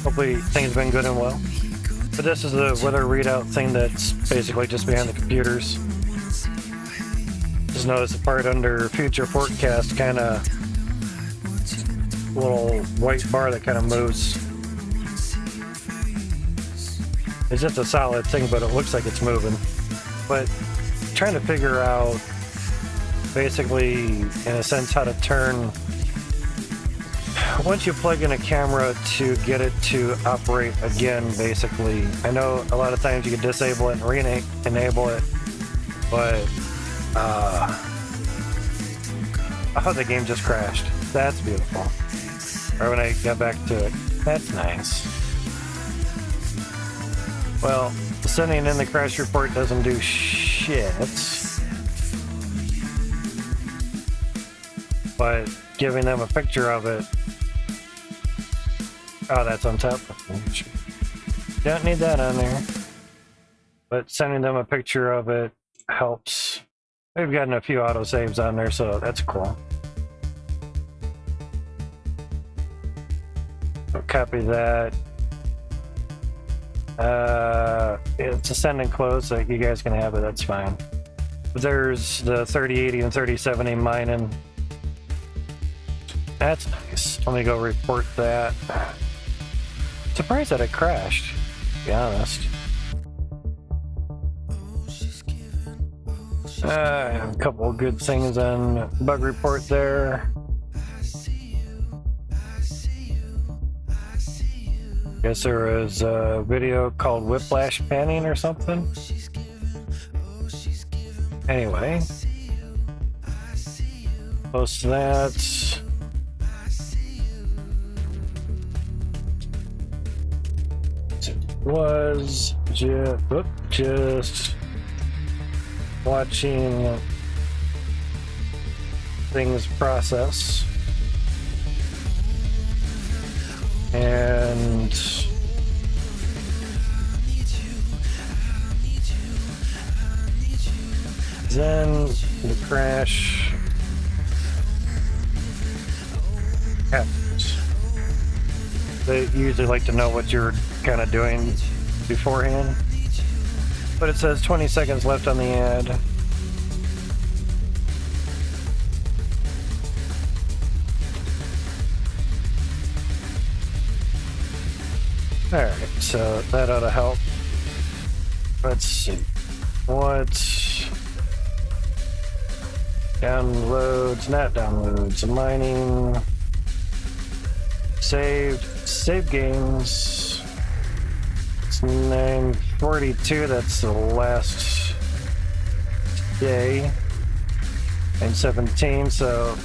Hopefully things have been good and well. But this is the weather readout thing that's basically just behind the computers. Just notice the part under future forecast, kind of little white bar that kind of moves. It's just a solid thing, but it looks like it's moving. But trying to figure out, basically, in a sense, how to turn, once you plug in a camera to get it to operate again, basically. I know a lot of times you can disable it and re-enable it, but oh, the game just crashed. That's beautiful. Or when I got back to it. That's nice. Well, sending in the crash report doesn't do shit. but giving them a picture of it. Oh, that's on top. Don't need that on there. But sending them a picture of it helps. We've gotten a few autosaves on there, so that's cool. So copy that. It's a send and close, so you guys can have it, that's fine. There's the 3080 and 3070 mining. That's nice. Let me go report that. Surprised that it crashed, to be honest. A couple of good things on bug report there. Guess there was a video called Whiplash Panning or something. Anyway, post that. It was just watching things process. And then the crash happens. They usually like to know what you're kind of doing beforehand. But it says 20 seconds left on the ad. Alright, so that ought to help. Let's see. What downloads, not downloads, mining, save games. It's 9:42, that's the last day. 9:17, so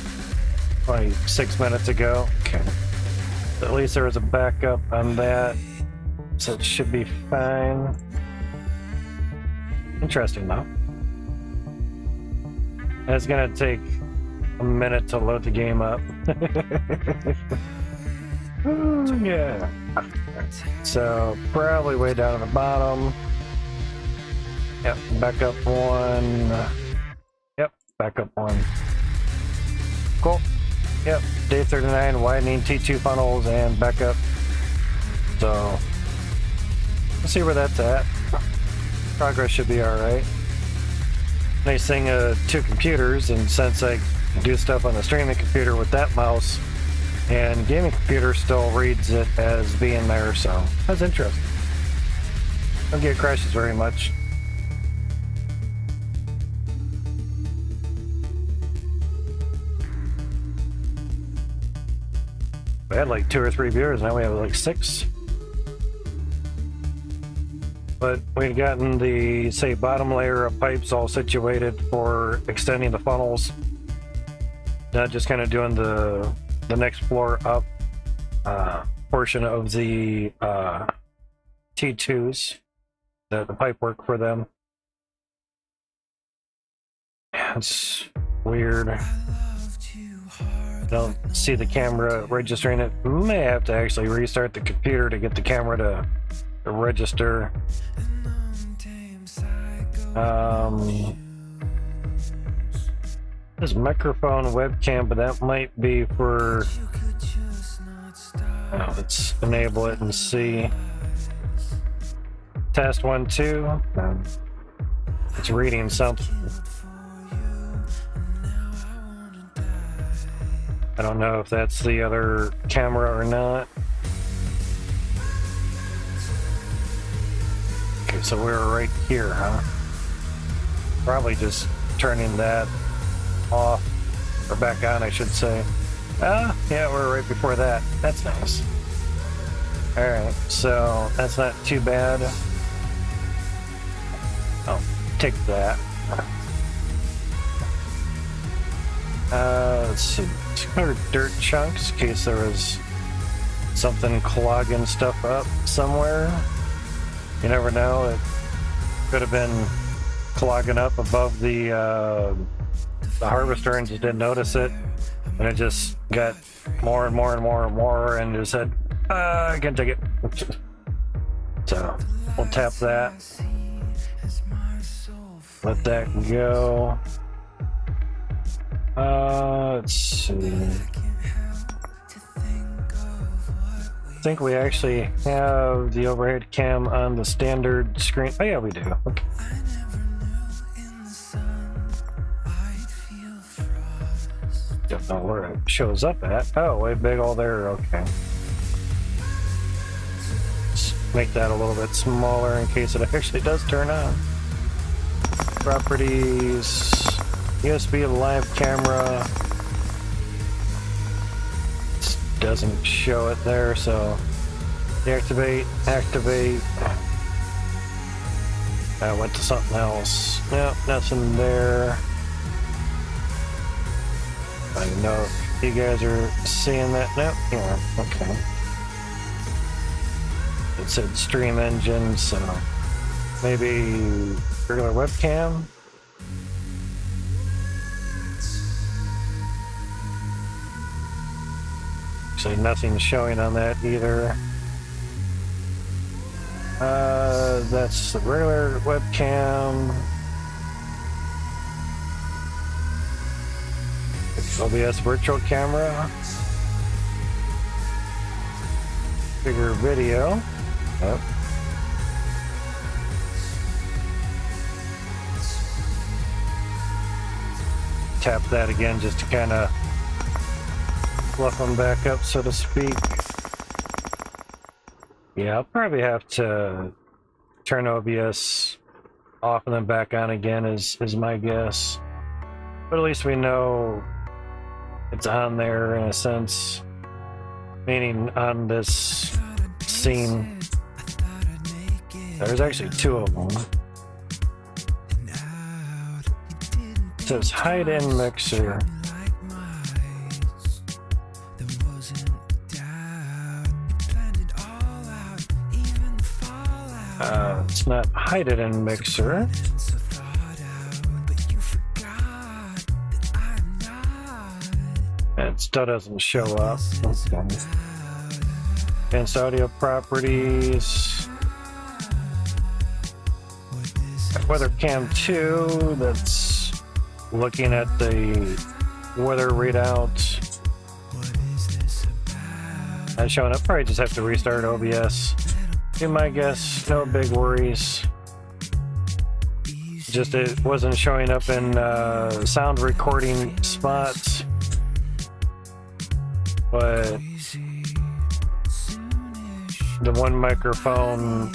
like 6 minutes ago. Okay. At least there was a backup on that. So it should be fine. Interesting though. It's gonna take a minute to load the game up. Ooh, yeah. So probably way down at the bottom. Yep, backup one. Yep, backup one. Cool. Yep, day 39, widening T2 funnels and backup. So let's see where that's at. Progress should be alright. Nice thing, two computers, and since I do stuff on the streaming computer with that mouse, and gaming computer still reads it as being there, so that's interesting. Don't get crashes very much. We had like 2 or 3 viewers, now we have like 6. But we've gotten the, say, bottom layer of pipes all situated for extending the funnels. Not just kind of doing the next floor up portion of the T2s, the pipe work for them. It's weird. I don't see the camera registering it. May have to actually restart the computer to get the camera to register. This microphone webcam, but that might be for. Oh, let's enable it and see. Test 1, 2. It's reading something. I don't know if that's the other camera or not. Okay, so we're right here, huh? Probably just turning that off, or back on, I should say. Ah, yeah, we're right before that. That's nice. Alright, so that's not too bad. Oh, take that. Let's see. 200 dirt chunks in case there was something clogging stuff up somewhere. You never know. It could have been clogging up above the the harvester and just didn't notice it, and it just got more and more and more and more, and just said, I can't take it. So we'll tap that, let that go. Let's see. I think we actually have the overhead cam on the standard screen. Oh yeah, we do. Okay. Don't know where it shows up at. Oh, way big all there. Okay. Let's make that a little bit smaller in case it actually does turn on. Properties, USB live camera. This doesn't show it there, so deactivate, activate. I went to something else. Nope, nothing there. I don't know if you guys are seeing that. Nope, yeah, okay. It said stream engine, so maybe regular webcam. Actually, nothing's showing on that either. That's the regular webcam. OBS virtual camera. Bigger video. Yep. Tap that again just to kind of fluff them back up, so to speak. Yeah, I'll probably have to turn OBS off and then back on again is my guess. But at least we know it's on there in a sense, meaning on this scene. There's actually two of them. It says hide in mixer. It's not hide it in mixer. It still doesn't show up. Okay. Advanced audio properties. Weather cam 2, that's looking at the weather readout. Not showing up. Probably just have to restart OBS. Be my guess, no big worries. Just it wasn't showing up in sound recording spots. But the one microphone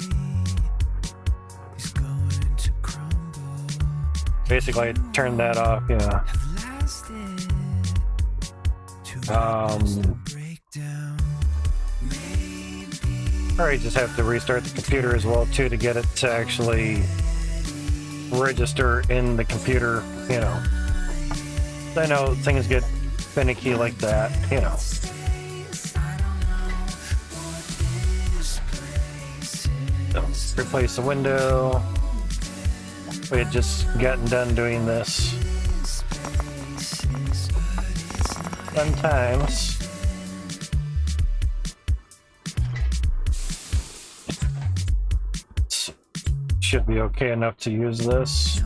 basically I turned that off, yeah. Probably just have to restart the computer as well too to get it to actually register in the computer, you know. I know things get finicky like that, you know. So, replace the window. We had just gotten done doing this. Fun times. Should be okay enough to use this.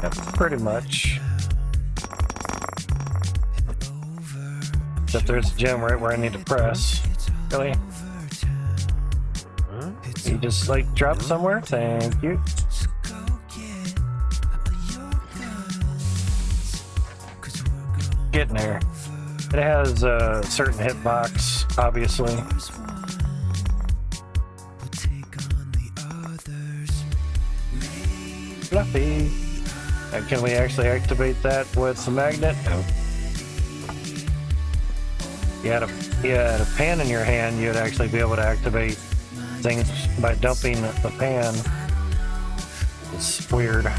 Yeah, pretty much. Except there's a gem right where I need to press. Really? You just like drop somewhere? Thank you. Getting there. It has a certain hitbox, obviously. Fluffy. Can we actually activate that with the magnet? No. You had a pan in your hand, you'd actually be able to activate things by dumping the pan. It's weird. I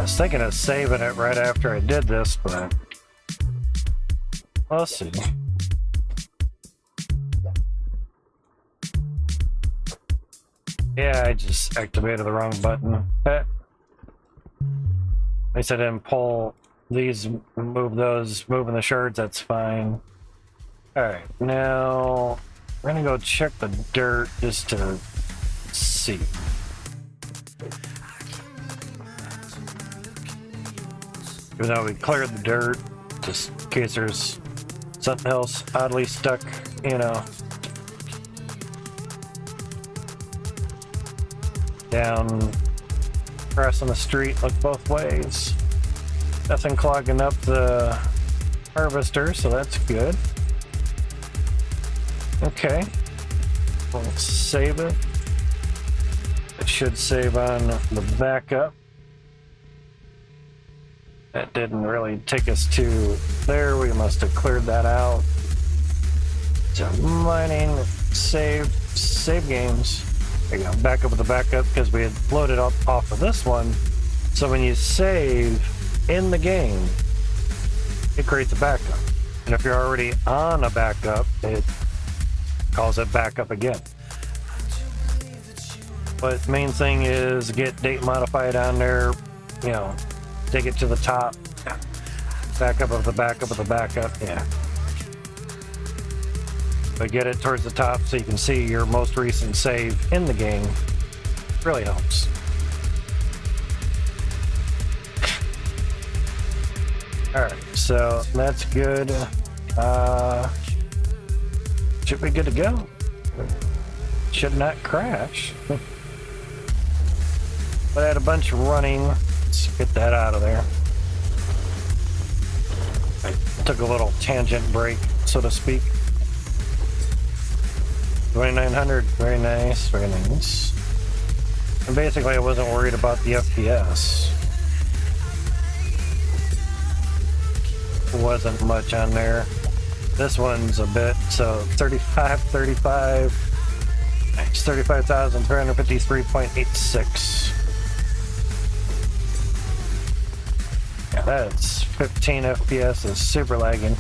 was thinking of saving it right after I did this, but we'll see. Yeah, I just activated the wrong button. At least I didn't pull these, move those, moving the shards, that's fine. Alright, now we're gonna go check the dirt just to see. Even though we cleared the dirt, just in case there's something else oddly stuck, you know. Down, crossing the street, look both ways. Nothing clogging up the harvester, so that's good. Okay, we'll save it. It should save on the backup. That didn't really take us to there. We must have cleared that out. So mining, save games. There you go, backup with the backup because we had loaded up off of this one. So when you save in the game, it creates a backup. And if you're already on a backup, it calls it backup again. But main thing is get date modified on there, you know, take it to the top. Backup of the backup of the backup, yeah. But get it towards the top so you can see your most recent save in the game. Really helps. Alright, so that's good. Should be good to go. Should not crash. But I had a bunch running. Let's get that out of there. I took a little tangent break, so to speak. 2900, very nice, very nice. And basically I wasn't worried about the FPS. Wasn't much on there. This one's a bit, so 35, nice, 35,353.86. Yeah, that's 15 FPS, is super lagging.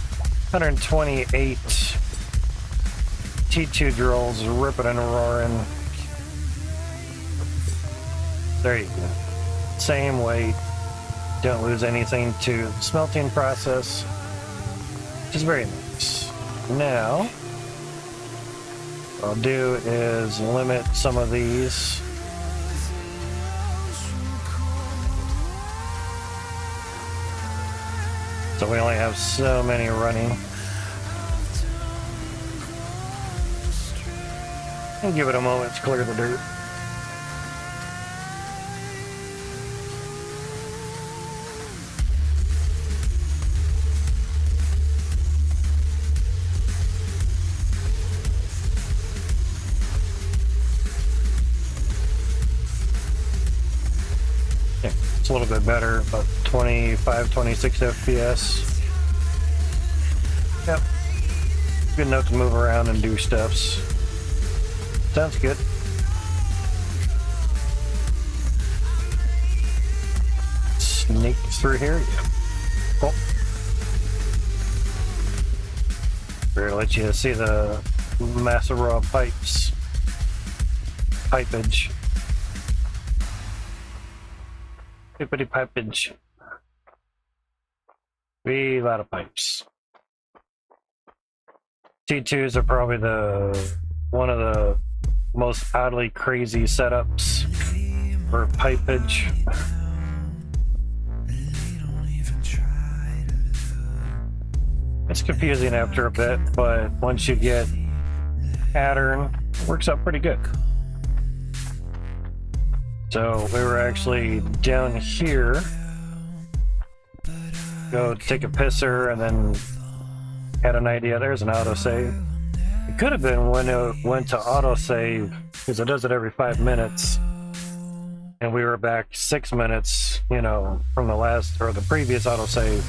128 T2 drills, ripping and roaring. There you go. Same weight. Don't lose anything to the smelting process, which is very nice. Now, what I'll do is limit some of these. So we only have so many running. And give it a moment to clear the dirt. Yeah, it's a little bit better, about 25, 26 FPS. Yep. Good enough to move around and do stuffs. Sounds good. Sneak through here. Yeah. Cool. We're gonna let you see the massive raw pipes. Pipage. Pippity pipage. A lot of pipes. T2s are probably one of the most oddly crazy setups for pipage. It's confusing after a bit, but once you get pattern, it works out pretty good. So we were actually down here, go take a pisser, and then had an idea. There's an autosave. It could have been when it went to autosave, because it does it every 5 minutes, and we were back 6 minutes, you know, from the last or the previous autosave.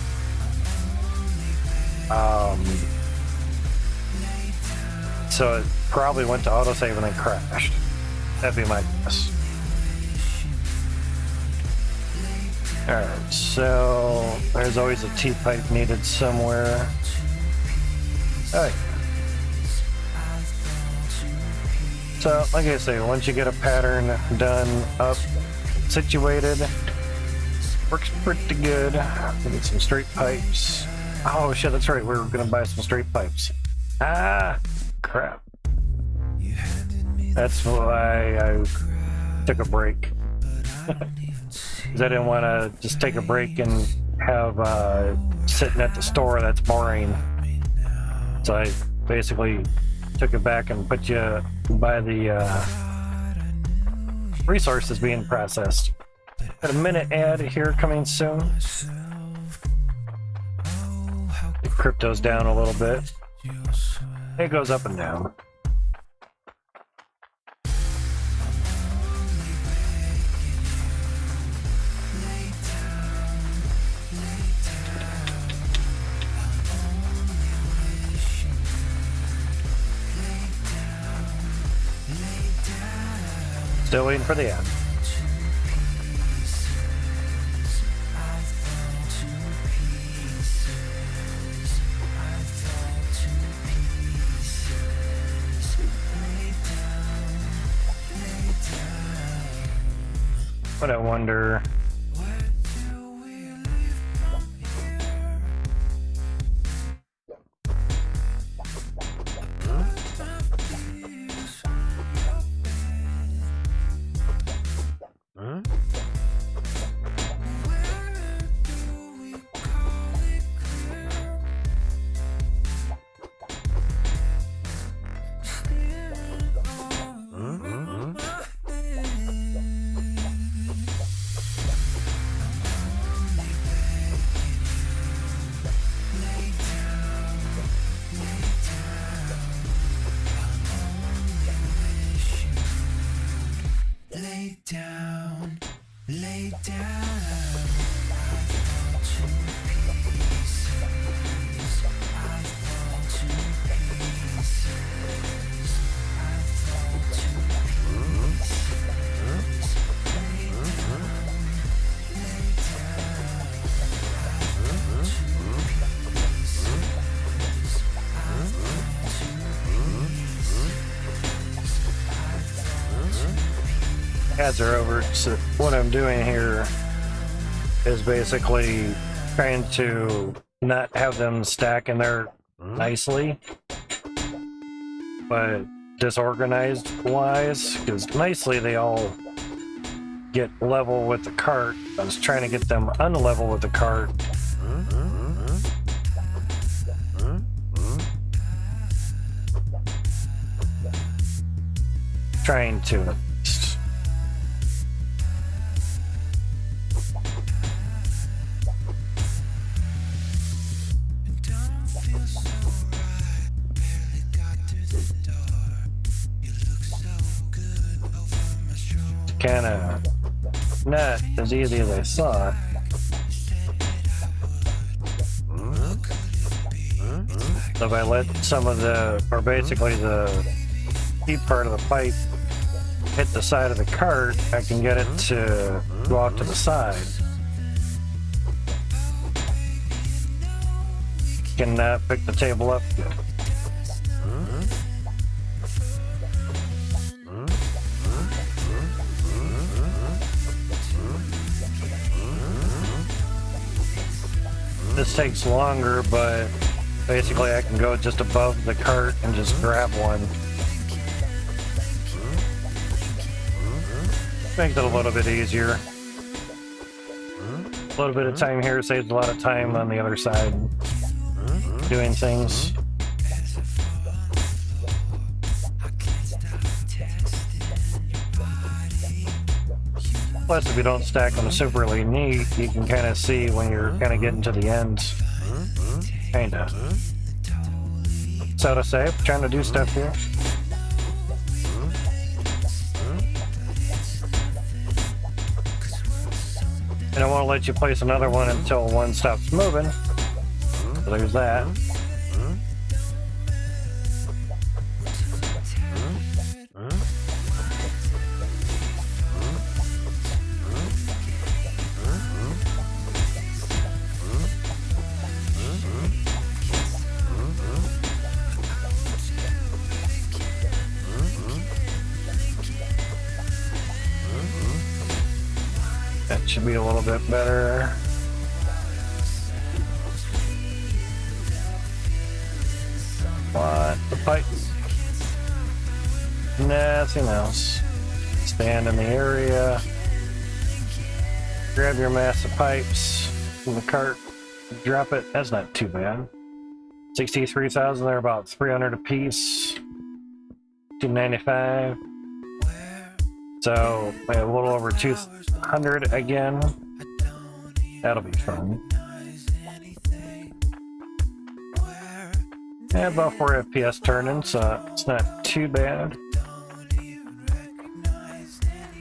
So it probably went to autosave and then crashed. That'd be my guess. Alright, so there's always a T-pipe needed somewhere. Alright. So, like I say, once you get a pattern done, up, situated, works pretty good. We get some straight pipes. Oh shit, that's right, we were gonna buy some straight pipes. Ah, crap. That's why I took a break. Because I didn't want to just take a break and have sitting at the store, that's boring. So I basically took it back and put you by the resources being processed. Got a minute ad here coming soon. The crypto's down a little bit. It goes up and down. Still waiting for the ad. But I wonder. Lay down, I fall to pieces, I fall to pieces, I fall to pieces, lay down, lay down, I fall to pieces, I fall to pieces, I fall to pieces. Ads are over, so what I'm doing here is basically trying to not have them stack in there nicely, but disorganized wise, because nicely they all get level with the cart. I was trying to get them unlevel with the cart. Trying to. Kind of not as easy as I thought. So if I let some of the, or basically the deep part of the pipe hit the side of the cart, I can get it to go off to the side. Can pick the table up good. This takes longer, but basically I can go just above the cart and just grab one. Makes it a little bit easier. A little bit of time here saves a lot of time on the other side doing things. Plus, if you don't stack them superly neat, you can kind of see when you're kind of getting to the ends. Kinda. So to say, trying to do stuff here. And I won't let you place another one until one stops moving. So there's that. should be a little bit better. What? The pipe? Nothing else. Stand in the area. Grab your mass of pipes from the cart. Drop it. That's not too bad. 63,000. They're about 300 a piece. 295. So we have a little over 200 again. That'll be fun. Yeah, about 4 FPS turning, so it's not too bad.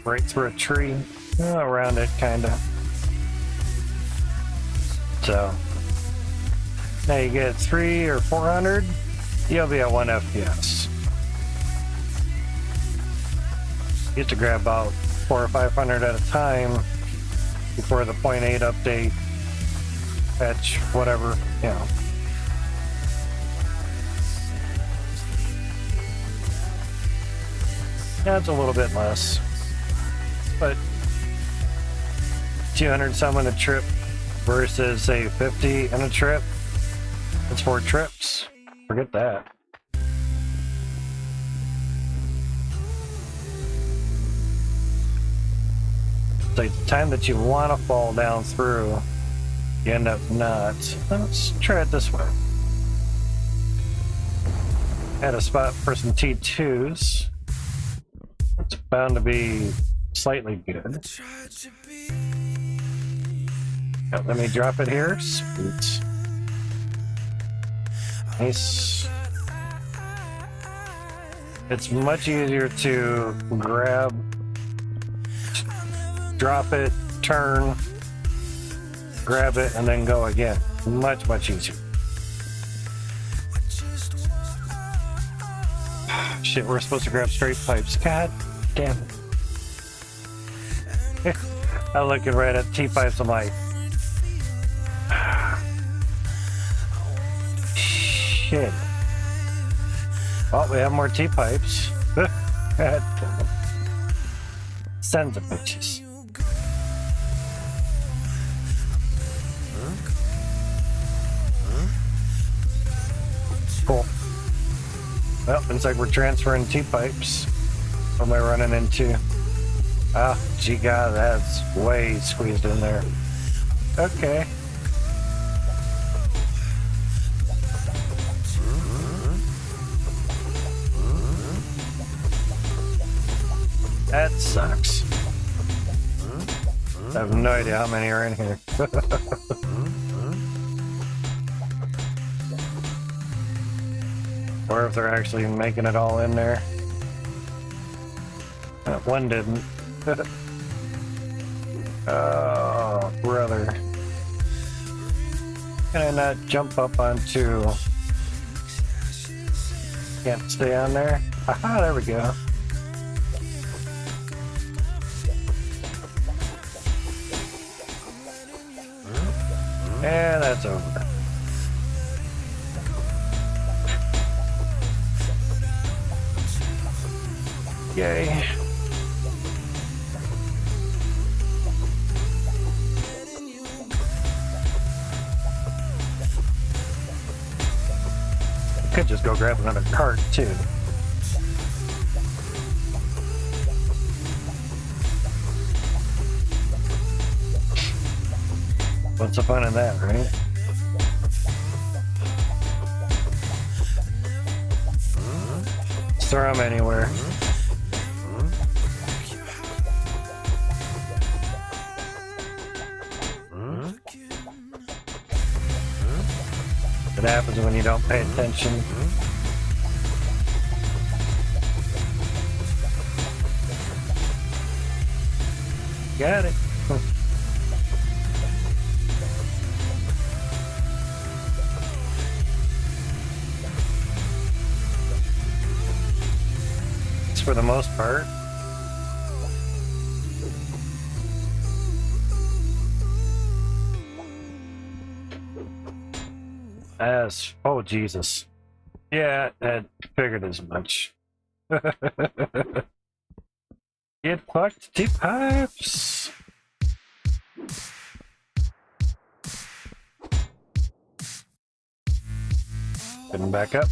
Right through a tree, around it, kinda. So now you get 300 or 400, you'll be at 1 FPS. You have to grab about 400 or 500 at a time before the 0.8 update, patch, whatever, you know. Yeah, it's a little bit less, but 200 some in a trip versus say 50 in a trip. It's 4 trips. Forget that. It's like the time that you want to fall down through, you end up not. Let's try it this way. Had a spot for some T2s. It's bound to be slightly good. Now, let me drop it here. Sweet. Nice. It's much easier to grab, drop it, turn, grab it, and then go again. Much, much easier. Shit, we're supposed to grab straight pipes. God damn it. I'm looking right at T-pipes, I'm like, shit. Oh, we have more T-pipes. Sons of bitches. Cool. Well, looks like we're transferring T-pipes. What am I running into? Ah, gee god, that's way squeezed in there. Okay. That sucks. I have no idea how many are in here. Or if they're actually making it all in there. One didn't. Oh, brother. Can I not jump up onto... Can't stay on there? Aha, there we go. And that's over. Yay. Could just go grab another cart too. What's the fun in that, right? Just throw them anywhere. It happens when you don't pay attention. Got it. It's for the most part. Oh Jesus. Yeah, I figured as much. Get fucked, T-pipes. Getting back up.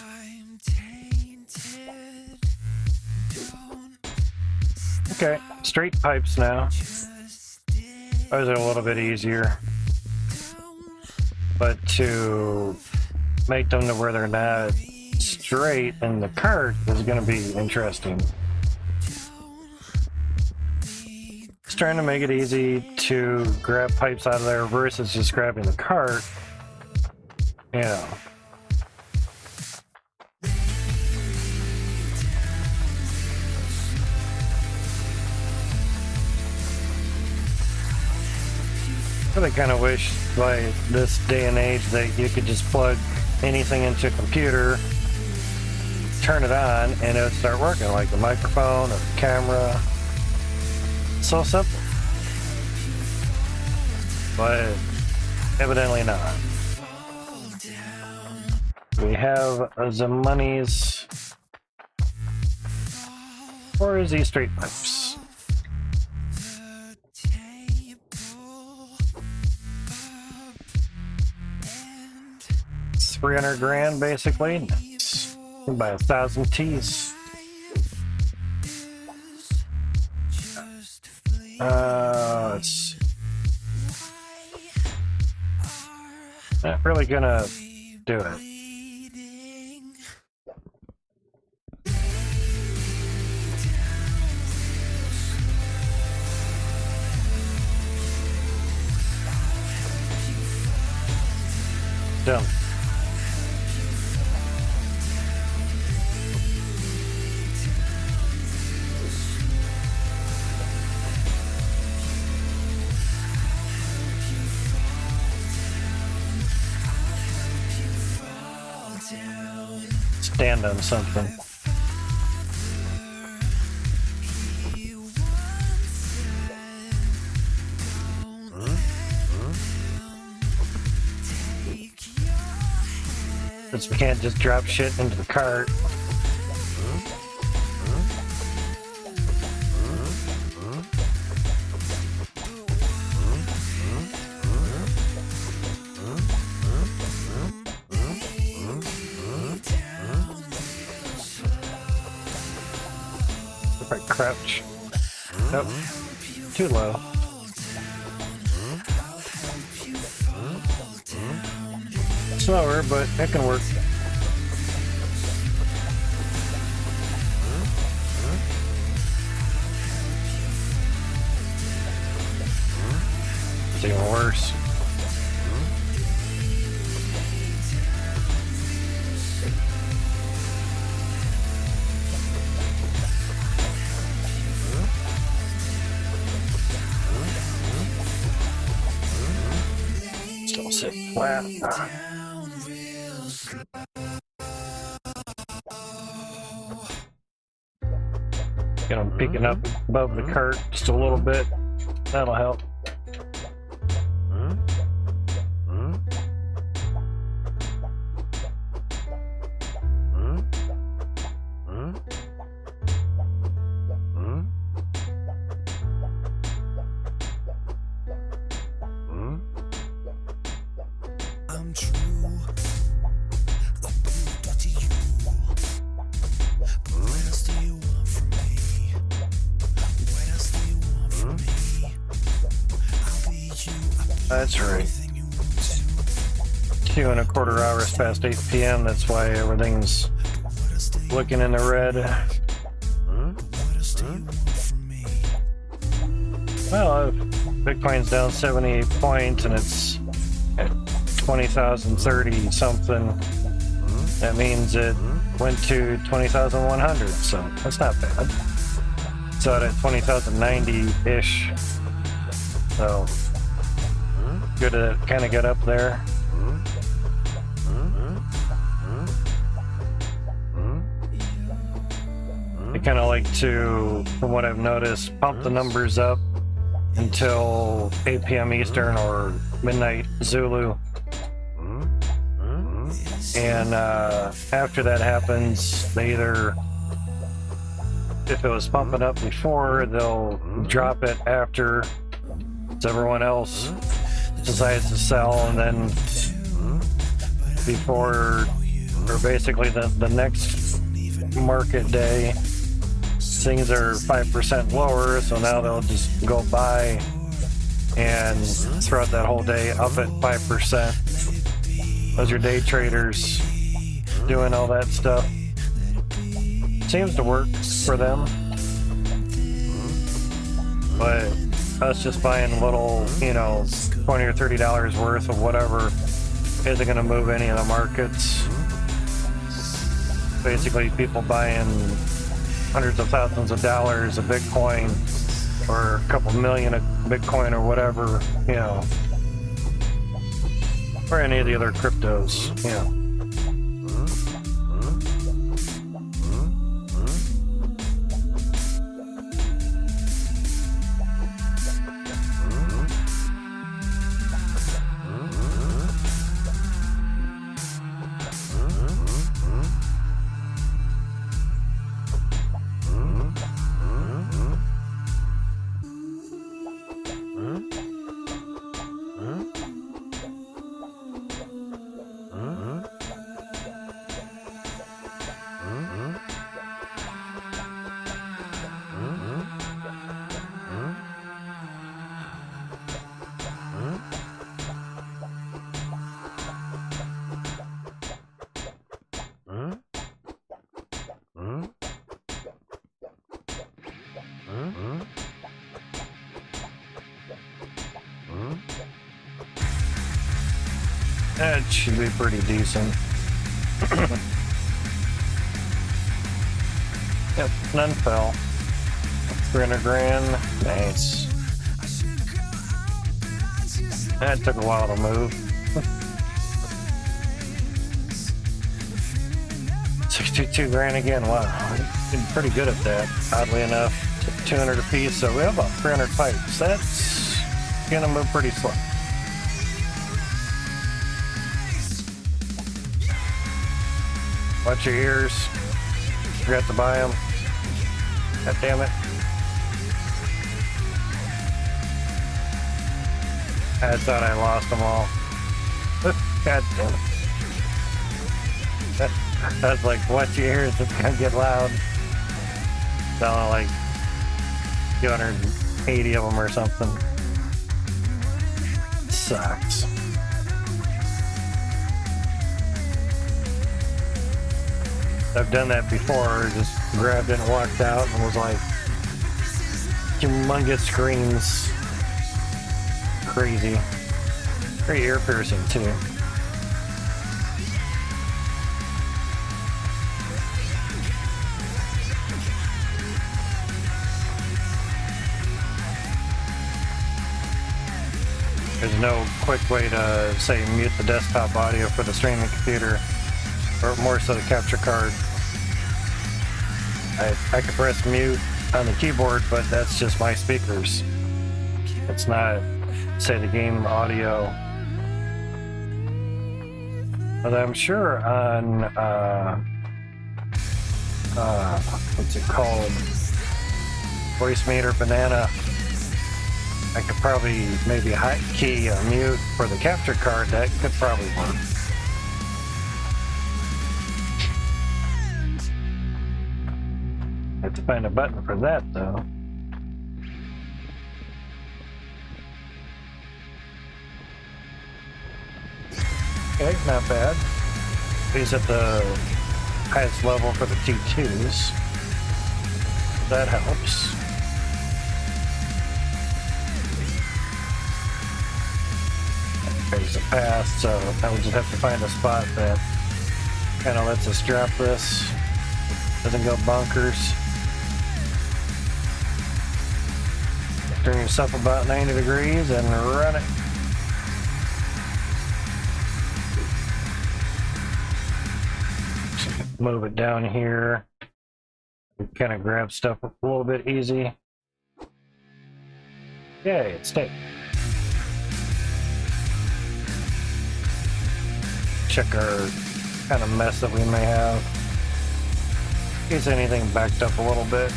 I'm tainted. Okay, straight pipes now. Those are a little bit easier. But to make them to where they're not straight in the cart is going to be interesting. Just trying to make it easy to grab pipes out of there versus just grabbing the cart. You know. I really kind of wish by this day and age that you could just plug anything into a computer, turn it on, and it would start working, like the microphone or the camera. So simple. But evidently not. We have the monies for these straight pipes. 300 grand basically. Nice. Buy 1,000 teas. Let's see. Not really gonna do it. Done. Stand on something. Since we can't just drop shit into the cart. Crouch. Nope. Too low. Slower, but it can work. It's even worse. Still sit flat. Get them peeking up above the cart just a little bit. That'll help. I'm true. I'll prove that to you. But what else do you want from me? What else do you want from me? I'll be you. That's right. Everything you want to. 2.25 hours past 8 p.m. That's why everything's What else do you looking in the red. What else do you want from me? Well, Bitcoin's down 78 points and it's at 20,030 something. That means it went to 20,100, so that's not bad. It's out at 20,090-ish. So good to kind of get up there. I kind of like to, from what I've noticed, pump the numbers up until 8 p.m. Eastern or midnight Zulu. And after that happens, they either, if it was pumping up before, they'll drop it after everyone else decides to sell, and then before, or basically the next market day, things are 5% lower, so now they'll just go buy and throughout that whole day up at 5%. Those are day traders doing all that stuff. Seems to work for them. But us just buying little, you know, $20 or $30 worth of whatever isn't going to move any of the markets. Basically, people buying hundreds of thousands of dollars of Bitcoin or a couple million of Bitcoin or whatever, you know, or any of the other cryptos, you know. That should be pretty decent. Yep, none fell. 300 grand, nice. That took a while to move. 62 grand again, wow. Been pretty good at that, oddly enough. 200 a piece, so we have about 300 pipes. That's gonna move pretty slow. Watch your ears. Forgot to buy them. God damn it. I thought I lost them all. God damn it. I was like, watch your ears, it's gonna get loud. Selling like 280 of them or something. Sucks. I've done that before, just grabbed it and walked out and was like, humongous screens. Crazy. Very ear piercing too. There's no quick way to, say, mute the desktop audio for the streaming computer. Or more so the capture card. I could press mute on the keyboard, but that's just my speakers. It's not, say, the game audio. But I'm sure on, what's it called? Voice Meter Banana, I could probably maybe hotkey a mute for the capture card. That could probably work. Have to find a button for that though. Okay, not bad. He's at the highest level for the T2s. That helps. There's a path, so I would just have to find a spot that kind of lets us drop this. Doesn't go bonkers. Turn yourself about 90 degrees and run it. Move it down here. Kind of grab stuff a little bit easy. Yay, it's stayed. Check our kind of mess that we may have. In case anything backed up a little bit.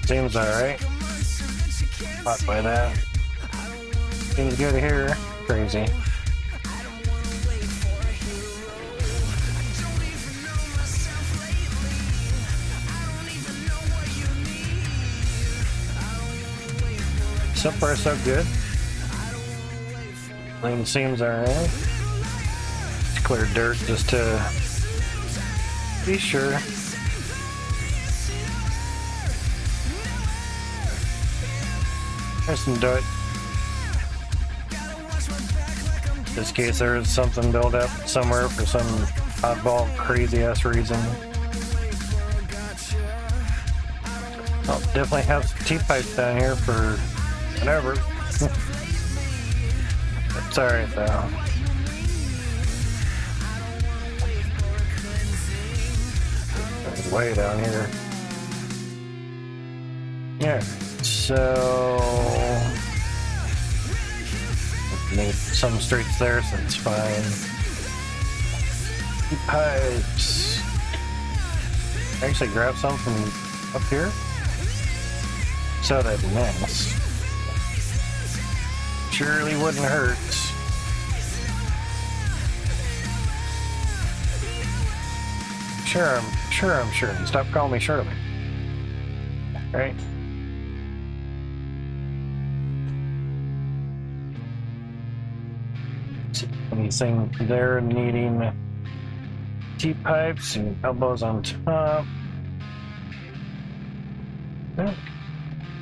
Seems alright. Caught by that. Seems good here. Crazy. So far, so good. Lane seems alright. Just clear dirt just to be sure. There's some dirt. In this case, there is something built up somewhere for some oddball, crazy-ass reason. I'll definitely have some T-pipes down here for whatever. It's alright though. It's way down here. Yeah, so need some streets there, so it's fine. Pipes. Actually grab some from up here. So that'd be nice. Surely wouldn't hurt. Sure, I'm sure. Stop calling me Shirley. Right? Anything there needing T-pipes and elbows on top. Okay.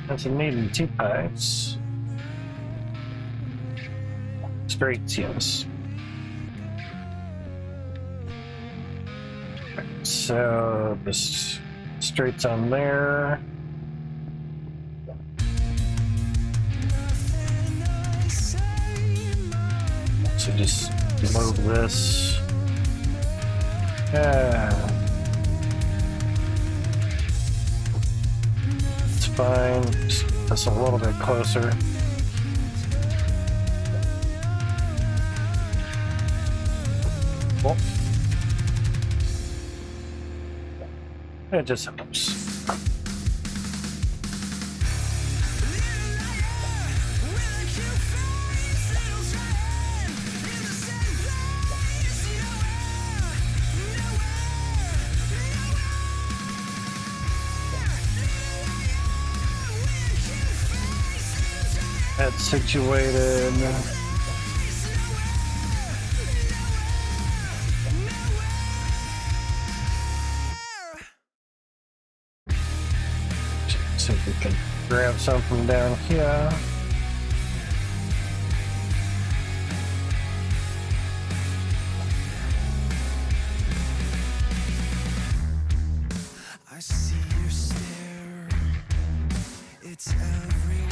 That's needing T-pipes. Straights, yes. So this straights on there. So just move this. Yeah. It's fine. Just this a little bit closer. Cool. It just helps. That's situated. See if we can grab some from down here. I see your stare, it's everywhere.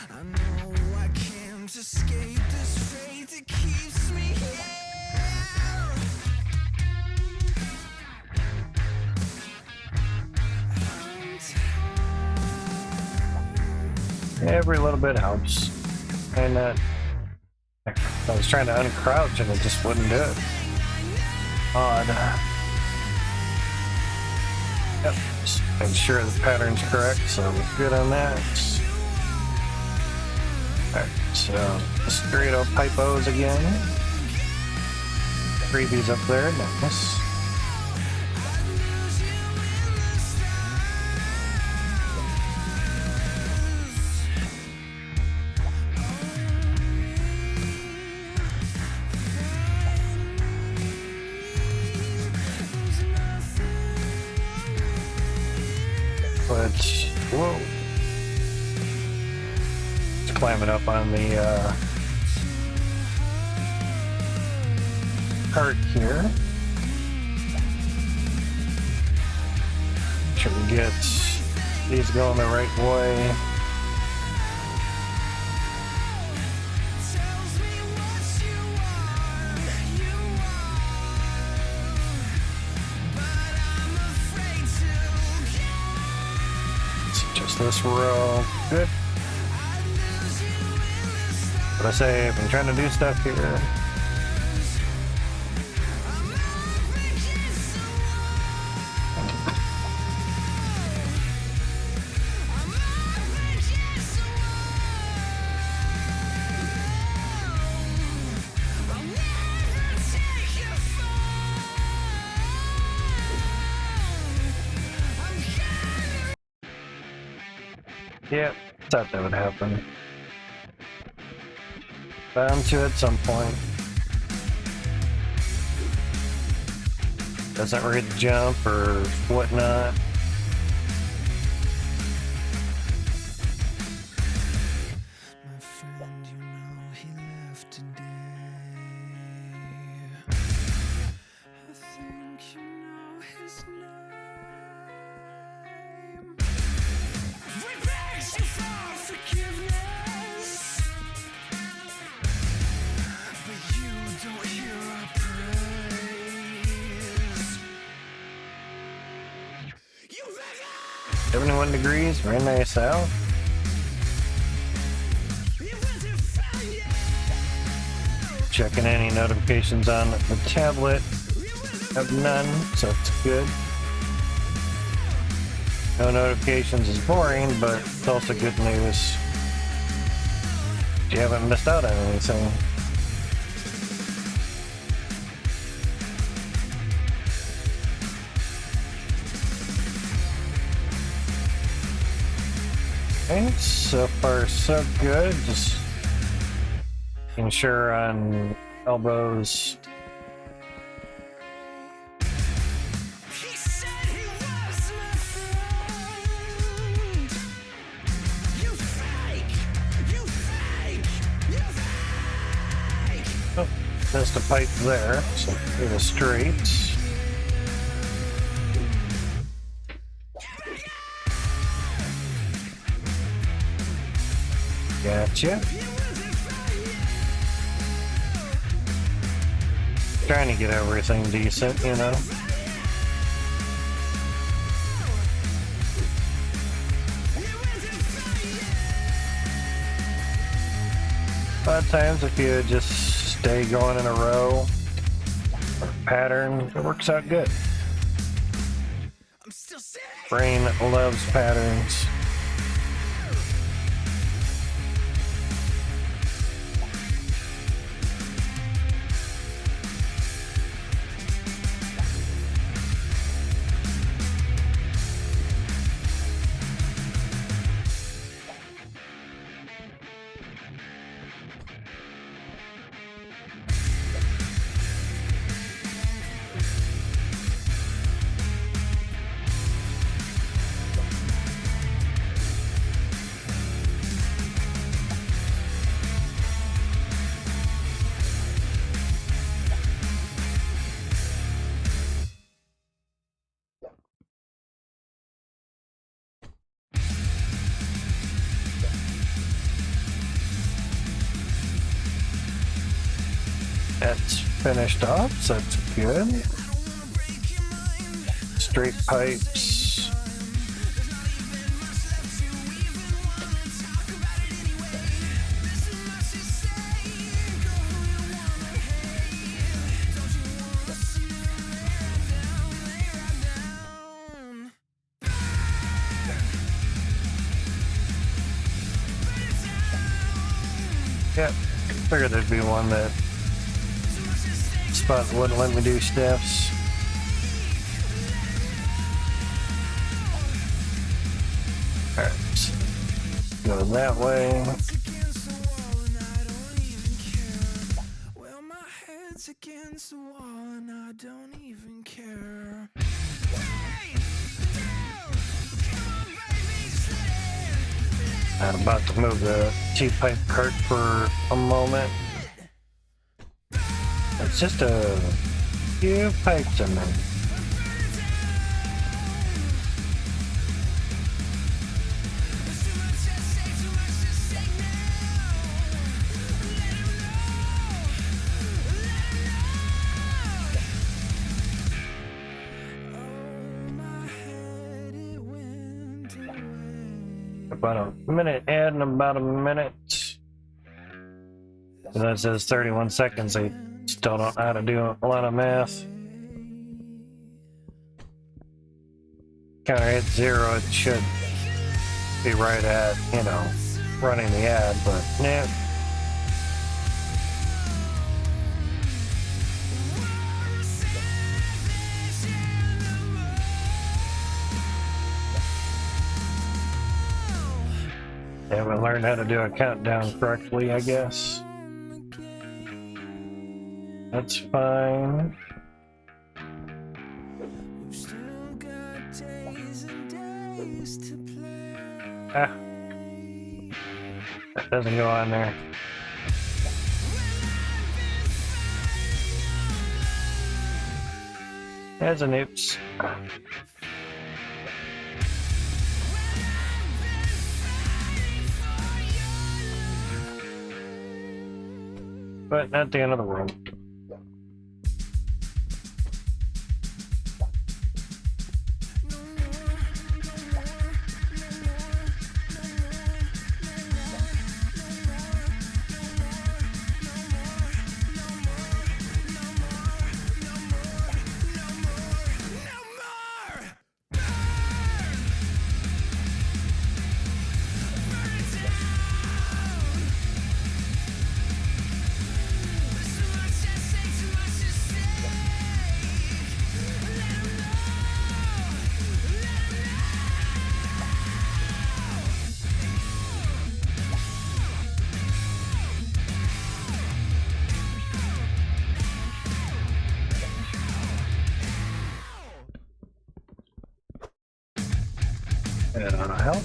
I know I can't escape this fate that keeps me here. Every little bit helps. And I was trying to uncrouch and it just wouldn't do it. Odd. Yep, just make sure the pattern's correct, so we're good on that. Alright, so straight up pipe O's again. Freebies up there, nice. But, whoa. It's climbing up on the cart here. Make sure we get these going the right way. This row, good. But I say, if I'm trying to do stuff here, Yep, thought that would happen. Bound to at some point. Doesn't read the jump or whatnot. My friend, you know he left today. I think you know his name. We begged you for forgiveness, but you don't hear our praise. You beggar! 71 degrees, very nice out. Checking any notifications on the tablet. Have none, so it's good. No notifications is boring, but it's also good news. You haven't missed out on anything. Okay, so far so good. Just making sure on elbows. He said he was my friend. You fake! You fake! You fake! Oh, missed a pipe there, so do the straight. Gotcha. Trying to get everything decent, you know. A lot of times if you just stay going in a row or pattern, it works out good. I'm still sick! Brain loves patterns. That's finished off, so that's good. Straight pipes. Yep, figured there'd be one that spot wouldn't let me do steps. Alright, go that way. Well, my head's against the wall and I don't even care. I'm about to move the T-pipe cart for a moment. It's just a few pipes in there. About a minute ahead and about a minute. And that says 31 seconds. I still don't know how to do a lot of math. Counter hit 0, it should be right at, you know, running the ad, but nah. They haven't learned how to do a countdown correctly, I guess. That's fine. Ah. That doesn't go on there. There's an oops. But not the end of the world. I don't know how.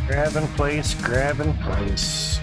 Grabbing place, grabbing place.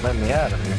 Let me out of here.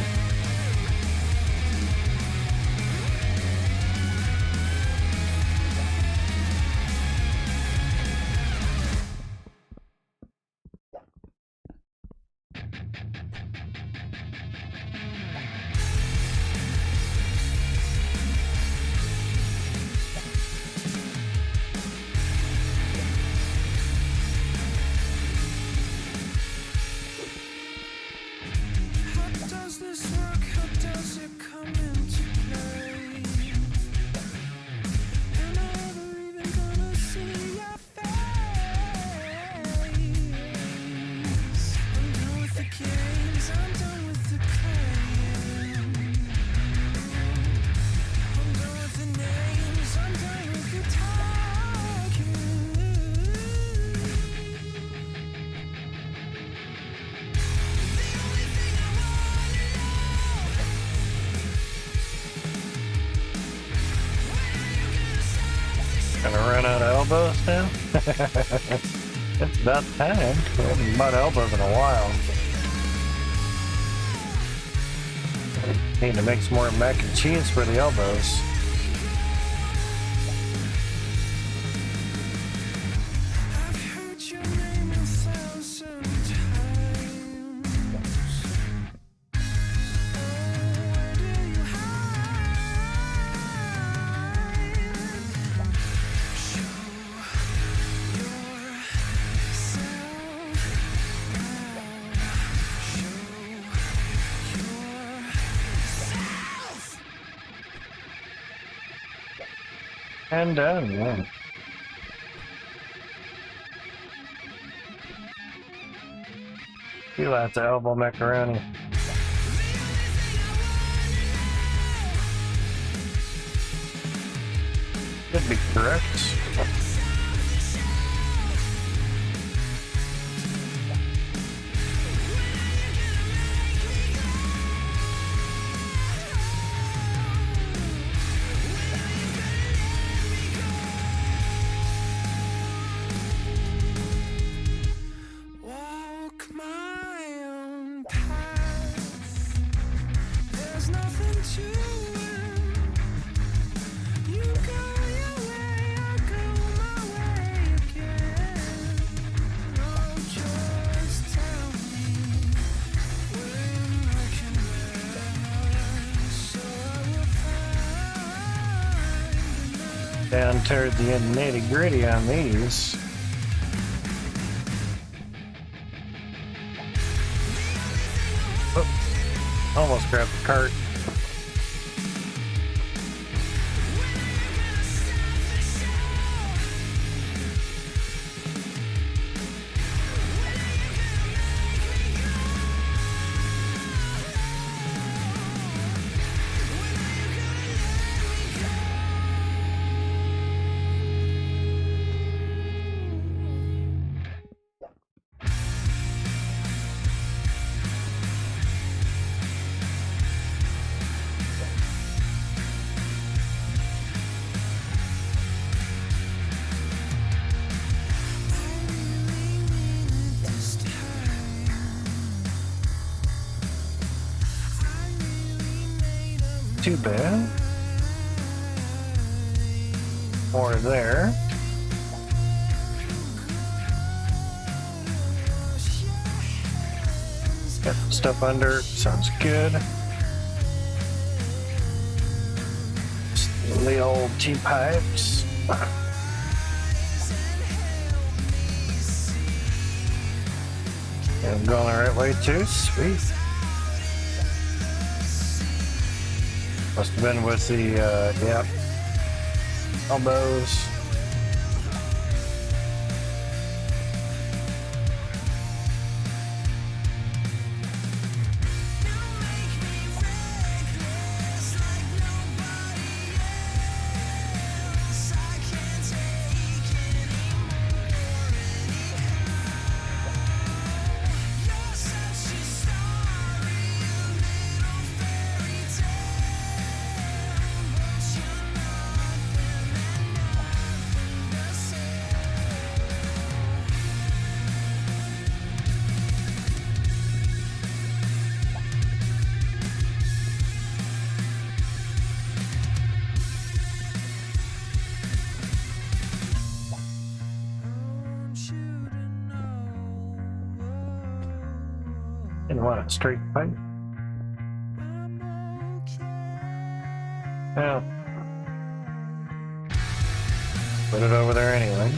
Game I'm done with the playing. I'm done with the names. I'm done with the talking. The only thing I wanna know, when are you gonna stop the show? Gonna run out of elbows now? It's about time. We haven't bought elbows in a while. Need to make some more mac and cheese for the elbows. I've heard your name 1,000 times. Where do you hide? Show yourself out. Show yourself. And done, yeah. You like to elbow macaroni. Should be correct. Walk my own path. There's nothing to it. You go your way, I go my way again. Oh, just tell me when I can rest, so I will find another. Down toward the nitty gritty on these. Oh, almost grabbed the cart. Too bad. More there. Got stuff under. Sounds good. The old T-pipes. I'm going the right way too. Sweet. Must have been with the, yep, elbows. Didn't want a straight pipe. Well, put it over there anyway.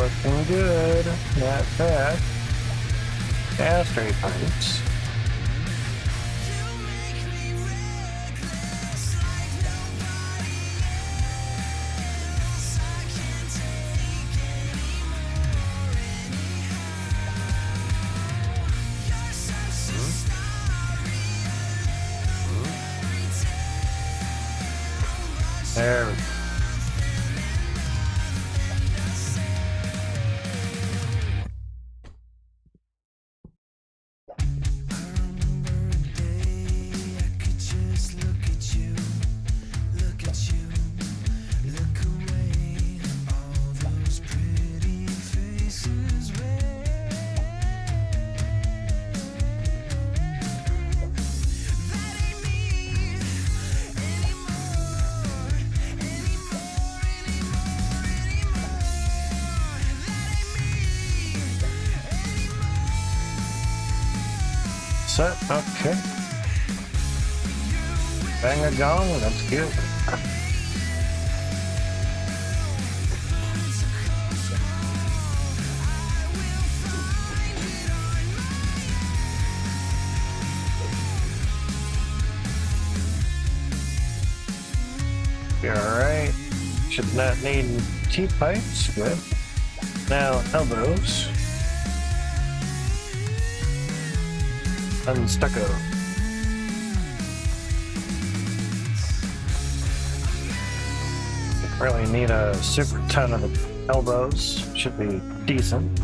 Looking good. Not bad. Ashtray pipes. There we go. Set, okay. Bang a gong, that's good. Alright. Should not need T-pipes, good. Now, elbows. Unstucco. Really need a super ton of the elbows. Should be decent.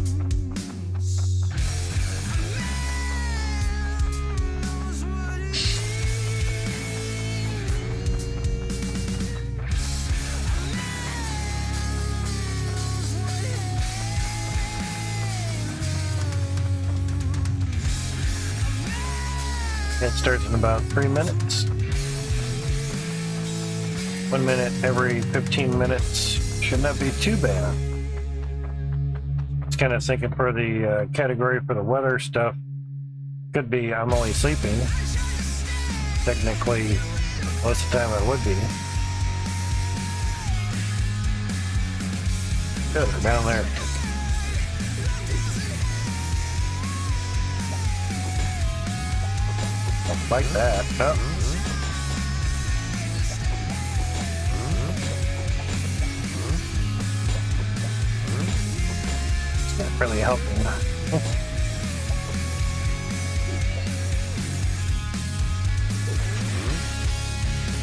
It starts in about 3 minutes. 1 minute every 15 minutes should not be too bad. It's kind of thinking for the category for the weather stuff. Could be I'm only sleeping. Technically, most of the time I would be. Good, down there. Like that. Oh. It's not really helping.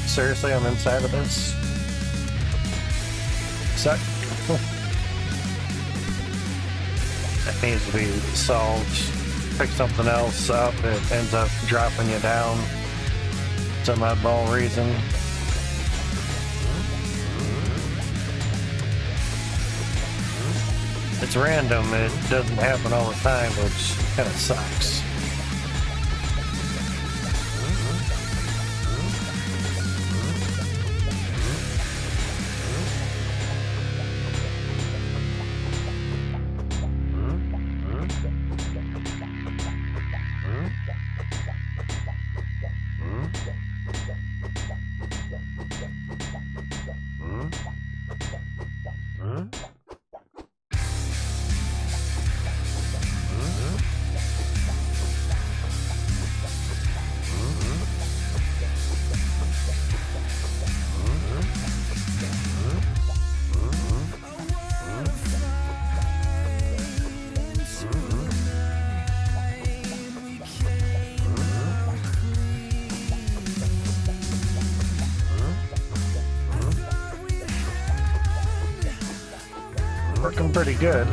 Seriously, I'm inside of this? Suck. That needs to be solved. Pick something else up, it ends up dropping you down. Some oddball reason. It's random, it doesn't happen all the time, which kind of sucks. Working pretty good.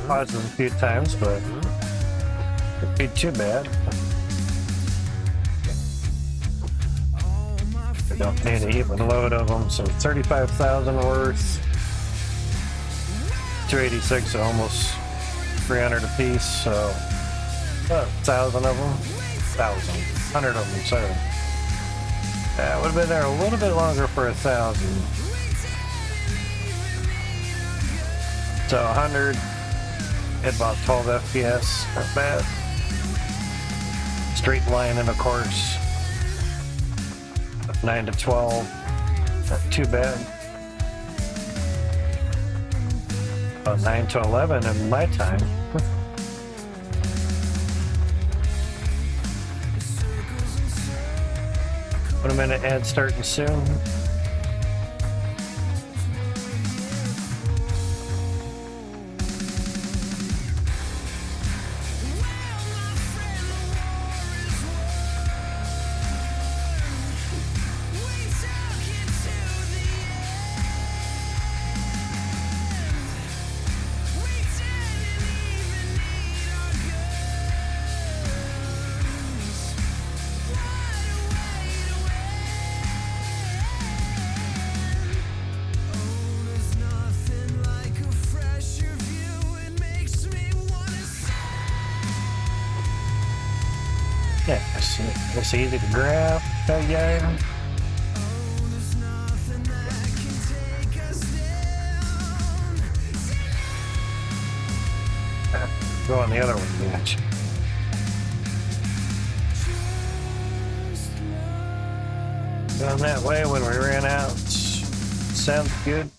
Pauses a few times, but it'd be too bad. We don't need an even load of them, so 35,000 worth. 286, so almost 300 a piece, so 1,000 of them. 100 of them, sorry. That would have been there a little bit longer for 1,000. So 100 at about 12 FPS, not bad. Straight line in, of course. 9 to 12, not too bad. About 9 to 11 in my time. Wait a minute, ad starting soon. Yeah, it's easy to grab that guy. Go on the other one, match. Going that way when we ran out. Sounds good.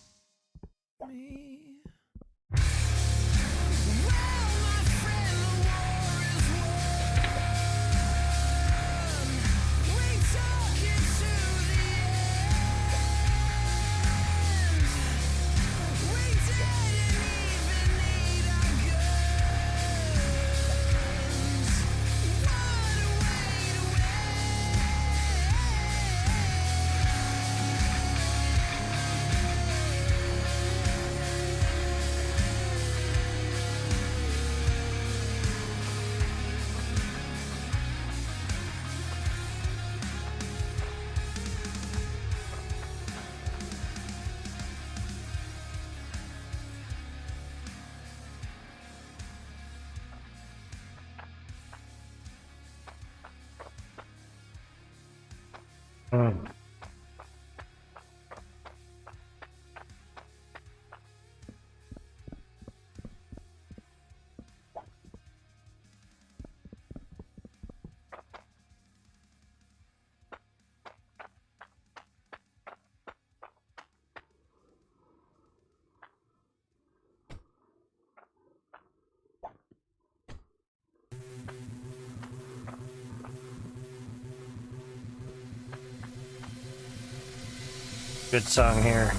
Good song here.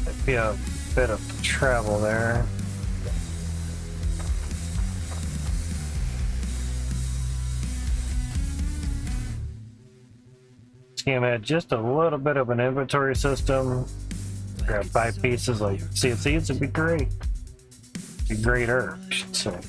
Might be a bit of travel there. Scheme had just a little bit of an inventory system. Grab 5 pieces like CNCs would be great. Be greater, I should say.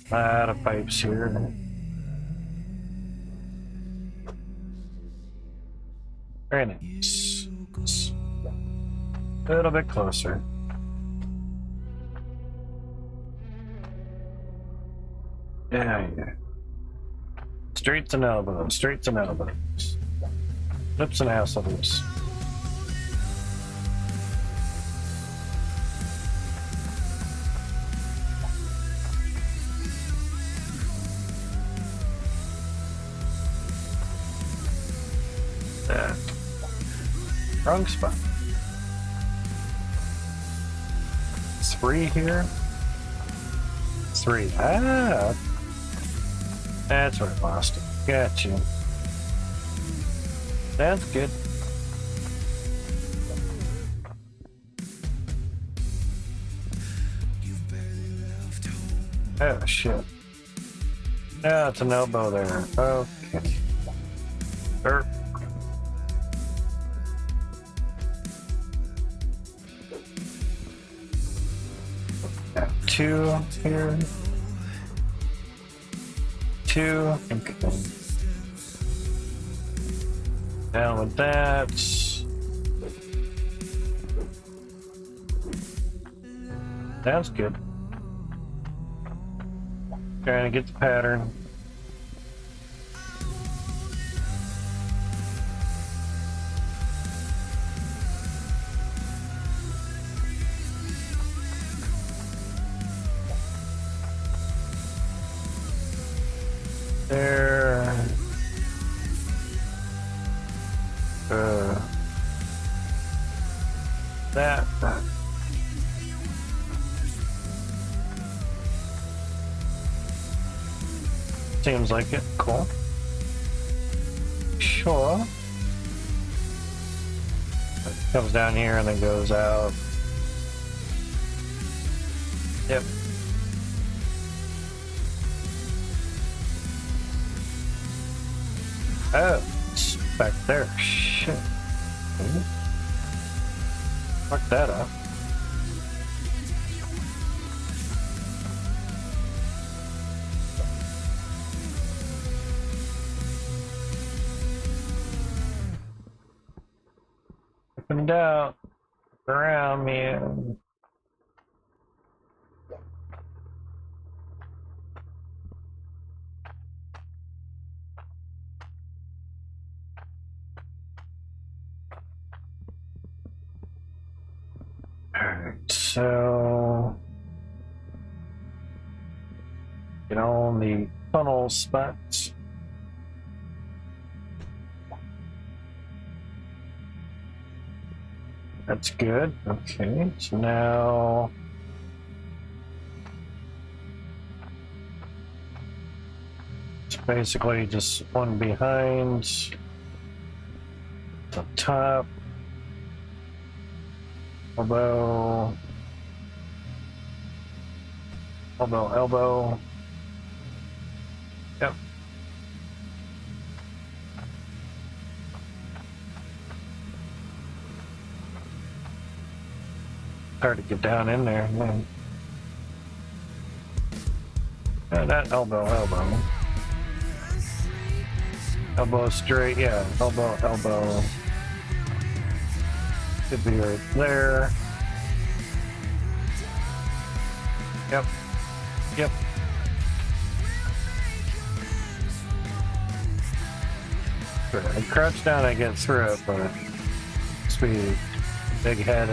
Lot of pipes here. Very nice. A little bit closer. Yeah. Straights and elbows, straights and elbows. Lips and assholes. Wrong spot. 3 here. 3. Ah, that's where I lost it. Gotcha. That's good. Oh shit. Ah, it's an elbow there. Okay. Dirt. Got 2 here. 2. Okay. Down with that. That's good. Trying to get the pattern. There. That. Seems like it. Cool. Sure. It comes down here and then goes out. Yep. Oh, it's back there. Shit. Ooh. Fuck that up. Up and down. Around me. Alright, so get on the funnel spots. That's good. Okay, so now it's basically just one behind the top. Elbow, elbow, elbow. Yep. Hard to get down in there, man. Not elbow, elbow. Elbow straight, yeah. Elbow, elbow. Should be right there. Yep. Yep. I crouch down, I get through it, but speed. Big head.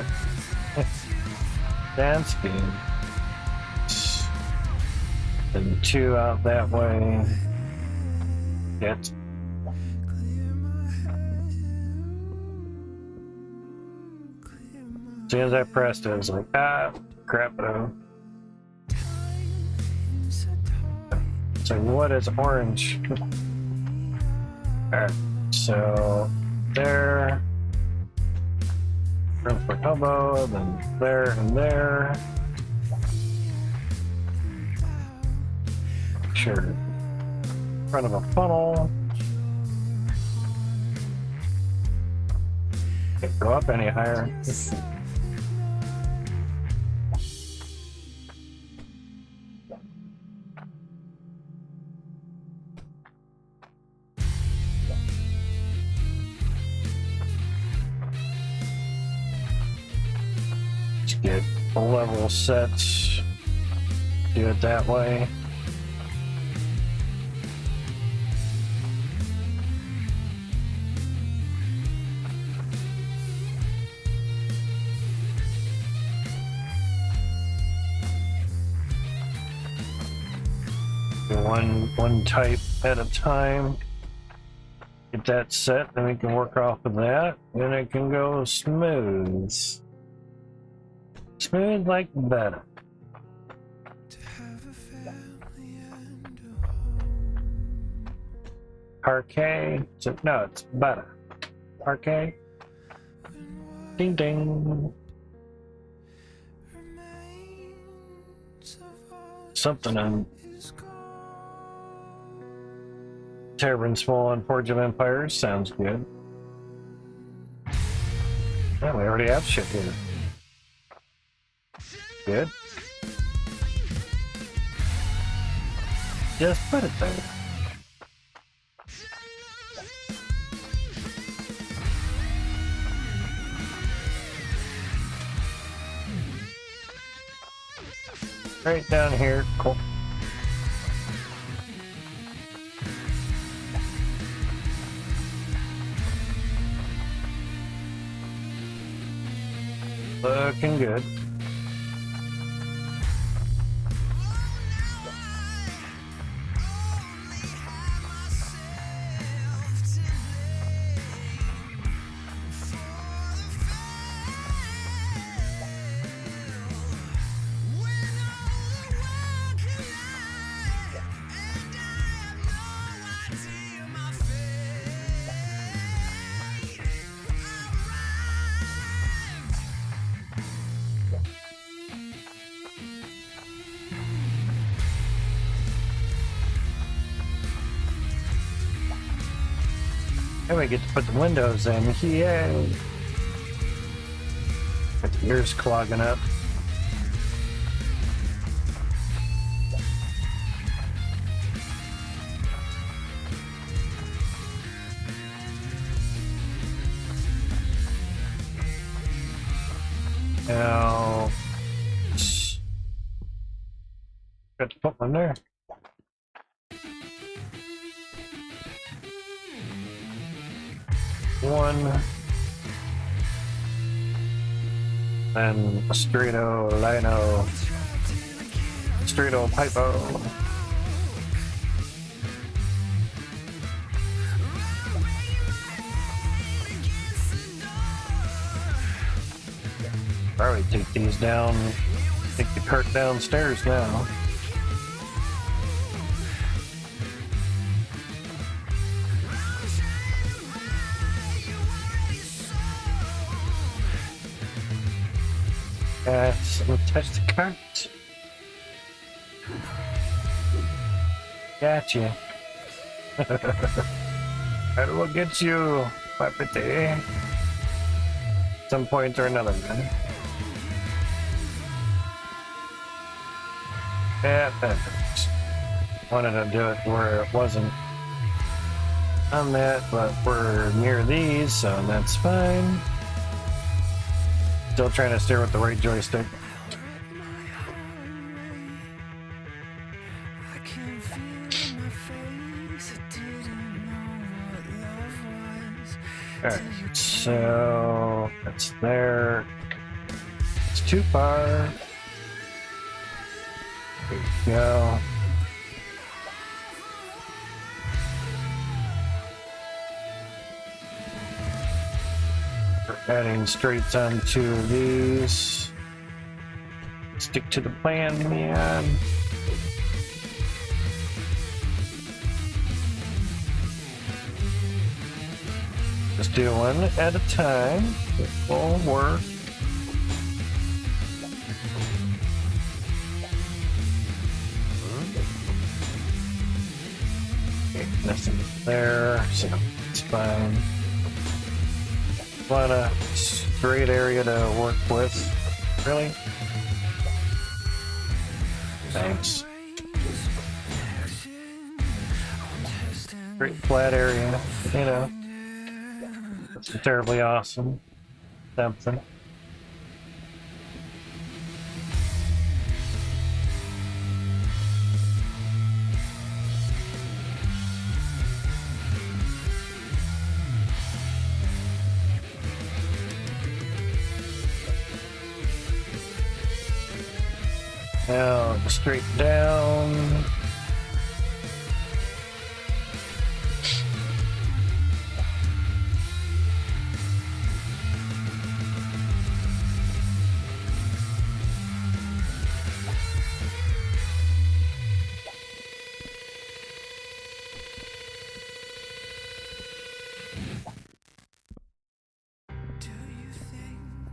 Dance speed. And two out that way. Get. As soon as I pressed it, I was like, ah, crap, no. So what is orange? Alright, so there. Room for elbow, then there and there. Sure. Front of a funnel. Can't go up any higher. Get a level set, do it that way. Do one type at a time. Get that set, then we can work off of that, then it can go smooth. Smooth like butter. Parquet. No, it's butter. Parquet. Ding ding. Something on Terrible Small on Forge of Empires sounds good. Yeah, we already have shit here. Good. Just put it there. Right down here. Cool. Looking good. And we get to put the windows in. Yay! Got the ears clogging up. Now, got to put one there. One, then a straight-o lino, straight-o pipo. Probably take these down, take the cart downstairs now. We'll touch the cart. Gotcha. I will get you, my pretty. Some point or another, man. Yeah, perfect. Wanted to do it where it wasn't on that, but we're near these, so that's fine. Still trying to steer with the right joystick. Alright, so that's there. It's too far. There we go. We're adding straights onto these. Stick to the plan, man. Just do one at a time. It will work. Okay, nothing there, so it's fine. Want a straight area to work with. Really? Thanks. Great flat area, you know. That's terribly awesome. Something. Now straight down.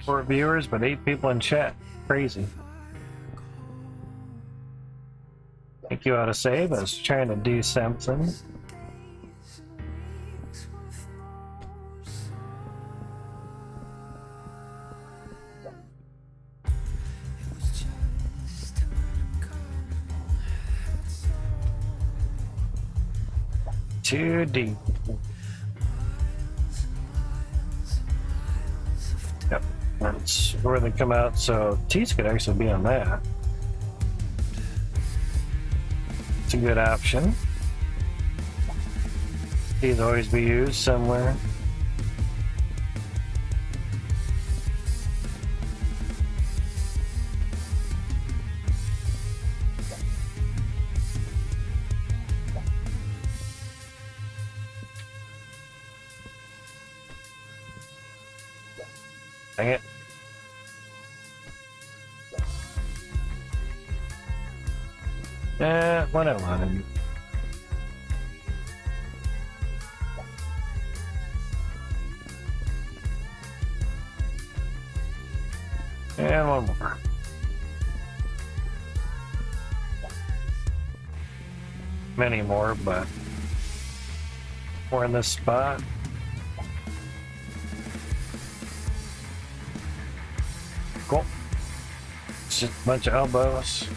Four viewers, but 8 people in chat. Crazy. I think you ought to save. I was trying to do something. Too deep. Yep, that's where they come out. So T's could actually be on that. It's a good option. These always be used somewhere. Dang it. What I wanted. And one more. Many more, but we're in this spot. Cool. It's just a bunch of elbows.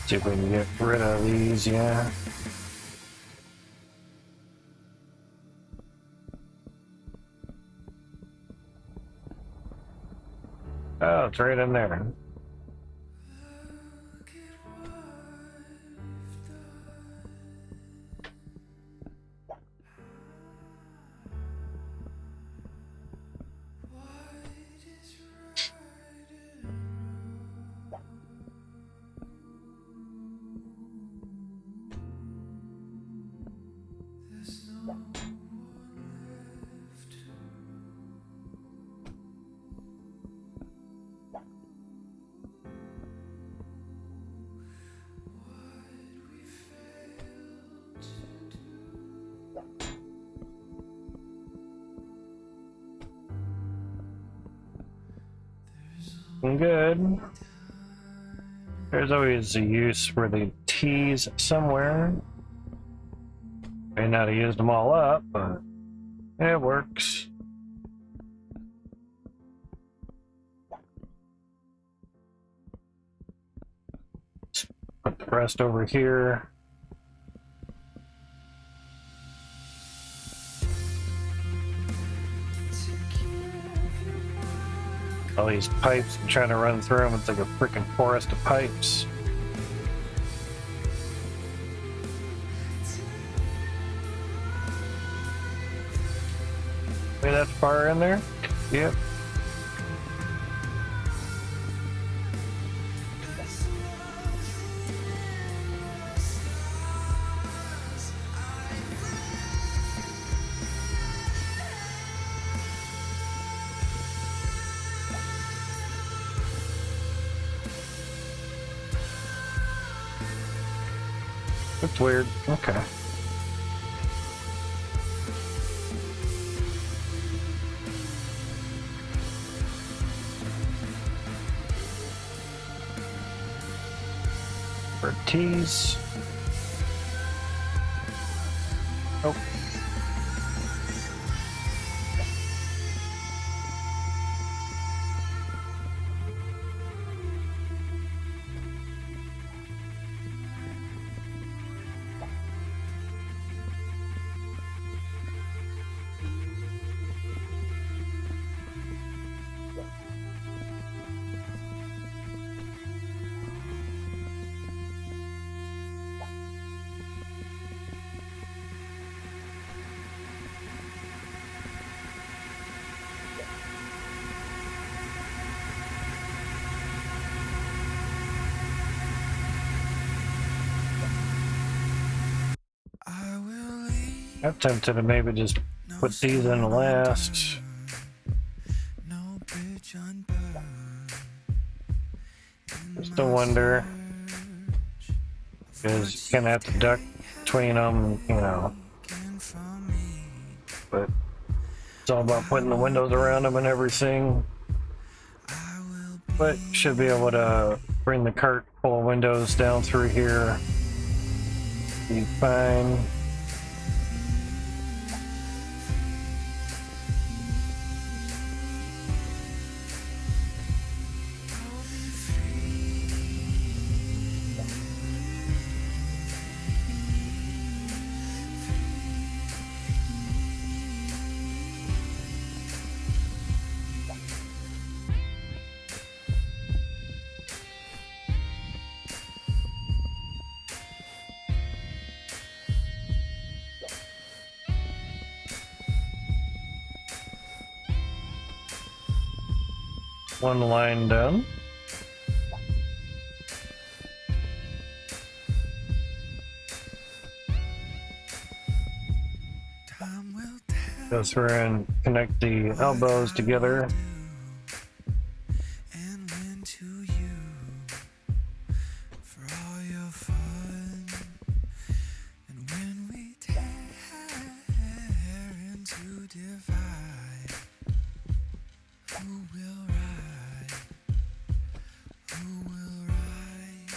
See if we can get rid of these, yeah. Oh, it's right in there. Good. There's always a use for the T's somewhere. May not have used them all up, but it works. Put the rest over here. All these pipes, I'm trying to run through them. It's like a freaking forest of pipes. Way that far in there? Yep. That's weird. Okay. For T's. Oh. I'm tempted to maybe just put these in last. Just a wonder, because you're gonna have to duck between them, you know. But it's all about putting the windows around them and everything. But should be able to bring the cart full of windows down through here. Be fine. One line done. Time will tell. Go through and connect the elbows together. and when to you for all your fun. And when we tear into divide, who will ride? Who will ride?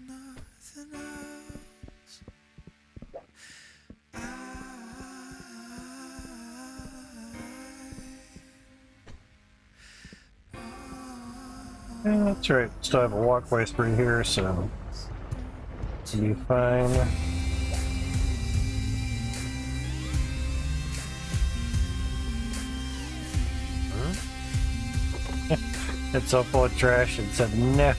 Nothing else. Yeah, that's right. Still have a walkway through here, so it'll be fine. It's all full of trash and said, nah.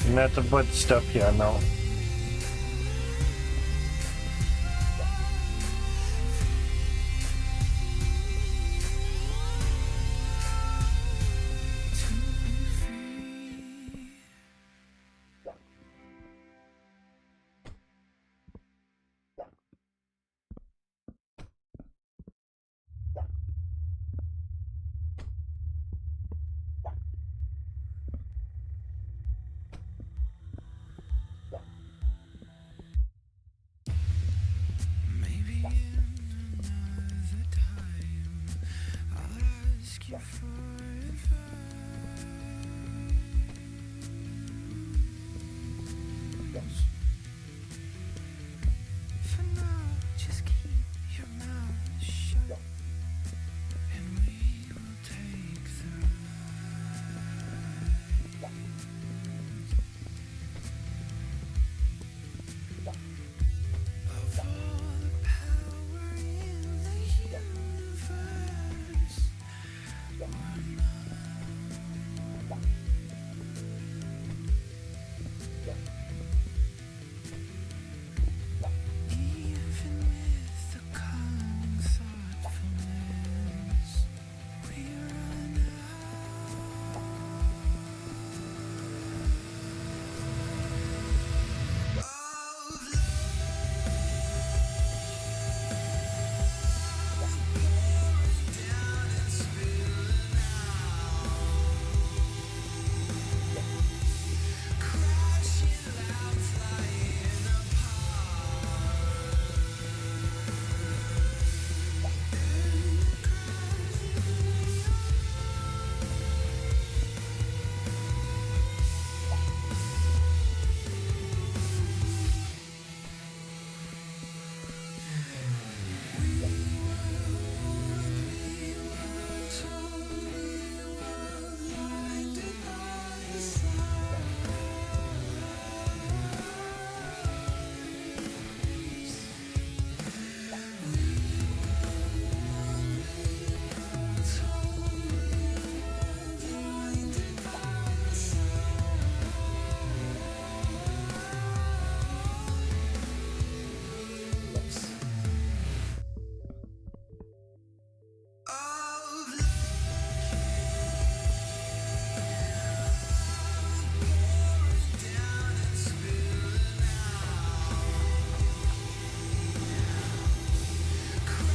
Not to put stuff here, no. Maybe in another time I'll ask you for advice. For now, just keep your mouth shut, and we will take the ride. Of all the power in the universe, we're even with the calm thoughtfulness, we run out of love.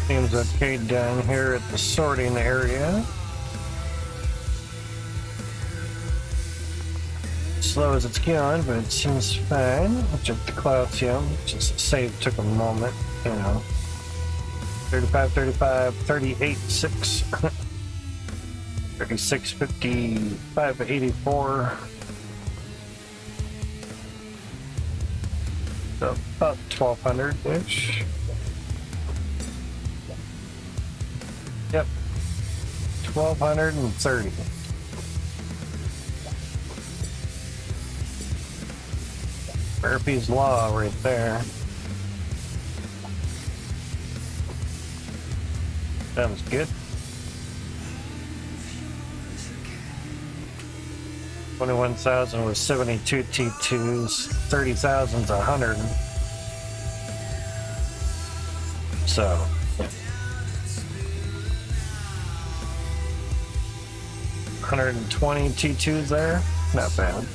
Seems okay down here at the sorting area. Slow as it's going, but it seems fine. I'll check the clouds here. Just save took a moment, you know. 35, 35, 38, 6. 36, 55, 84. So about 1200-ish. Yep. 1230. Murphy's Law right there. Sounds good. 21,000 was 72 T2s, 30,000's 100. So 120 T2s there, not bad.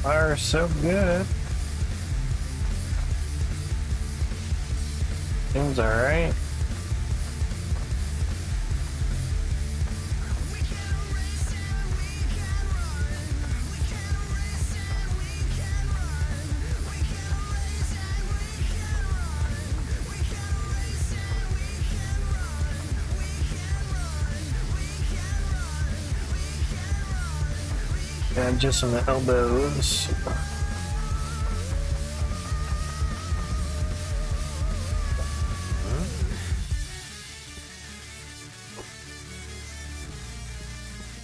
Are so good. Seems alright. And just on the elbows.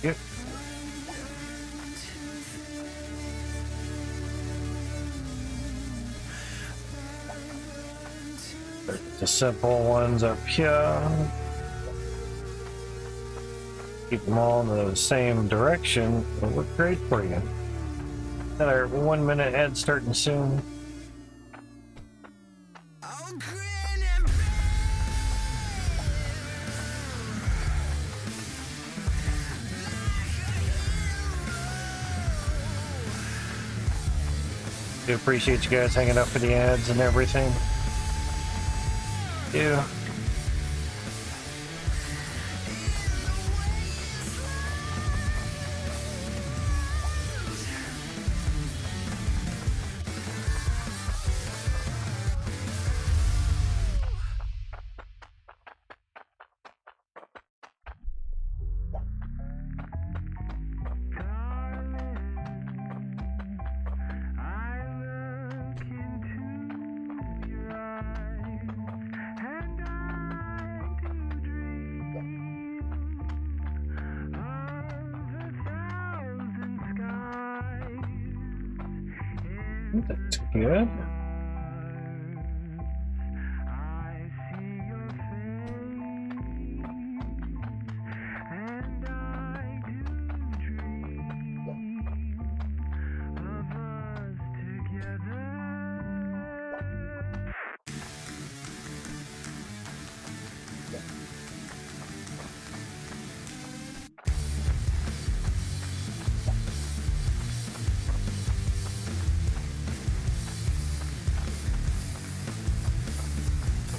Yep. The simple ones up here. Keep them all in the same direction. It'll work great for you. Got our 1 minute ad starting soon. Do appreciate you guys hanging out for the ads and everything. Yeah. That's good.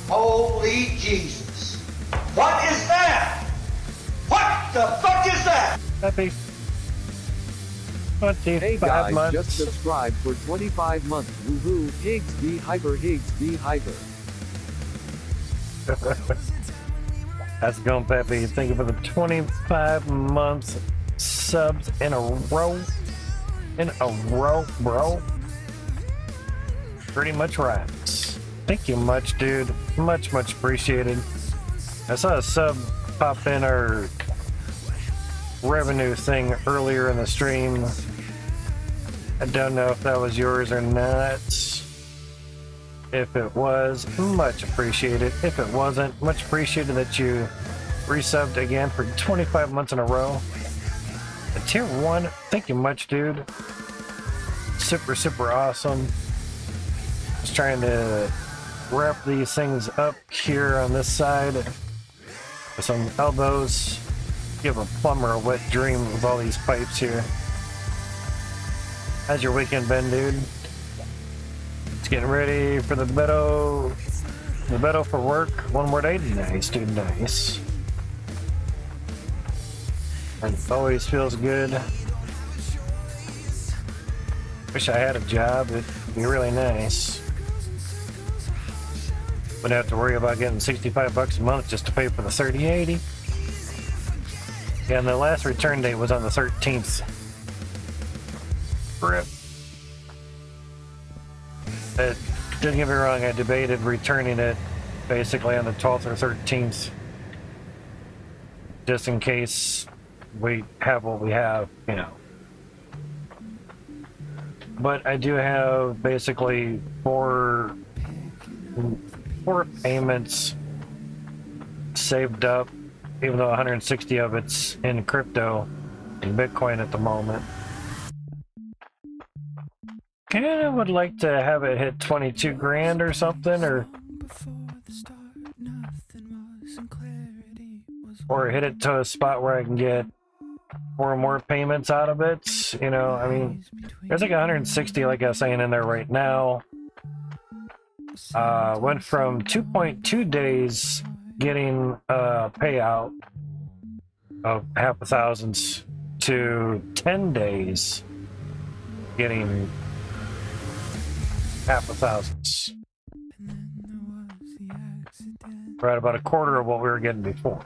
Holy Jesus. What is that? What the fuck is that? Happy. 25 Hey guys, months. just subscribed for 25 months. Woohoo! Higgs be hyper, Higgs be hyper. How's it going, Peppy? Thank you for the 25 months subs in a row. In a row, bro. Pretty much right. Thank you much, dude. Much appreciated. I saw a sub pop in our revenue thing earlier in the stream. I don't know if that was yours or not. If it was, much appreciated. If it wasn't, much appreciated that you resubbed again for 25 months in a row. A tier 1, thank you much, dude. Super awesome. Just trying to wrap these things up here on this side with some elbows. Give a plumber a wet dream with all these pipes here. How's your weekend been, dude? It's getting ready for the Beto for work. One more day. Nice, dude, nice. And it always feels good. Wish I had a job. It'd be really nice. Wouldn't have to worry about getting $65 a month just to pay for the 3080. Yeah, and the last return date was on the 13th. Rip. Don't get me wrong, I debated returning it basically on the 12th or 13th. Just in case we have what we have, you know. But I do have basically four payments saved up, even though 160 of it's in crypto and Bitcoin at the moment. Kinda would like to have it hit 22 grand or something, or hit it to a spot where I can get 4 more payments out of it. You know, I mean, there's like 160, like I was saying, in there right now. Went from 2.2 days getting a payout of half a thousand to 10 days getting half a thousand. Right about a quarter of what we were getting before.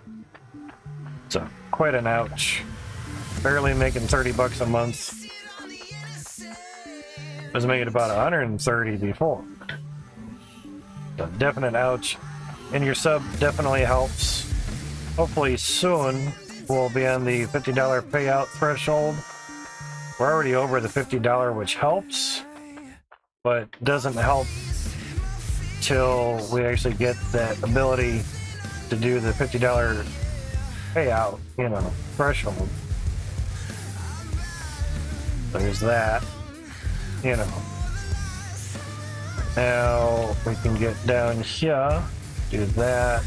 So quite an ouch. Barely making $30 a month. Was making about 130 before. So definite ouch. And your sub definitely helps. Hopefully soon we'll be on the $50 payout threshold. We're already over the $50, which helps, but doesn't help till we actually get that ability to do the $50 payout, you know, threshold. There's that, you know. Now we can get down here, do that.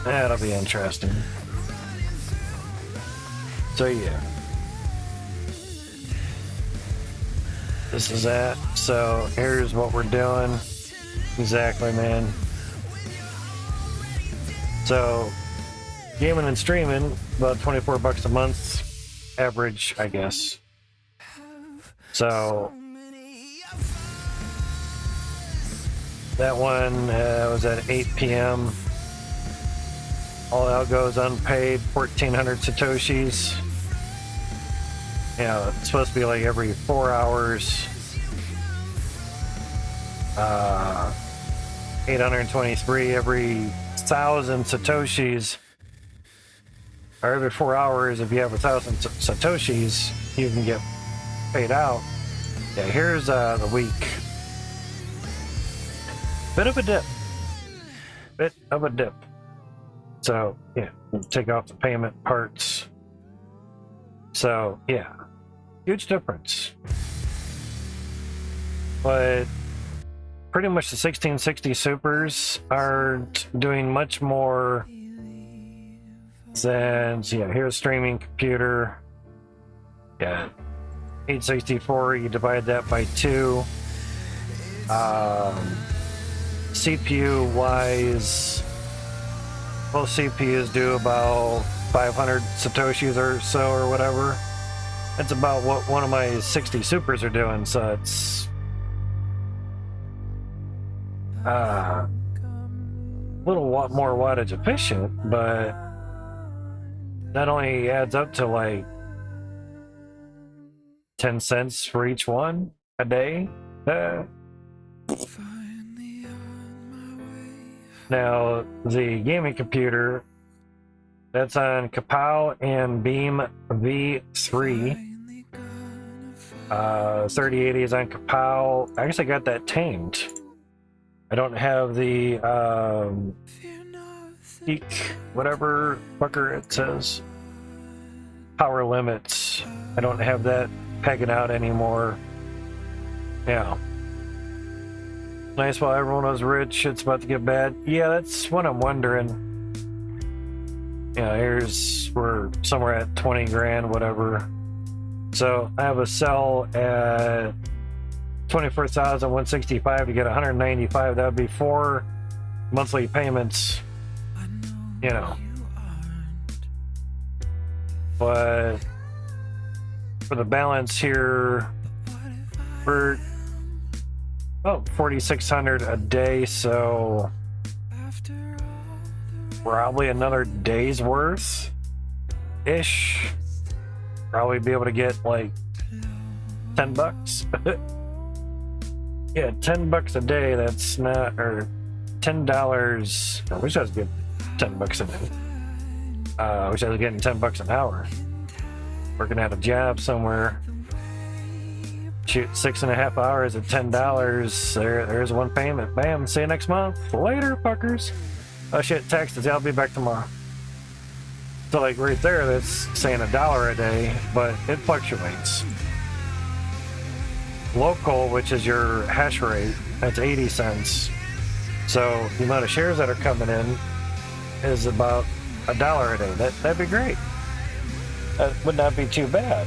That'll be interesting. So yeah. this is that. So here's what we're doing. Exactly, man. So gaming and streaming, about $24 a month average, I guess. So that one was at 8 p.m. All algos unpaid, 1,400 satoshis. Yeah, it's supposed to be like every 4 hours. 823 every 1,000 satoshis. Or every 4 hours, if you have 1,000 satoshis, you can get paid out. Yeah, here's the week. Bit of a dip. Bit of a dip. So, yeah, we'll take off the payment parts. So, yeah, huge difference. But pretty much the 1660 supers are doing much more than, yeah, here's streaming computer. Yeah, 864, you divide that by 2. CPU wise, both CPUs do about 500 satoshis or so or whatever. That's about what one of my 60 supers are doing, so it's a little more wattage efficient, but that only adds up to like 10 cents for each one a day. Now, the gaming computer, that's on Kapow and Beam V3. 3080 is on Kapow. I guess I got that tamed. I don't have the peak, whatever fucker it says. Power limits. I don't have that pegging out anymore. Yeah. Nice while everyone was rich, it's about to get bad. Yeah, that's what I'm wondering. Yeah, we're somewhere at 20 grand, whatever. So I have a sell at 24,165 to get 195. That would be 4 monthly payments, you know. But for the balance here, we're 4,600 a day, so probably another day's worth ish. Probably be able to get like $10. Yeah, $10 a day. That's not, or $10. I wish I was getting $10 a day. I wish I was getting $10 an hour. Working at a job somewhere. Shoot, 6.5 hours at $10. There's one payment. Bam. See you next month. Later, fuckers. Oh shit, texted. I'll be back tomorrow. So like right there, that's saying $1 a day, but it fluctuates. Local, which is your hash rate, that's 80 cents. So the amount of shares that are coming in is about $1 a day. That'd be great. That would not be too bad.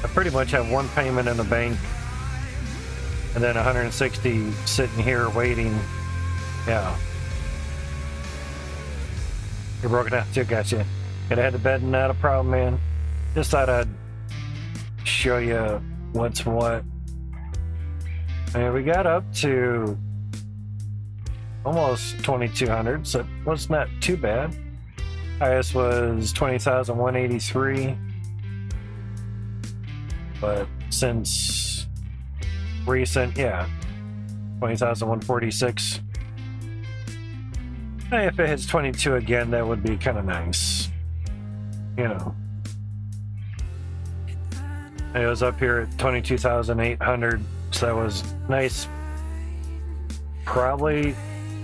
I pretty much have one payment in the bank and then 160 sitting here waiting. Yeah. You're broken out too, gotcha. Gotta head to bed, not a problem, man. Just thought I'd show you what's what. And we got up to almost 2,200, so it was not too bad. Highest was 20,183. But since recent, yeah, 20,146. If it hits 22 again, that would be kind of nice. You know. It was up here at 22,800, so that was nice. Probably,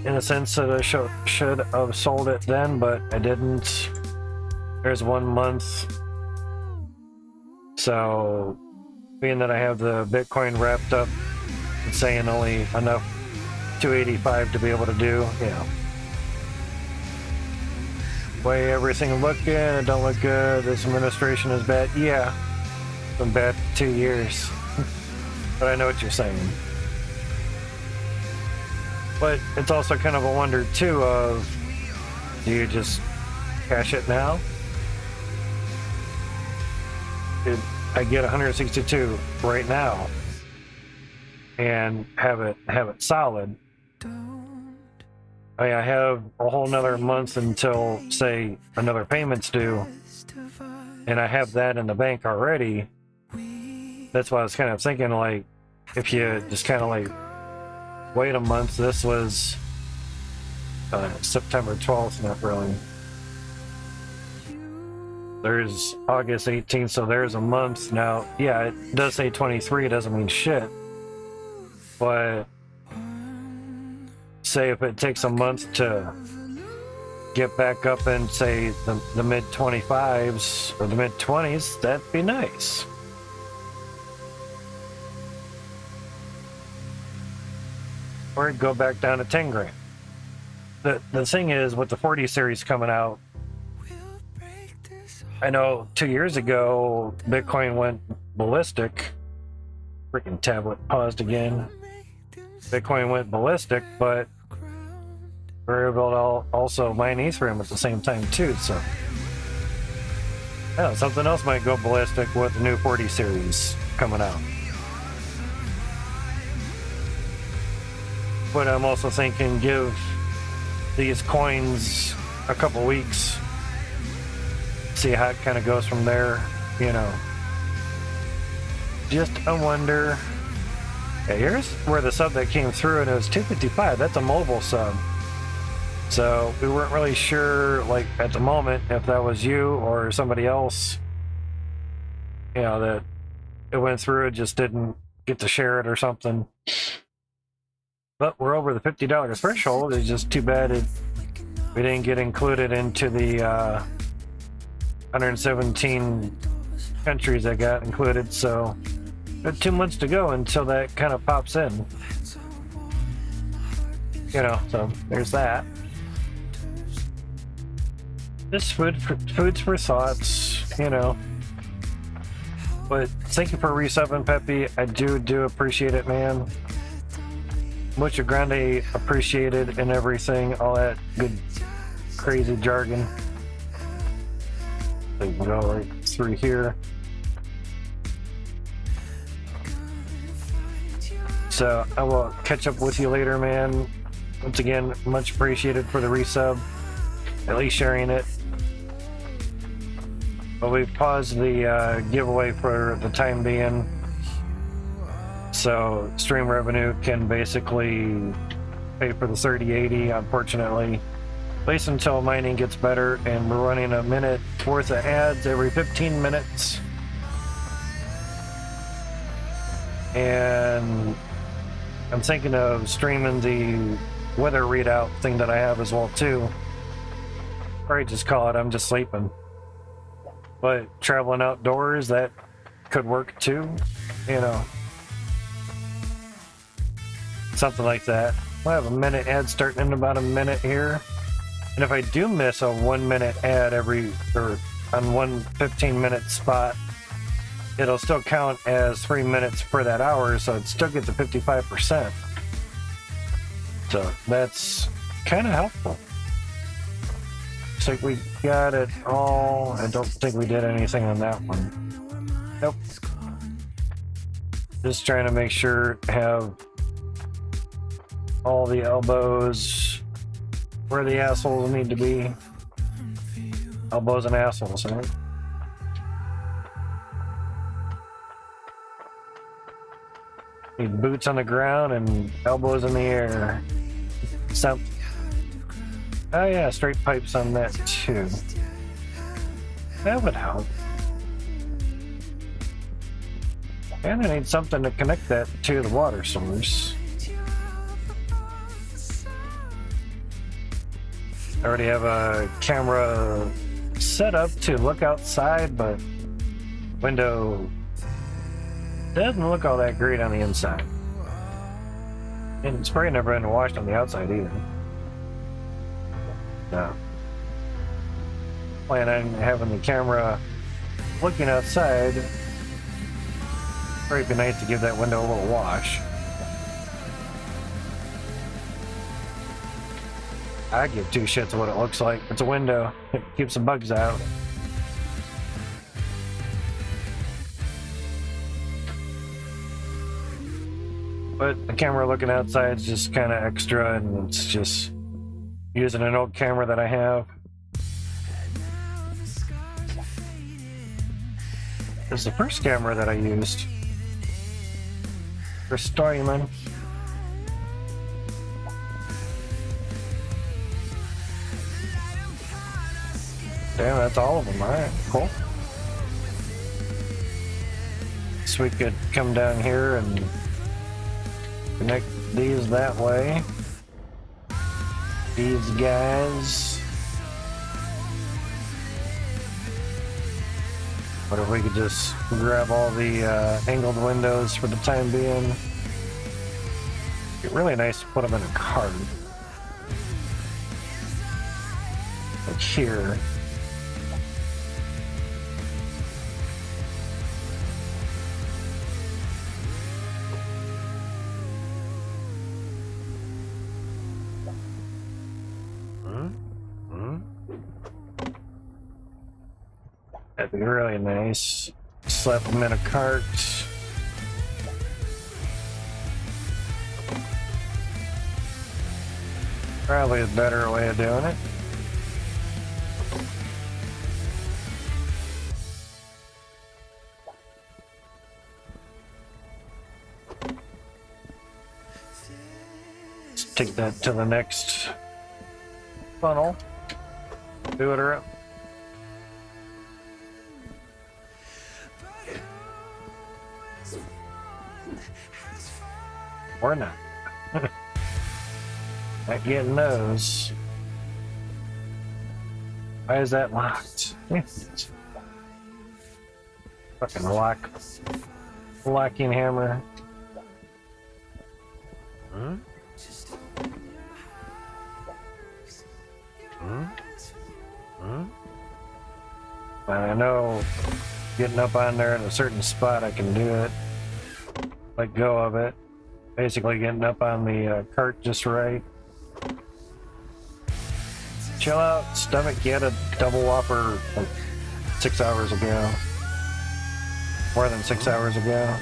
in a sense, that I should have sold it then, but I didn't. There's 1 month. So, being that I have the Bitcoin wrapped up and saying only enough 285 to be able to do, you know. Way everything looking, it don't look good, this administration is bad. Yeah, been bad for 2 years. But I know what you're saying. But it's also kind of a wonder too of, do you just cash it now? I get 162 right now and have it solid. I have a whole nother month until, say, another payment's due, and I have that in the bank already. That's why I was kind of thinking, like, if you just kind of like wait a month. This was September 12th, not really. There's August 18th, so there's a month. Now, yeah, it does say 23, it doesn't mean shit. But say if it takes a month to get back up in, say, the mid-25s or the mid-20s, that'd be nice. Or it'd go back down to 10 grand. The thing is, with the 40 series coming out, I know 2 years ago, Bitcoin went ballistic. Freaking tablet paused again. Bitcoin went ballistic, but we were able to also mine Ethereum at the same time too, so yeah, something else might go ballistic with the new 40 series coming out. But I'm also thinking, give these coins a couple weeks, see how it kind of goes from there, you know. Just a wonder. Yeah, here's where the sub that came through, and it was 255. That's a mobile sub. So we weren't really sure, like, at the moment, if that was you or somebody else, you know, that it went through, it just didn't get to share it or something. But we're over the $50 threshold. It's just too bad we didn't get included into the 117 countries that got included, so got 2 months to go until that kind of pops in. You know, so there's that. Just foods for thoughts, you know. But thank you for resubbing, Peppy. I do appreciate it, man. Mucho grande appreciated and everything, all that good crazy jargon. So you can go right through here. So I will catch up with you later, man. Once again, much appreciated for the resub, at least sharing it. But we've paused the giveaway for the time being, so stream revenue can basically pay for the 3080, unfortunately, at least until mining gets better. And we're running a minute worth of ads every 15 minutes, and I'm thinking of streaming the weather readout thing that I have as well too. Or I just call it I'm just sleeping. But traveling outdoors, that could work too, you know. Something like that. We'll have a minute ad starting in about a minute here. And if I do miss a 1 minute ad on one 15-minute spot, it'll still count as 3 minutes per that hour, so it still gets a 55%. So that's kind of helpful. Looks like we got it all. I don't think we did anything on that one. Nope. Just trying to make sure to have all the elbows where the assholes need to be. Elbows and assholes, right? Need boots on the ground and elbows in the air. So, oh yeah, straight pipes on that too. That would help. And I need something to connect that to the water source. I already have a camera set up to look outside, but window doesn't look all that great on the inside. And it's probably never been washed on the outside either. No. Plan on having the camera looking outside Probably be nice to give that window a little wash. I give two shits of what it looks like. It's a window. It keeps the bugs out. But the camera looking outside is just kind of extra, and it's just using an old camera that I have. This is the first camera that I used for Storyman. Damn, that's all of them. Alright, cool. So we could come down here and connect these that way. These guys. What if we could just grab all the angled windows for the time being? It'd be really nice to put them in a cart. Like here. That'd be really nice. Slap them in a cart. Probably a better way of doing it. Let's take that to the next funnel. Do it around. Or not. Not getting those. Why is that locked? Fucking locking hammer. Hmm? Hmm? Hmm? But I know getting up on there in a certain spot I can do it. Let go of it. Basically getting up on the cart just right. Chill out, stomach. You had a double whopper like 6 hours ago. More than 6 hours ago.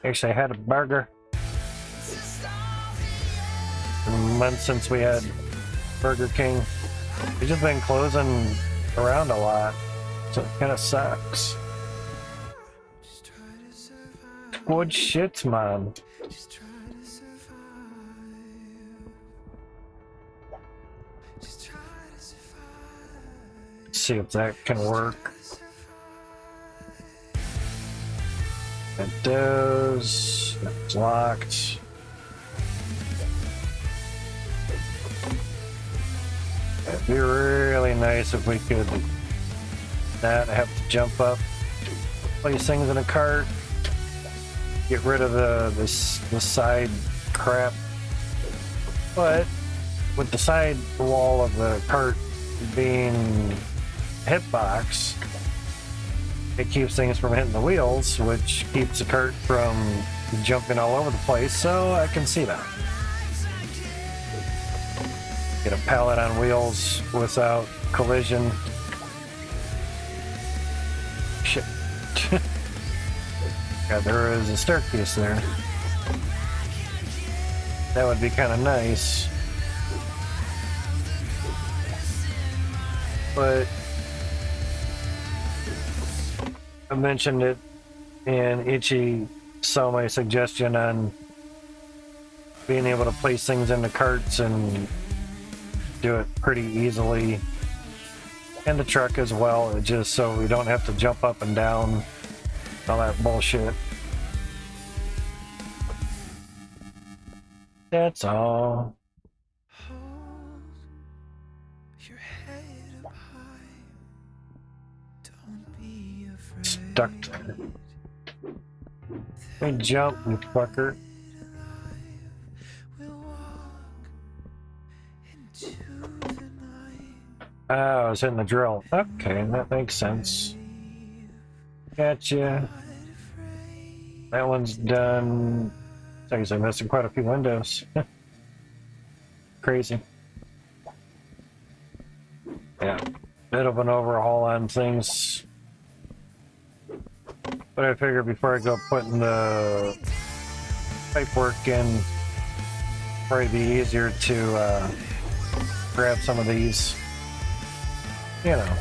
Actually, I had a burger. Months since we had Burger King. We've just been closing around a lot, so it kind of sucks. Good shit, man. See if that can work. It does. It's locked. It'd be really nice if we could not have to jump up, place things in a cart. Get rid of the side crap, but with the side wall of the cart being a hitbox, it keeps things from hitting the wheels, which keeps the cart from jumping all over the place. So I can see that. Get a pallet on wheels without collision. Shit. Yeah, there is a staircase there. That would be kind of nice. But I mentioned it, and Itchy saw my suggestion on being able to place things into carts and do it pretty easily. And the truck as well, just so we don't have to jump up and down. All that bullshit. That's all. Stuck there. Hey, jump, you fucker. Oh, I was hitting the drill. Okay, that makes sense. Gotcha. That one's done. I guess I'm missing quite a few windows. Crazy. Yeah, bit of an overhaul on things. But I figured before I go putting the pipe work in, probably be easier to grab some of these, you know.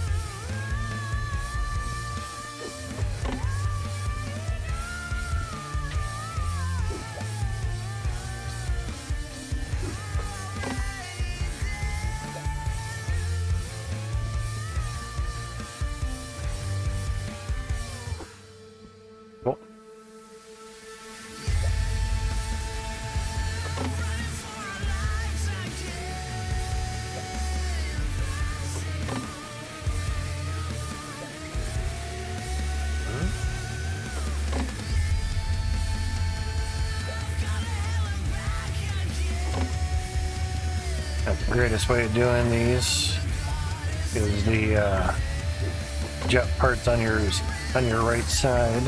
Cool. The greatest way of doing these is the jet parts on your right side.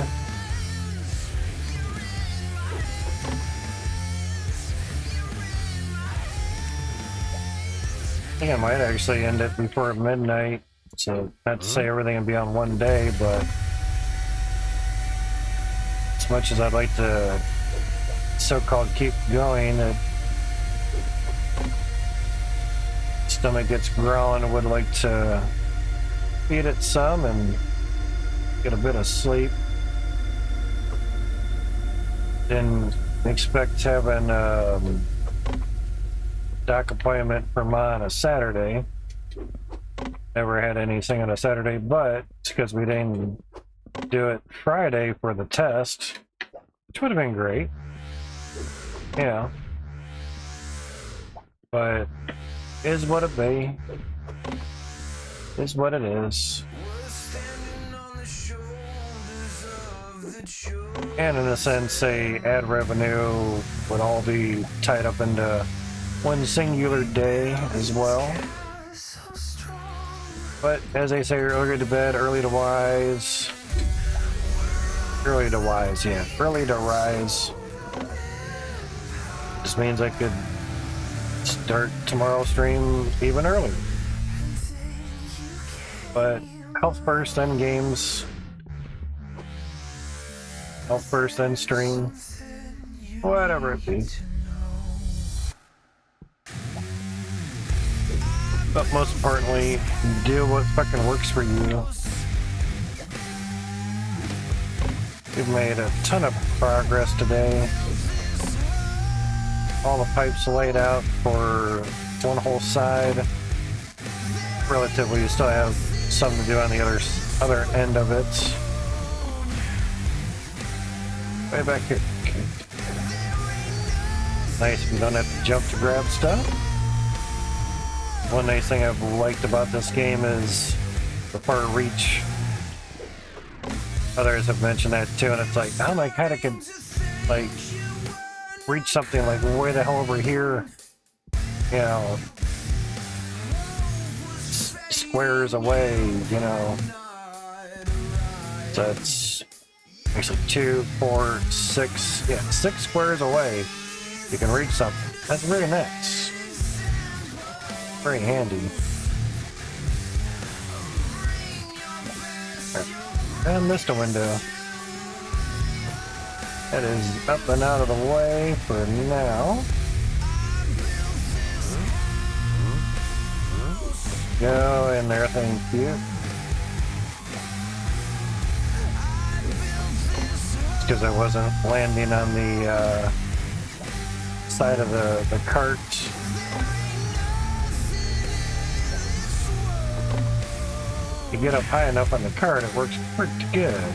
I think I might actually end it before midnight, so not to say everything will be on one day, but as much as I'd like to so-called keep going, it stomach gets growling. I would like to feed it some and get a bit of sleep. Didn't expect having doc appointment for Ma on a Saturday. Never had anything on a Saturday, but it's because we didn't do it Friday for the test, which would have been great. Yeah. But is what it be. Is what it is. And in a sense, say ad revenue would all be tied up into one singular day as well. But as they say, early to bed, early to wise. Early to wise, yeah. Early to rise. Just means I could start tomorrow's stream even earlier. But health first, then games. Health first, then stream. Whatever it be. But most importantly, do what fucking works for you. We've made a ton of progress today. All the pipes laid out for one whole side. Relatively, you still have some to do on the other end of it. Way back here. Okay. Nice, we don't have to jump to grab stuff. One nice thing I've liked about this game is the far reach. Others have mentioned that too, and it's like, oh my god, I could like reach something like way the hell over here, you know, squares away, you know. So it's actually 2, 4, 6, yeah, 6 squares away. You can reach something. That's very nice. Very handy. I missed a window. That is up and out of the way for now. Go in there, thank you. It's because I wasn't landing on the side of the cart. You get up high enough on the cart, it works pretty good.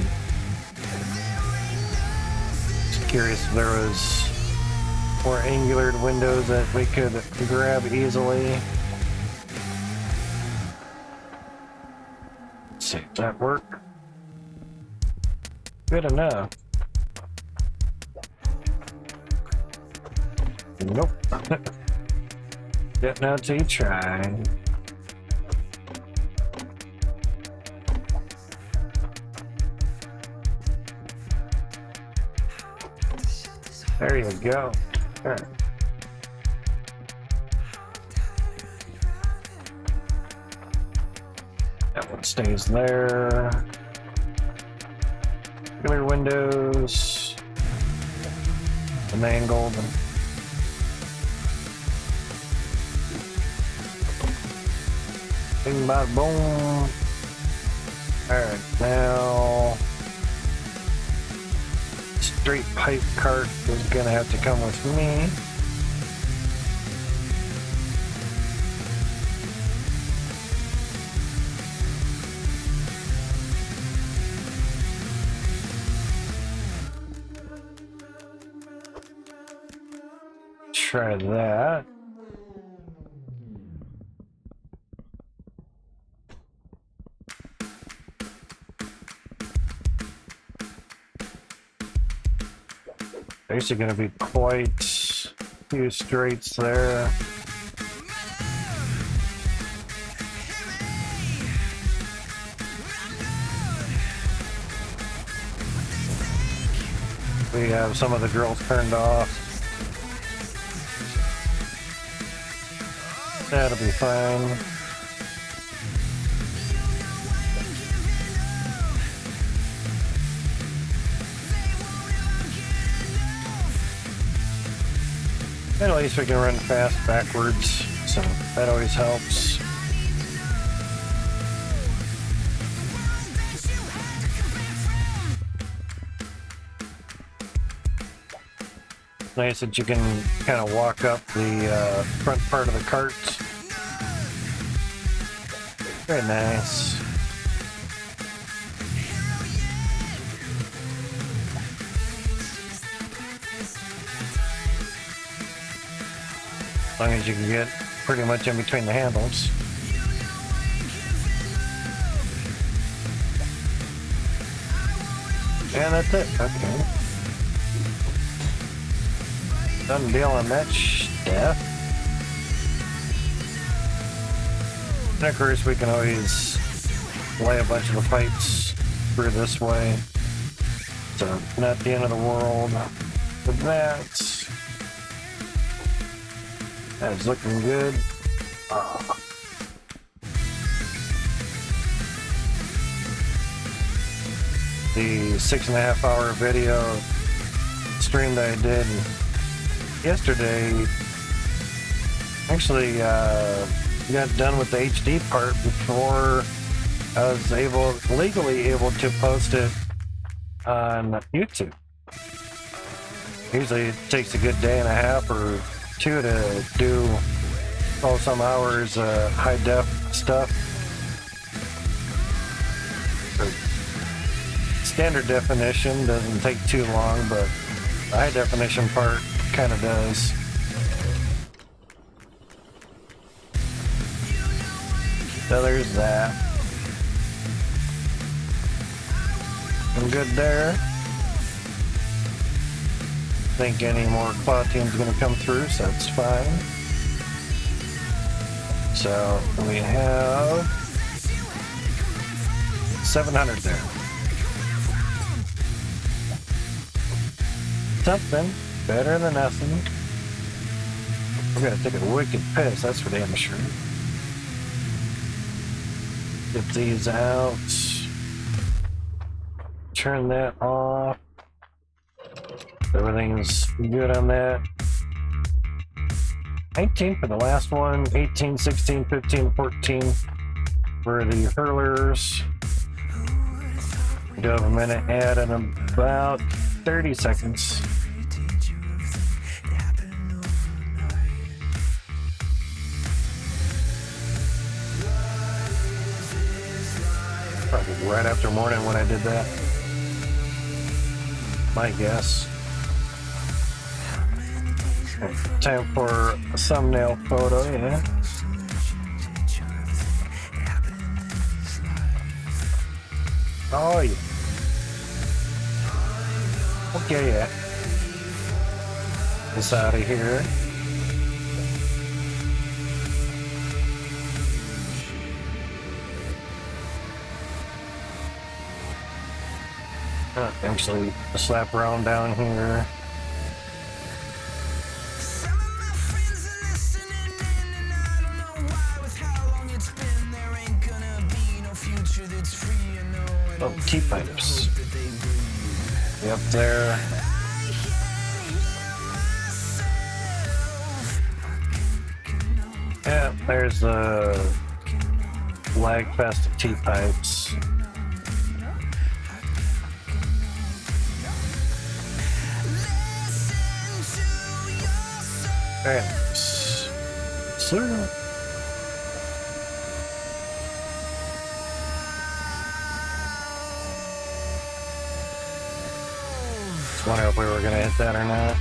Just curious if there was more angular windows that we could grab easily. Let's see, does that work? Good enough. Nope. Getting out till you try. There you go. All right. That one stays there. Clear windows. The mangled. Bing, bada, boom. Alright, now straight pipe cart is gonna have to come with me. Try that. Basically going to be quite a few straights there. We have some of the drills turned off. That'll be fine. And at least we can run fast backwards, so that always helps. Nice that you can kind of walk up the front part of the cart. Very nice. As long as you can get pretty much in between the handles. And that's it. Okay. Done deal on that stuff. And of course, we can always lay a bunch of the pipes through this way. So, not the end of the world with that. That is looking good. The 6.5 hour video stream that I did yesterday actually got done with the HD part before I was legally able to post it on YouTube. Usually it takes a good day and a half or two to do some hours high def stuff. Standard definition doesn't take too long, but the high definition part kind of does. So there's that. I'm good there. Think any more cloud team's gonna come through, so that's fine. So we have 700 there. Something better than nothing. We're gonna take a wicked piss, that's for damn sure. Get these out. Turn that off. Everything's good on that. 19 for the last one, 18, 16, 15, 14 for the hurlers. Do have a minute ad in about 30 seconds. Probably right after morning when I did that. My guess. Time for a thumbnail photo, yeah. Oh, yeah. Okay, yeah. This out of here. Actually, slap around down here. Oh, T-pipes. Up there. Yeah, there's the lag fest of T-pipes. Very nice. Sir. Just wonder if we were gonna hit that or not.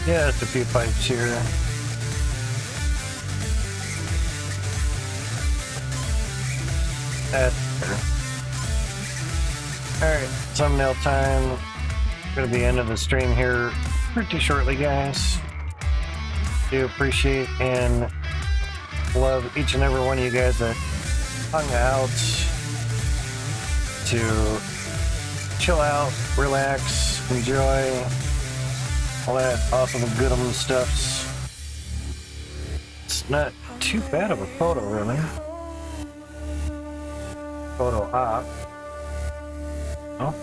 Yeah, just a few pipes here. That's better. Alright, thumbnail time. Gonna be ending the stream here pretty shortly, guys. Do appreciate and love each and every one of you guys that hung out to chill out, relax, enjoy all that awesome good stuffs. It's not too bad of a photo, really. Photo op. Oh.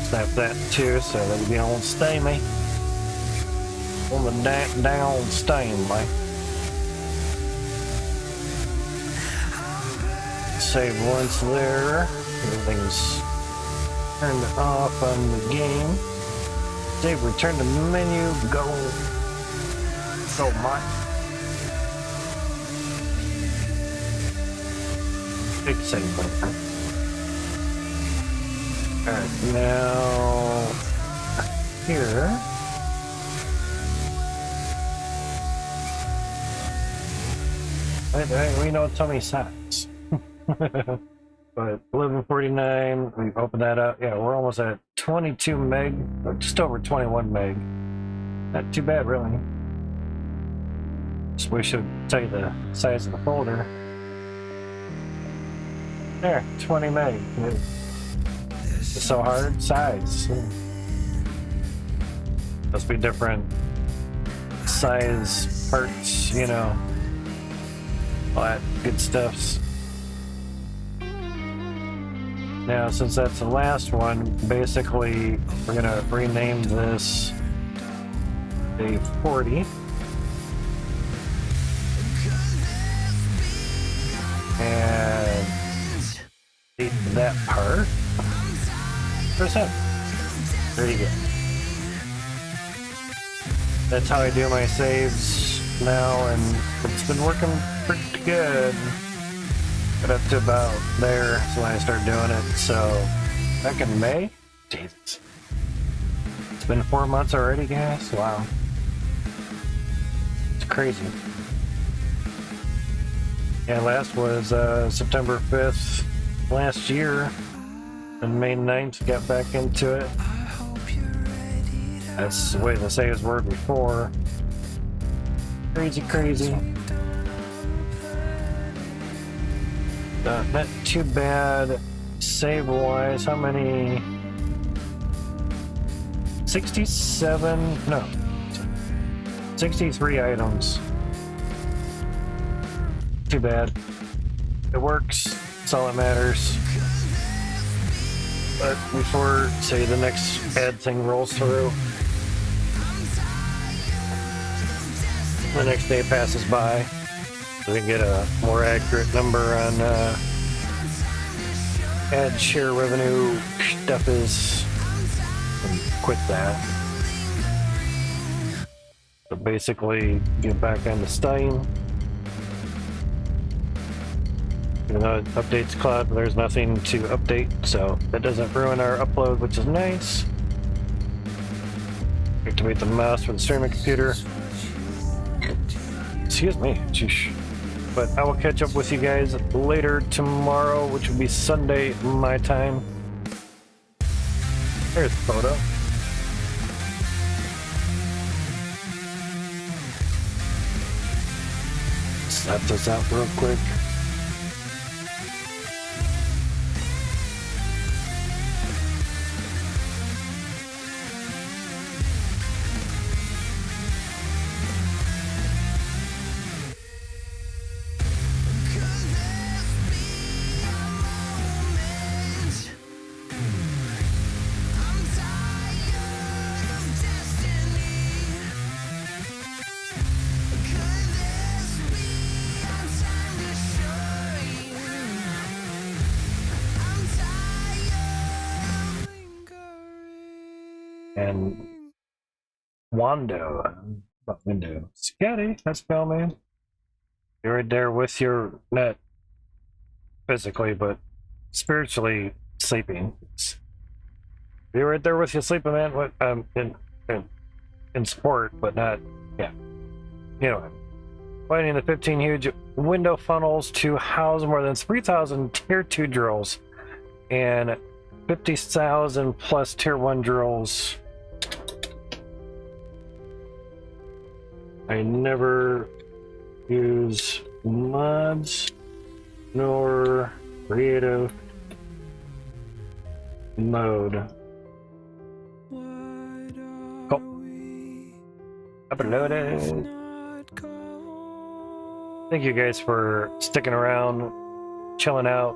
Snap that too, so that we don't stain me. On the down stain, like. Save once there. Everything's turned off on the game. Save, return to menu, go. So much. Big save button. Alright, now here. We know it's only size. But 1149, we've opened that up. Yeah, we're almost at 22 meg, or just over 21 meg. Not too bad, really. So we should tell you the size of the folder. There, 20 meg. It's so hard, size. Must be different size parts, you know. All that good stuffs. Now, since that's the last one, basically we're gonna rename this a 40. And delete that part. Percent. There you go. That's how I do my saves now, and it's been working pretty good. Got up to about there, so when I started doing it. So back in May, Jesus, it's been 4 months already, guys. Wow, it's crazy. Yeah, last was September 5th last year, and May 9th got back into it. That's the way the saves were before. Crazy, crazy. Not too bad save-wise. How many? 67? No. 63 items. Too bad. It works. That's all that matters. But before, say, the next ad thing rolls through, the next day passes by, so we can get a more accurate number on ad share revenue stuff is, and quit that. So basically, get back on the Steam. Even though it updates cloud, there's nothing to update, so that doesn't ruin our upload, which is nice. Activate the mouse for the streaming computer. Excuse me, sheesh. But I will catch up with you guys later tomorrow, which will be Sunday my time. There's the photo. Slap this out real quick. and Wando. What window? Scotty, that's spell, man. You're right there with your net physically, but spiritually sleeping. You're right there with your sleeping, man. What in sport, but not, yeah. You know, finding the 15 huge window funnels to house more than 3,000 tier 2 drills and 50,000 plus tier 1 drills. I never use mods nor creative mode. Cool. Uploaded. Thank you guys for sticking around, chilling out.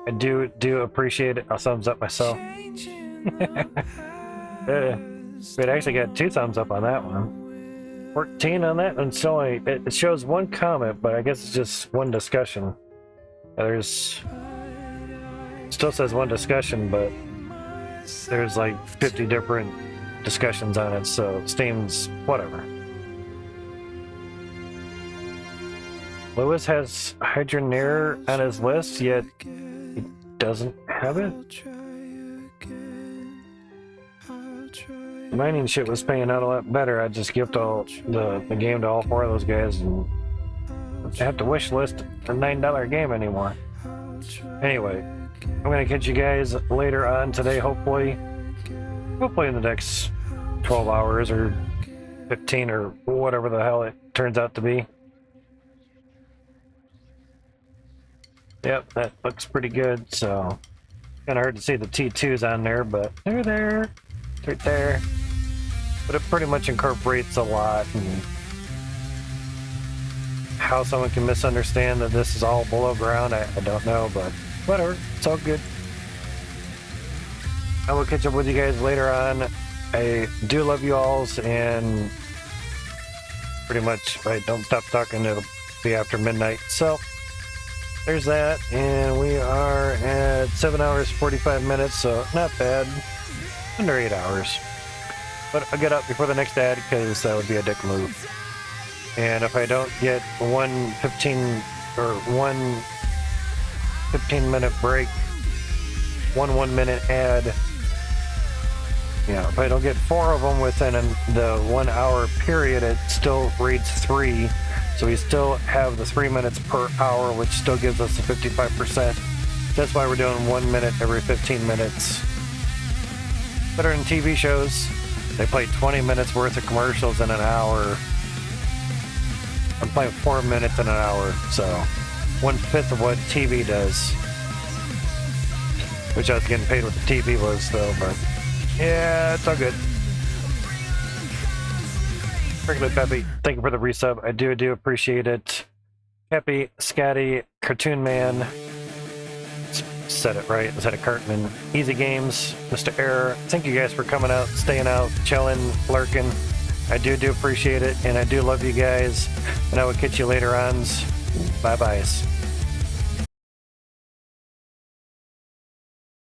I do appreciate it. I'll thumbs up myself. It actually got 2 thumbs up on that one. 14 on that, and so it shows 1 comment, but I guess it's just 1 discussion. There's still says 1 discussion, but there's like 50 different discussions on it, so Steam's whatever. Lewis has Hydroneer on his list, yet he doesn't have it. The mining shit was paying out a lot better. I just gift all the game to all 4 of those guys, and I have to wish list a $9 game anymore. Anyway, I'm gonna catch you guys later on today, hopefully in the next 12 hours or 15 or whatever the hell it turns out to be. Yep, that looks pretty good. So kind of hard to see the T2s on there, but they're there. It's right there. But it pretty much incorporates a lot, and how someone can misunderstand that this is all below ground, I don't know, but whatever, it's all good. I will catch up with you guys later on. I do love you alls, and pretty much I don't stop talking, it'll be after midnight. So there's that, and we are at 7 hours 45 minutes, so not bad. Under 8 hours. But I'll get up before the next ad because that would be a dick move. And if I don't get one 15-minute break, one 1-minute ad, if I don't get 4 of them within the 1 hour period, it still reads 3. So we still have the 3 minutes per hour, which still gives us the 55%. That's why we're doing 1 minute every 15 minutes. Better than TV shows. They play 20 minutes worth of commercials in an hour. I'm playing 4 minutes in an hour, so 1/5 of what TV does. Wish I was getting paid what the TV was, though, but yeah, it's all good. Regular Peppy, thank you for the resub. I do appreciate it. Happy, Scotty, Cartoon Man. Said it right. I said it, Cartman. Easy Games, Mr. Error. Thank you guys for coming out, staying out, chilling, lurking. I do appreciate it, and I do love you guys. And I will catch you later on. Bye-byes.